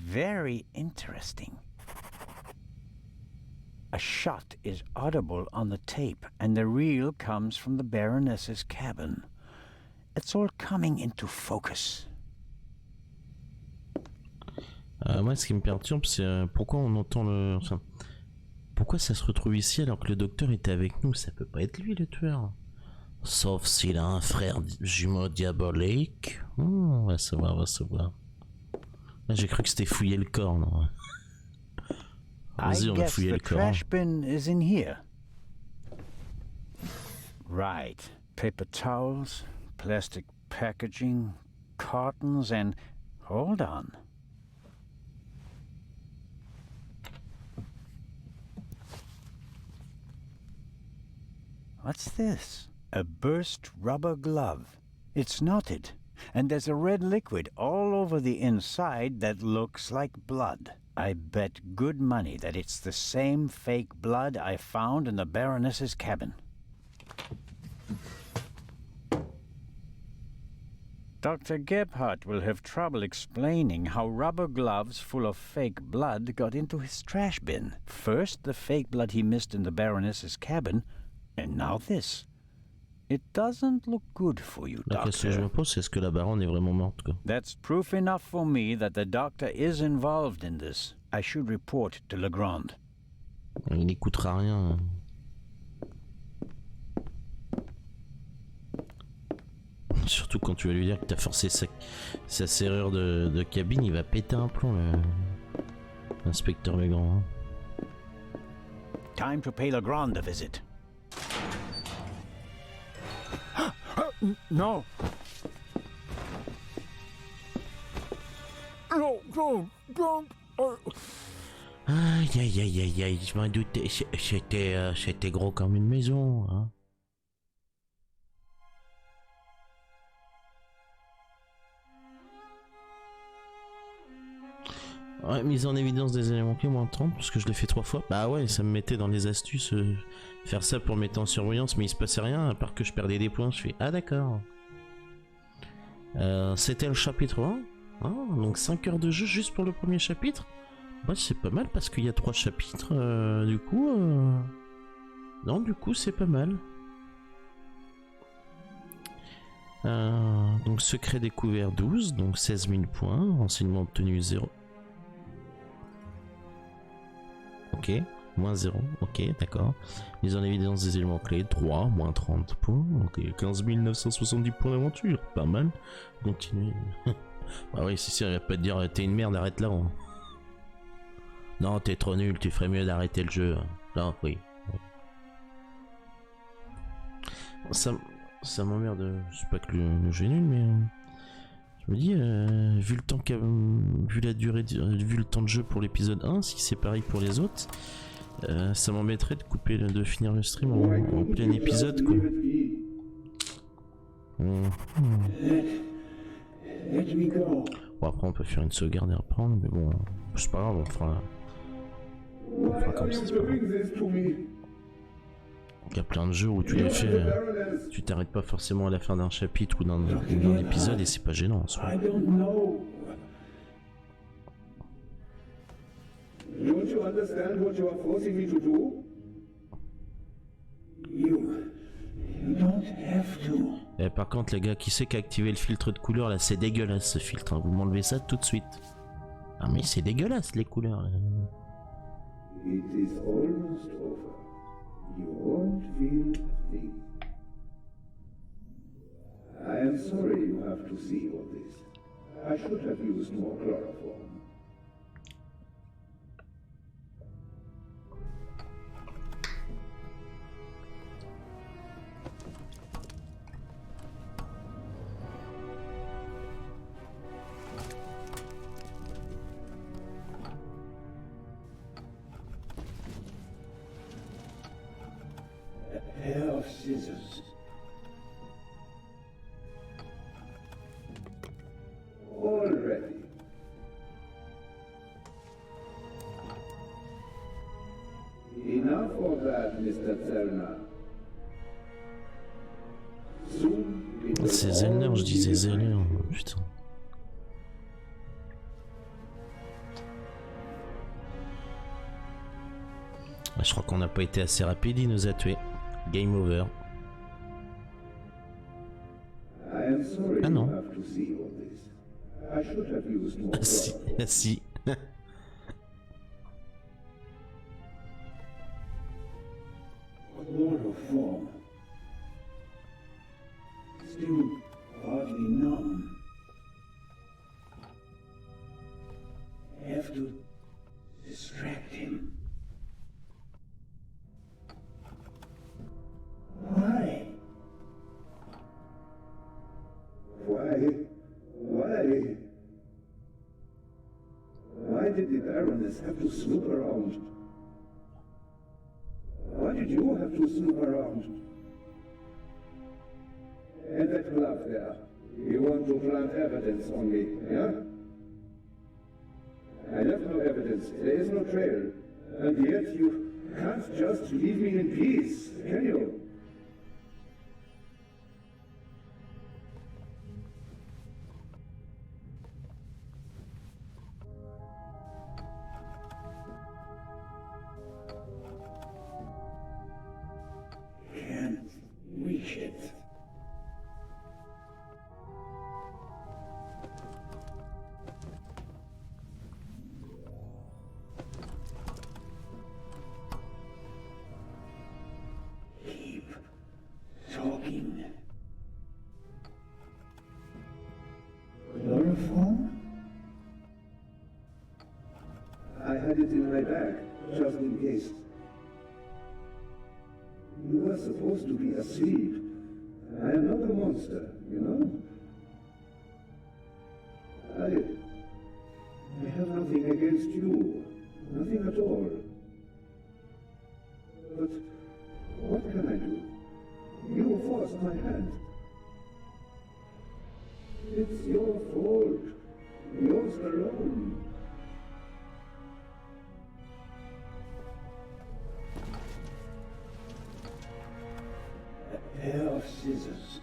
Very interesting. A shot is audible on the tape, and the reel comes from the Baroness's cabin. It's all coming into focus. Moi, ce qui me perturbe, c'est pourquoi on entend le... Enfin, pourquoi ça se retrouve ici alors que le docteur était avec nous? Ça peut pas être lui, le tueur. Sauf s'il a un frère jumeau diabolique. On va savoir, on va savoir. Là, j'ai cru que c'était fouiller le corps, non? Vas-y, on va fouiller le corps. Trash bin is in here. Right. Paper towels, plastic packaging, cartons, and... Hold on. What's this? A burst rubber glove. It's knotted, and there's a red liquid all over the inside that looks like blood. I bet good money that it's the same fake blood I found in the Baroness's cabin. Dr. Gebhardt will have trouble explaining how rubber gloves full of fake blood got into his trash bin. First, the fake blood he missed in the Baroness's cabin, and now this. It doesn't look good for you, La question que je me pose, c'est est-ce que la baronne est vraiment morte, quoi? That's proof enough for me that the doctor is involved in this. I should report to Legrand. Il n'écoutera rien. Surtout quand tu vas lui dire que t'as forcé sa serrure de cabine, il va péter un plomb, l'inspecteur Legrand. Time to pay Legrand a visit. No. No, don't. Aïe, aïe, aïe, aïe, aïe, je m'en doutais, c'était gros comme une maison, hein. Ouais, mise en évidence des éléments clés, moins 30, parce que je l'ai fait 3 fois. Bah ouais, ça me mettait dans les astuces, faire ça pour mettre en surveillance, mais il se passait rien, à part que je perdais des points. Je fais, ah d'accord. C'était le chapitre 1, hein, donc 5 heures de jeu juste pour le premier chapitre. Bah c'est pas mal, parce qu'il y a 3 chapitres, du coup... Non, du coup c'est pas mal. Donc secret découvert 12, donc 16 000 points, renseignement obtenu 0. Ok, moins 0, ok, d'accord. Mise en évidence des éléments clés, 3, moins 30 points, ok, 15 970 points d'aventure, pas mal. Continue. Bah oui, c'est sûr, il va pas te dire, t'es une merde, arrête là. Hein. Non, t'es trop nul, tu ferais mieux d'arrêter le jeu. Non, oui. Ça m'emmerde, je sais pas que le jeu est nul, mais... Je me dis, vu le temps vu la durée, vu le temps de jeu pour l'épisode 1, si c'est pareil pour les autres, ça m'embêterait de finir le stream en plein épisode, quoi. Bon, après on peut faire une sauvegarde et reprendre, mais bon, c'est pas grave, on fera comme ça, c'est pas grave. Il y a plein de jeux où tu les fais, tu t'arrêtes pas forcément à la fin d'un chapitre ou d'un épisode et c'est pas gênant en soi. Don't you understand what you are forcing me to do? You don't have to. Et par contre les gars, qui c'est qui a activé le filtre de couleur là? C'est dégueulasse ce filtre, hein. Vous m'enlevez ça tout de suite. Ah mais c'est dégueulasse les couleurs là. It is almost over. You won't feel a thing. I am sorry you have to see all this. I should have used more chloroform. Pair of scissors. All ready. Enough of that, Mr. Zellner. Soon C'est Zellner, je disais Zellner, putain. Je crois qu'on n'a pas été assez rapide, il nous a tués. Game over. Ah non. Ah si, ah si. Chloroform. Still hardly numb. Have to distract him. Why? Why? Why did the Baroness have to snoop around? Why did you have to snoop around? And that glove there. You want to plant evidence on me, yeah? I left no evidence. There is no trail. And yet you can't just leave me in peace, can you? Can't reach it. talking. Chloroform? I had it in my bag, just in case. You were supposed to be asleep. I am not a monster, you know? I have nothing against you. Nothing at all. But what can I do? You forced my hand. It's your fault. Yours alone. A pair of scissors.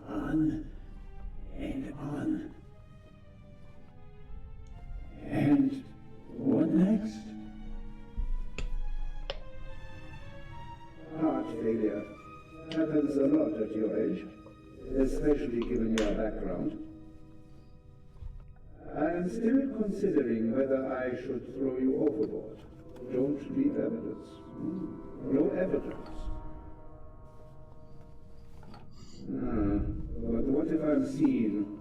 On and on. And what next? Heart failure happens a lot at your age, especially given your background. I am still considering whether I should throw you overboard. Don't leave evidence. No evidence. But what if I'm seen?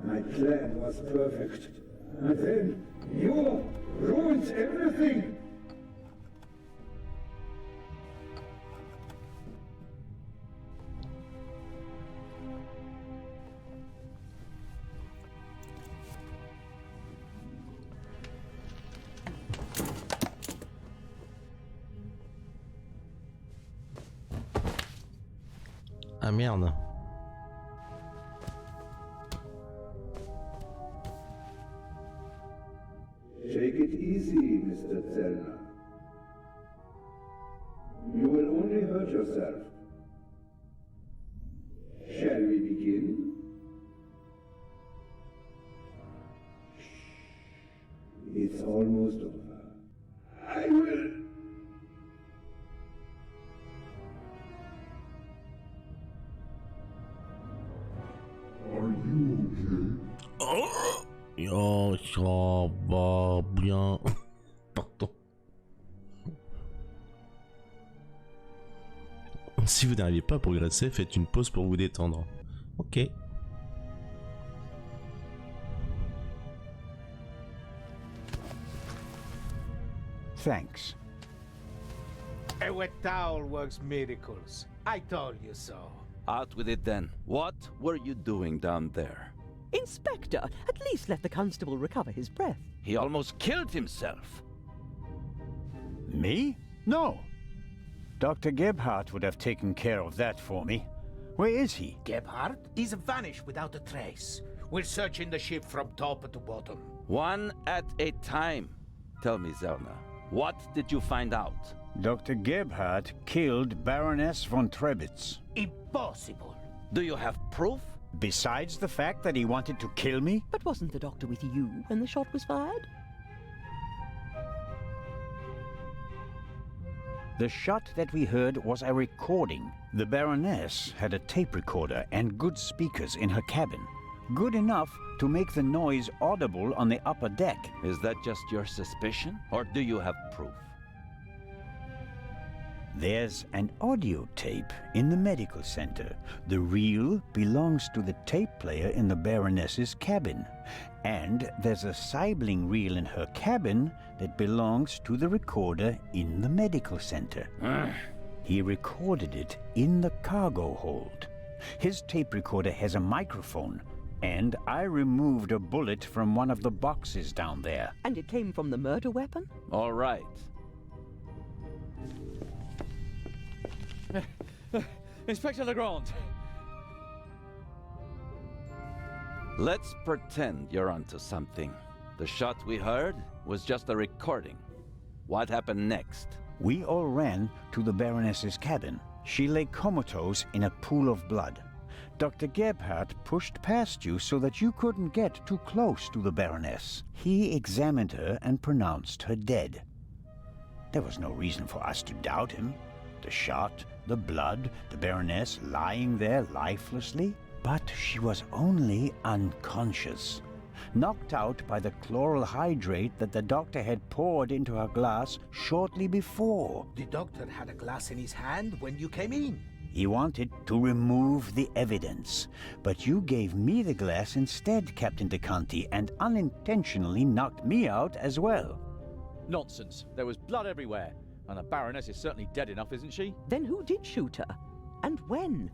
My plan was perfect. And then you ruined everything! Ah merde. Take it easy, Mr. Zellner. You will only hurt yourself. Shall we begin? It's almost over. I will... Oh, ça va bien. Pardon. Si vous n'arrivez pas à progresser, faites une pause pour vous détendre. Ok. Thanks. A wet towel works miracles. I told you so. Out with it then. What were you doing down there? Inspector, at least let the constable recover his breath. He almost killed himself. Me? No. Dr. Gebhardt would have taken care of that for me. Where is he? Gebhardt? He's vanished without a trace. We're searching the ship from top to bottom. One at a time. Tell me, Zellner, what did you find out? Dr. Gebhardt killed Baroness von Trebitz. Impossible. Do you have proof? Besides the fact that he wanted to kill me? But wasn't the doctor with you when the shot was fired? The shot that we heard was a recording. The Baroness had a tape recorder and good speakers in her cabin. Good enough to make the noise audible on the upper deck. Is that just your suspicion, or do you have proof? There's an audio tape in the medical center. The reel belongs to the tape player in the Baroness's cabin. And there's a sibling reel in her cabin that belongs to the recorder in the medical center. He recorded it in the cargo hold. His tape recorder has a microphone, and I removed a bullet from one of the boxes down there. And it came from the murder weapon? All right. Inspector Legrand! Let's pretend you're onto something. The shot we heard was just a recording. What happened next? We all ran to the Baroness's cabin. She lay comatose in a pool of blood. Dr. Gebhardt pushed past you so that you couldn't get too close to the Baroness. He examined her and pronounced her dead. There was no reason for us to doubt him. The shot, the blood, the Baroness lying there lifelessly. But she was only unconscious, knocked out by the chloral hydrate that the doctor had poured into her glass shortly before. The doctor had a glass in his hand when you came in. He wanted to remove the evidence, but you gave me the glass instead, Captain DeConti, and unintentionally knocked me out as well. Nonsense. There was blood everywhere. And the Baroness is certainly dead enough, isn't she? Then who did shoot her? And when?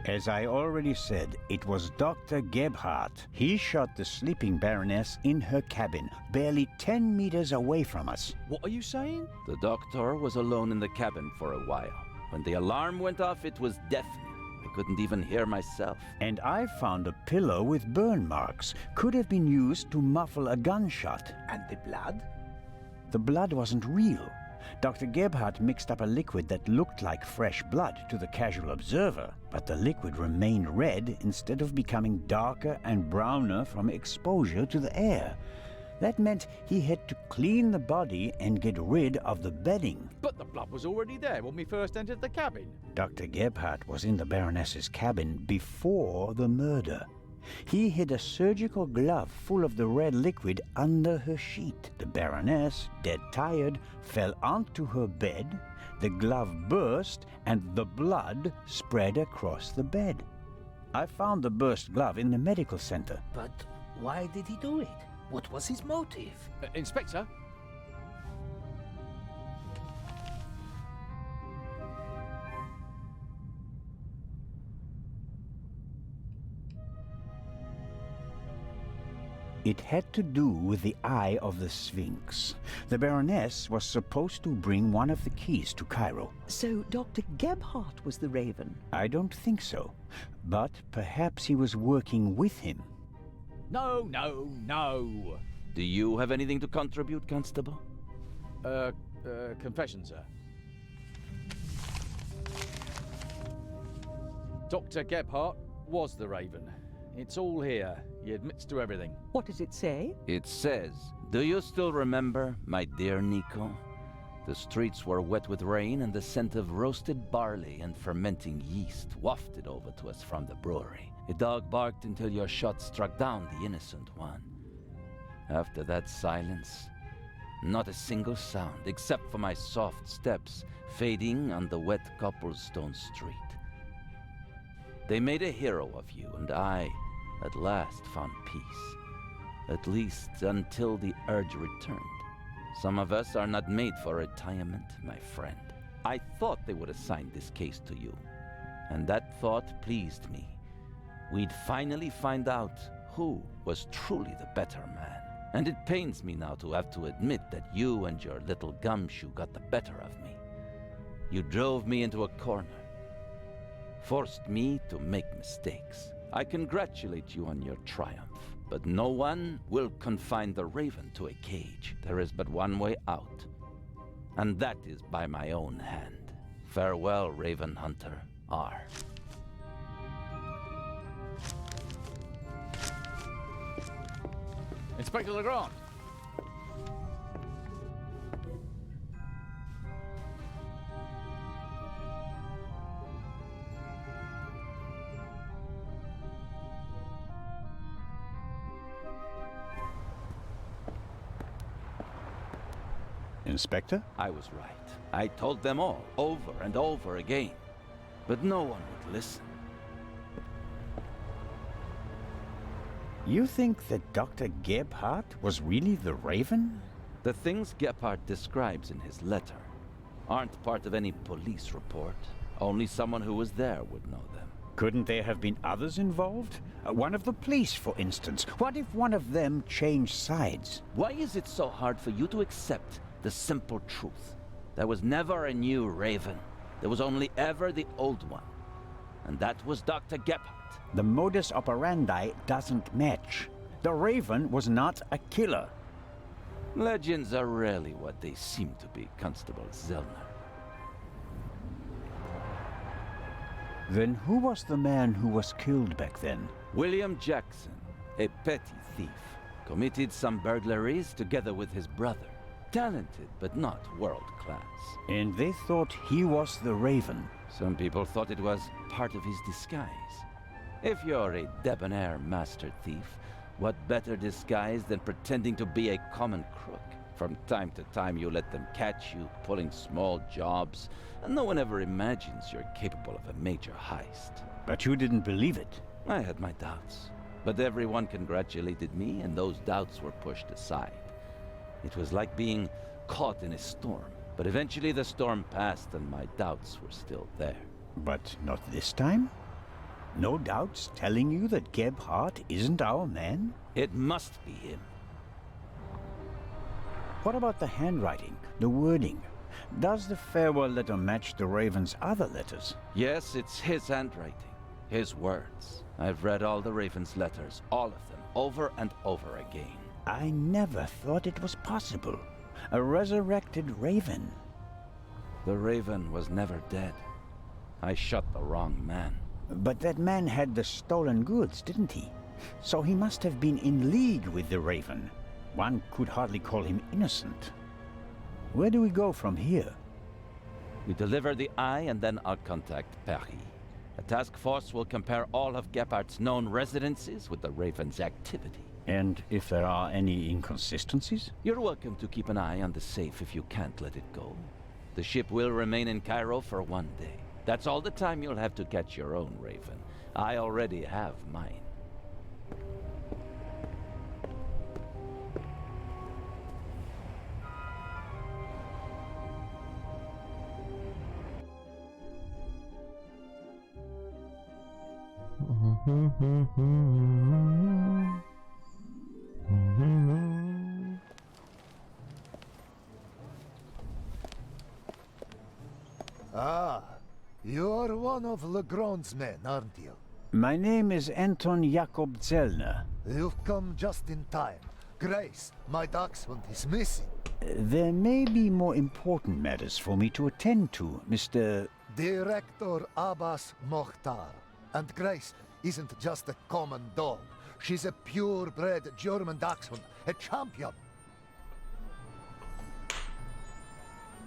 As I already said, it was Dr. Gebhardt. He shot the sleeping Baroness in her cabin, barely 10 meters away from us. What are you saying? The doctor was alone in the cabin for a while. When the alarm went off, it was deafening. I couldn't even hear myself. And I found a pillow with burn marks. Could have been used to muffle a gunshot. And the blood? The blood wasn't real. Dr. Gebhardt mixed up a liquid that looked like fresh blood to the casual observer, but the liquid remained red instead of becoming darker and browner from exposure to the air. That meant he had to clean the body and get rid of the bedding. But the blood was already there when we first entered the cabin. Dr. Gebhardt was in the Baroness's cabin before the murder. He hid a surgical glove full of the red liquid under her sheet. The Baroness, dead tired, fell onto her bed, the glove burst, and the blood spread across the bed. I found the burst glove in the medical center. But why did he do it? What was his motive? Inspector? It had to do with the Eye of the Sphinx. The Baroness was supposed to bring one of the keys to Cairo. So Dr. Gebhardt was the Raven? I don't think so, but perhaps he was working with him. No, no, no. Do you have anything to contribute, Constable? Confession, sir. Dr. Gebhardt was the Raven. It's all here. He admits to everything. What does it say? It says, "Do you still remember, my dear Nico? The streets were wet with rain and the scent of roasted barley and fermenting yeast wafted over to us from the brewery. A dog barked until your shot struck down the innocent one. After that silence, not a single sound except for my soft steps fading on the wet cobblestone street. They made a hero of you, and I, at last, found peace. At least until the urge returned. Some of us are not made for retirement, my friend. I thought they would assign this case to you, and that thought pleased me. We'd finally find out who was truly the better man. And it pains me now to have to admit that you and your little gumshoe got the better of me. You drove me into a corner, forced me to make mistakes. I congratulate you on your triumph, but no one will confine the Raven to a cage. There is but one way out, and that is by my own hand. Farewell, Raven Hunter R. Inspector Legrand. Inspector? I was right. I told them all, over and over again. But no one would listen. You think that Dr. Gebhardt was really the Raven? The things Gebhardt describes in his letter aren't part of any police report. Only someone who was there would know them. Couldn't there have been others involved? One of the police, for instance. What if one of them changed sides? Why is it so hard for you to accept the simple truth? There was never a new Raven. There was only ever the old one. And that was Dr. Gebhardt. The modus operandi doesn't match. The Raven was not a killer. Legends are rarely what they seem to be, Constable Zellner. Then who was the man who was killed back then? William Jackson, a petty thief, committed some burglaries together with his brother. Talented, but not world-class. And they thought he was the Raven. Some people thought it was part of his disguise. If you're a debonair master thief, what better disguise than pretending to be a common crook? From time to time you let them catch you pulling small jobs, and no one ever imagines you're capable of a major heist. But you didn't believe it. I had my doubts, but everyone congratulated me and those doubts were pushed aside. It was like being caught in a storm, but eventually the storm passed and my doubts were still there. But not this time? No doubts telling you that Gebhardt isn't our man? It must be him. What about the handwriting, the wording? Does the farewell letter match the Raven's other letters? Yes, it's his handwriting, his words. I've read all the Raven's letters, all of them, over and over again. I never thought it was possible. A resurrected Raven. The Raven was never dead. I shot the wrong man. But that man had the stolen goods, didn't he? So he must have been in league with the Raven. One could hardly call him innocent. Where do we go from here? We deliver the eye and then I'll contact Partie. A task force will compare all of Gephardt's known residences with the Raven's activity. And if there are any inconsistencies? You're welcome to keep an eye on the safe if you can't let it go. The ship will remain in Cairo for 1 day. That's all the time you'll have to catch your own Raven. I already have mine. Ah, you're one of Legrand's men, aren't you? My name is Anton Jakob Zellner. You've come just in time. Grace, my dachshund, is missing. There may be more important matters for me to attend to, Mr. Director Abbas Mokhtar. And Grace isn't just a common dog. She's a purebred German dachshund, a champion.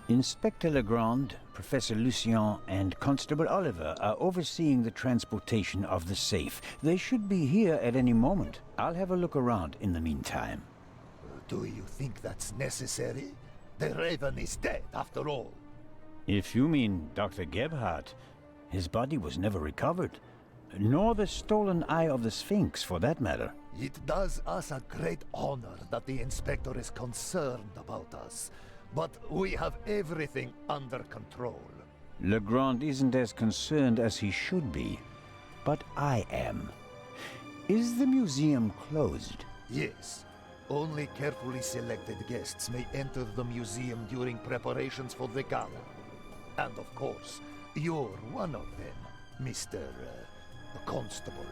Inspector Legrand, Professor Lucien, and Constable Oliver are overseeing the transportation of the safe. They should be here at any moment. I'll have a look around in the meantime. Do you think that's necessary? The Raven is dead, after all. If you mean Dr. Gebhardt, his body was never recovered. Nor the stolen eye of the Sphinx, for that matter. It does us a great honor that the Inspector is concerned about us. But we have everything under control. Legrand isn't as concerned as he should be. But I am. Is the museum closed? Yes. Only carefully selected guests may enter the museum during preparations for the gala. And of course, you're one of them, Mr. Constable.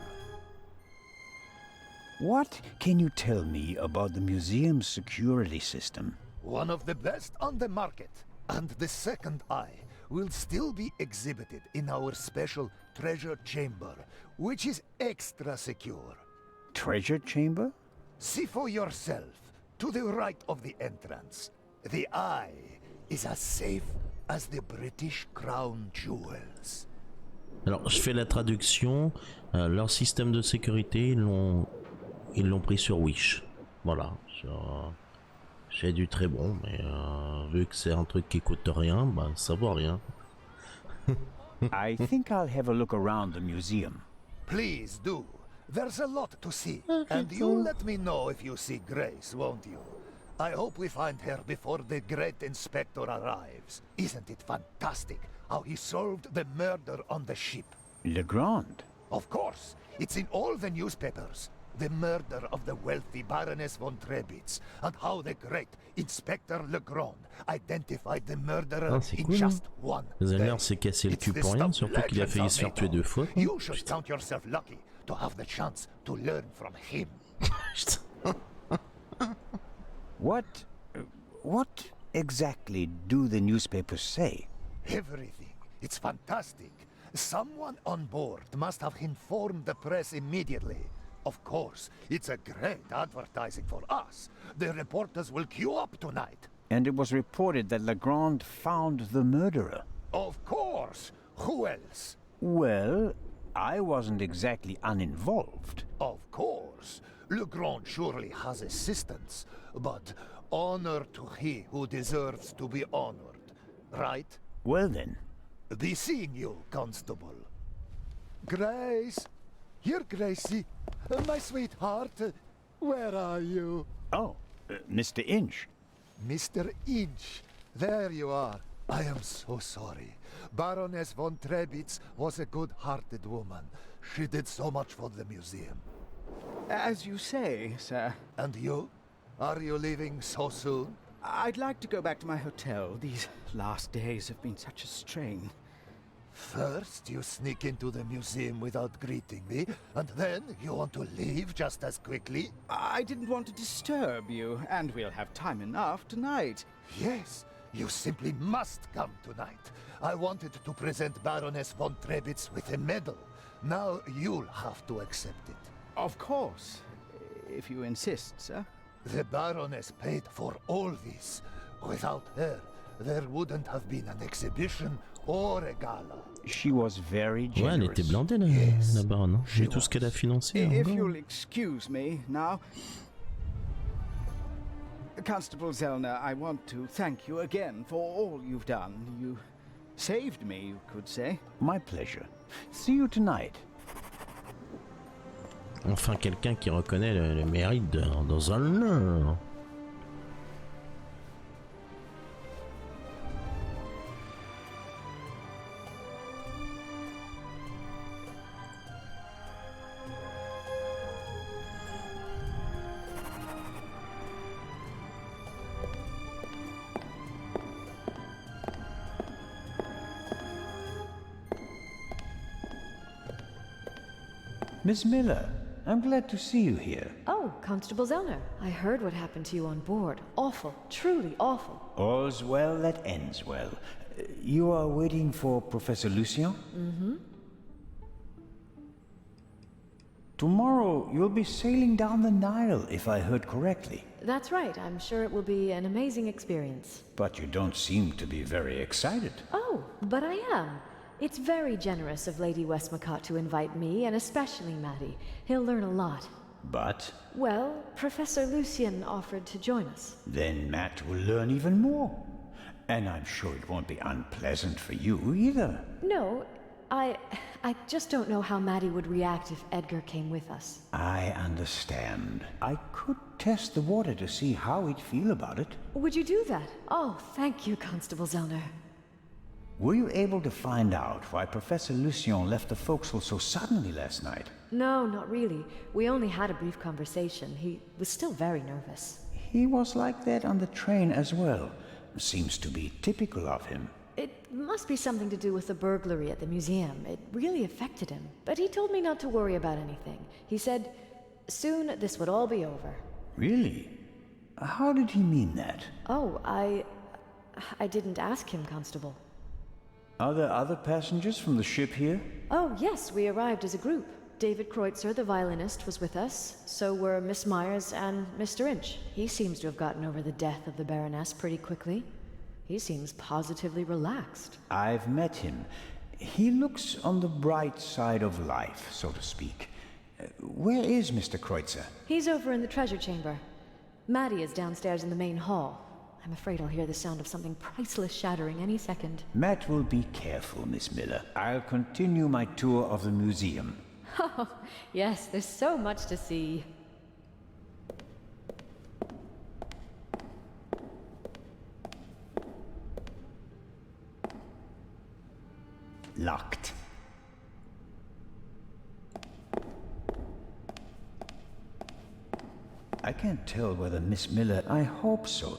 What can you tell me about the museum's security system? One of the best on the market. And the second eye will still be exhibited in our special treasure chamber, which is extra secure. Treasure chamber? See for yourself, to the right of the entrance. The eye is as safe as the British Crown jewels. Alors, je fais la traduction. Leur système de sécurité, ils l'ont pris sur Wish. Voilà. J'ai du très bon, mais vu que c'est un truc qui coûte rien, bah ça vaut rien. I think I'll have a look around the museum. Please do. There's a lot to see. And you'll let me know if you see Grace, won't you? I hope we find her before the great inspector arrives. Isn't it fantastic how he solved the murder on the ship? Legrand? Of course. It's in all the newspapers. The murder of the wealthy Baroness von Trebitz, and how the great Inspector Legrand identified the murderer in cool, just one day. Zellner s'est cassé le cul pour rien, surtout qu'il a failli se faire tuer 2 fois. You should count yourself lucky to have the chance to learn from him. What exactly do the newspapers say? Everything. It's fantastic. Someone on board must have informed the press immediately. Of course, it's a great advertising for us. The reporters will queue up tonight. And it was reported that Legrand found the murderer. Of course! Who else? Well, I wasn't exactly uninvolved. Of course. Legrand surely has assistants, but honor to he who deserves to be honored, right? Well then. Be seeing you, Constable. Grace! Here, Gracie. My sweetheart. Where are you? Oh, Mr. Inch. Mr. Inch. There you are. I am so sorry. Baroness von Trebitz was a good-hearted woman. She did so much for the museum. As you say, sir. And you? Are you leaving so soon? I'd like to go back to my hotel. These last days have been such a strain. First, you sneak into the museum without greeting me, and then you want to leave just as quickly? I didn't want to disturb you, and we'll have time enough tonight. Yes, you simply must come tonight. I wanted to present Baroness von Trebitz with a medal. Now you'll have to accept it. Of course, if you insist, sir. The Baroness paid for all this. Without her, there wouldn't have been an exhibition or a gala. She was very generous. Ouais, elle était blindée la baronne. Hein. J'ai tout ce qu'elle a financé. If you'll excuse me now. Constable Zellner, I want to thank you again for all you've done. You saved me, you could say. My pleasure. See you tonight. Enfin, quelqu'un qui reconnaît le mérite dans un nom. Miss Miller, I'm glad to see you here. Oh, Constable Zellner. I heard what happened to you on board. Awful. Truly awful. All's well that ends well. You are waiting for Professor Lucien? Mm-hmm. Tomorrow you'll be sailing down the Nile, if I heard correctly. That's right. I'm sure it will be an amazing experience. But you don't seem to be very excited. Oh, but I am. It's very generous of Lady Westmacott to invite me, and especially Matty. He'll learn a lot. But? Well, Professor Lucien offered to join us. Then Matt will learn even more. And I'm sure it won't be unpleasant for you either. No, I just don't know how Matty would react if Edgar came with us. I understand. I could test the water to see how he'd feel about it. Would you do that? Oh, thank you, Constable Zellner. Were you able to find out why Professor Lucien left the forecastle so suddenly last night? No, not really. We only had a brief conversation. He was still very nervous. He was like that on the train as well. Seems to be typical of him. It must be something to do with the burglary at the museum. It really affected him. But he told me not to worry about anything. He said, soon this would all be over. Really? How did he mean that? Oh, I didn't ask him, Constable. Are there other passengers from the ship here? Oh, yes, we arrived as a group. David Kreutzer, the violinist, was with us. So were Miss Myers and Mr. Inch. He seems to have gotten over the death of the Baroness pretty quickly. He seems positively relaxed. I've met him. He looks on the bright side of life, so to speak. Where is Mr. Kreutzer? He's over in the treasure chamber. Maddie is downstairs in the main hall. I'm afraid I'll hear the sound of something priceless shattering any second. Matt will be careful, Miss Miller. I'll continue my tour of the museum. Oh, yes, there's so much to see. Locked. I can't tell whether Miss Miller... I hope so.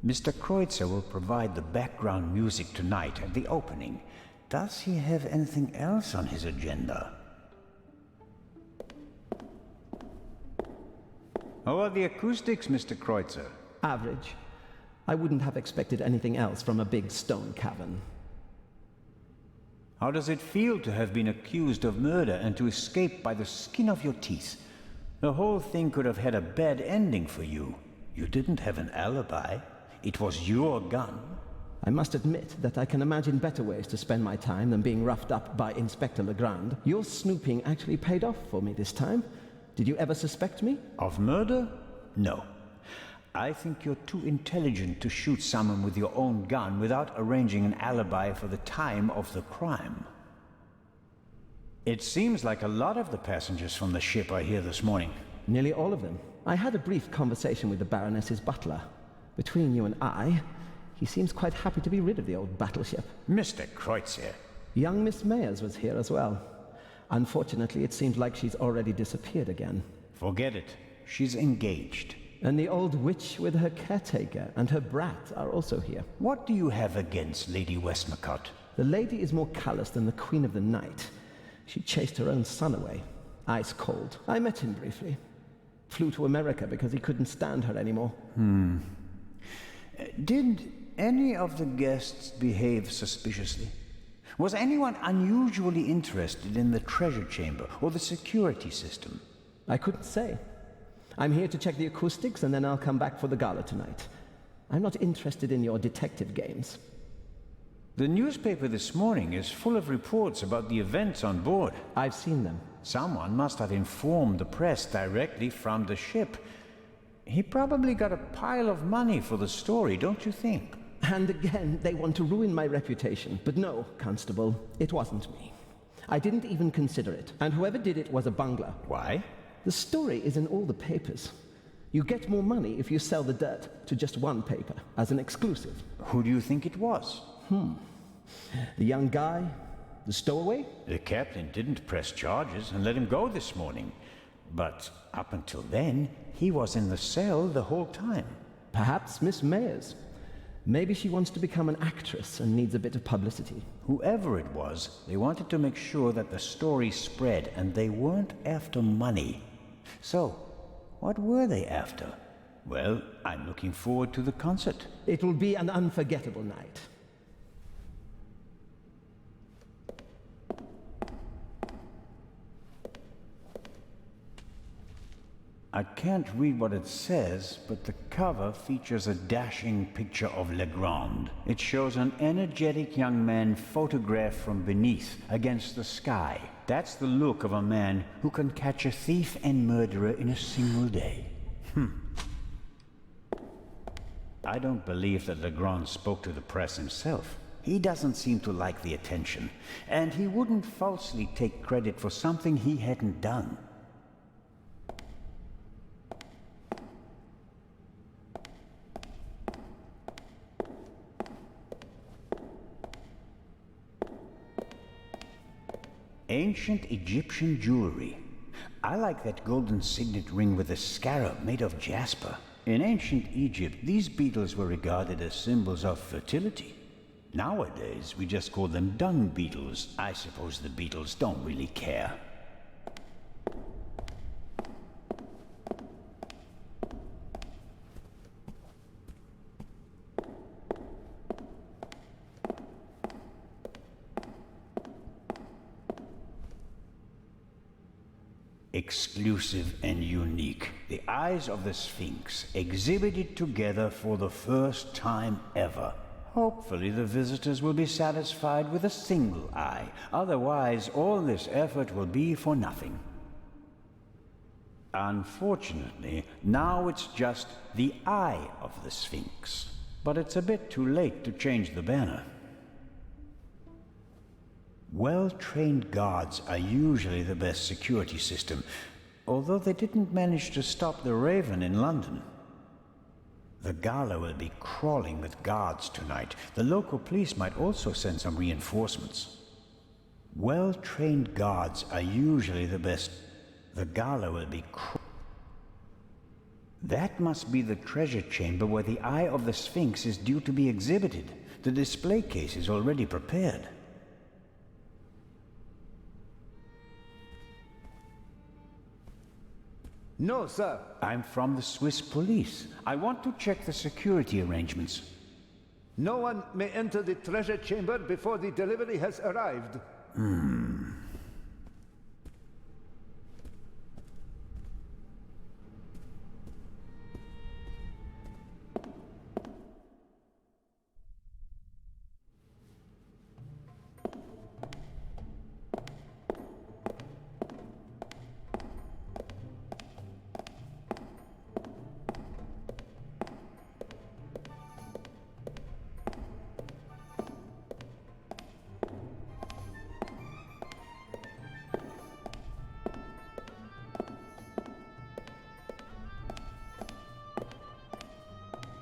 Mr. Kreutzer will provide the background music tonight at the opening. Does he have anything else on his agenda? How are the acoustics, Mr. Kreutzer? Average. I wouldn't have expected anything else from a big stone cavern. How does it feel to have been accused of murder and to escape by the skin of your teeth? The whole thing could have had a bad ending for you. You didn't have an alibi. It was your gun. I must admit that I can imagine better ways to spend my time than being roughed up by Inspector Legrand. Your snooping actually paid off for me this time. Did you ever suspect me? Of murder? No. I think you're too intelligent to shoot someone with your own gun without arranging an alibi for the time of the crime. It seems like a lot of the passengers from the ship are here this morning. Nearly all of them. I had a brief conversation with the Baroness's butler. Between you and I, he seems quite happy to be rid of the old battleship. Mr. Kreutzer. Young Miss Mayers was here as well. Unfortunately, it seems like she's already disappeared again. Forget it. She's engaged. And the old witch with her caretaker and her brat are also here. What do you have against Lady Westmacott? The lady is more callous than the Queen of the Night. She chased her own son away. Ice cold. I met him briefly. Flew to America because he couldn't stand her anymore. Did any of the guests behave suspiciously? Was anyone unusually interested in the treasure chamber or the security system? I couldn't say. I'm here to check the acoustics and then I'll come back for the gala tonight. I'm not interested in your detective games. The newspaper this morning is full of reports about the events on board. I've seen them. Someone must have informed the press directly from the ship. He probably got a pile of money for the story, don't you think? And again, they want to ruin my reputation. But no, Constable, it wasn't me. I didn't even consider it. And whoever did it was a bungler. Why? The story is in all the papers. You get more money if you sell the dirt to just one paper, as an exclusive. Who do you think it was? The young guy? The stowaway? The captain didn't press charges and let him go this morning. But up until then, he was in the cell the whole time. Perhaps Miss Mayers. Maybe she wants to become an actress and needs a bit of publicity. Whoever it was, they wanted to make sure that the story spread, and they weren't after money. So, what were they after? Well, I'm looking forward to the concert. It will be an unforgettable night. I can't read what it says, but the cover features a dashing picture of Legrand. It shows an energetic young man photographed from beneath, against the sky. That's the look of a man who can catch a thief and murderer in a single day. I don't believe that Legrand spoke to the press himself. He doesn't seem to like the attention, and he wouldn't falsely take credit for something he hadn't done. Ancient Egyptian jewelry. I like that golden signet ring with a scarab made of jasper. In ancient Egypt, these beetles were regarded as symbols of fertility. Nowadays, we just call them dung beetles. I suppose the beetles don't really care. Exclusive and unique. The eyes of the Sphinx, exhibited together for the first time ever. Hopefully the visitors will be satisfied with a single eye. Otherwise, all this effort will be for nothing. Unfortunately, now it's just the eye of the Sphinx. But it's a bit too late to change the banner. Well-trained guards are usually the best security system, although they didn't manage to stop the Raven in London. The gala will be crawling with guards tonight. The local police might also send some reinforcements. Well-trained guards are usually the best. The gala will be That must be the treasure chamber where the Eye of the Sphinx is due to be exhibited. The display case is already prepared. No, sir. I'm from the Swiss police. I want to check the security arrangements. No one may enter the treasure chamber before the delivery has arrived.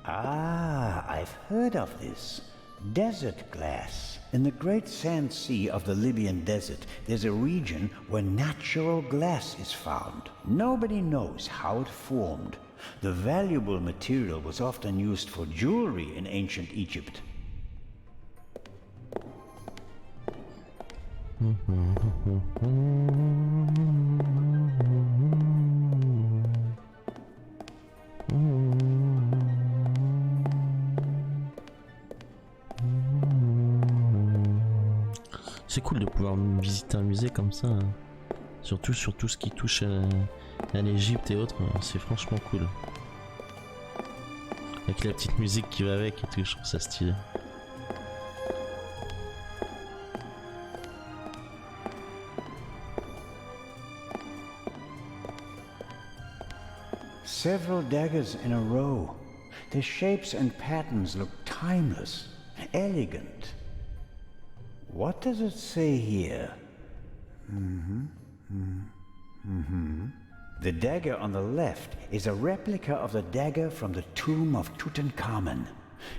Ah, I've heard of this. Desert glass. In the great sand sea of the Libyan desert, there's a region where natural glass is found. Nobody knows how it formed. The valuable material was often used for jewelry in ancient Egypt. C'est cool de pouvoir visiter un musée comme ça, hein. Surtout sur tout ce qui touche à l'Égypte et autres, c'est franchement cool. Avec la petite musique qui va avec et tout, je trouve ça stylé. Several daggers in a row. Their shapes and patterns look timeless, elegant. What does it say here? The dagger on the left is a replica of the dagger from the tomb of Tutankhamun.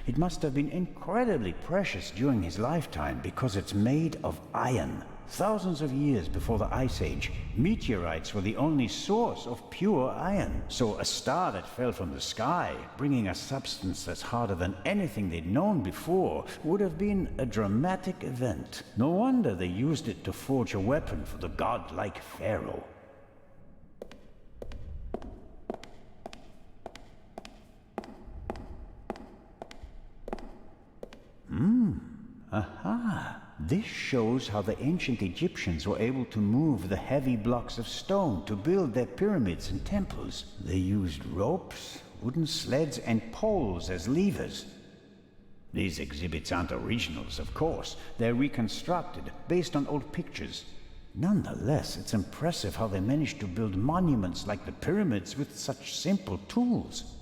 It must have been incredibly precious during his lifetime because it's made of iron. Thousands of years before the Ice Age, meteorites were the only source of pure iron. So a star that fell from the sky, bringing a substance that's harder than anything they'd known before, would have been a dramatic event. No wonder they used it to forge a weapon for the godlike pharaoh. Aha! This shows how the ancient Egyptians were able to move the heavy blocks of stone to build their pyramids and temples. They used ropes, wooden sleds, and poles as levers. These exhibits aren't originals, of course. They're reconstructed, based on old pictures. Nonetheless, it's impressive how they managed to build monuments like the pyramids with such simple tools.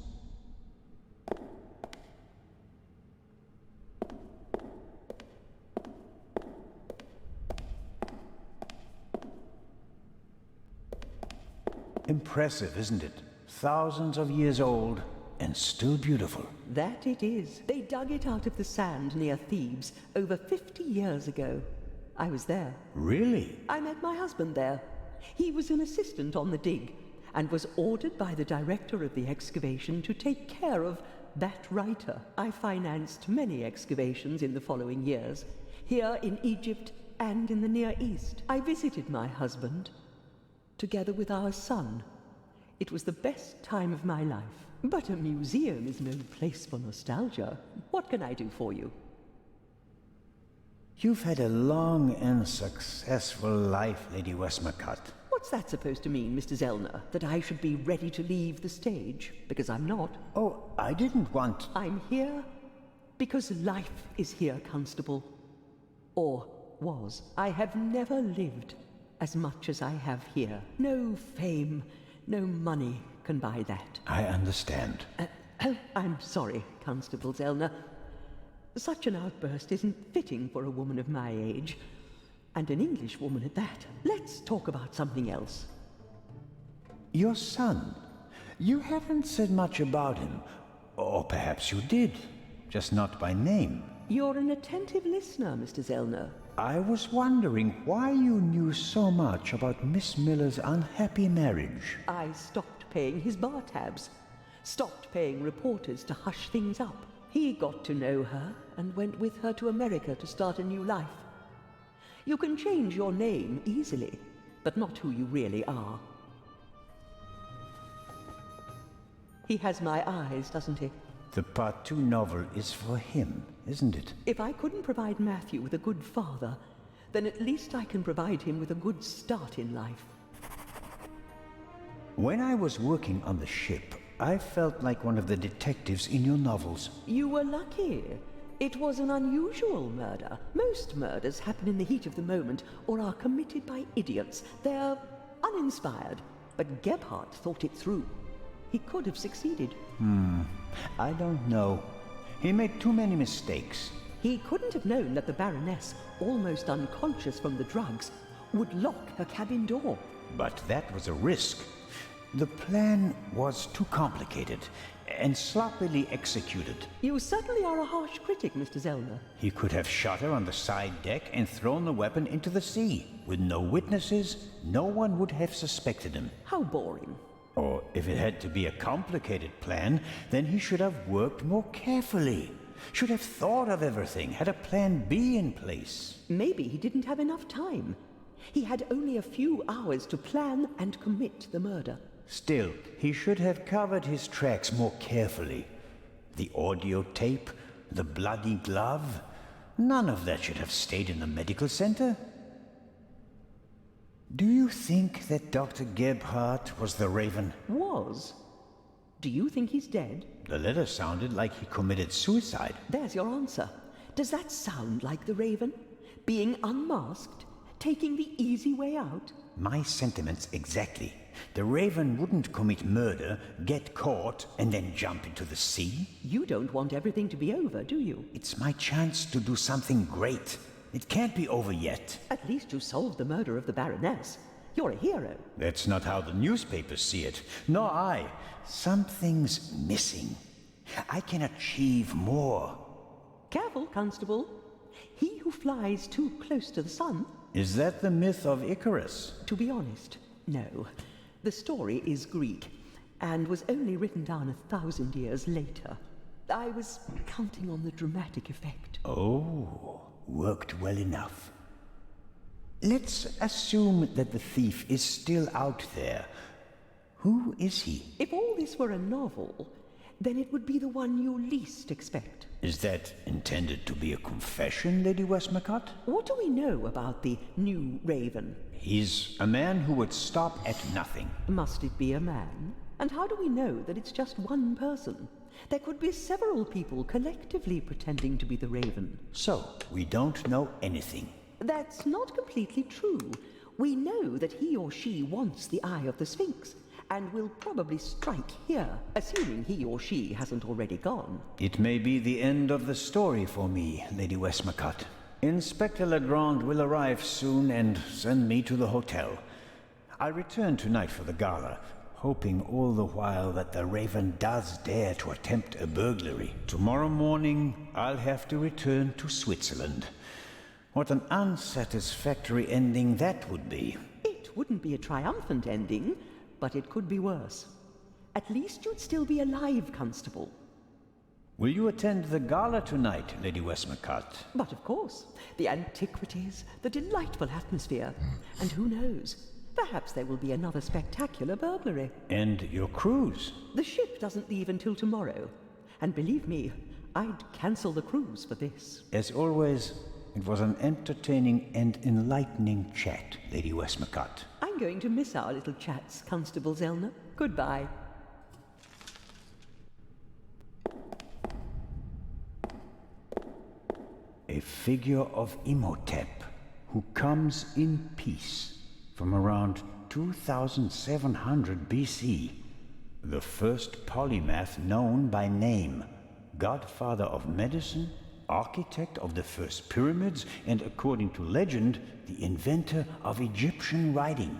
Impressive, isn't it? Thousands of years old and still beautiful. That it is. They dug it out of the sand near Thebes over 50 years ago. I was there. Really? I met my husband there. He was an assistant on the dig and was ordered by the director of the excavation to take care of that writer. I financed many excavations in the following years, here in Egypt and in the Near East. I visited my husband, together with our son. It was the best time of my life. But a museum is no place for nostalgia. What can I do for you? You've had a long and successful life, Lady Westmacott. What's that supposed to mean, Mr. Zellner? That I should be ready to leave the stage? Because I'm not. Oh, I didn't want... I'm here because life is here, Constable. Or was. I have never lived as much as I have here. No fame, no money can buy that. I understand. I'm sorry, Constable Zellner. Such an outburst isn't fitting for a woman of my age, and an English woman at that. Let's talk about something else. Your son. You haven't said much about him. Or perhaps you did, just not by name. You're an attentive listener, Mr. Zellner. I was wondering why you knew so much about Miss Miller's unhappy marriage. I stopped paying his bar tabs. stopped paying reporters to hush things up. He got to know her and went with her to America to start a new life. You can change your name easily, but not who you really are. He has my eyes, doesn't he? The Part 2 novel is for him, isn't it? If I couldn't provide Matthew with a good father, then at least I can provide him with a good start in life. When I was working on the ship, I felt like one of the detectives in your novels. You were lucky. It was an unusual murder. Most murders happen in the heat of the moment or are committed by idiots. They're uninspired. But Gebhardt thought it through. He could have succeeded. I don't know. He made too many mistakes. He couldn't have known that the Baroness, almost unconscious from the drugs, would lock her cabin door. But that was a risk. The plan was too complicated and sloppily executed. You certainly are a harsh critic, Mr. Zellner. He could have shot her on the side deck and thrown the weapon into the sea. With no witnesses, no one would have suspected him. How boring. Or if it had to be a complicated plan, then he should have worked more carefully. Should have thought of everything, had a plan B in place. Maybe he didn't have enough time. He had only a few hours to plan and commit the murder. Still, he should have covered his tracks more carefully. The audio tape, the bloody glove, none of that should have stayed in the medical center. Do you think that Dr. Gebhardt was the Raven? Was? Do you think he's dead? The letter sounded like he committed suicide. There's your answer. Does that sound like the Raven? Being unmasked? Taking the easy way out? My sentiments exactly. The Raven wouldn't commit murder, get caught, and then jump into the sea. You don't want everything to be over, do you? It's my chance to do something great. It can't be over yet. At least you solved the murder of the Baroness. You're a hero. That's not how the newspapers see it. Nor I. Something's missing. I can achieve more. Careful, Constable. He who flies too close to the sun... Is that the myth of Icarus? To be honest, no. The story is Greek, and was only written down 1,000 years later. I was counting on the dramatic effect. Oh, worked well enough. Let's assume that the thief is still out there. Who is he? If all this were a novel, then it would be the one you least expect. Is that intended to be a confession, Lady Westmacott? What do we know about the new Raven? He's a man who would stop at nothing. Must it be a man? And how do we know that it's just one person? There could be several people collectively pretending to be the Raven. So, we don't know anything. That's not completely true. We know that he or she wants the Eye of the Sphinx, and will probably strike here, assuming he or she hasn't already gone. It may be the end of the story for me, Lady Westmacott. Inspector Legrand will arrive soon and send me to the hotel. I'll return tonight for the gala, hoping all the while that the Raven does dare to attempt a burglary. Tomorrow morning, I'll have to return to Switzerland. What an unsatisfactory ending that would be. It wouldn't be a triumphant ending, but it could be worse. At least you'd still be alive, Constable. Will you attend the gala tonight, Lady Westmacott? But of course. The antiquities, the delightful atmosphere. And who knows? Perhaps there will be another spectacular burglary. And your cruise? The ship doesn't leave until tomorrow. And believe me, I'd cancel the cruise for this. As always, it was an entertaining and enlightening chat, Lady Westmacott. I'm going to miss our little chats, Constable Zellner. Goodbye. A figure of Imhotep, who comes in peace from around 2700 BC. The first polymath known by name, godfather of medicine, architect of the first pyramids, and according to legend, the inventor of Egyptian writing.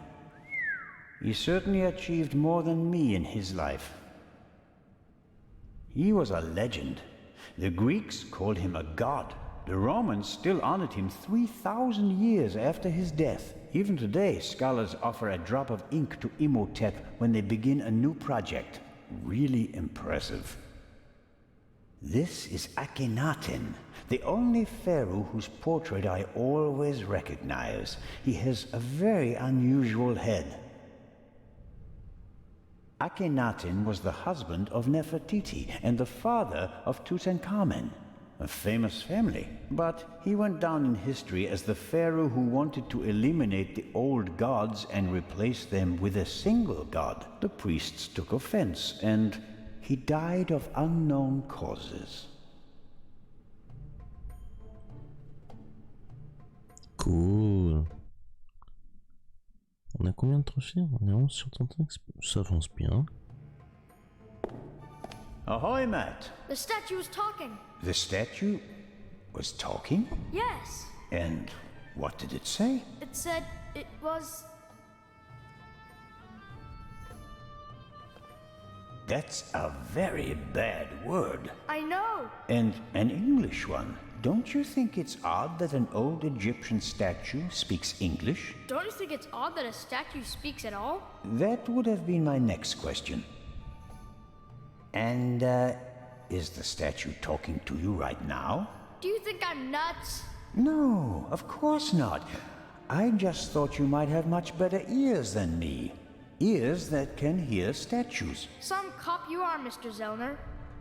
He certainly achieved more than me in his life. He was a legend. The Greeks called him a god. The Romans still honored him 3,000 years after his death. Even today, scholars offer a drop of ink to Imhotep when they begin a new project. Really impressive. This is Akhenaten, the only pharaoh whose portrait I always recognize. He has a very unusual head. Akhenaten was the husband of Nefertiti and the father of Tutankhamen, a famous family. But he went down in history as the pharaoh who wanted to eliminate the old gods and replace them with a single god. The priests took offense, and he died of unknown causes. Cool. On a combien de trophées? On est 11 sur 35, ça avance bien. Ahoy, Matt! The statue was talking. The statue was talking? Yes. And what did it say? It said it was... That's a very bad word. I know. And an English one. Don't you think it's odd that an old Egyptian statue speaks English? Don't you think it's odd that a statue speaks at all? That would have been my next question. And, is the statue talking to you right now? Do you think I'm nuts? No, of course not. I just thought you might have much better ears than me. Ears that can hear statues. Some cop you are, Mr. Zellner.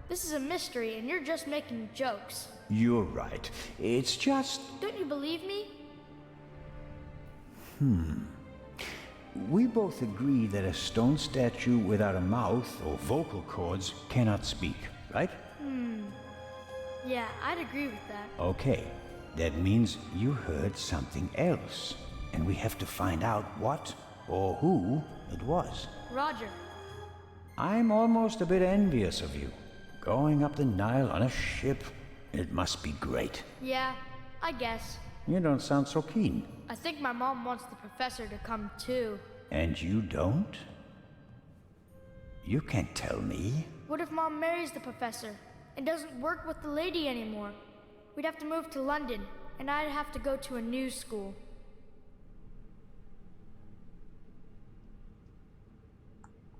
This is a mystery, and you're just making jokes. You're right. It's just... Don't you believe me? We both agree that a stone statue without a mouth or vocal cords cannot speak, right? Yeah, I'd agree with that. Okay. That means you heard something else. And we have to find out what or who it was. Roger. I'm almost a bit envious of you. Going up the Nile on a ship, it must be great. Yeah, I guess. You don't sound so keen. I think my mom wants the professor to come too. And you don't? You can't tell me. What if Mom marries the professor and doesn't work with the lady anymore? We'd have to move to London, and I'd have to go to a new school.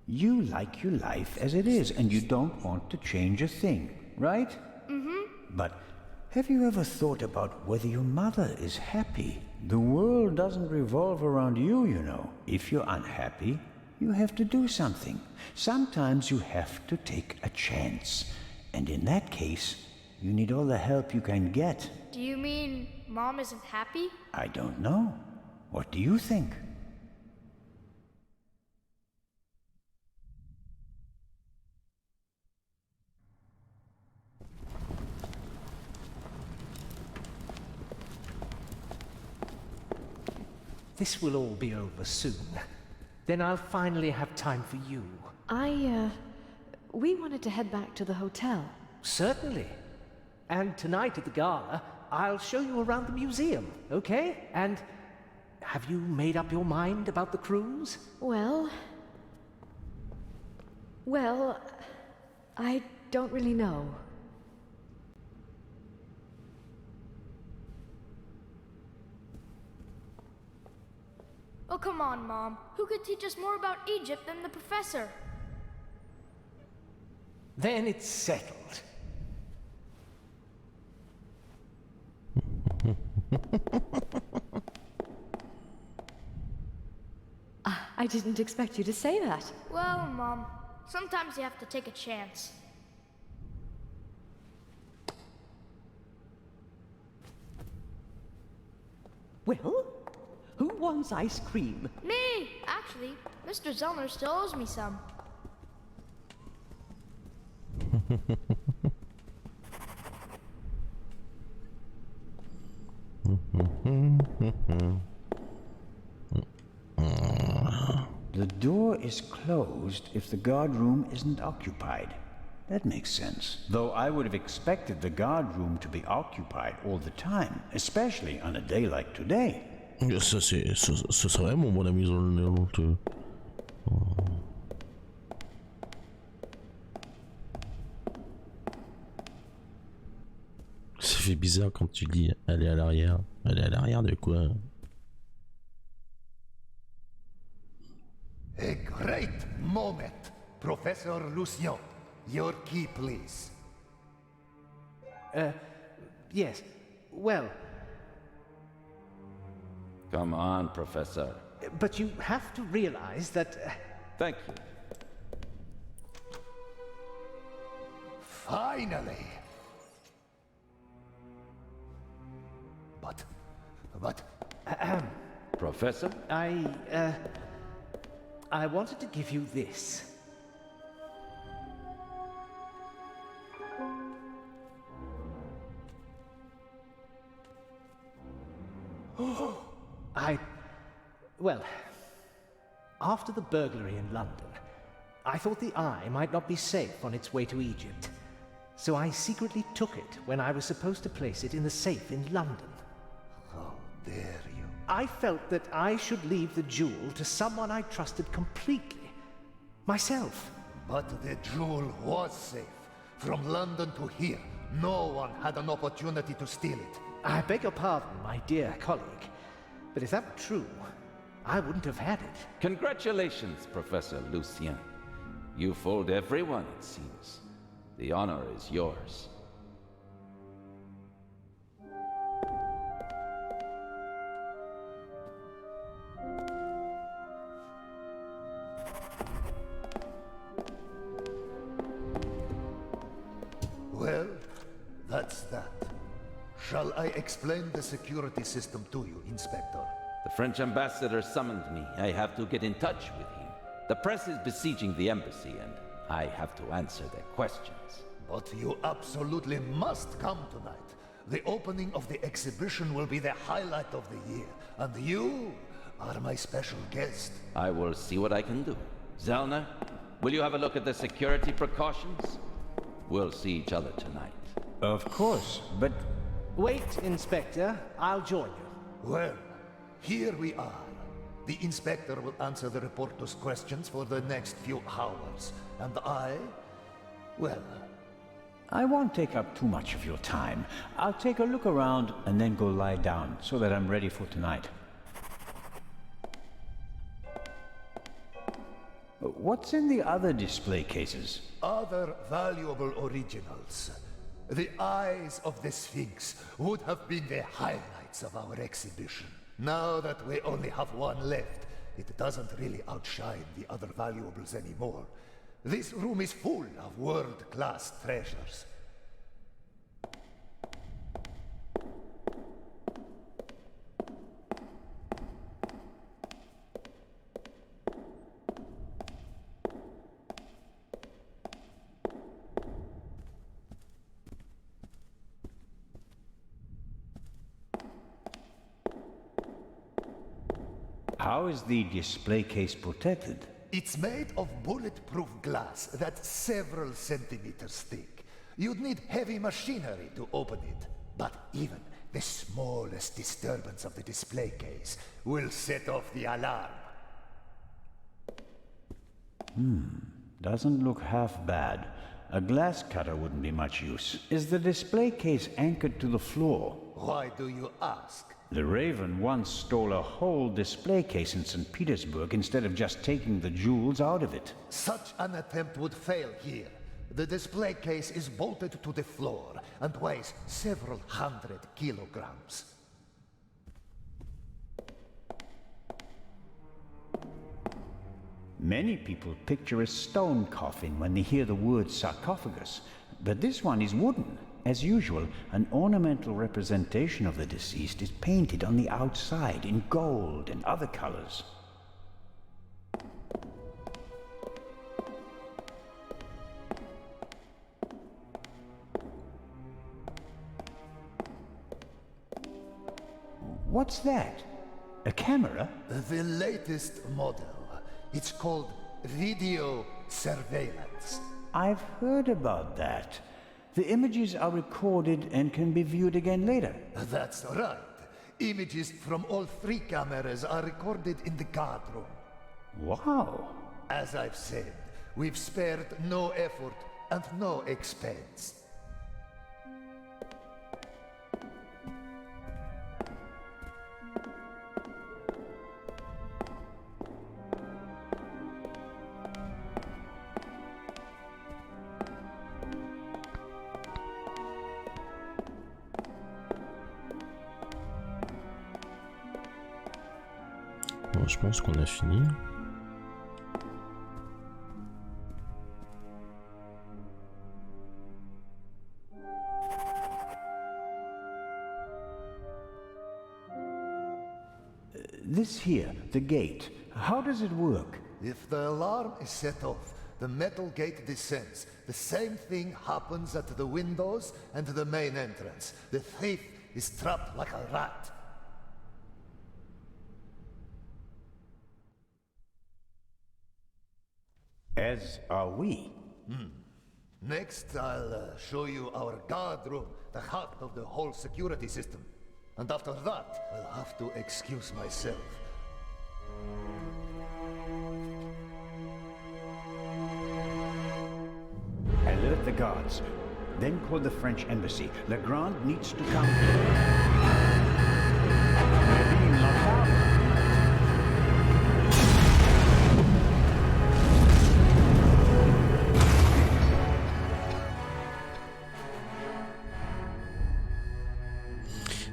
You like your life as it is, and you don't want to change a thing, right? But have you ever thought about whether your mother is happy? The world doesn't revolve around you, you know. If you're unhappy, you have to do something. Sometimes you have to take a chance. And in that case, you need all the help you can get. Do you mean Mom isn't happy? I don't know. What do you think? This will all be over soon. Then I'll finally have time for you. We wanted to head back to the hotel. Certainly. And tonight at the gala, I'll show you around the museum, okay? And have you made up your mind about the cruise? Well, I don't really know. Oh, come on, Mom. Who could teach us more about Egypt than the professor? Then it's settled. I didn't expect you to say that. Well, Mom, sometimes you have to take a chance. Well, who wants ice cream? Me! Actually, Mr. Zellner still owes me some. The door is closed if the guard room isn't occupied. That makes sense. Though I would have expected the guard room to be occupied all the time, especially on a day like today. Ça c'est vraiment bon la mise en lumière. Ça fait bizarre quand tu dis aller à l'arrière. Aller à l'arrière de quoi? A great moment. Professor Lucien, your key, please. Yes. Well, Come on, Professor. but you have to realize that... Thank you. Finally! But... Professor? I wanted to give you this. Well, after the burglary in London, I thought the Eye might not be safe on its way to Egypt. So I secretly took it when I was supposed to place it in the safe in London. How dare you? I felt that I should leave the jewel to someone I trusted completely. Myself. But the jewel was safe. From London to here, no one had an opportunity to steal it. I beg your pardon, my dear colleague. But if that were true, I wouldn't have had it. Congratulations, Professor Lucien. You fooled everyone, it seems. The honor is yours. Well, that's that. Shall I explain the security system to you, Inspector? The French ambassador summoned me. I have to get in touch with him. The press is besieging the embassy, and I have to answer their questions. But you absolutely must come tonight. The opening of the exhibition will be the highlight of the year, and you are my special guest. I will see what I can do. Zellner, will you have a look at the security precautions? We'll see each other tonight. Of course, but... Wait, Inspector. I'll join you. Well, here we are. The Inspector will answer the reporter's questions for the next few hours. And well... I won't take up too much of your time. I'll take a look around and then go lie down so that I'm ready for tonight. What's in the other display cases? Other valuable originals. The eyes of the Sphinx would have been the highlights of our exhibition. Now that we only have one left, it doesn't really outshine the other valuables anymore. This room is full of world-class treasures. How is the display case protected? It's made of bulletproof glass that's several centimeters thick. You'd need heavy machinery to open it, but even the smallest disturbance of the display case will set off the alarm. Doesn't look half bad. A glass cutter wouldn't be much use. Is the display case anchored to the floor? Why do you ask? The Raven once stole a whole display case in St. Petersburg instead of just taking the jewels out of it. Such an attempt would fail here. The display case is bolted to the floor and weighs several hundred kilograms. Many people picture a stone coffin when they hear the word sarcophagus, but this one is wooden. As usual, an ornamental representation of the deceased is painted on the outside in gold and other colors. What's that? A camera? The latest model. It's called video surveillance. I've heard about that. The images are recorded and can be viewed again later. That's right. Images from all 3 cameras are recorded in the guard room. Wow. As I've said, we've spared no effort and no expense. Bon, je pense qu'on a fini. This here, the gate, how does it work? If the alarm is set off, the metal gate descends. The same thing happens at the windows and the main entrance. The thief is trapped like a rat. As are we. Next, I'll show you our guard room, the heart of the whole security system. And after that, I'll have to excuse myself. Alert the guards. Then call the French embassy. Legrand needs to come. We're being locked out.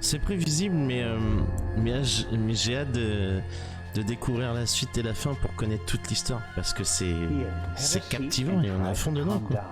C'est prévisible, mais j'ai hâte de découvrir la suite et la fin pour connaître toute l'histoire, parce que c'est captivant et on est à fond dedans, quoi.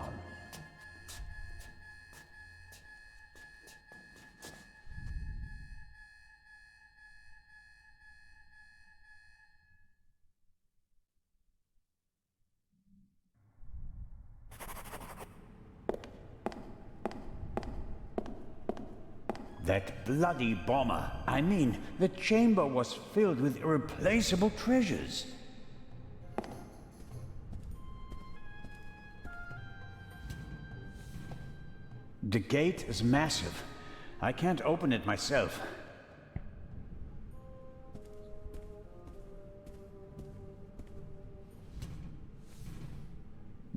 That bloody bomber. I mean, the chamber was filled with irreplaceable treasures. The gate is massive. I can't open it myself.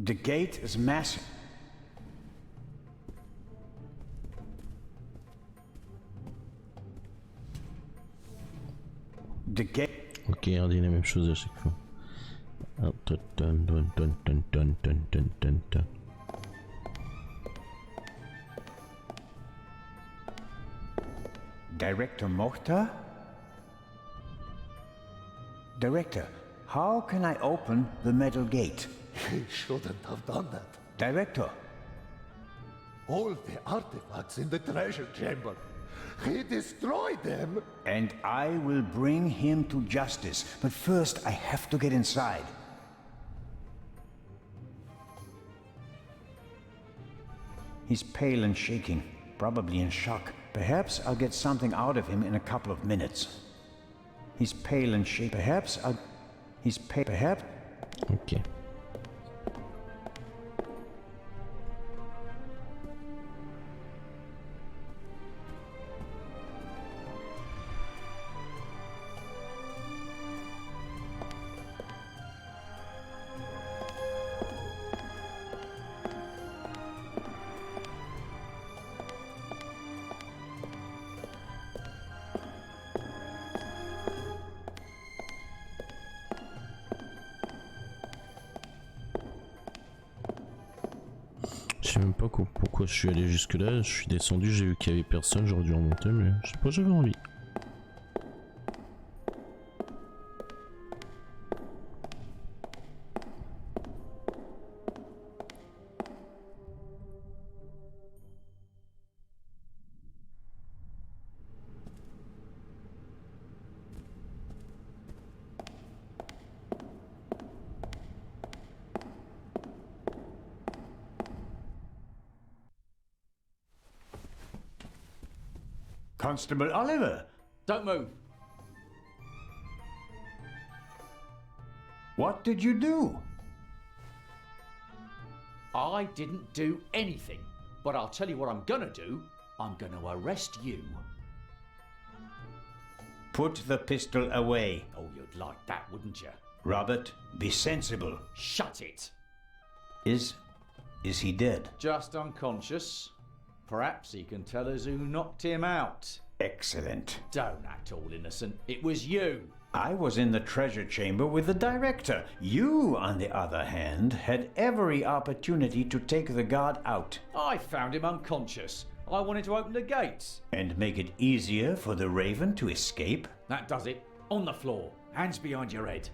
The gate is massive. Ok, on dit la même chose à chaque fois. Director Mokhtar? Director, how can I open the metal gate? He shouldn't have done that. Director. All the artifacts in the treasure chamber. He destroyed them! And I will bring him to justice. But first, I have to get inside. He's pale and shaking, probably in shock. Perhaps I'll get something out of him in a couple of minutes. He's pale and shaking. Perhaps. Ok. Je sais même pas pourquoi je suis allé jusque là, je suis descendu, j'ai vu qu'il y avait personne, j'aurais dû remonter, mais je sais pas, j'avais envie. Constable Oliver! Don't move! What did you do? I didn't do anything. But I'll tell you what I'm gonna do. I'm gonna arrest you. Put the pistol away. Oh, you'd like that, wouldn't you? Robert, be sensible. Shut it! Is he dead? Just unconscious. Perhaps he can tell us who knocked him out. Excellent. Don't act all innocent. It was you. I was in the treasure chamber with the director. You, on the other hand, had every opportunity to take the guard out. I found him unconscious. I wanted to open the gates. And make it easier for the Raven to escape? That does it. On the floor. Hands behind your head.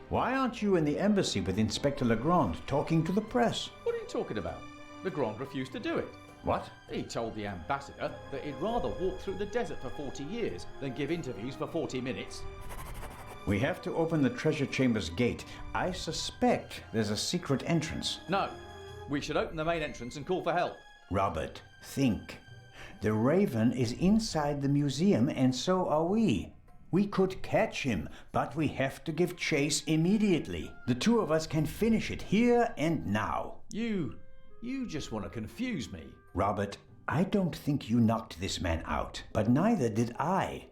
Why aren't you in the embassy with Inspector Legrand talking to the press? What are you talking about? Legrand refused to do it. What? He told the ambassador that he'd rather walk through the desert for 40 years than give interviews for 40 minutes. We have to open the treasure chamber's gate. I suspect there's a secret entrance. No. We should open the main entrance and call for help. Robert, think. The Raven is inside the museum, and so are we. We could catch him, but we have to give chase immediately. The two of us can finish it here and now. You just want to confuse me. Robert, I don't think you knocked this man out, but neither did I.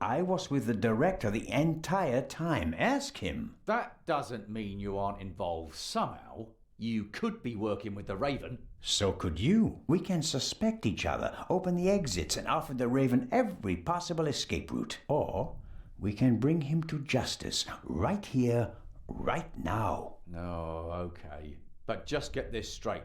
I was with the director the entire time. Ask him. That doesn't mean you aren't involved somehow. You could be working with the Raven. So could you. We can suspect each other, open the exits, and offer the Raven every possible escape route. Or we can bring him to justice right here, right now. No, okay. But just get this straight.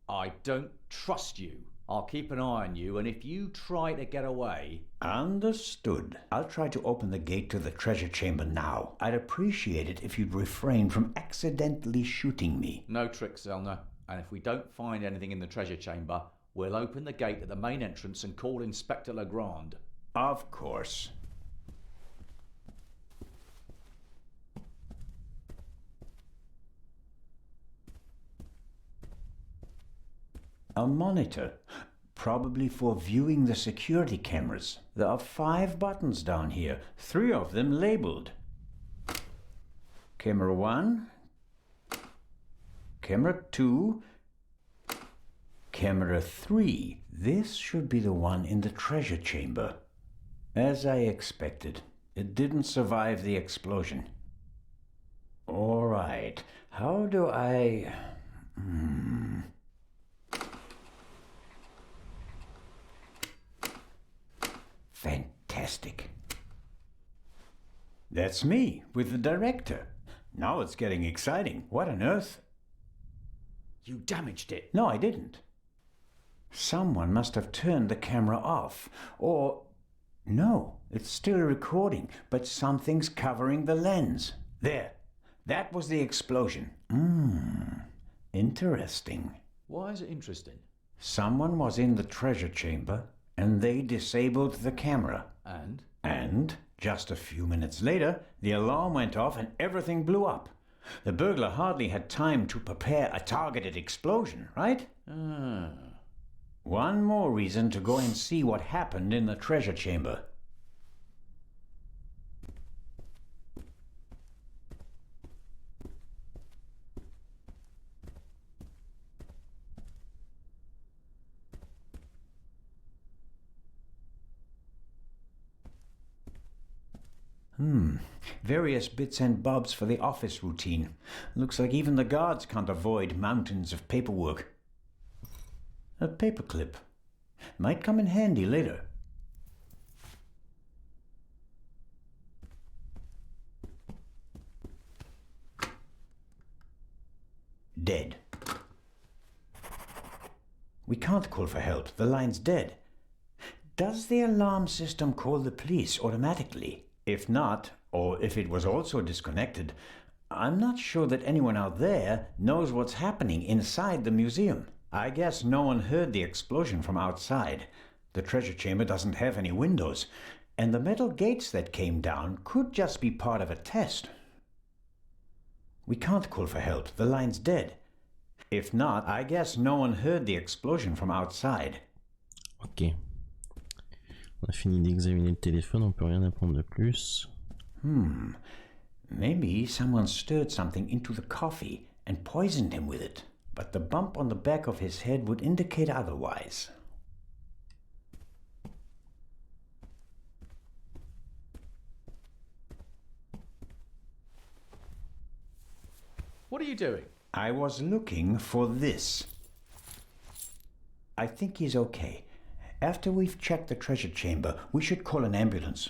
I don't trust you. I'll keep an eye on you, and if you try to get away... Understood. I'll try to open the gate to the treasure chamber now. I'd appreciate it if you'd refrain from accidentally shooting me. No tricks, Zelna. And if we don't find anything in the treasure chamber, we'll open the gate at the main entrance and call Inspector Legrand. Of course. A monitor, probably for viewing the security cameras. There are 5 buttons down here, 3 of them labeled. Camera 1, Camera 2, Camera 3. This should be the one in the treasure chamber. As I expected, it didn't survive the explosion. All right, how do I... Fantastic. That's me, with the director. Now it's getting exciting. What on earth? You damaged it. No, I didn't. Someone must have turned the camera off. Or... No, it's still recording, but something's covering the lens. There. That was the explosion. Interesting. Why is it interesting? Someone was in the treasure chamber, and they disabled the camera. And? And, just a few minutes later, the alarm went off and everything blew up. The burglar hardly had time to prepare a targeted explosion, right? One more reason to go and see what happened in the treasure chamber. Various bits and bobs for the office routine. Looks like even the guards can't avoid mountains of paperwork. A paperclip. Might come in handy later. Dead. We can't call for help. The line's dead. Does the alarm system call the police automatically? If not, or if it was also disconnected, I'm not sure that anyone out there knows what's happening inside the museum. I guess no one heard the explosion from outside. The treasure chamber doesn't have any windows, and the metal gates that came down could just be part of a test. We can't call for help. The line's dead. If not, I guess no one heard the explosion from outside. Ok. On a fini d'examiner le téléphone, on peut rien apprendre de plus. Maybe someone stirred something into the coffee and poisoned him with it, but the bump on the back of his head would indicate otherwise. What are you doing? I was looking for this. I think he's okay. After we've checked the treasure chamber, we should call an ambulance.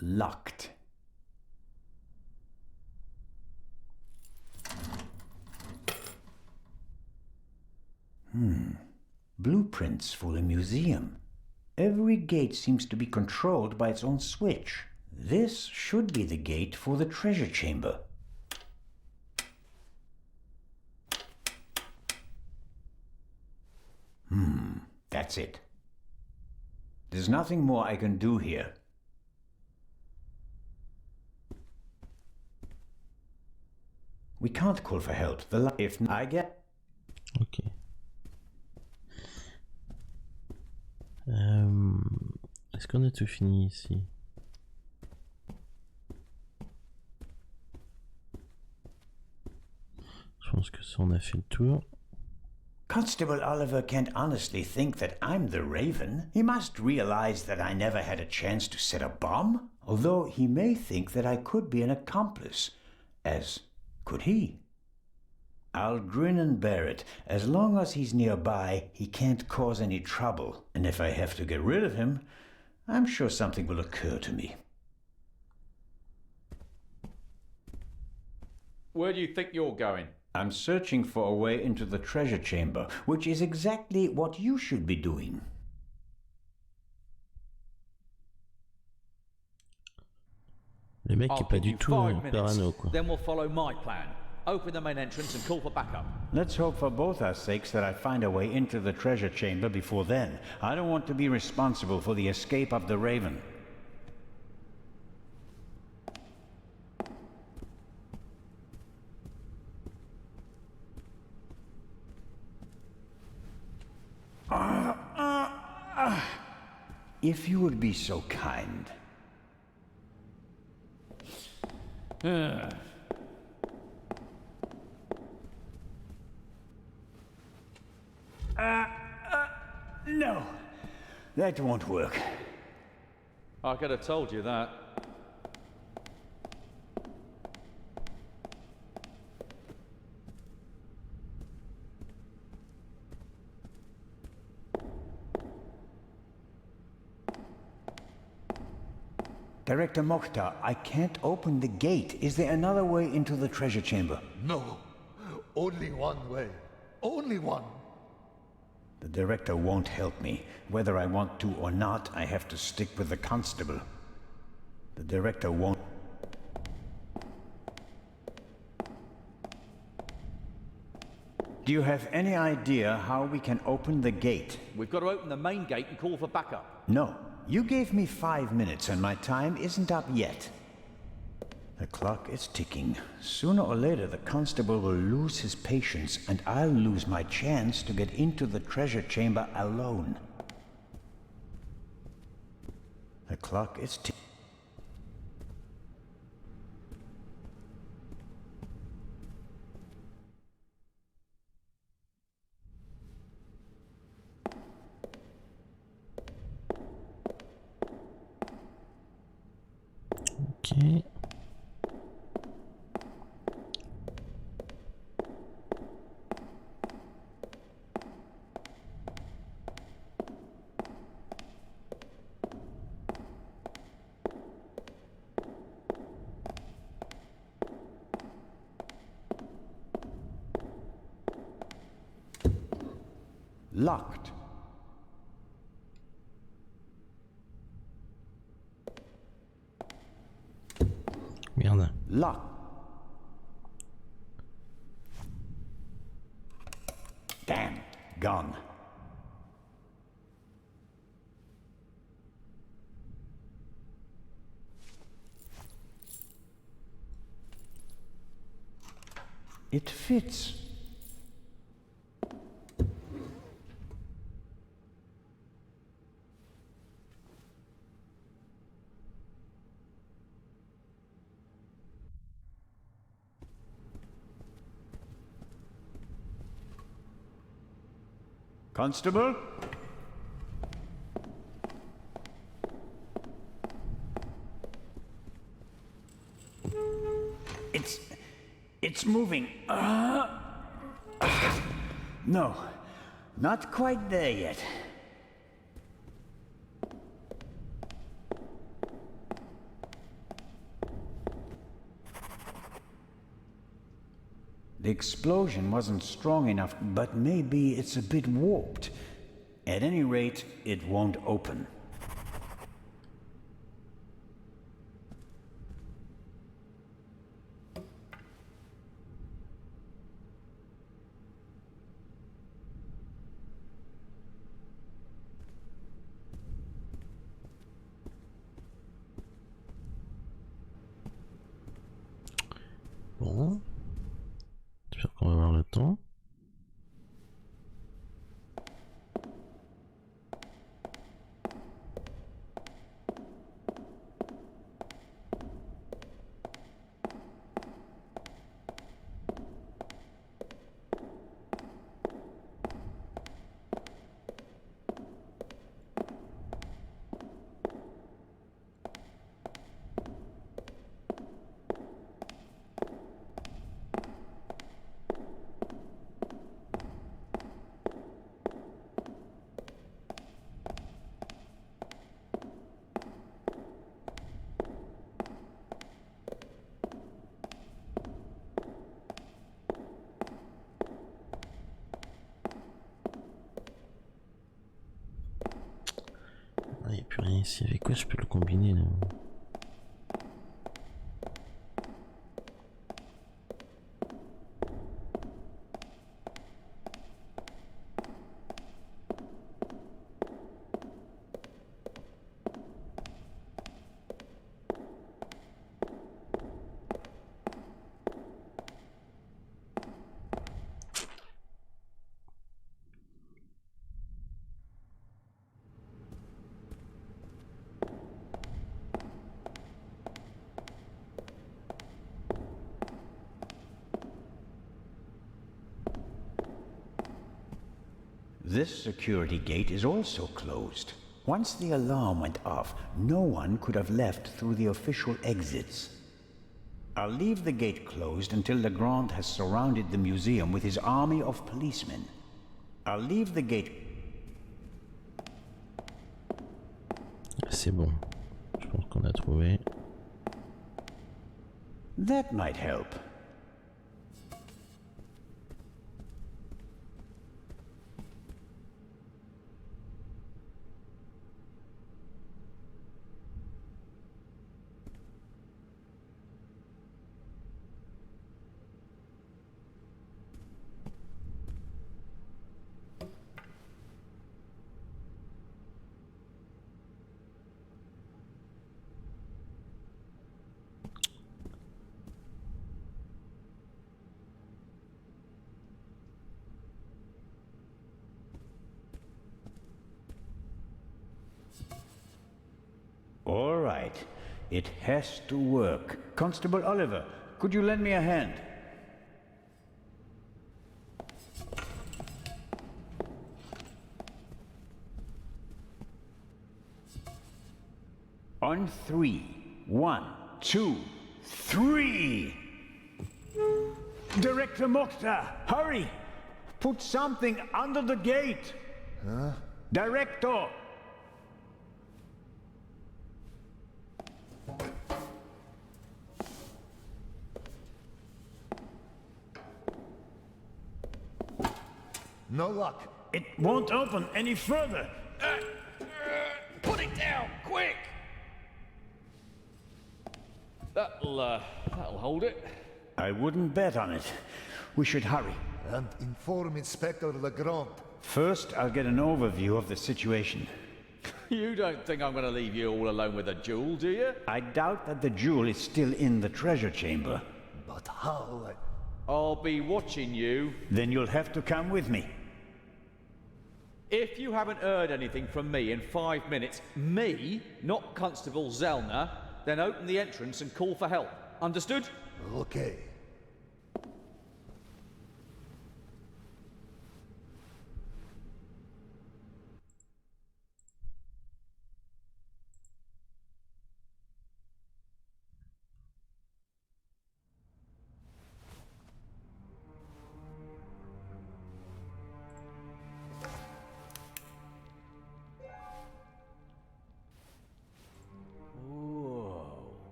Locked. blueprints for a museum. Every gate seems to be controlled by its own switch. This should be the gate for the treasure chamber. That's it. There's nothing more I can do here. We can't call for help. If I get... Ok. Est-ce qu'on a tout fini ici? Je pense que ça, on a fait le tour. Constable Oliver can't honestly think that I'm the Raven. He must realize that I never had a chance to set a bomb. Although he may think that I could be an accomplice. As could he. I'll grin and bear it. As long as he's nearby, he can't cause any trouble. And if I have to get rid of him, I'm sure something will occur to me. Where do you think you're going? I'm searching for a way into the treasure chamber, which is exactly what you should be doing. Le mec est pas du tout parano, quoi. Then we'll follow my plan. Open the main entrance and call for backup. Let's hope for both our sakes that I find a way into the treasure chamber before then. I don't want to be responsible for the escape of the Raven. If you would be so kind. No, that won't work. I could have told you that. Director Mokhtar, I can't open the gate. Is there another way into the treasure chamber? No. Only one way. Only one. The director won't help me. Whether I want to or not, I have to stick with the constable. The director won't... Do you have any idea how we can open the gate? We've got to open the main gate and call for backup. No. You gave me 5 minutes and my time isn't up yet. The clock is ticking. Sooner or later, the constable will lose his patience and I'll lose my chance to get into the treasure chamber alone. The clock is ticking. Ok. Locked. Merde. Locked. Damn. Gone. It fits. Constable? It's moving. No, not quite there yet. The explosion wasn't strong enough, but maybe it's a bit warped. At any rate, it won't open. Bon. J'espère qu'on va avoir le temps. Il n'y a plus rien ici. Avec quoi je peux le combiner là? This security gate is also closed. Once the alarm went off, no one could have left through the official exits. I'll leave the gate closed until Legrand has surrounded the museum with his army of policemen. I'll leave the gate... C'est bon. Je pense qu'on a trouvé. That might help. All right. It has to work. Constable Oliver, could you lend me a hand? On three. 1, 2, 3! Director Mokhtar, hurry! Put something under the gate! Huh? Director! No luck. It won't open any further. Put it down, quick! That'll hold it. I wouldn't bet on it. We should hurry. And inform Inspector Legrand. First, I'll get an overview of the situation. You don't think I'm going to leave you all alone with a jewel, do you? I doubt that the jewel is still in the treasure chamber. But how? I'll be watching you. Then you'll have to come with me. If you haven't heard anything from me in 5 minutes, me, not Constable Zellner, then open the entrance and call for help. Understood? Okay.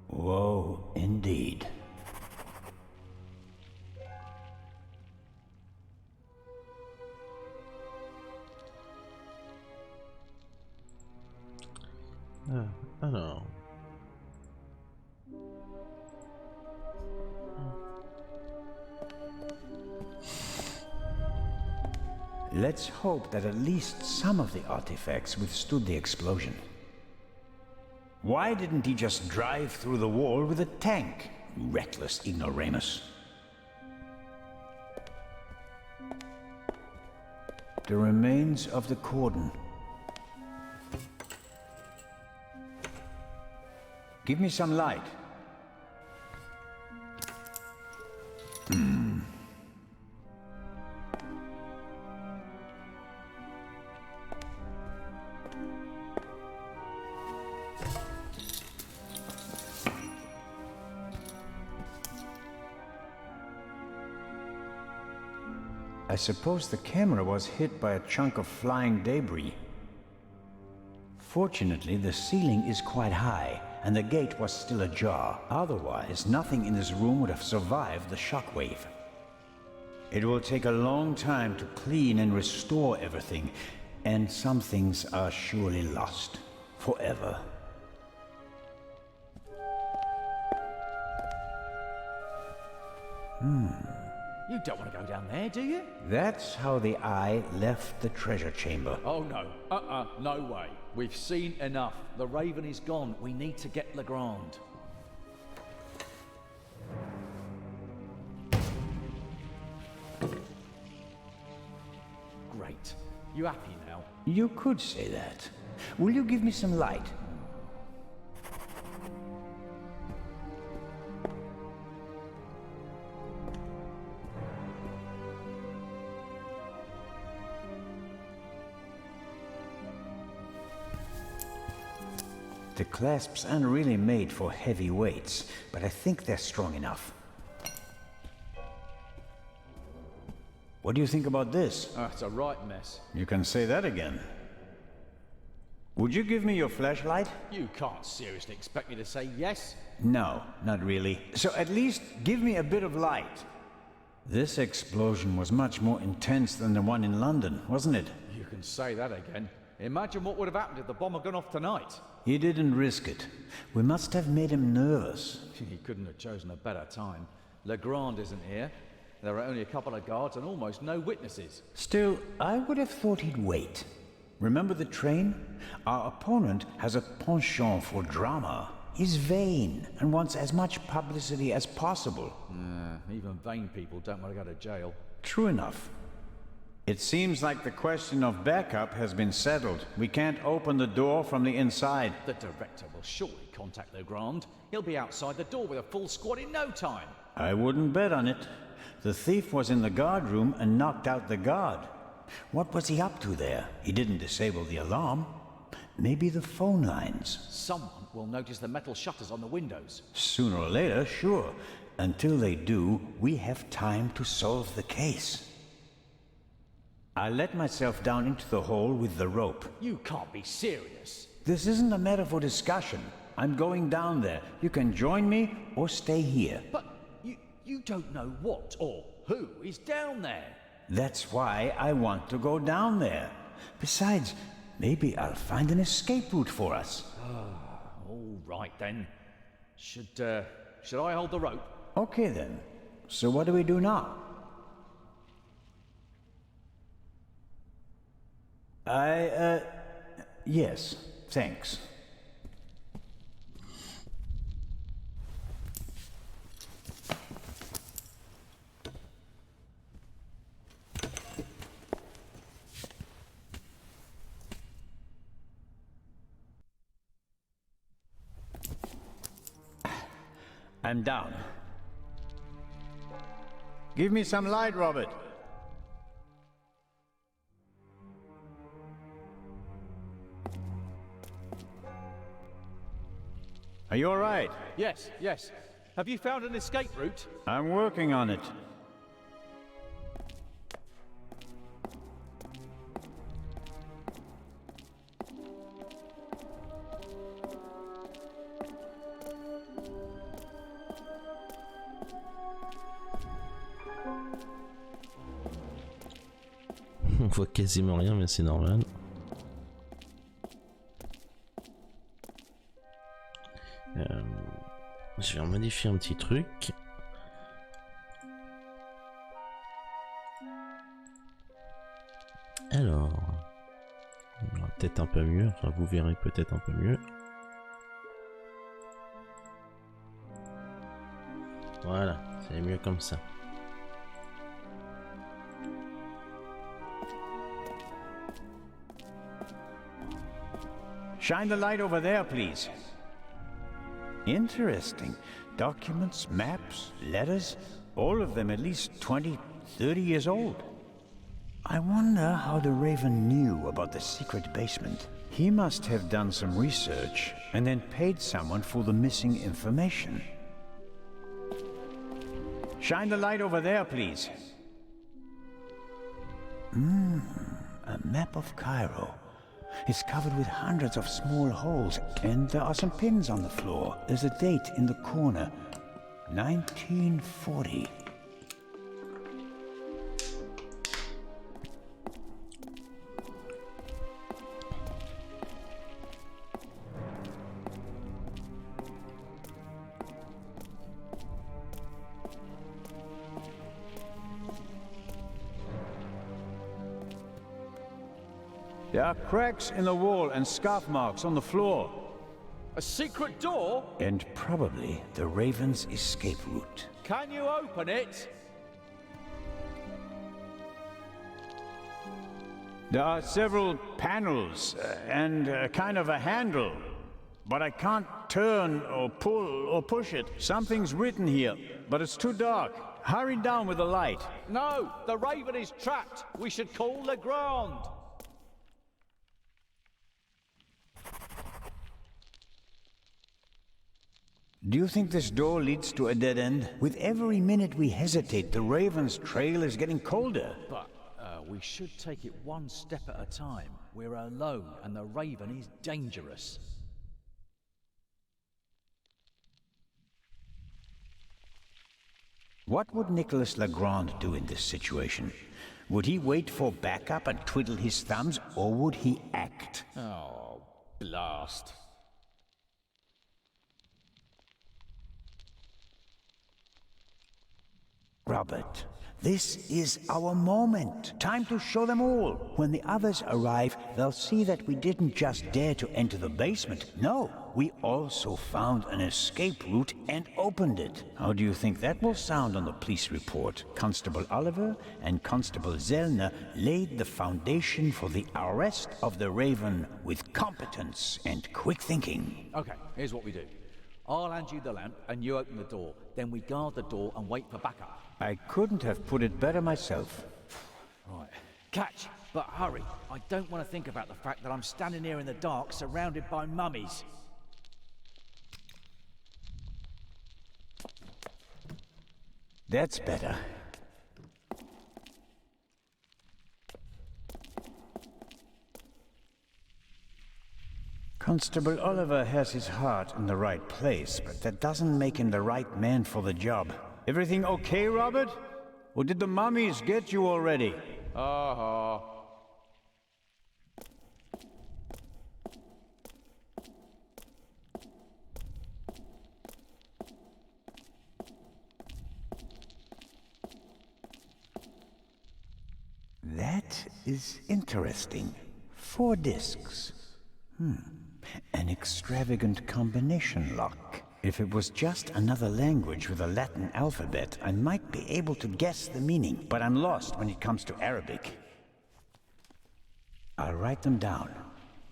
Whoa, indeed. Alors. Let's hope that at least some of the artifacts withstood the explosion. Why didn't he just drive through the wall with a tank? Reckless ignoramus. The remains of the cordon. Give me some light. I suppose the camera was hit by a chunk of flying debris. Fortunately, the ceiling is quite high, and the gate was still ajar. Otherwise, nothing in this room would have survived the shockwave. It will take a long time to clean and restore everything, and some things are surely lost forever. You don't want to go down there, do you? That's how the eye left the treasure chamber. Oh no. No way. We've seen enough. The Raven is gone. We need to get Legrand. Great. You happy now? You could say that. Will you give me some light? The clasps aren't really made for heavy weights, but I think they're strong enough. What do you think about this? It's a right mess. You can say that again. Would you give me your flashlight? You can't seriously expect me to say yes. No, not really. So at least give me a bit of light. This explosion was much more intense than the one in London, wasn't it? You can say that again. Imagine what would have happened if the bomb had gone off tonight. He didn't risk it. We must have made him nervous. He couldn't have chosen a better time. Legrand isn't here. There are only a couple of guards and almost no witnesses. Still, I would have thought he'd wait. Remember the train? Our opponent has a penchant for drama. He's vain and wants as much publicity as possible. Even vain people don't want to go to jail. True enough. It seems like the question of backup has been settled. We can't open the door from the inside. The director will surely contact Legrand. He'll be outside the door with a full squad in no time. I wouldn't bet on it. The thief was in the guard room and knocked out the guard. What was he up to there? He didn't disable the alarm. Maybe the phone lines. Someone will notice the metal shutters on the windows. Sooner or later, sure. Until they do, we have time to solve the case. I let myself down into the hole with the rope. You can't be serious. This isn't a matter for discussion. I'm going down there. You can join me or stay here. But you don't know what or who is down there. That's why I want to go down there. Besides, maybe I'll find an escape route for us. All right then. Should I hold the rope? Okay then. So what do we do now? Yes, thanks. I'm down. Give me some light, Robert. Are you all right? Yes. Have you found an escape route? I'm working on it. On voit quasiment rien, mais c'est normal. Je vais modifier un petit truc. Alors, peut-être un peu mieux, enfin vous verrez peut-être un peu mieux. Voilà, c'est mieux comme ça. Shine the light over there, please. Interesting. Documents, maps, letters, all of them at least 20, 30 years old. I wonder how the Raven knew about the secret basement. He must have done some research and then paid someone for the missing information. Shine the light over there, please. A map of Cairo. It's covered with hundreds of small holes, and there are some pins on the floor. There's a date in the corner. 1940. There are cracks in the wall and scarf marks on the floor. A secret door? And probably the Raven's escape route. Can you open it? There are several panels and kind of a handle. But I can't turn or pull or push it. Something's written here, but it's too dark. Hurry down with the light. No, the Raven is trapped. We should call Legrand. Do you think this door leads to a dead end? With every minute we hesitate, the Raven's trail is getting colder. But we should take it one step at a time. We're alone, and the Raven is dangerous. What would Nicholas Legrand do in this situation? Would he wait for backup and twiddle his thumbs, or would he act? Oh, blast. Robert, this is our moment. Time to show them all. When the others arrive, they'll see that we didn't just dare to enter the basement. No, we also found an escape route and opened it. How do you think that will sound on the police report? Constable Oliver and Constable Zellner laid the foundation for the arrest of the Raven with competence and quick thinking. Okay, here's what we do. I'll hand you the lamp and you open the door. Then we guard the door and wait for backup. I couldn't have put it better myself. Right. Catch, but hurry. I don't want to think about the fact that I'm standing here in the dark surrounded by mummies. That's better. Constable Oliver has his heart in the right place, but that doesn't make him the right man for the job. Everything okay, Robert? Or did the mummies get you already? Aha. That is interesting. 4 discs. An extravagant combination lock. If it was just another language with a Latin alphabet, I might be able to guess the meaning, but I'm lost when it comes to Arabic. I'll write them down.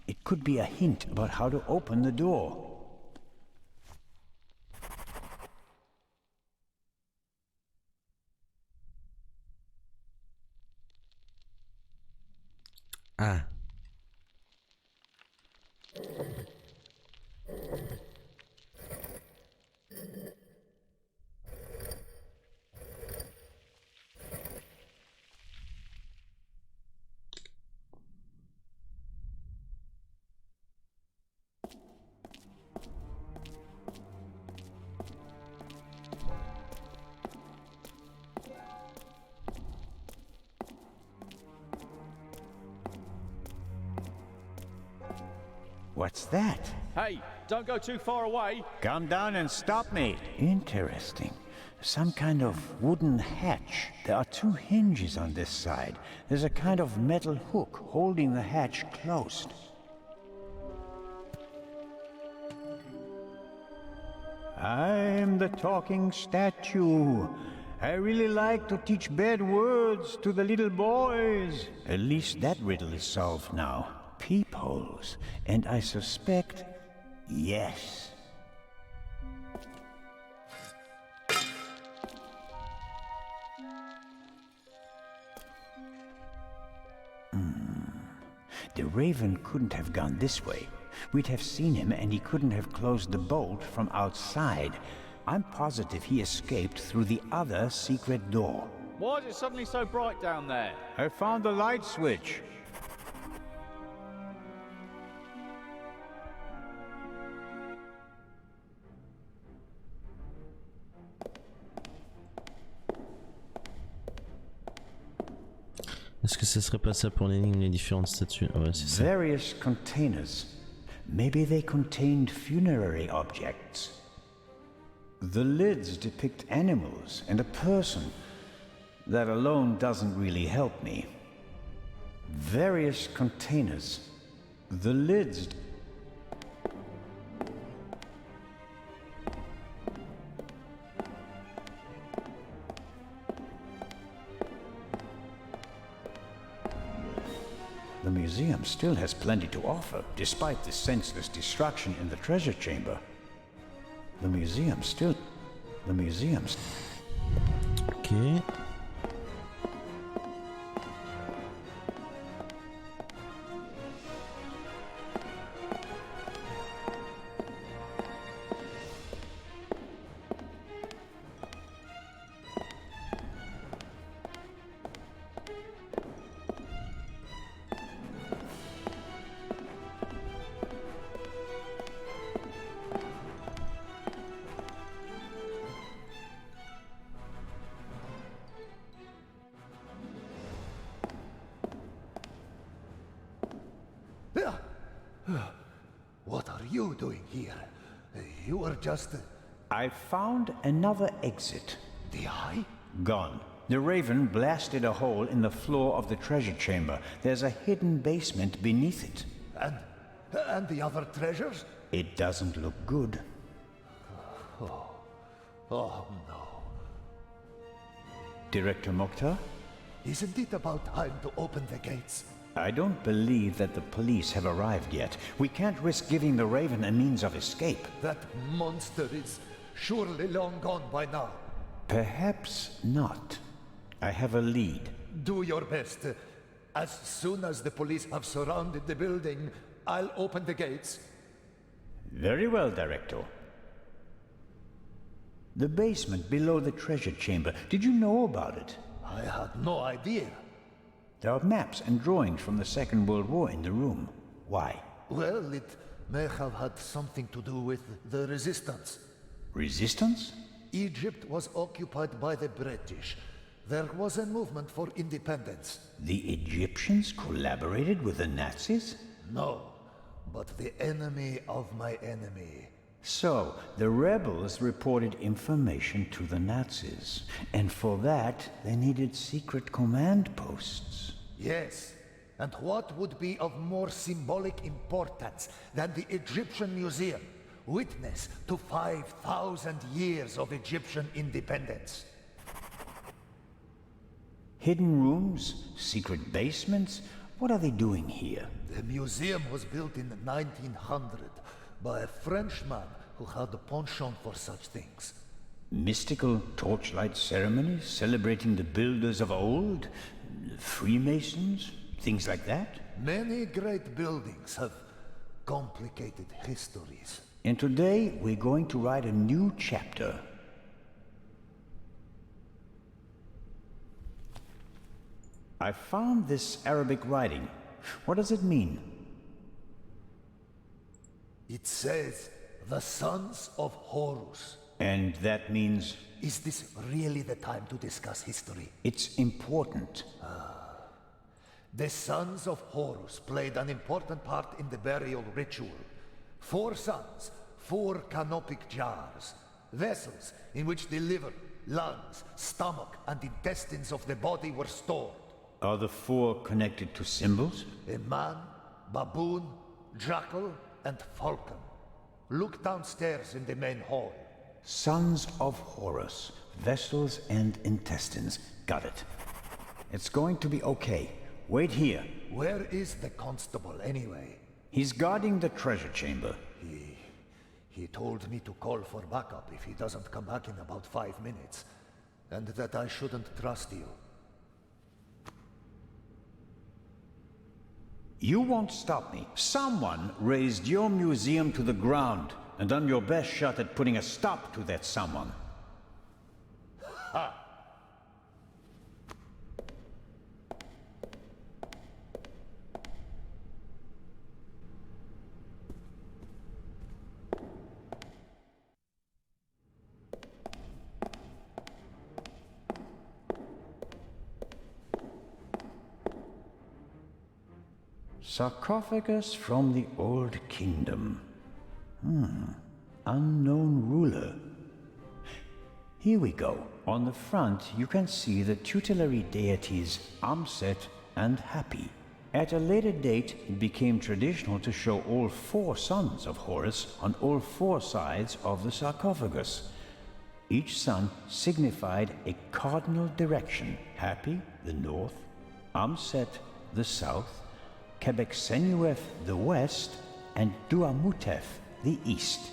It could be a hint about how to open the door. Ah. What's that? Hey, Don't go too far away. Come down and stop me. Interesting. Some kind of wooden hatch. There are 2 hinges on this side. There's a kind of metal hook holding the hatch closed. I'm the talking statue. I really like to teach bad words to the little boys. At least that riddle is solved now. Peepholes. And I suspect, yes. The Raven couldn't have gone this way. We'd have seen him and he couldn't have closed the bolt from outside. I'm positive he escaped through the other secret door. Why is it suddenly so bright down there? I found the light switch. Est-ce que ça serait pas ça pour l'énigme, les différentes statues? Ouais, c'est ça. Various containers. Maybe they contained funerary objects. The lids depict animals and a person. That alone doesn't really help me. Various containers. The lids... The museum still has plenty to offer, despite the senseless destruction in the treasure chamber. The museum's... Ok. What are you doing here? You were just... I found another exit. The eye? Gone. The Raven blasted a hole in the floor of the treasure chamber. There's a hidden basement beneath it. And the other treasures? It doesn't look good. Oh no. Director Mokhtar? Isn't it about time to open the gates? I don't believe that the police have arrived yet. We can't risk giving the Raven a means of escape. That monster is surely long gone by now. Perhaps not. I have a lead. Do your best. As soon as the police have surrounded the building, I'll open the gates. Very well, Director. The basement below the treasure chamber. Did you know about it? I had no idea. There are maps and drawings from the Second World War in the room. Why? Well, it may have had something to do with the resistance. Resistance? Egypt was occupied by the British. There was a movement for independence. The Egyptians collaborated with the Nazis? No, but the enemy of my enemy. So, the rebels reported information to the Nazis, and for that, they needed secret command posts. Yes, and what would be of more symbolic importance than the Egyptian Museum, witness to 5,000 years of Egyptian independence? Hidden rooms? Secret basements? What are they doing here? The museum was built in 1900 by a Frenchman who had a penchant for such things. Mystical torchlight ceremonies celebrating the builders of old? Freemasons? Things like that? Many great buildings have complicated histories. And today we're going to write a new chapter. I found this Arabic writing. What does it mean? It says, the sons of Horus. And that means... Is this really the time to discuss history? It's important. The sons of Horus played an important part in the burial ritual. 4 suns, 4 canopic jars, vessels in which the liver, lungs, stomach, and intestines of the body were stored. Are the 4 connected to symbols? A man, baboon, jackal, and falcon. Look downstairs in the main hall. Sons of Horus, vessels and intestines. Got it. It's going to be okay. Wait here. Where is the constable, anyway? He's guarding the treasure chamber. He told me to call for backup if he doesn't come back in about 5 minutes, and that I shouldn't trust you. You won't stop me. Someone raised your museum to the ground and done your best shot at putting a stop to that someone. Ha! Sarcophagus from the Old Kingdom. Unknown ruler. Here we go. On the front, you can see the tutelary deities Amset and Happy. At a later date, it became traditional to show all 4 sons of Horus on all 4 sides of the sarcophagus. Each sun signified a cardinal direction. Happy, the north, Amset, the south, Quebec-Senuef, the west, and Duamutef, the east.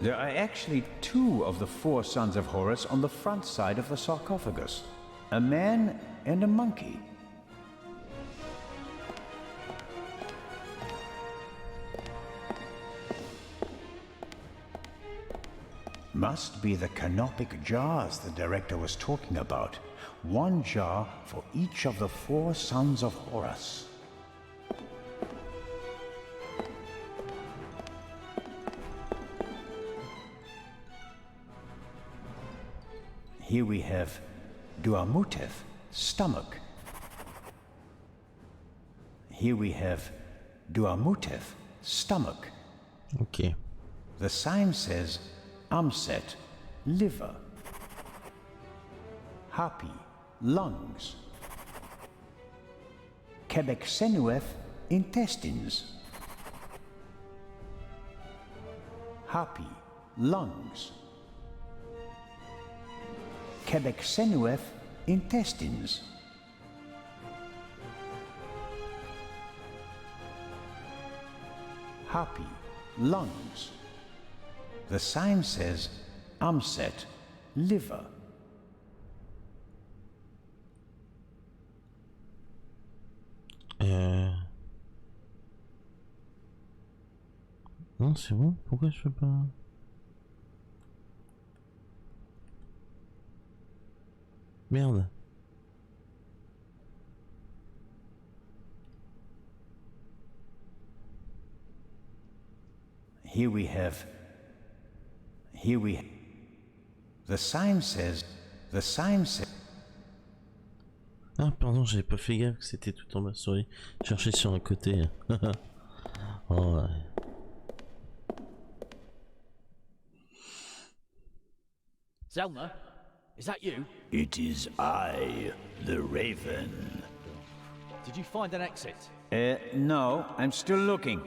There are actually 2 of the 4 sons of Horus on the front side of the sarcophagus. A man and a monkey. Must be the canopic jars the director was talking about. 1 jar for each of the 4 sons of Horus. Here we have Duamutef, stomach. Here we have Duamutef, stomach. Okay. The sign says Amset, liver. Happy, lungs. Quebec-Senuef, intestines. Happy, lungs. Quebec-Senuef, intestines. Happy, lungs. The sign says Amset, liver. Non, c'est bon. Pourquoi je peux pas... Merde. Here we have... The sign says... Ah, pardon, j'avais pas fait gaffe que c'était tout en bas. Sorry. Je cherchais sur un côté. Oh, ouais. Zelna, is that you? It is I, the Raven. Did you find an exit? No, I'm still looking.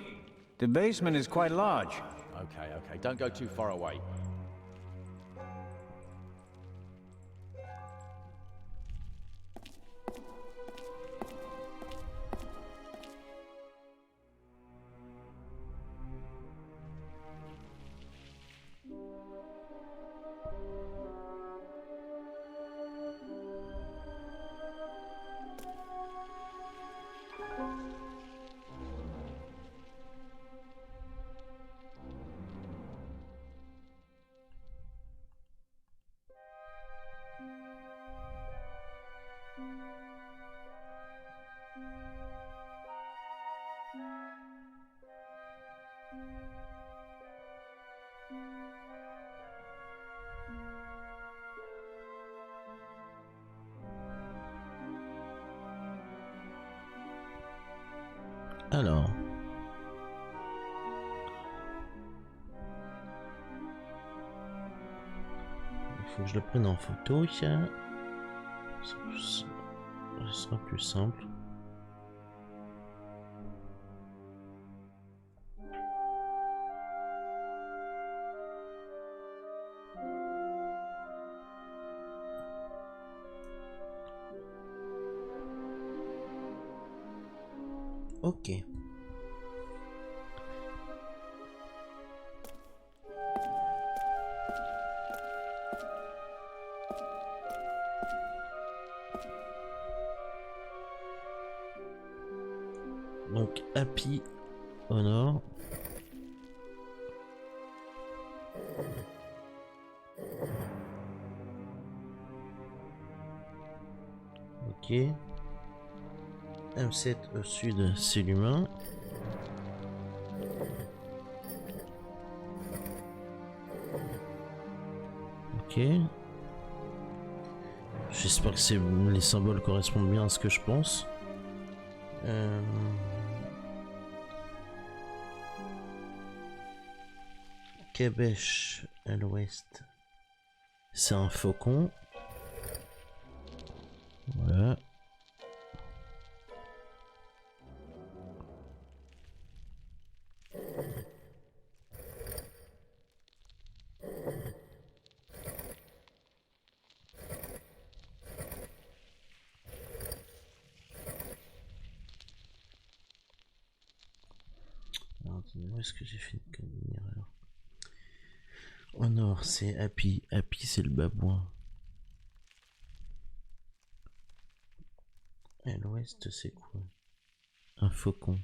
The basement is quite large. Okay, don't go too far away. Alors. Il faut que je le prenne en photo. Ça sera plus simple. Ok. Donc Happy Honor. Ok. M7 au sud, c'est l'humain. Ok. J'espère que les symboles correspondent bien à ce que je pense. Québec à l'ouest, c'est un faucon. Voilà. Alors, où est-ce que j'ai fait une erreur? Au nord, c'est Happy. Happy, c'est le babouin. À l'ouest, c'est quoi? Un faucon.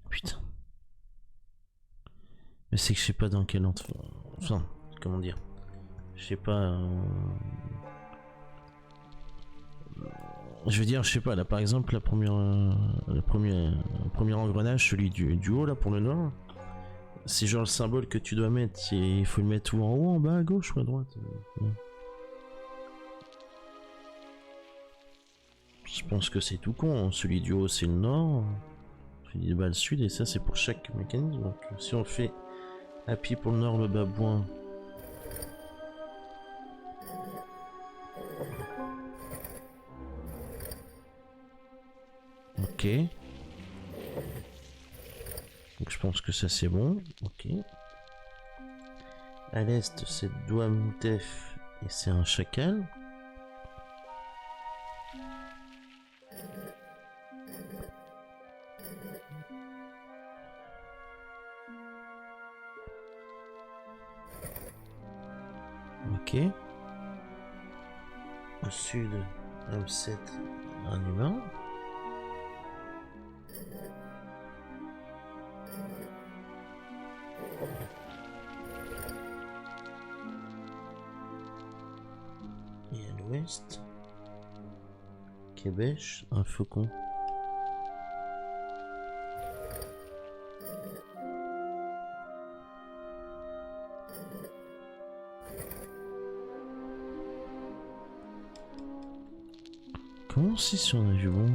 Putain. Mais c'est que je sais pas dans quel entre... Enfin, comment dire? Je sais pas... Je veux dire, je sais pas, là par exemple, le premier engrenage, celui du haut là pour le nord, c'est genre le symbole que tu dois mettre, il faut le mettre où, en haut, en bas, à gauche ou à droite? Je pense que c'est tout con, hein. Celui du haut c'est le nord, celui du bas le sud, et ça c'est pour chaque mécanisme. Donc si on fait Happy pour le nord, le babouin. Ok. Donc je pense que ça c'est bon. Ok. À l'est c'est Douamoutef et c'est un chacal. Ok. Au sud, M7, un humain. Et à l'ouest, Québec, un faucon. Comment c'est si on a vu bon?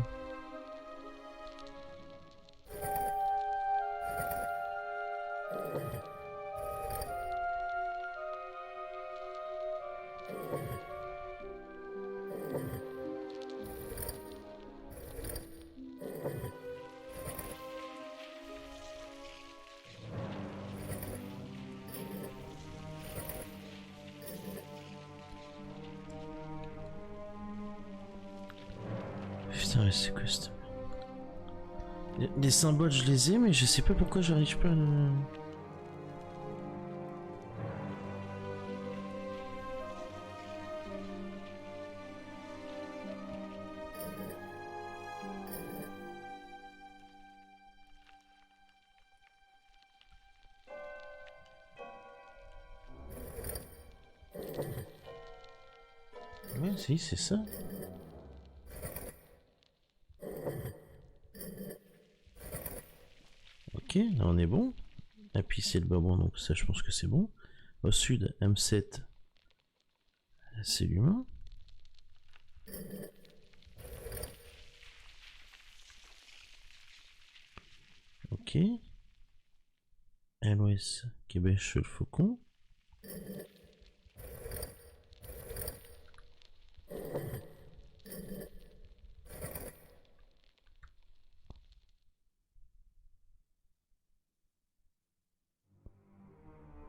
Putain, c'est quoi cette... Les symboles, je les ai, mais je sais pas pourquoi j'arrive pas à le... Ouais, si, c'est ça. Ok, là on est bon. Et puis c'est le bas bon, donc ça je pense que c'est bon. Au sud, M7, c'est l'humain. Ok. À l'ouest, Québec, le faucon.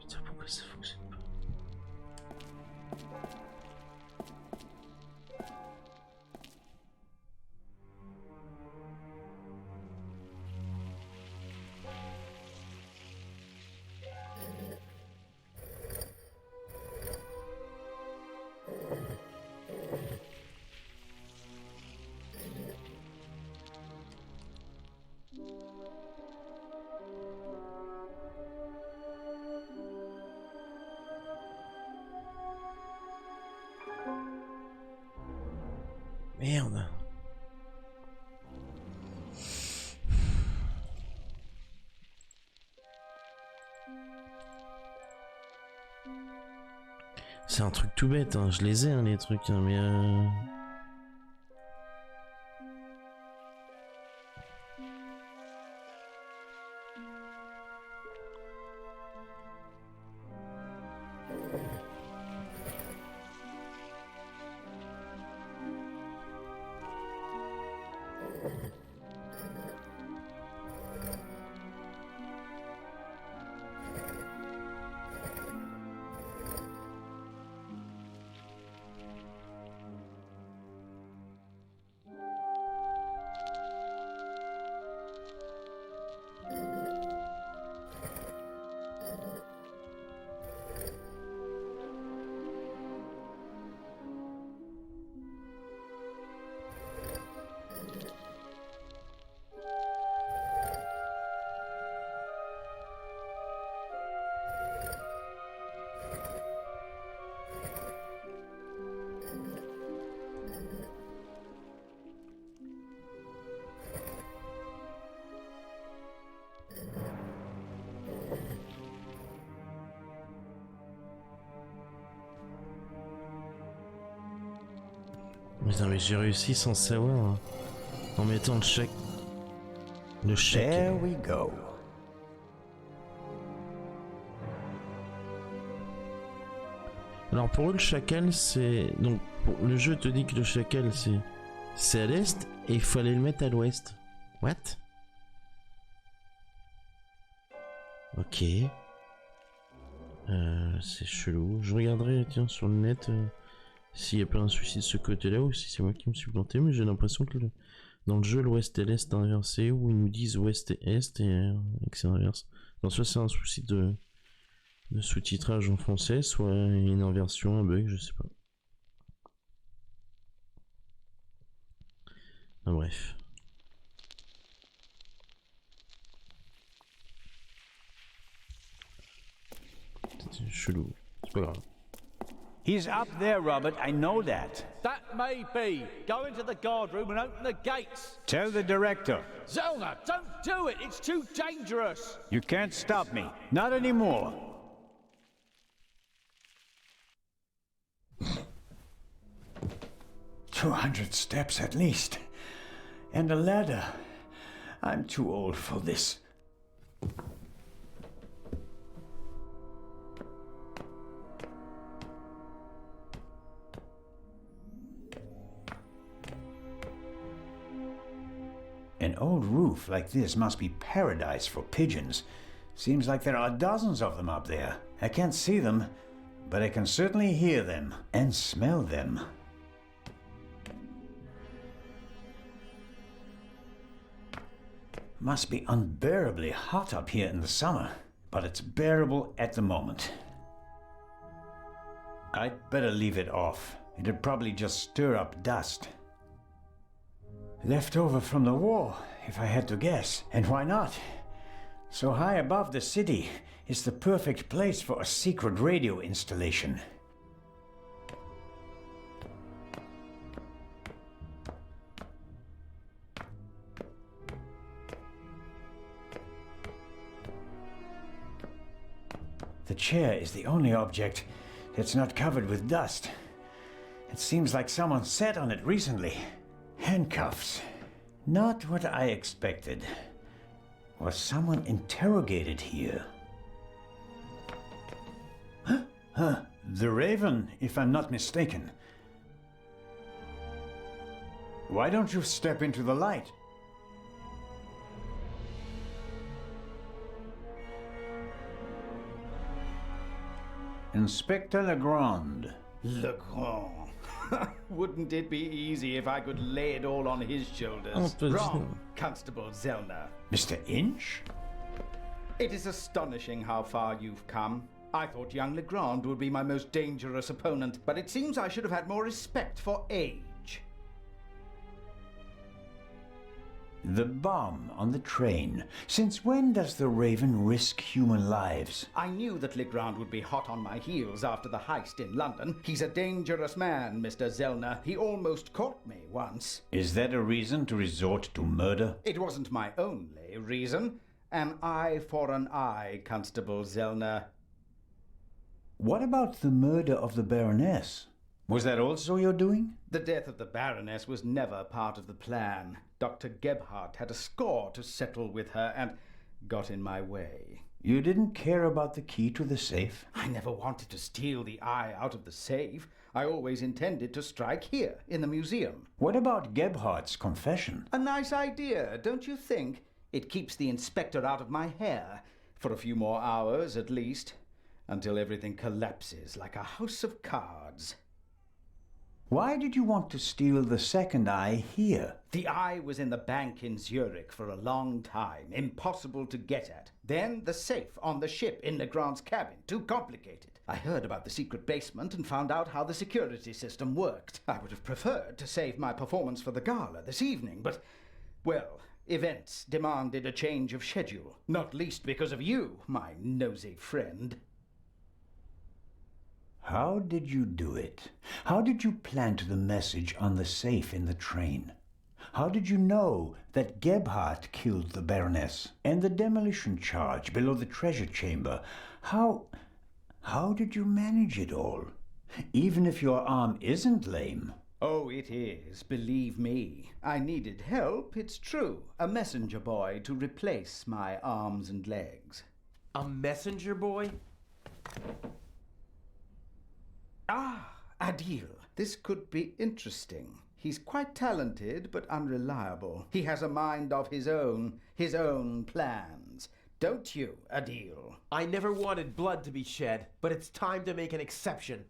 Putain, pourquoi ça fonctionne pas? Merde. C'est un truc tout bête, hein. Je les ai, hein, les trucs, hein, mais putain, mais j'ai réussi sans savoir, hein, en mettant le chèque. Le chèque. There we go. Alors pour eux, le chacal, c'est... Donc, le jeu te dit que le chacal, c'est à l'est, et il fallait le mettre à l'ouest. What? Ok. C'est chelou. Je regarderai, tiens, sur le net, s'il n'y a pas un souci de ce côté-là, ou si c'est moi qui me suis planté, mais j'ai l'impression que dans le jeu, l'ouest et l'est inversé, où ils nous disent ouest et est, et que c'est inverse. Donc soit c'est un souci de sous-titrage en français, soit une inversion, un bug, je sais pas. Ah, bref. C'est chelou, c'est pas grave. He's up there, Robert. I know that. That may be. Go into the guard room and open the gates. Tell the director. Zelna, don't do it. It's too dangerous. You can't stop me. Not anymore. "200 steps at least. And a ladder. I'm too old for this. An old roof like this must be paradise for pigeons. Seems like there are dozens of them up there. I can't see them, but I can certainly hear them and smell them. Must be unbearably hot up here in the summer, but it's bearable at the moment. I'd better leave it off. It'd probably just stir up dust. Left over from the war, if I had to guess. And why not? So high above the city, it's the perfect place for a secret radio installation. chair is the only object that's not covered with dust. It seems like someone sat on it recently. Handcuffs. Not what I expected. Was someone interrogated here? Huh? The Raven, if I'm not mistaken. Why don't you step into the light? Inspector Legrand. Legrand. Wouldn't it be easy if I could lay it all on his shoulders? Oh, Wrong, Constable Zellner. Mr. Inch? It is astonishing how far you've come. I thought young Legrand would be my most dangerous opponent, but it seems I should have had more respect for age. The bomb on the train. Since when does the Raven risk human lives? I knew that Legrand would be hot on my heels after the heist in London. He's a dangerous man, Mr. Zellner. He almost caught me once. Is that a reason to resort to murder? It wasn't my only reason. An eye for an eye, Constable Zellner. What about the murder of the Baroness? Was that also your doing? The death of the Baroness was never part of the plan. Dr. Gebhardt had a score to settle with her and got in my way. You didn't care about the key to the safe? I never wanted to steal the eye out of the safe. I always intended to strike here, in the museum. What about Gebhardt's confession? A nice idea, don't you think? It keeps the inspector out of my hair, for a few more hours at least, until everything collapses like a house of cards. Why did you want to steal the second eye here? The eye was in the bank in Zurich for a long time, impossible to get at. Then the safe on the ship in Legrand's cabin, too complicated. I heard about the secret basement and found out how the security system worked. I would have preferred to save my performance for the gala this evening, but, well, events demanded a change of schedule, not least because of you, my nosy friend. How did you do it? How did you plant the message on the safe in the train? How did you know that Gebhardt killed the Baroness? And the demolition charge below the treasure chamber? How did you manage it all? Even if your arm isn't lame. Oh, it is, believe me. I needed help, it's true. A messenger boy to replace my arms and legs. A messenger boy? Ah, Adil. This could be interesting. He's quite talented, but unreliable. He has a mind of his own plans. Don't you, Adil? I never wanted blood to be shed, but it's time to make an exception.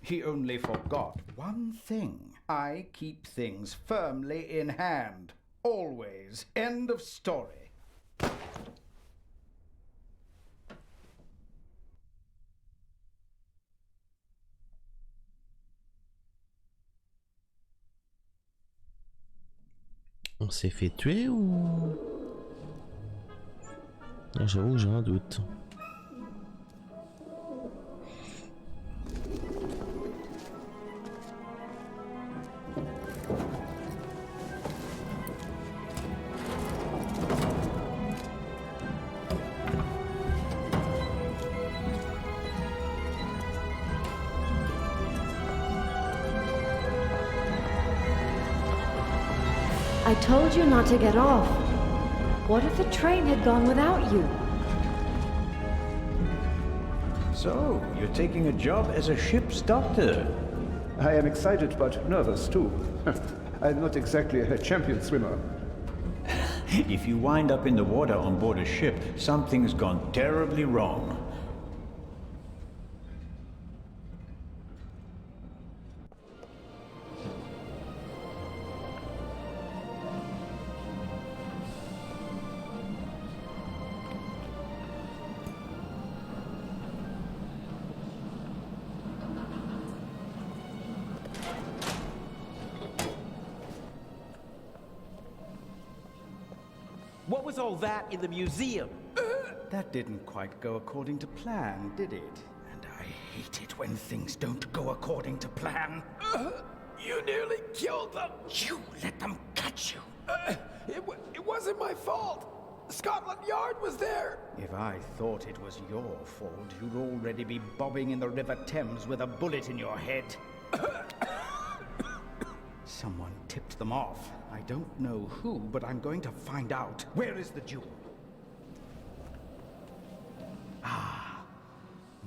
He only forgot one thing. I keep things firmly in hand. Always. End of story. On s'est fait tuer ou... J'avoue que j'ai un doute. I told you not to get off. What if the train had gone without you? So, you're taking a job as a ship's doctor? I am excited but nervous too. I'm not exactly a champion swimmer. If you wind up in the water on board a ship, something's gone terribly wrong. What was all that in the museum? That didn't quite go according to plan, did it? And I hate it when things don't go according to plan. You nearly killed them! You let them catch you! It wasn't my fault. Scotland Yard was there. If I thought it was your fault, you'd already be bobbing in the River Thames with a bullet in your head. Someone tipped them off. I don't know who, but I'm going to find out. Where is the jewel? Ah,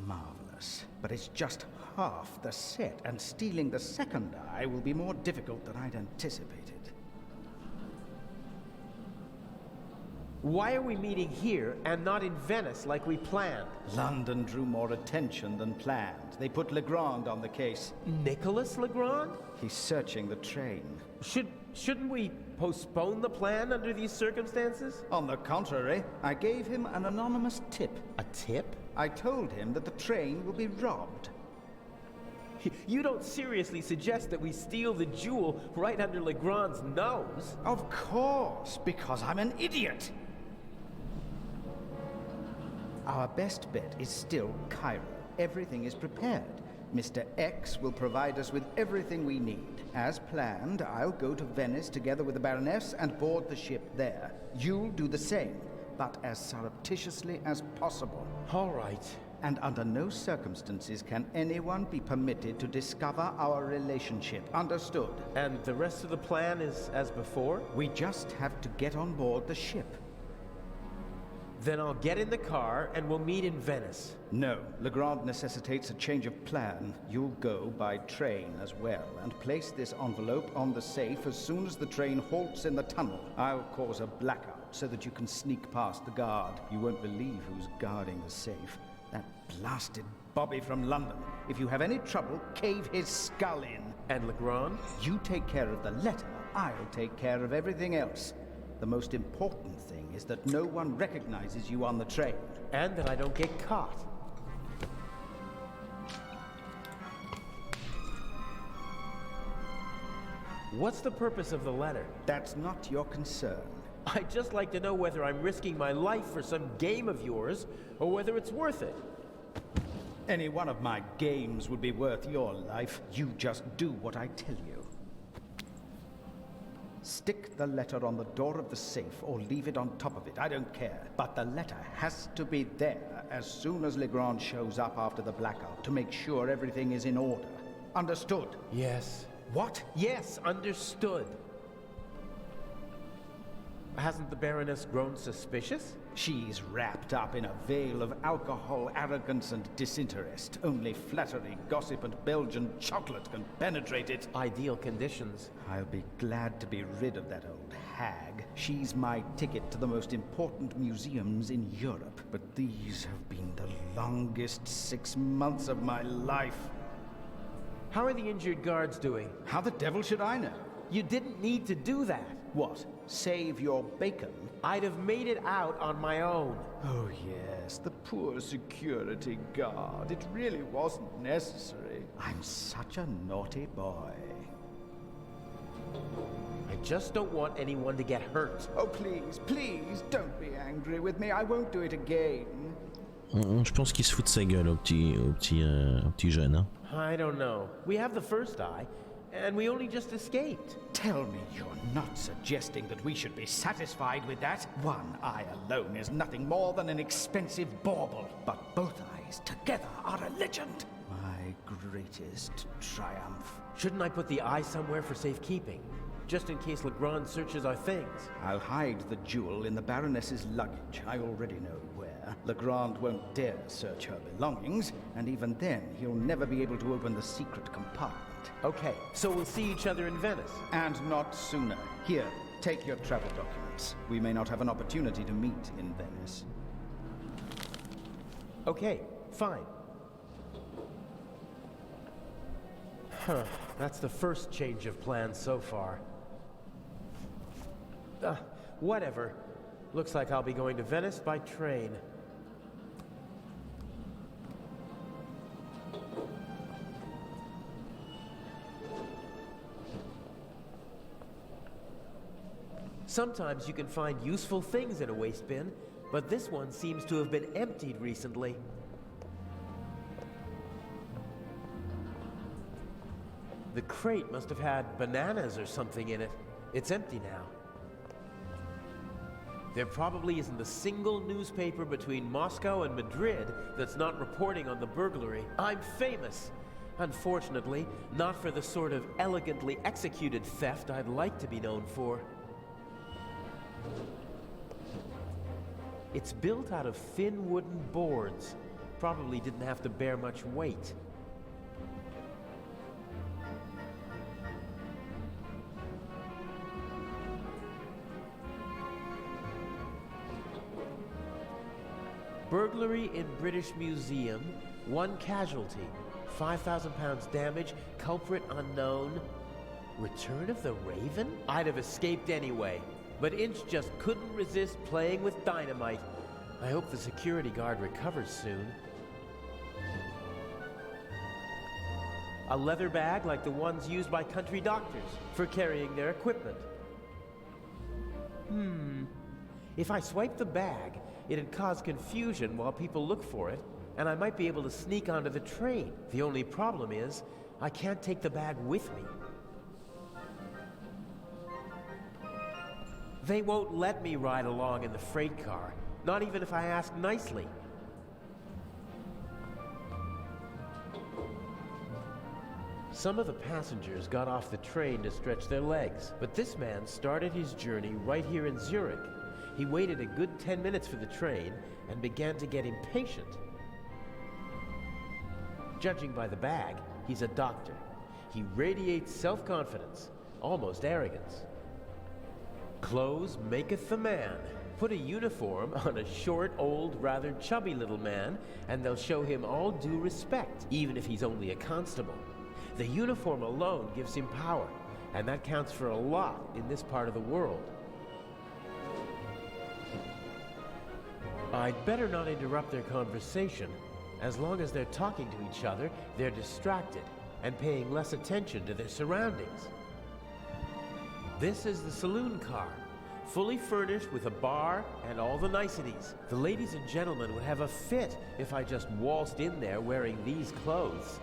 marvelous. But it's just half the set, and stealing the second eye will be more difficult than I'd anticipated. Why are we meeting here and not in Venice like we planned? London drew more attention than planned. They put Legrand on the case. Nicholas Legrand? He's searching the train. Shouldn't we postpone the plan under these circumstances? On the contrary, I gave him an anonymous tip. A tip? I told him that the train will be robbed. You don't seriously suggest that we steal the jewel right under Legrand's nose? Of course, because I'm an idiot. Our best bet is still Cairo. Everything is prepared. Mr. X will provide us with everything we need. As planned, I'll go to Venice together with the Baroness and board the ship there. You'll do the same, but as surreptitiously as possible. All right. And under no circumstances can anyone be permitted to discover our relationship. Understood? And the rest of the plan is as before? We just have to get on board the ship. Then I'll get in the car and we'll meet in Venice. No, Legrand necessitates a change of plan. You'll go by train as well, and place this envelope on the safe as soon as the train halts in the tunnel. I'll cause a blackout so that you can sneak past the guard. You won't believe who's guarding the safe. That blasted Bobby from London. If you have any trouble, cave his skull in. And Legrand? You take care of the letter. I'll take care of everything else. The most important thing is that no one recognizes you on the train. And that I don't get caught. What's the purpose of the letter? That's not your concern. I'd just like to know whether I'm risking my life for some game of yours, or whether it's worth it. Any one of my games would be worth your life. You just do what I tell you. Stick the letter on the door of the safe or leave it on top of it, I don't care. But the letter has to be there as soon as Legrand shows up after the blackout to make sure everything is in order. Understood? Yes. What? Yes, understood. Hasn't the Baroness grown suspicious? She's wrapped up in a veil of alcohol, arrogance, and disinterest. Only flattery, gossip, and Belgian chocolate can penetrate it. Ideal conditions. I'll be glad to be rid of that old hag. She's my ticket to the most important museums in Europe. But these have been the longest 6 months of my life. How are the injured guards doing? How the devil should I know? You didn't need to do that. What? Save your bacon? I'd have made it out on my own. Oh yes, the poor security guard. It really wasn't necessary. I'm such a naughty boy. I just don't want anyone to get hurt. Oh please, please, don't be angry with me. I won't do it again. Je pense qu'il se fout de sa gueule au petit jeune. Hein? I don't know. We have the first eye. And we only just escaped. Tell me you're not suggesting that we should be satisfied with that? One eye alone is nothing more than an expensive bauble. But both eyes together are a legend. My greatest triumph. Shouldn't I put the eye somewhere for safekeeping? Just in case Legrand searches our things. I'll hide the jewel in the Baroness's luggage. I already know where. Legrand won't dare search her belongings, and even then, he'll never be able to open the secret compartment. Okay, so we'll see each other in Venice. And not sooner. Here, take your travel documents. We may not have an opportunity to meet in Venice. Okay, fine. Huh, that's the first change of plans so far. Whatever. Looks like I'll be going to Venice by train. Sometimes you can find useful things in a waste bin, but this one seems to have been emptied recently. The crate must have had bananas or something in it. It's empty now. There probably isn't a single newspaper between Moscow and Madrid that's not reporting on the burglary. I'm famous. Unfortunately, not for the sort of elegantly executed theft I'd like to be known for. It's built out of thin wooden boards. Probably didn't have to bear much weight. Burglary in British Museum, 1 casualty, £5,000 damage, culprit unknown. Return of the Raven? I'd have escaped anyway, but Inch just couldn't resist playing with dynamite. I hope the security guard recovers soon. A leather bag like the ones used by country doctors for carrying their equipment. If I swipe the bag, it'd cause confusion while people look for it, and I might be able to sneak onto the train. The only problem is, I can't take the bag with me. They won't let me ride along in the freight car, not even if I ask nicely. Some of the passengers got off the train to stretch their legs, but this man started his journey right here in Zurich. He waited a good 10 minutes for the train and began to get impatient. Judging by the bag, he's a doctor. He radiates self-confidence, almost arrogance. Clothes maketh the man. Put a uniform on a short, old, rather chubby little man, and they'll show him all due respect, even if he's only a constable. The uniform alone gives him power, and that counts for a lot in this part of the world. I'd better not interrupt their conversation. As long as they're talking to each other, they're distracted and paying less attention to their surroundings. This is the saloon car, fully furnished with a bar and all the niceties. The ladies and gentlemen would have a fit if I just waltzed in there wearing these clothes.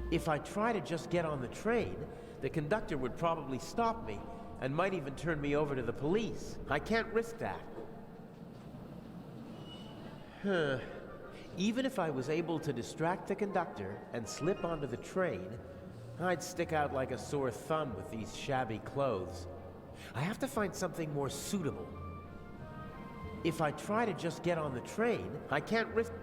If I try to just get on the train, the conductor would probably stop me and might even turn me over to the police. I can't risk that. Even if I was able to distract the conductor and slip onto the train, I'd stick out like a sore thumb with these shabby clothes. I have to find something more suitable. If I try to just get on the train, I can't risk...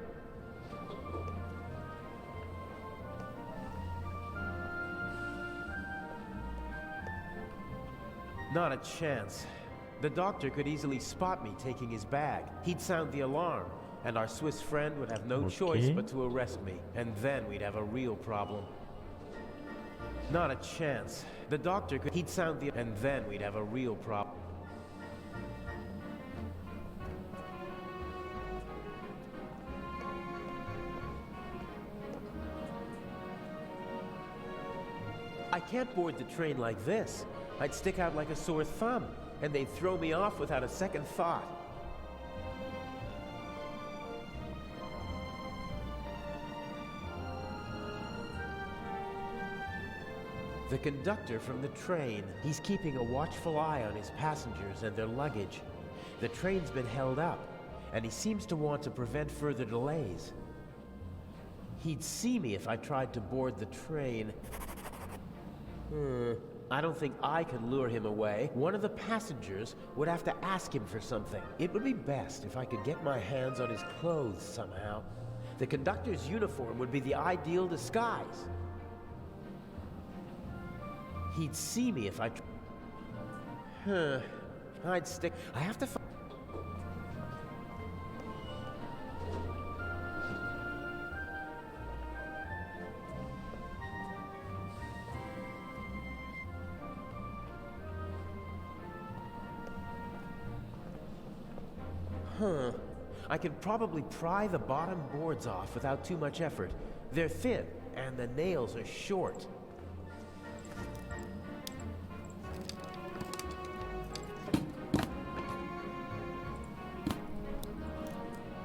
Not a chance. The doctor could easily spot me taking his bag. He'd sound the alarm, and our Swiss friend would have no choice but to arrest me, and then we'd have a real problem. Not a chance. The doctor could... He'd sound the... And then we'd have a real problem. I can't board the train like this. I'd stick out like a sore thumb, and they'd throw me off without a second thought. The conductor from the train. He's keeping a watchful eye on his passengers and their luggage. The train's been held up, and he seems to want to prevent further delays. He'd see me if I tried to board the train. I don't think I could lure him away. One of the passengers would have to ask him for something. It would be best if I could get my hands on his clothes somehow. The conductor's uniform would be the ideal disguise. He'd see me if I... I'd stick... I have to... I could probably pry the bottom boards off without too much effort. They're thin, and the nails are short.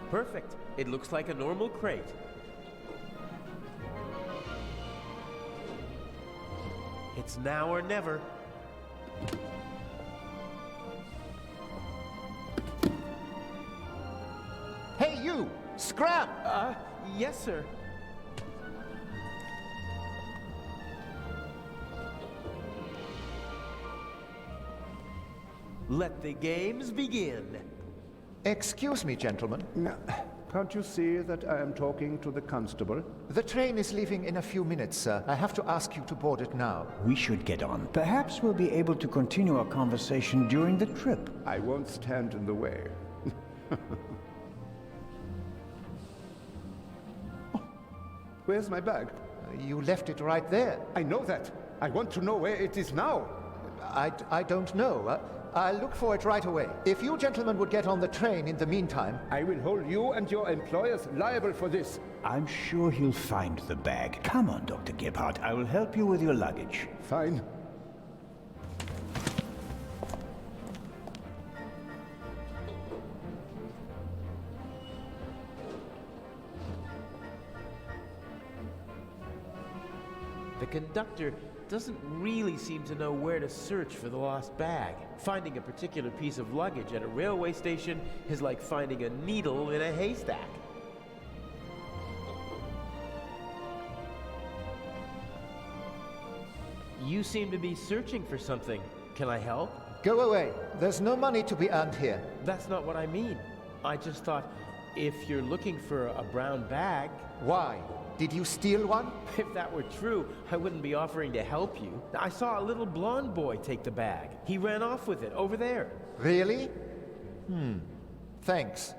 Perfect. It looks like a normal crate. It's now or never. Scram! Yes, sir. Let the games begin. Excuse me, gentlemen. Can't you see that I am talking to the constable? The train is leaving in a few minutes, sir. I have to ask you to board it now. We should get on. Perhaps we'll be able to continue our conversation during the trip. I won't stand in the way. Oh, where's my bag? You left it right there. I know that. I want to know where it is now. I don't know. I'll look for it right away. If you gentlemen would get on the train in the meantime... I will hold you and your employers liable for this. I'm sure he'll find the bag. Come on, Dr. Gebhardt. I will help you with your luggage. Fine. The conductor doesn't really seem to know where to search for the lost bag. Finding a particular piece of luggage at a railway station is like finding a needle in a haystack. You seem to be searching for something. Can I help? Go away. There's no money to be earned here. That's not what I mean. I just thought, if you're looking for a brown bag... Why? Did you steal one? If that were true, I wouldn't be offering to help you. I saw a little blonde boy take the bag. He ran off with it, over there. Really? Thanks.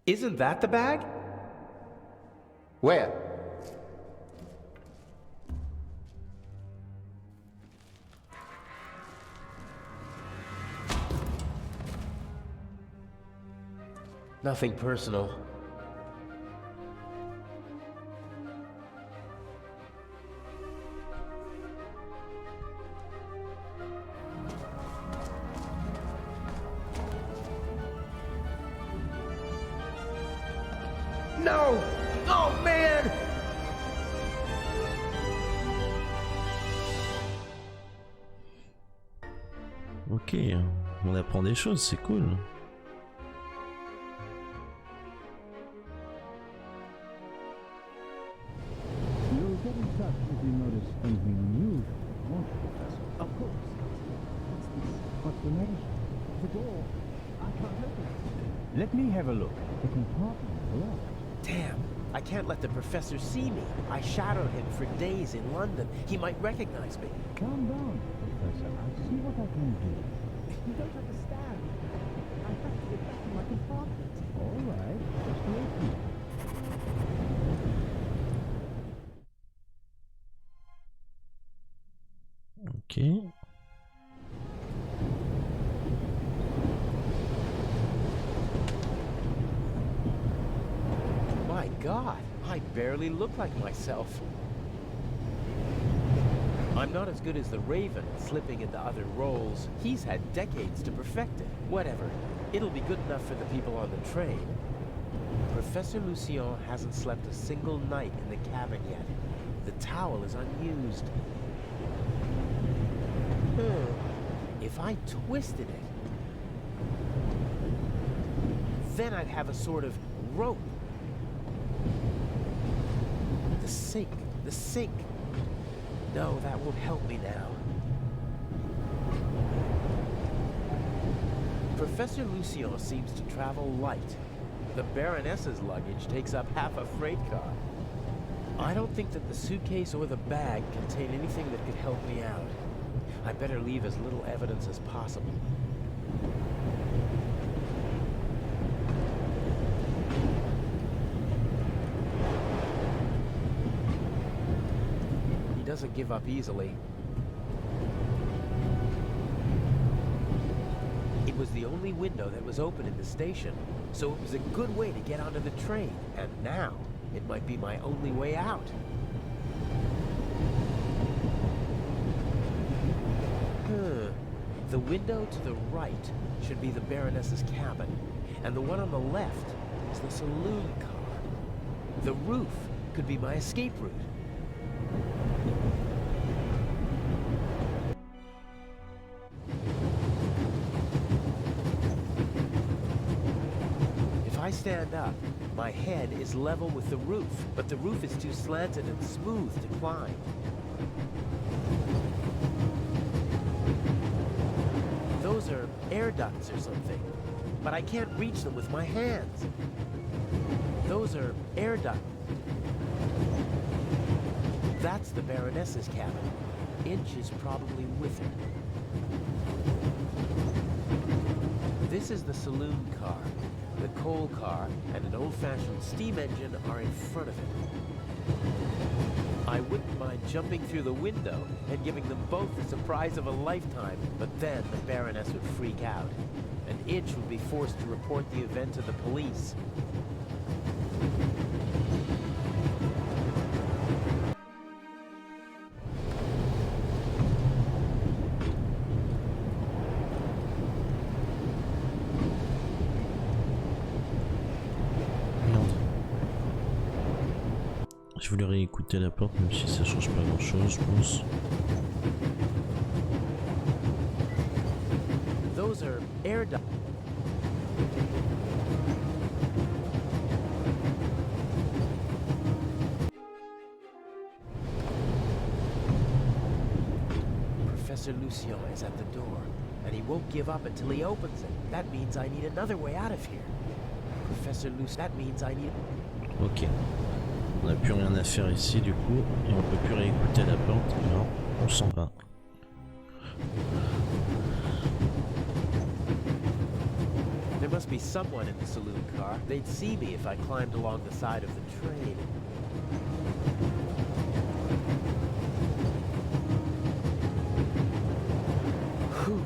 Isn't that the bag? Where? Nothing personal. No! Oh, man! Ok, on apprend des choses, c'est cool. Of course. What's the matter? The door. I can't open it. Let me have a look. The compartment is locked. Damn, I can't let the professor see me. I shadowed him for days in London. He might recognize me. Calm down, Professor. I'll see what I can do. You don't understand. I have to get back to my compartment. All right. Just wait here. Ok. My God, I barely look like myself. I'm not as good as the Raven, slipping into other roles. He's had decades to perfect it. Whatever. It'll be good enough for the people on the train. Professor Lucien hasn't slept a single night in the cabin yet. The towel is unused. If I twisted it, then I'd have a sort of rope. The sink, the sink. No, that won't help me now. Professor Lucien seems to travel light. The Baroness's luggage takes up half a freight car. I don't think that the suitcase or the bag contain anything that could help me out. I better leave as little evidence as possible. He doesn't give up easily. It was the only window that was open in the station, so it was a good way to get onto the train, and now it might be my only way out. The window to the right should be the Baroness's cabin, and the one on the left is the saloon car. The roof could be my escape route. I stand up, my head is level with the roof, but the roof is too slanted and smooth to climb. Those are air ducts or something, but I can't reach them with my hands. Those are air ducts. That's the Baroness's cabin. Inch is probably with her. This is the saloon car. The coal car and an old-fashioned steam engine are in front of it. I wouldn't mind jumping through the window and giving them both the surprise of a lifetime, but then the Baroness would freak out. And Inch would be forced to report the event to the police. Je voulais réécouter la porte, même si ça change pas grand chose, je pense. Those are air ducts. Professor Lucien is at the door, and he won't give up until he opens it. That means I need another way out of here. Professor Lucien, that means I need... Ok. On n'a plus rien à faire ici du coup, et on peut plus réécouter la porte. Non, on s'en va. There must be someone in the saloon car. They'd see me if I climbed along the side of the train. Whew.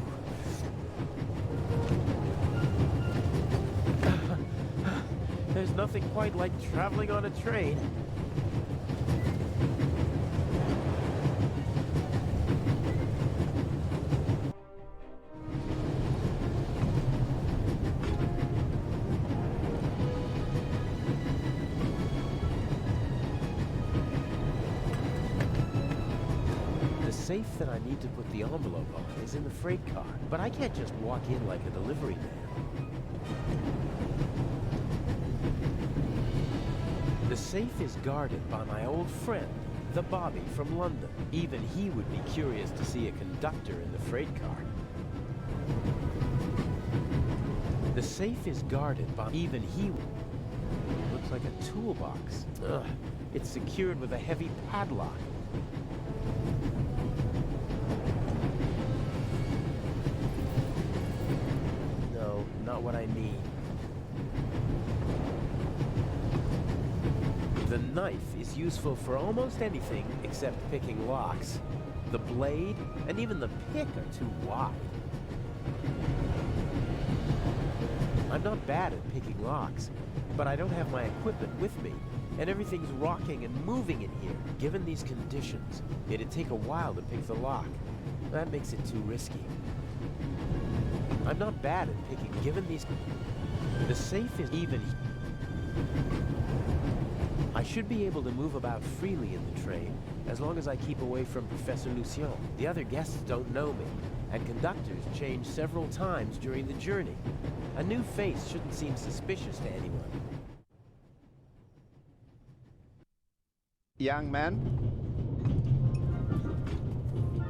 There's nothing quite like traveling on a train. The safe that I need to put the envelope on is in the freight car, but I can't just walk in like a delivery man. The safe is guarded by my old friend, the Bobby from London. Even he would be curious to see a conductor in the freight car. The safe is guarded by... Even he... Looks like a toolbox. Ugh. It's secured with a heavy padlock. No, not what I need. The knife is useful for almost anything except picking locks. The blade and even the pick are too wide. I'm not bad at picking locks, but I don't have my equipment with me, and everything's rocking and moving in here. Given these conditions, it'd take a while to pick the lock. That makes it too risky. I'm not bad at picking, given these... The safe is even... I should be able to move about freely in the train, as long as I keep away from Professor Lucien. The other guests don't know me, and conductors change several times during the journey. A new face shouldn't seem suspicious to anyone. Young man?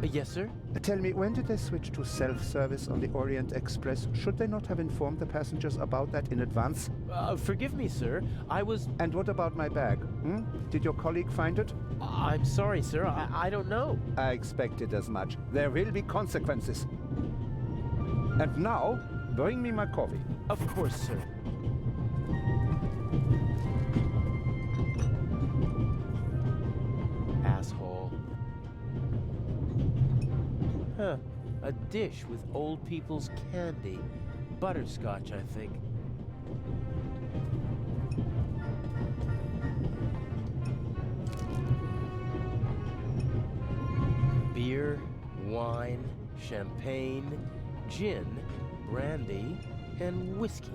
Yes, sir? Tell me, when did they switch to self-service on the Orient Express? Should they not have informed the passengers about that in advance? Forgive me, sir. I was... And what about my bag? Did your colleague find it? I'm sorry, sir. I don't know. I expected as much. There will be consequences. And now, bring me my coffee. Of course, sir. Asshole. Huh. A dish with old people's candy. Butterscotch, I think. Beer, wine, champagne, gin, brandy, and whiskey.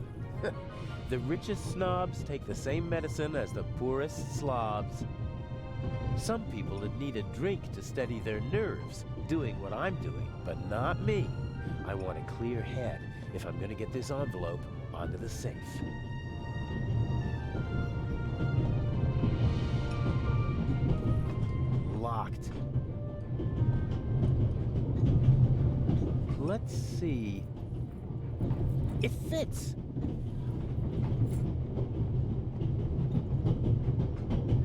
The richest snobs take the same medicine as the poorest slobs. Some people would need a drink to steady their nerves, doing what I'm doing, but not me. I want a clear head if I'm gonna get this envelope onto the safe. locked. Let's see. It fits!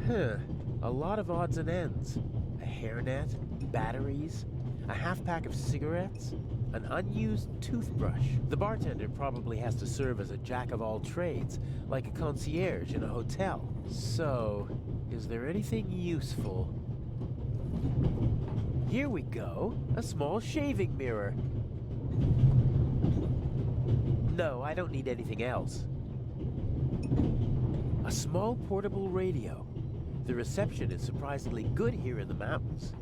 Huh. A lot of odds and ends. A hairnet, batteries, a half-pack of cigarettes, an unused toothbrush. The bartender probably has to serve as a jack-of-all-trades, like a concierge in a hotel. So, is there anything useful? Here we go. A small shaving mirror. No, I don't need anything else. A small portable radio. The reception is surprisingly good here in the mountains.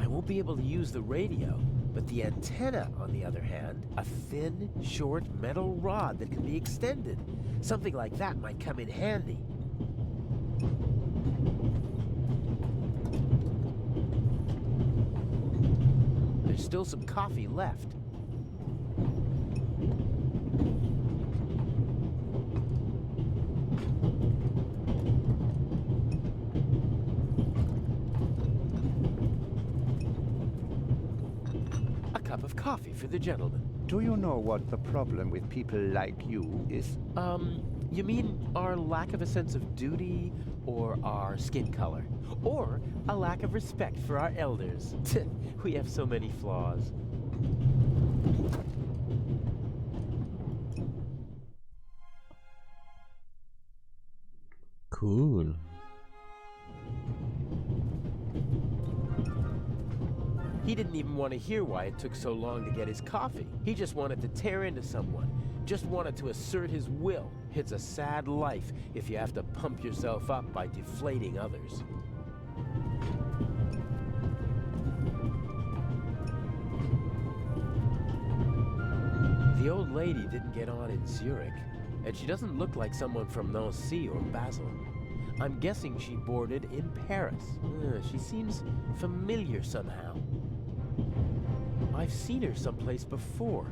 I won't be able to use the radio, but the antenna, on the other hand, a thin, short metal rod that can be extended. Something like that might come in handy. There's still some coffee left. A cup of coffee for the gentleman. Do you know what the problem with people like you is? You mean our lack of a sense of duty, or our skin color, or a lack of respect for our elders? We have so many flaws. Cool. He didn't even want to hear why it took so long to get his coffee. He just wanted to tear into someone. Just wanted to assert his will. It's a sad life if you have to pump yourself up by deflating others. The old lady didn't get on in Zurich, and she doesn't look like someone from Nancy or Basel. I'm guessing she boarded in Paris. She seems familiar somehow. I've seen her someplace before.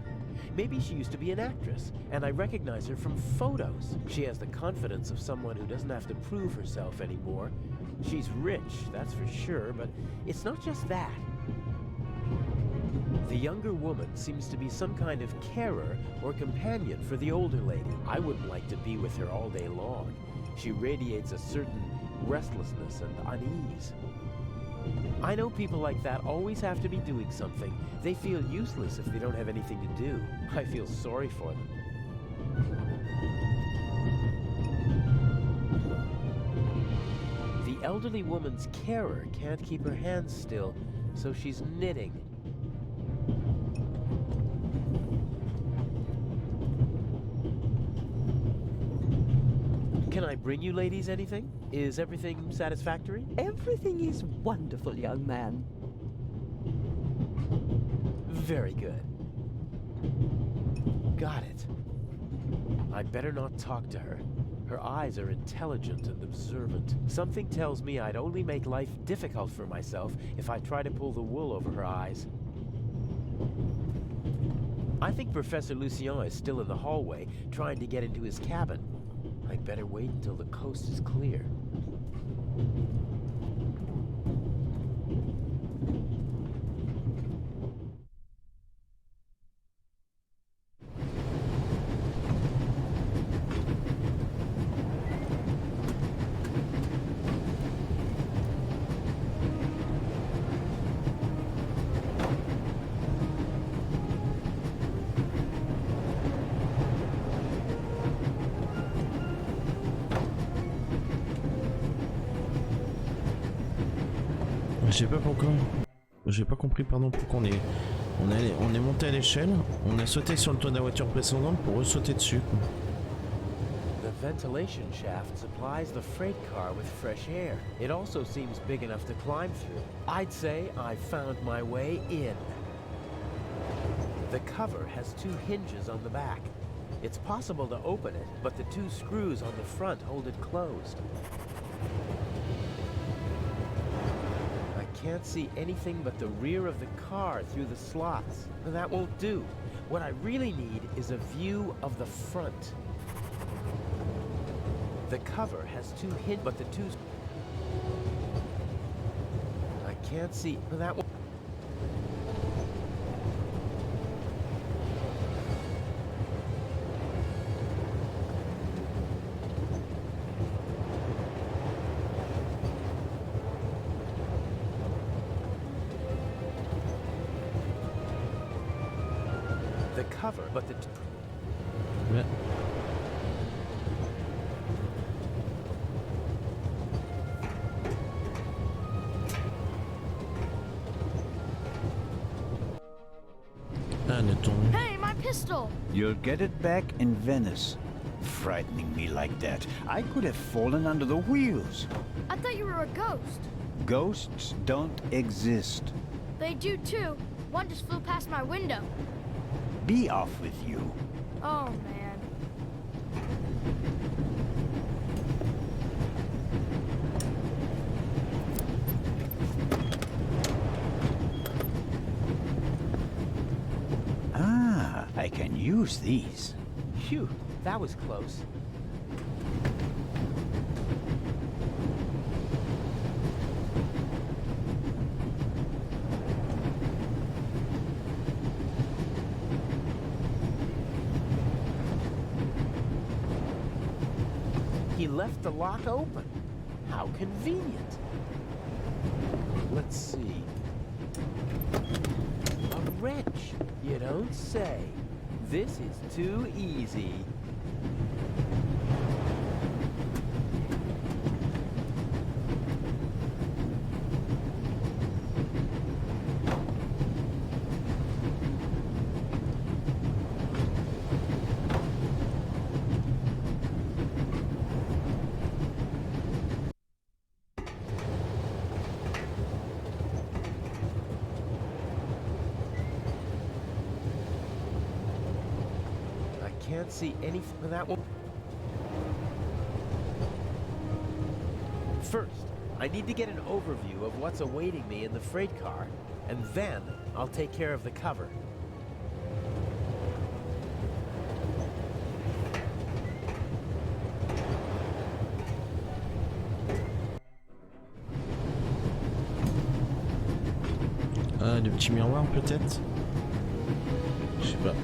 Maybe she used to be an actress, and I recognize her from photos. She has the confidence of someone who doesn't have to prove herself anymore. She's rich, that's for sure, but it's not just that. The younger woman seems to be some kind of carer or companion for the older lady. I wouldn't like to be with her all day long. She radiates a certain restlessness and unease. I know people like that always have to be doing something. They feel useless if they don't have anything to do. I feel sorry for them. The elderly woman's carer can't keep her hands still, so she's knitting. Can I bring you ladies anything? Is everything satisfactory? Everything is wonderful, young man. Very good. Got it. I'd better not talk to her. Her eyes are intelligent and observant. Something tells me I'd only make life difficult for myself if I try to pull the wool over her eyes. I think Professor Lucien is still in the hallway, trying to get into his cabin. I'd better wait until the coast is clear. J'ai pas compris, pardon, pourquoi on est monté à l'échelle, on a sauté sur le toit de la voiture précédente pour ressauter dessus, quoi. The ventilation shaft supplies the freight car with fresh air. It also seems big enough to climb through. I'd say I found my way in. The cover has 2 hinges on the back. It's possible to open it, but the 2 screws on the front hold it closed. I can't see anything but the rear of the car through the slots. That won't do. What I really need is a view of the front. The cover has 2 hinges, but the 2's... I can't see that one. The cover, but the... Ouais. Hey, my pistol! You'll get it back in Venice. Frightening me like that. I could have fallen under the wheels. I thought you were a ghost. Ghosts don't exist. They do too. One just flew past my window. Be off with you. Oh, man. Ah, I can use these. Phew, that was close. He left the lock open. How convenient. Let's see. A wrench. You don't say. This is too easy. Can't see anything with that one. First, I need to get an overview of what's awaiting me in the freight car, and then I'll take care of the cover. Le petit miroir peut-être? Je sais pas.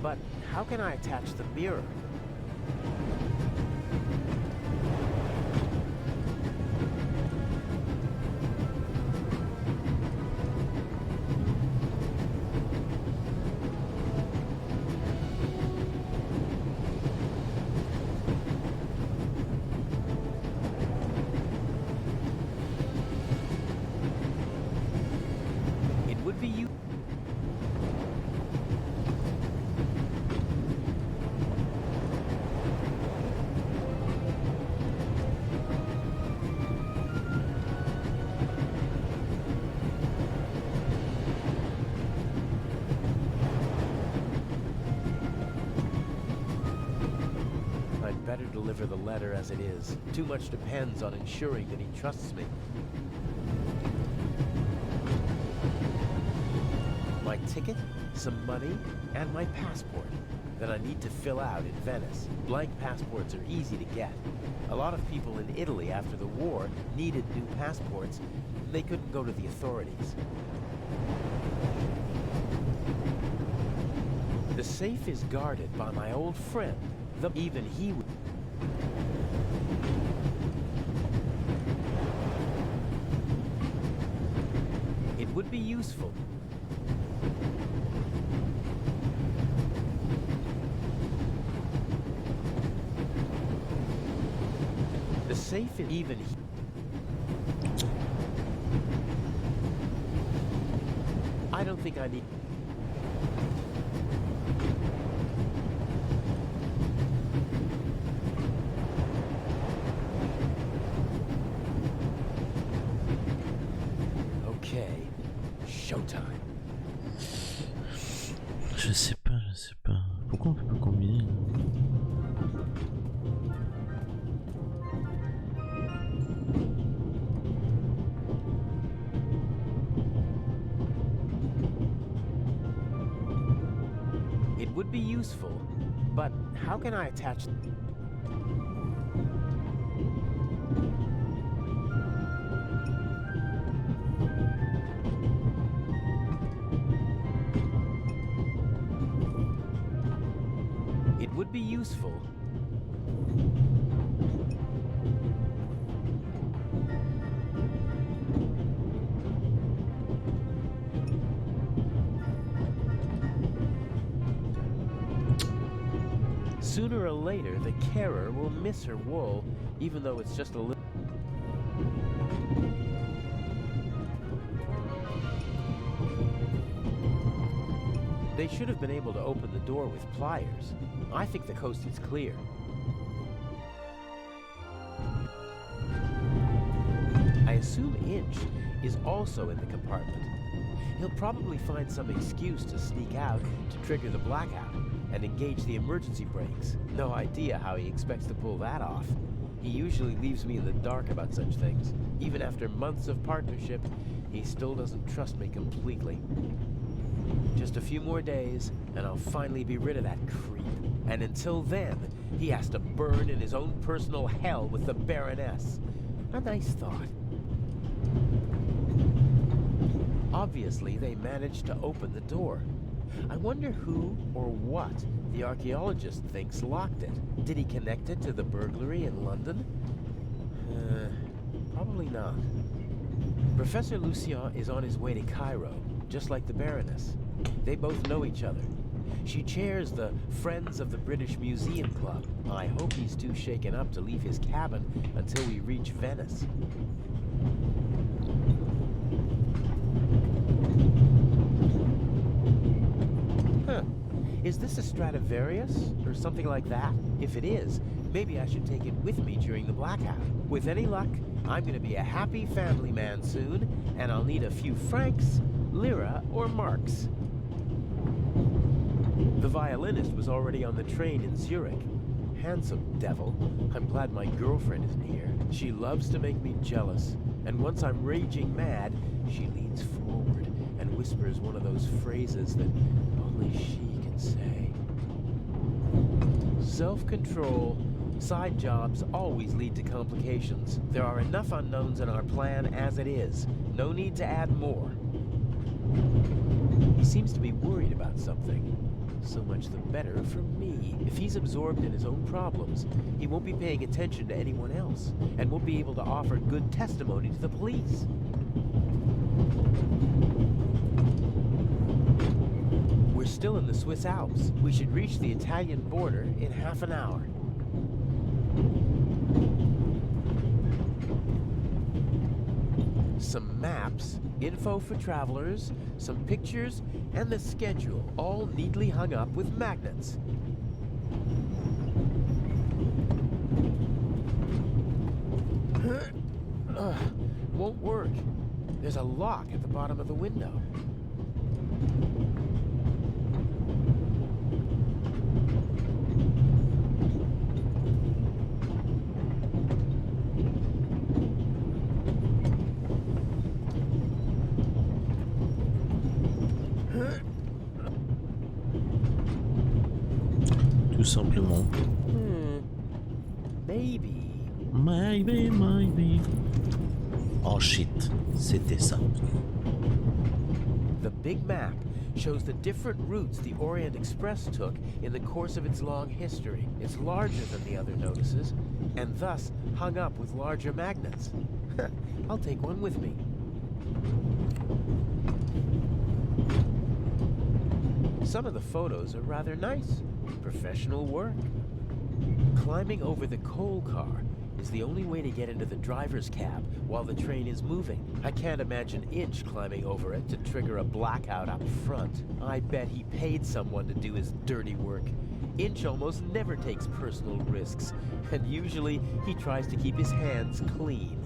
But how can I attach the mirror? It would be you. Better deliver the letter as it is. Too much depends on ensuring that he trusts me. My ticket, some money, and my passport that I need to fill out in Venice. Blank passports are easy to get. A lot of people in Italy after the war needed new passports. They couldn't go to the authorities. The safe is guarded by my old friend. Even he would... It would be useful. The safe is even he... I don't think I need... Showtime. Je sais pas. Pourquoi on peut pas combiner là? It would be useful, but how can I attach... It would be useful. Sooner or later, the carer will miss her wool, even though it's just a little... They should have been able to open the door with pliers. I think the coast is clear. I assume Inch is also in the compartment. He'll probably find some excuse to sneak out to trigger the blackout and engage the emergency brakes. No idea how he expects to pull that off. He usually leaves me in the dark about such things. Even after months of partnership, he still doesn't trust me completely. Just a few more days, and I'll finally be rid of that creep. And until then, he has to burn in his own personal hell with the Baroness. A nice thought. Obviously, they managed to open the door. I wonder who or what the archaeologist thinks locked it. Did he connect it to the burglary in London? Probably not. Professor Lucien is on his way to Cairo, just like the Baroness. They both know each other. She chairs the Friends of the British Museum Club. I hope he's too shaken up to leave his cabin until we reach Venice. Huh. Is this a Stradivarius or something like that? If it is, maybe I should take it with me during the blackout. With any luck, I'm going to be a happy family man soon, and I'll need a few francs, lira, or marks. The violinist was already on the train in Zurich. Handsome devil. I'm glad my girlfriend isn't here. She loves to make me jealous, and once I'm raging mad, she leans forward and whispers one of those phrases that only she can say. Self-control. Side jobs always lead to complications. There are enough unknowns in our plan as it is. No need to add more. He seems to be worried about something. So much the better for me. If he's absorbed in his own problems, he won't be paying attention to anyone else, and won't be able to offer good testimony to the police. We're still in the Swiss Alps. We should reach the Italian border in half an hour. Some maps, info for travelers, some pictures, and the schedule, all neatly hung up with magnets. Won't work. There's a lock at the bottom of the window. Tout simplement. Maybe. Oh shit, c'était ça. The big map shows the different routes the Orient Express took in the course of its long history. It's larger than the other notices, and thus hung up with larger magnets. I'll take one with me. Some of the photos are rather nice. Professional work. Climbing over the coal car is the only way to get into the driver's cab while the train is moving. I can't imagine Inch climbing over it to trigger a blackout up front. I bet he paid someone to do his dirty work. Inch almost never takes personal risks, and usually he tries to keep his hands clean.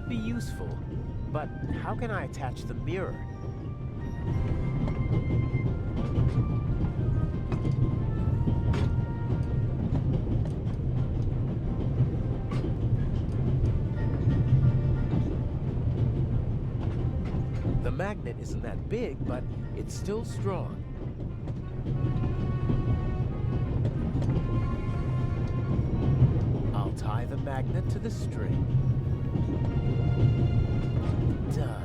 Useful, but how can I attach the mirror? magnet isn't that big, but it's still strong. I'll tie the magnet to the string. Done.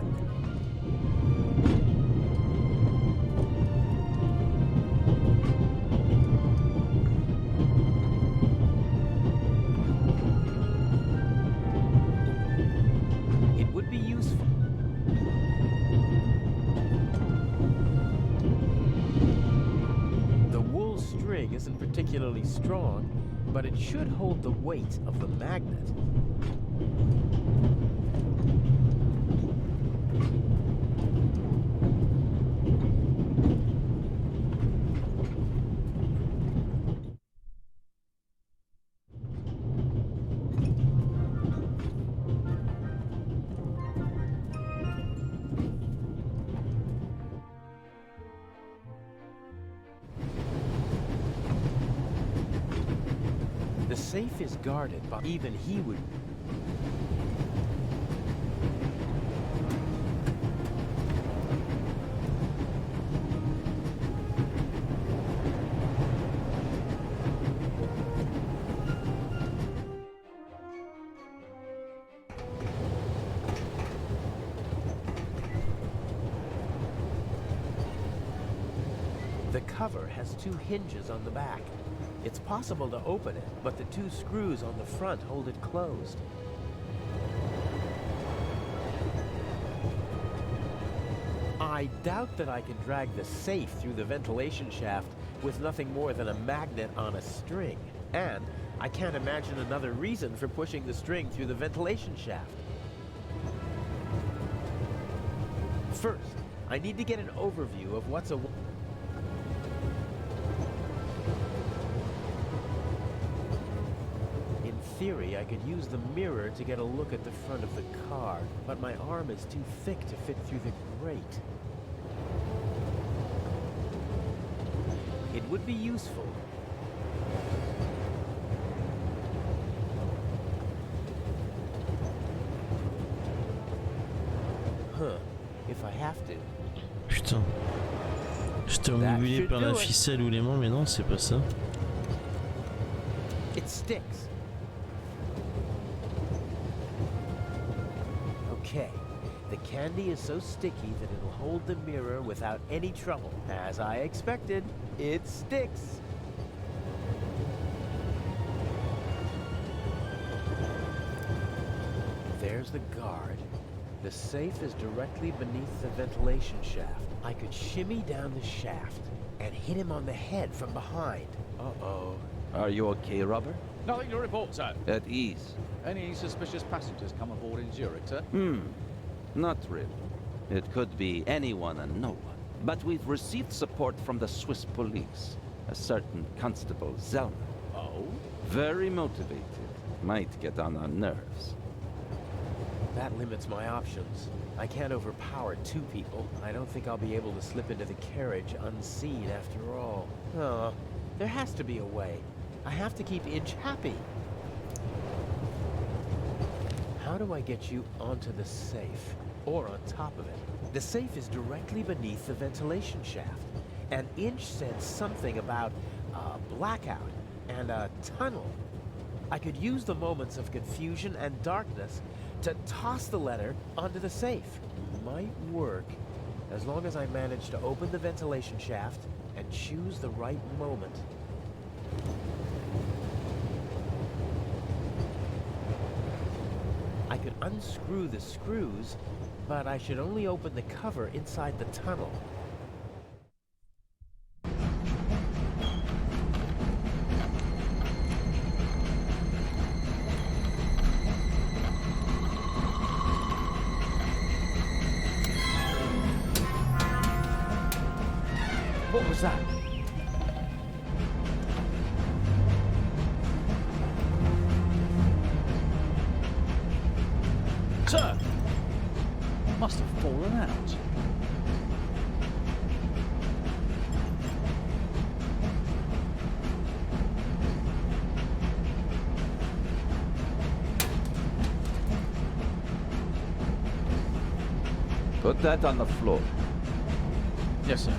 It would be useful. The wool string isn't particularly strong, but it should hold the weight of the magnet. The safe is guarded, but even he would... The cover has 2 hinges on the back. It's possible to open it, but the 2 screws on the front hold it closed. I doubt that I can drag the safe through the ventilation shaft with nothing more than a magnet on a string. And I can't imagine another reason for pushing the string through the ventilation shaft. First, I need to get an overview of what's a... In theory, I could use the mirror to get a look at the front of the car, but my arm is too thick to fit through the grate. It would be useful. Huh, if I have to. Putain. J'étais emmêlé par la ficelle ou l'aimant, mais non, c'est pas ça. It sticks. Okay, the candy is so sticky that it'll hold the mirror without any trouble. As I expected, it sticks. There's the guard. The safe is directly beneath the ventilation shaft. I could shimmy down the shaft and hit him on the head from behind. Uh-oh. Are you okay, Robert? Nothing to report, sir. At ease. Any suspicious passengers come aboard in Zurich, sir? Not really. It could be anyone and no one. But we've received support from the Swiss police. A certain Constable Zellner. Oh? Very motivated. Might get on our nerves. That limits my options. I can't overpower 2 people. I don't think I'll be able to slip into the carriage unseen after all. Oh, there has to be a way. I have to keep Inch happy. How do I get you onto the safe? Or on top of it? The safe is directly beneath the ventilation shaft. And Inch said something about a blackout and a tunnel. I could use the moments of confusion and darkness to toss the letter onto the safe. Might work, as long as I manage to open the ventilation shaft and choose the right moment. I could unscrew the screws, but I should only open the cover inside the tunnel. What was that? Sir! Must have fallen out. Put that on the floor. Yes, sir.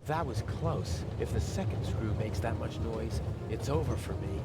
That was close. If the second screw makes that much noise, it's over for me.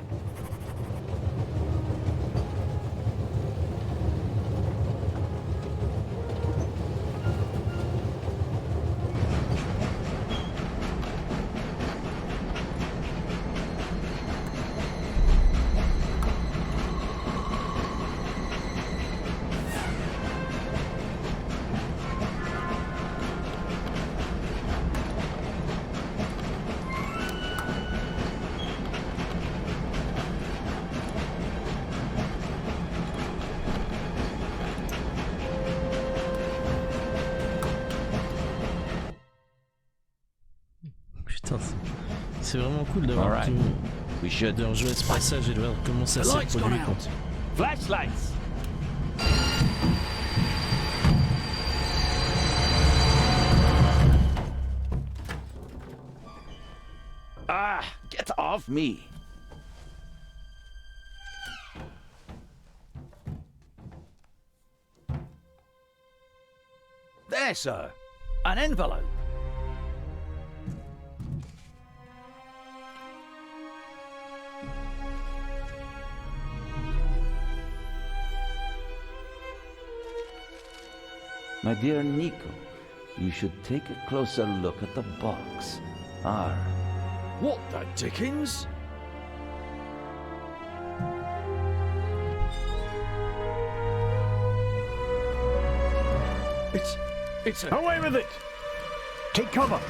Putain, c'est vraiment cool d'avoir Alright. de rejouer ce passage et de voir comment ça s'est produit. Flashlights! Ah, get off me! There, sir. An envelope. My dear Nico, you should take a closer look at the box. R. What the dickens? It's a... Away with it! Take cover!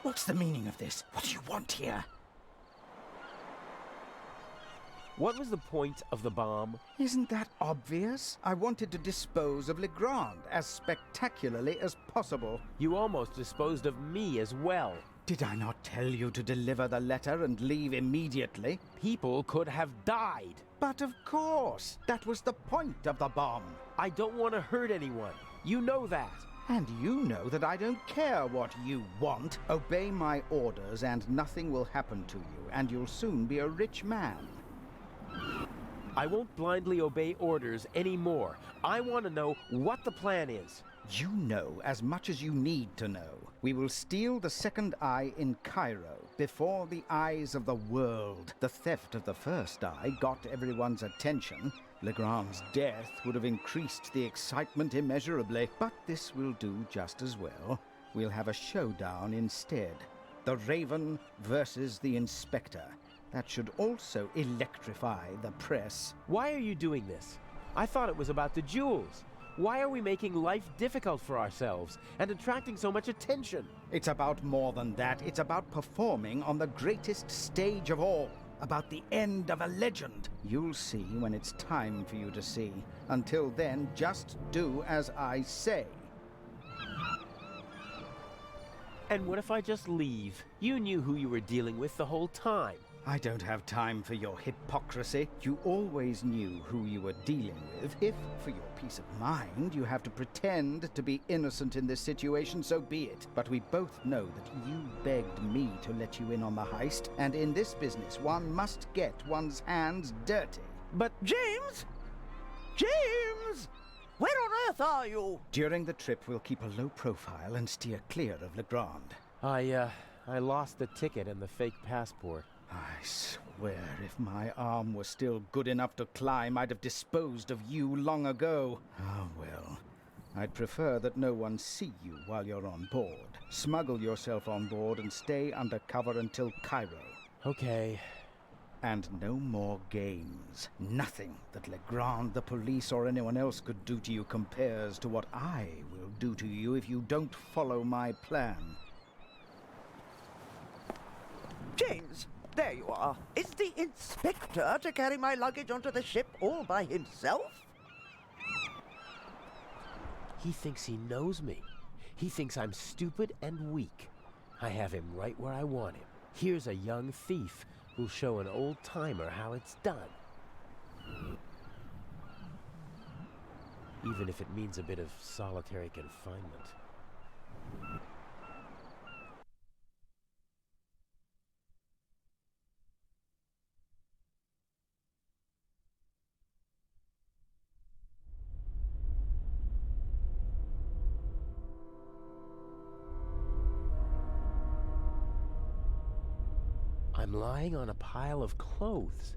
What's the meaning of this? What do you want here? What was the point of the bomb? Isn't that obvious? I wanted to dispose of Legrand as spectacularly as possible. You almost disposed of me as well. Did I not tell you to deliver the letter and leave immediately? People could have died. But of course, that was the point of the bomb. I don't want to hurt anyone. You know that. And you know that I don't care what you want. Obey my orders and nothing will happen to you, and you'll soon be a rich man. I won't blindly obey orders anymore. I want to know what the plan is. You know as much as you need to know. We will steal the second eye in Cairo, before the eyes of the world. The theft of the first eye got everyone's attention. Legrand's death would have increased the excitement immeasurably, but this will do just as well. We'll have a showdown instead. The Raven versus the Inspector. That should also electrify the press. Why are you doing this? I thought it was about the jewels. Why are we making life difficult for ourselves and attracting so much attention? It's about more than that. It's about performing on the greatest stage of all. About the end of a legend. You'll see when it's time for you to see. Until then, just do as I say. And what if I just leave? You knew who you were dealing with the whole time. I don't have time for your hypocrisy. You always knew who you were dealing with. If, for your peace of mind, you have to pretend to be innocent in this situation, so be it. But we both know that you begged me to let you in on the heist, and in this business, one must get one's hands dirty. But James? James! Where on earth are you? During the trip, we'll keep a low profile and steer clear of Legrand. I lost the ticket and the fake passport. I swear, if my arm was still good enough to climb, I'd have disposed of you long ago. Ah, well. I'd prefer that no one see you while you're on board. Smuggle yourself on board and stay under cover until Cairo. Okay. And no more games. Nothing that Legrand, the police, or anyone else could do to you compares to what I will do to you if you don't follow my plan. James, there you are. Is the inspector to carry my luggage onto the ship all by himself? He thinks he knows me. He thinks I'm stupid and weak. I have him right where I want him. Here's a young thief who'll show an old-timer how it's done. Even if it means a bit of solitary confinement. I'm lying on a pile of clothes.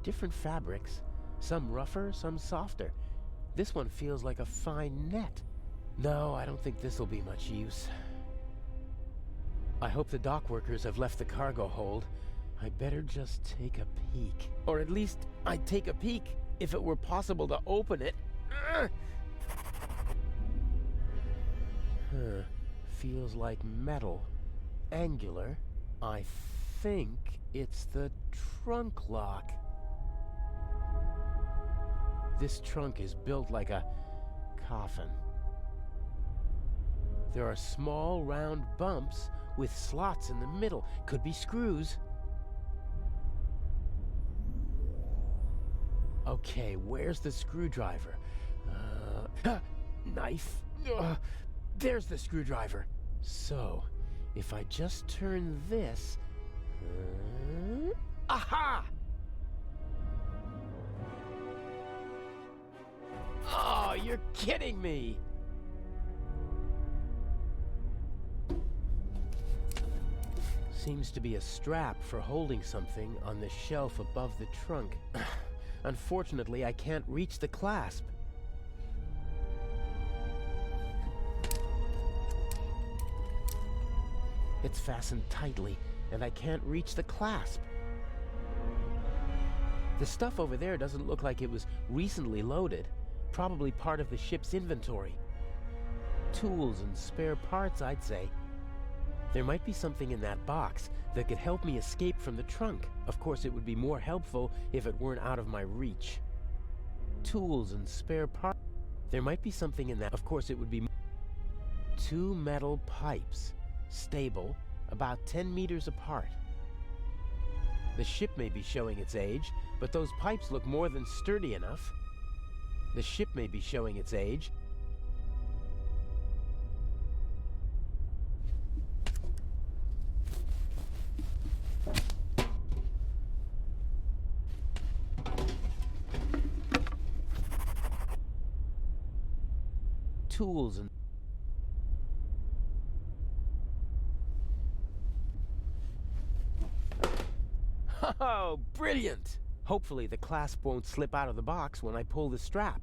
Different fabrics. Some rougher, some softer. This one feels like a fine net. No, I don't think this'll be much use. I hope the dock workers have left the cargo hold. I better just take a peek. Or at least, I'd take a peek if it were possible to open it. Feels like metal. Angular. I think it's the trunk lock. This trunk is built like a coffin. There are small round bumps with slots in the middle. Could be screws. Okay, where's the screwdriver? Knife. There's the screwdriver. So, if I just turn this... aha! Oh, you're kidding me! Seems to be a strap for holding something on the shelf above the trunk. Unfortunately, I can't reach the clasp. It's fastened tightly, and I can't reach the clasp. The stuff over there doesn't look like it was recently loaded. Probably part of the ship's inventory. Tools and spare parts, I'd say. There might be something in that box that could help me escape from the trunk. Of course, it would be more helpful if it weren't out of my reach. Tools and spare parts. There might be something in that. Of course, it would be... 2 metal pipes. Stable, about 10 meters apart. The ship may be showing its age, but those pipes look more than sturdy enough. The ship may be showing its age. Tools and... Oh, brilliant! Hopefully the clasp won't slip out of the box when I pull the strap.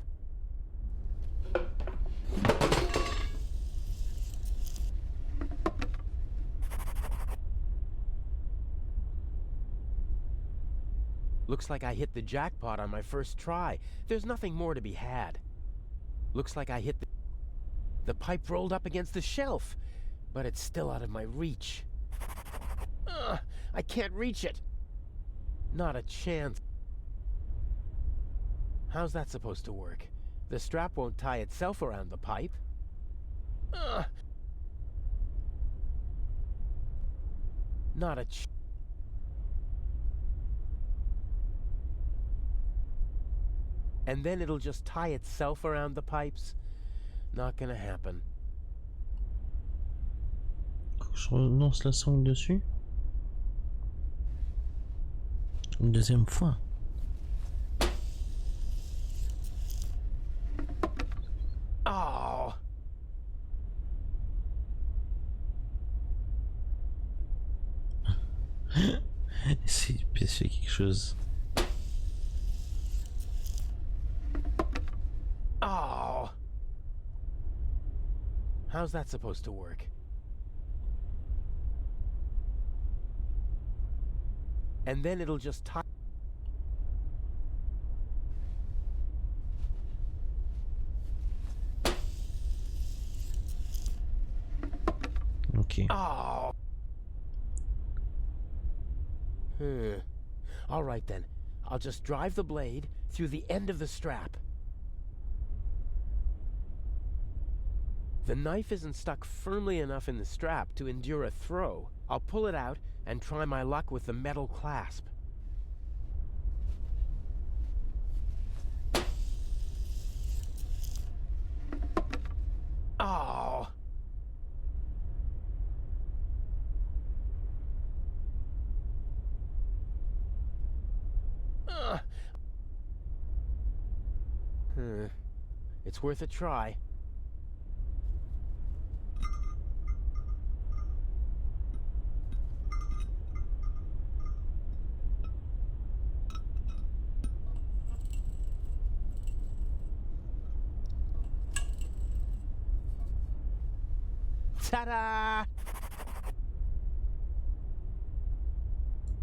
Looks like I hit the jackpot on my first try. There's nothing more to be had. Looks like I hit the pipe rolled up against the shelf, but it's still out of my reach. I can't reach it. Not a chance. How's that supposed to work? The strap won't tie itself around the pipe. Not a chance. And then it'll just tie itself around the pipes? Not gonna happen. Je relance la sangle dessus. Une deuxième fois. Oh. C'est quelque chose. Oh. How's that supposed to work? And then it'll just tie. Okay. Oh. All right then. I'll just drive the blade through the end of the strap. The knife isn't stuck firmly enough in the strap to endure a throw. I'll pull it out and try my luck with the metal clasp. Oh! It's worth a try. Ta-da!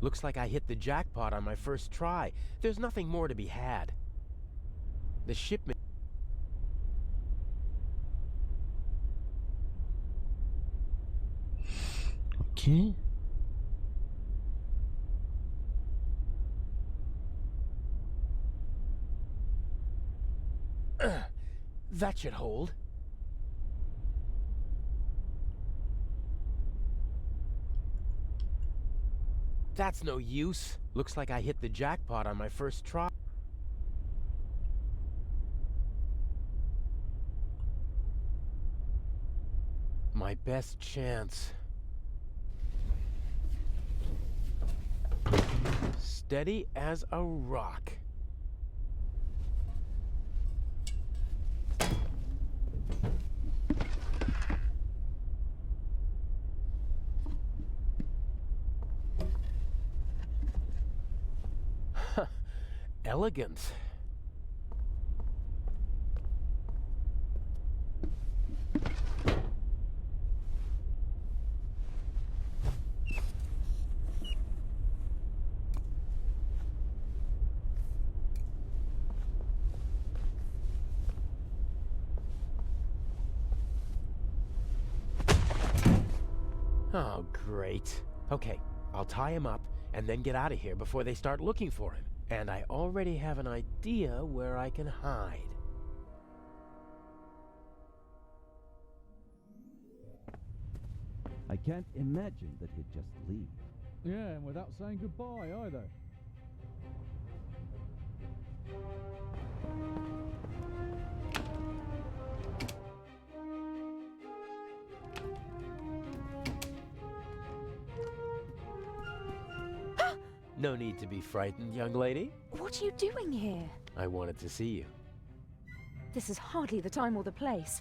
Looks like I hit the jackpot on my first try. There's nothing more to be had. The shipment... Okay. That should hold. That's no use. Looks like I hit the jackpot on my first try. My best chance. Steady as a rock. Elegant. Oh, great. Okay, I'll tie him up and then get out of here before they start looking for him. And I already have an idea where I can hide. I can't imagine that he'd just leave. Yeah, and without saying goodbye either. No need to be frightened, young lady. What are you doing here? I wanted to see you. This is hardly the time or the place.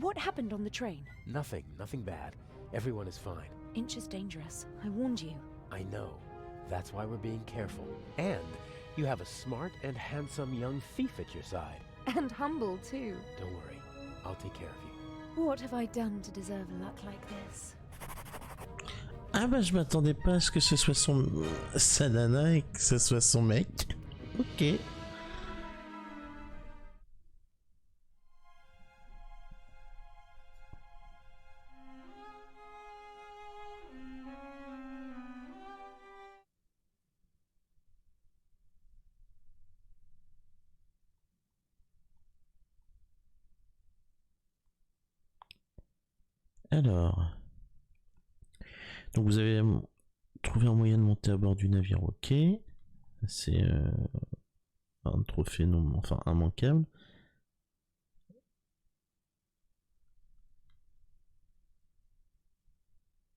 What happened on the train? Nothing bad. Everyone is fine. Inch is dangerous. I warned you. I know. That's why we're being careful. And you have a smart and handsome young thief at your side. And humble, too. Don't worry. I'll take care of you. What have I done to deserve luck like this? Ah bah je m'attendais pas à ce que ce soit sa nana et que ce soit son mec. Ok. Alors... Donc vous avez trouvé un moyen de monter à bord du navire, ok. C'est un trophée non, enfin immanquable.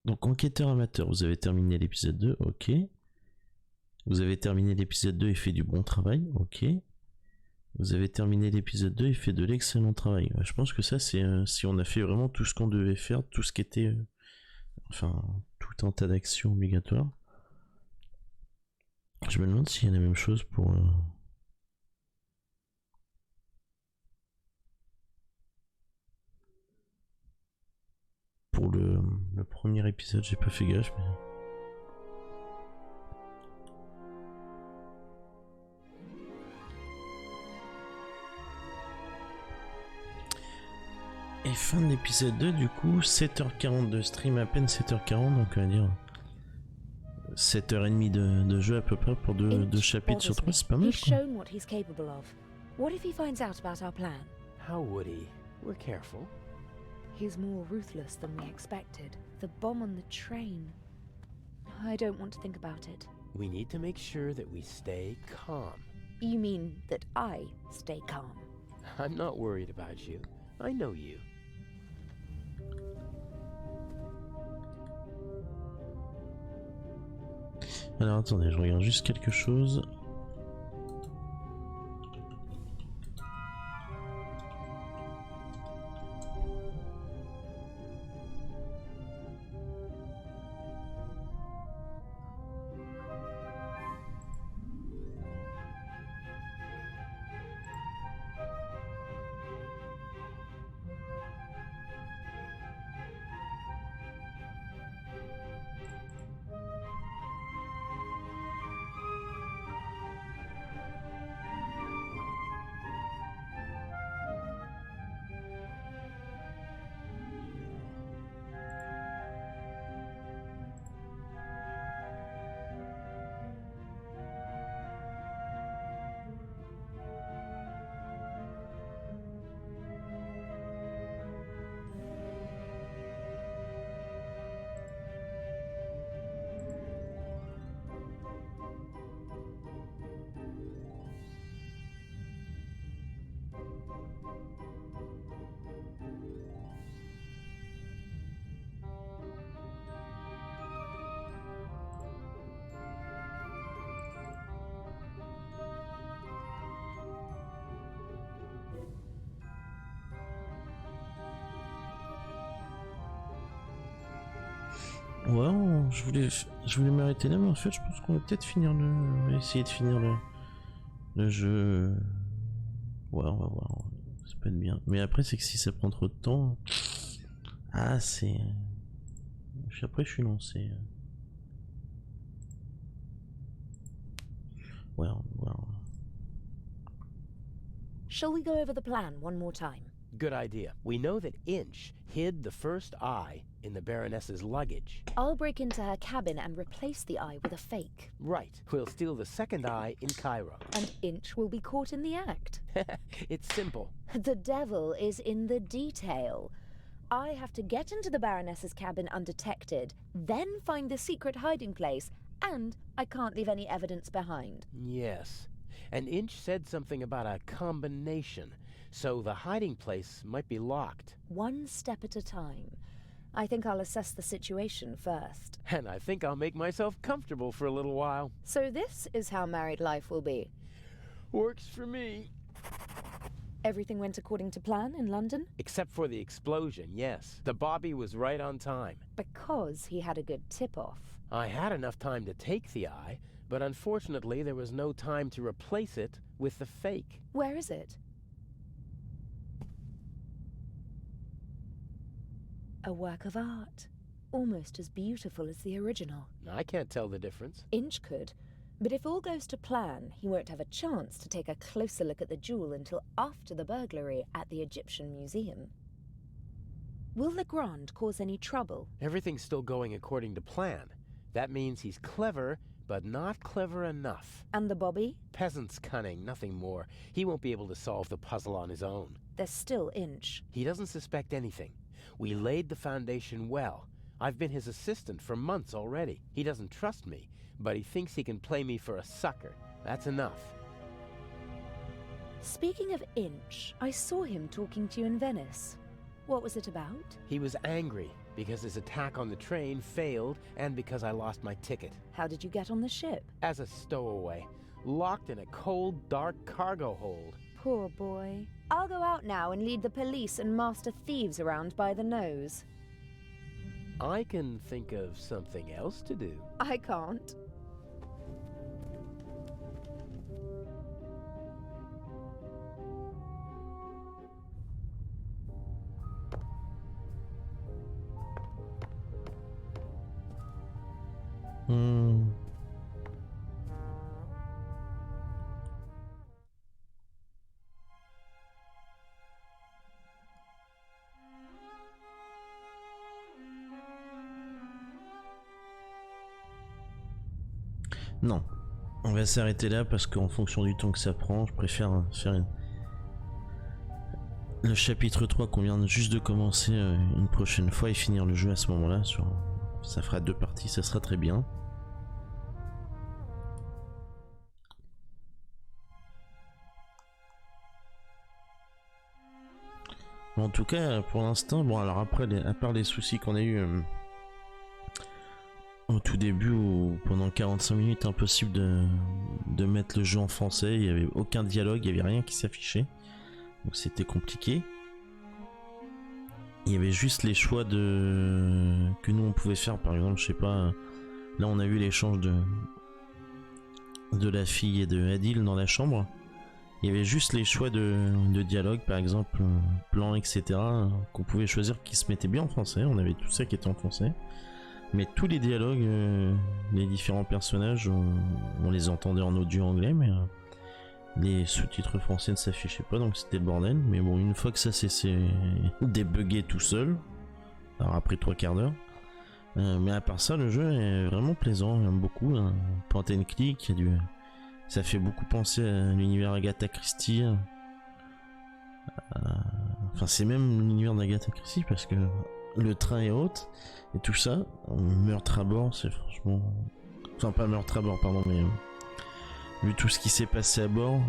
Donc enquêteur amateur, vous avez terminé l'épisode 2, ok. Vous avez terminé l'épisode 2 et fait du bon travail, ok. Vous avez terminé l'épisode 2 et fait de l'excellent travail. Je pense que ça c'est si on a fait vraiment tout ce qu'on devait faire, tout ce qui était... Enfin, tout un tas d'actions obligatoires. Je me demande s'il y a la même chose pour... Pour le premier épisode, j'ai pas fait gaffe, mais... Et fin de l'épisode 2, du coup, 7h40 de stream, à peine 7h40, donc on va dire 7h30 de jeu à peu près pour deux chapitres sur 3, c'est pas mal. He's shown what he's capable of. What if he finds out about our plan? How would he? We're careful. He's more ruthless than we expected. The bomb on the train. I don't want to think about it. We need to make sure that we stay calm. You mean that I stay calm? I'm not worried about you. I know you. Alors attendez, je regarde juste quelque chose. Ouais, je voulais m'arrêter là, mais en fait, je pense qu'on va peut-être finir le... On va essayer de finir le jeu... Ouais, on va voir. Ça peut être bien. Mais après, c'est que si ça prend trop de temps... Ah, c'est... Après, je suis lancé. Ouais, on va voir. Shall we go over the plan one more time? Good idea. We know that Inch hid the first eye in the Baroness's luggage. I'll break into her cabin and replace the eye with a fake. Right. We'll steal the second eye in Cairo. And Inch will be caught in the act. It's simple. The devil is in the detail. I have to get into the Baroness's cabin undetected, then find the secret hiding place, and I can't leave any evidence behind. Yes. And Inch said something about a combination, so the hiding place might be locked. One step at a time. I think I'll assess the situation first. And I think I'll make myself comfortable for a little while. So this is how married life will be. Works for me. Everything went according to plan in London? Except for the explosion, yes. The Bobby was right on time. Because he had a good tip-off. I had enough time to take the eye, but unfortunately there was no time to replace it with the fake. Where is it? A work of art. Almost as beautiful as the original. I can't tell the difference. Inch could. But if all goes to plan, he won't have a chance to take a closer look at the jewel until after the burglary at the Egyptian Museum. Will Legrand cause any trouble? Everything's still going according to plan. That means he's clever, but not clever enough. And the Bobby? Peasant's cunning, nothing more. He won't be able to solve the puzzle on his own. There's still Inch. He doesn't suspect anything. We laid the foundation well. I've been his assistant for months already. He doesn't trust me, but he thinks he can play me for a sucker. That's enough. Speaking of Inch, I saw him talking to you in Venice. What was it about? He was angry because his attack on the train failed and because I lost my ticket. How did you get on the ship? As a stowaway, locked in a cold, dark cargo hold. Poor boy. I'll go out now and lead the police and master thieves around by the nose. I can think of something else to do. I can't. Non, on va s'arrêter là parce qu'en fonction du temps que ça prend, je préfère faire le chapitre 3 qu'on vient juste de commencer une prochaine fois et finir le jeu à ce moment-là. Ça fera 2 parties, ça sera très bien. En tout cas, pour l'instant, bon, alors après, à part les soucis qu'on a eu au tout début, où pendant 45 minutes, impossible de mettre le jeu en français, il n'y avait aucun dialogue, il n'y avait rien qui s'affichait, donc c'était compliqué. Il y avait juste les choix que nous on pouvait faire, par exemple, je sais pas, là on a eu l'échange de la fille et de Adil dans la chambre. Il y avait juste les choix de dialogue, par exemple, plan, etc., qu'on pouvait choisir qui se mettaient bien en français. On avait tout ça qui était en français. Mais tous les dialogues, les différents personnages, on les entendait en audio anglais, mais les sous-titres français ne s'affichaient pas, donc c'était le bordel. Mais bon, une fois que ça s'est débugué tout seul, alors après 3 quarts d'heure, mais à part ça, le jeu est vraiment plaisant, j'aime beaucoup. Point and click, il y a du... Ça fait beaucoup penser à l'univers Agatha Christie. Enfin, c'est même l'univers d'Agatha Christie parce que le train est haute et tout ça. Meurtre à bord, c'est franchement. Enfin, pas meurtre à bord, pardon, mais vu tout ce qui s'est passé à bord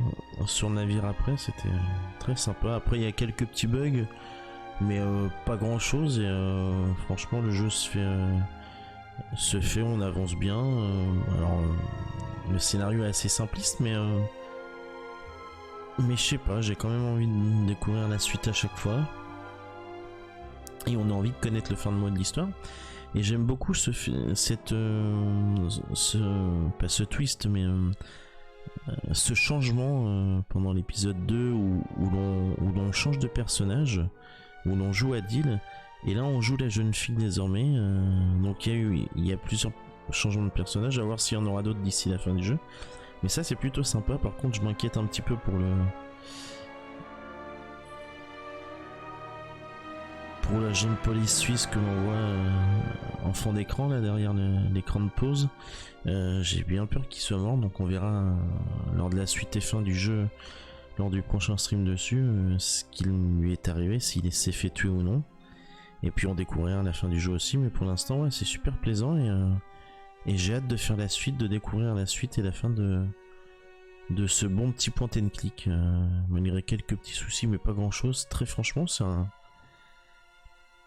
sur le navire après, c'était très sympa. Après, il y a quelques petits bugs, mais pas grand chose. Et franchement, le jeu se fait, on avance bien. Alors. Le scénario est assez simpliste, mais je sais pas, j'ai quand même envie de découvrir la suite à chaque fois. Et on a envie de connaître le fin de mois de l'histoire. Et j'aime beaucoup pas ce twist, mais ce changement pendant l'épisode 2 où l'on change de personnage, où l'on joue Adil, et là on joue la jeune fille désormais. Donc il y a plusieurs changement de personnage, à voir s'il y en aura d'autres d'ici la fin du jeu, mais ça c'est plutôt sympa. Par contre, je m'inquiète un petit peu pour la jeune police suisse que l'on voit en fond d'écran là derrière l'écran de pause. J'ai bien peur qu'il soit mort, donc on verra lors de la suite et fin du jeu, lors du prochain stream dessus, ce qui lui est arrivé, s'il s'est fait tuer ou non, et puis on découvrira à la fin du jeu aussi. Mais pour l'instant, ouais, c'est super plaisant, et j'ai hâte de faire la suite, de découvrir la suite et la fin de ce bon petit point and click, malgré quelques petits soucis, mais pas grand chose. Très franchement,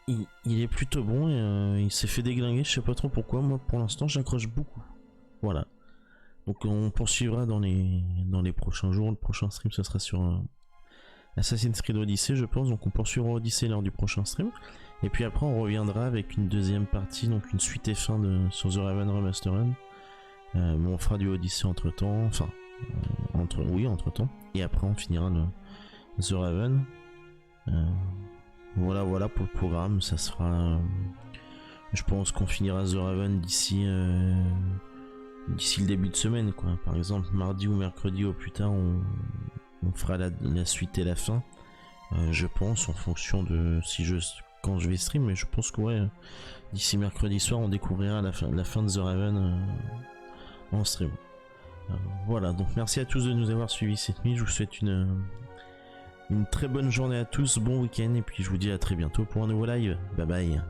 il est plutôt bon, et il s'est fait déglinguer, je sais pas trop pourquoi. Moi pour l'instant j'accroche beaucoup. Voilà. Donc on poursuivra dans les prochains jours. Le prochain stream ce sera sur Assassin's Creed Odyssey, je pense. Donc on poursuivra Odyssey lors du prochain stream. Et puis après on reviendra avec une deuxième partie, donc une suite et fin sur The Raven Remastered. On fera du Odyssey entre temps, enfin entre temps. Et après on finira The Raven. Voilà pour le programme. Ça sera, je pense qu'on finira The Raven d'ici le début de semaine, quoi. Par exemple mardi ou mercredi au plus tard, on fera la suite et la fin. Je pense, en fonction de quand je vais stream, mais je pense que ouais, d'ici mercredi soir on découvrira la fin de The Raven en stream. Voilà, donc merci à tous de nous avoir suivis cette nuit. Je vous souhaite une très bonne journée à tous, bon week-end, et puis je vous dis à très bientôt pour un nouveau live. Bye bye.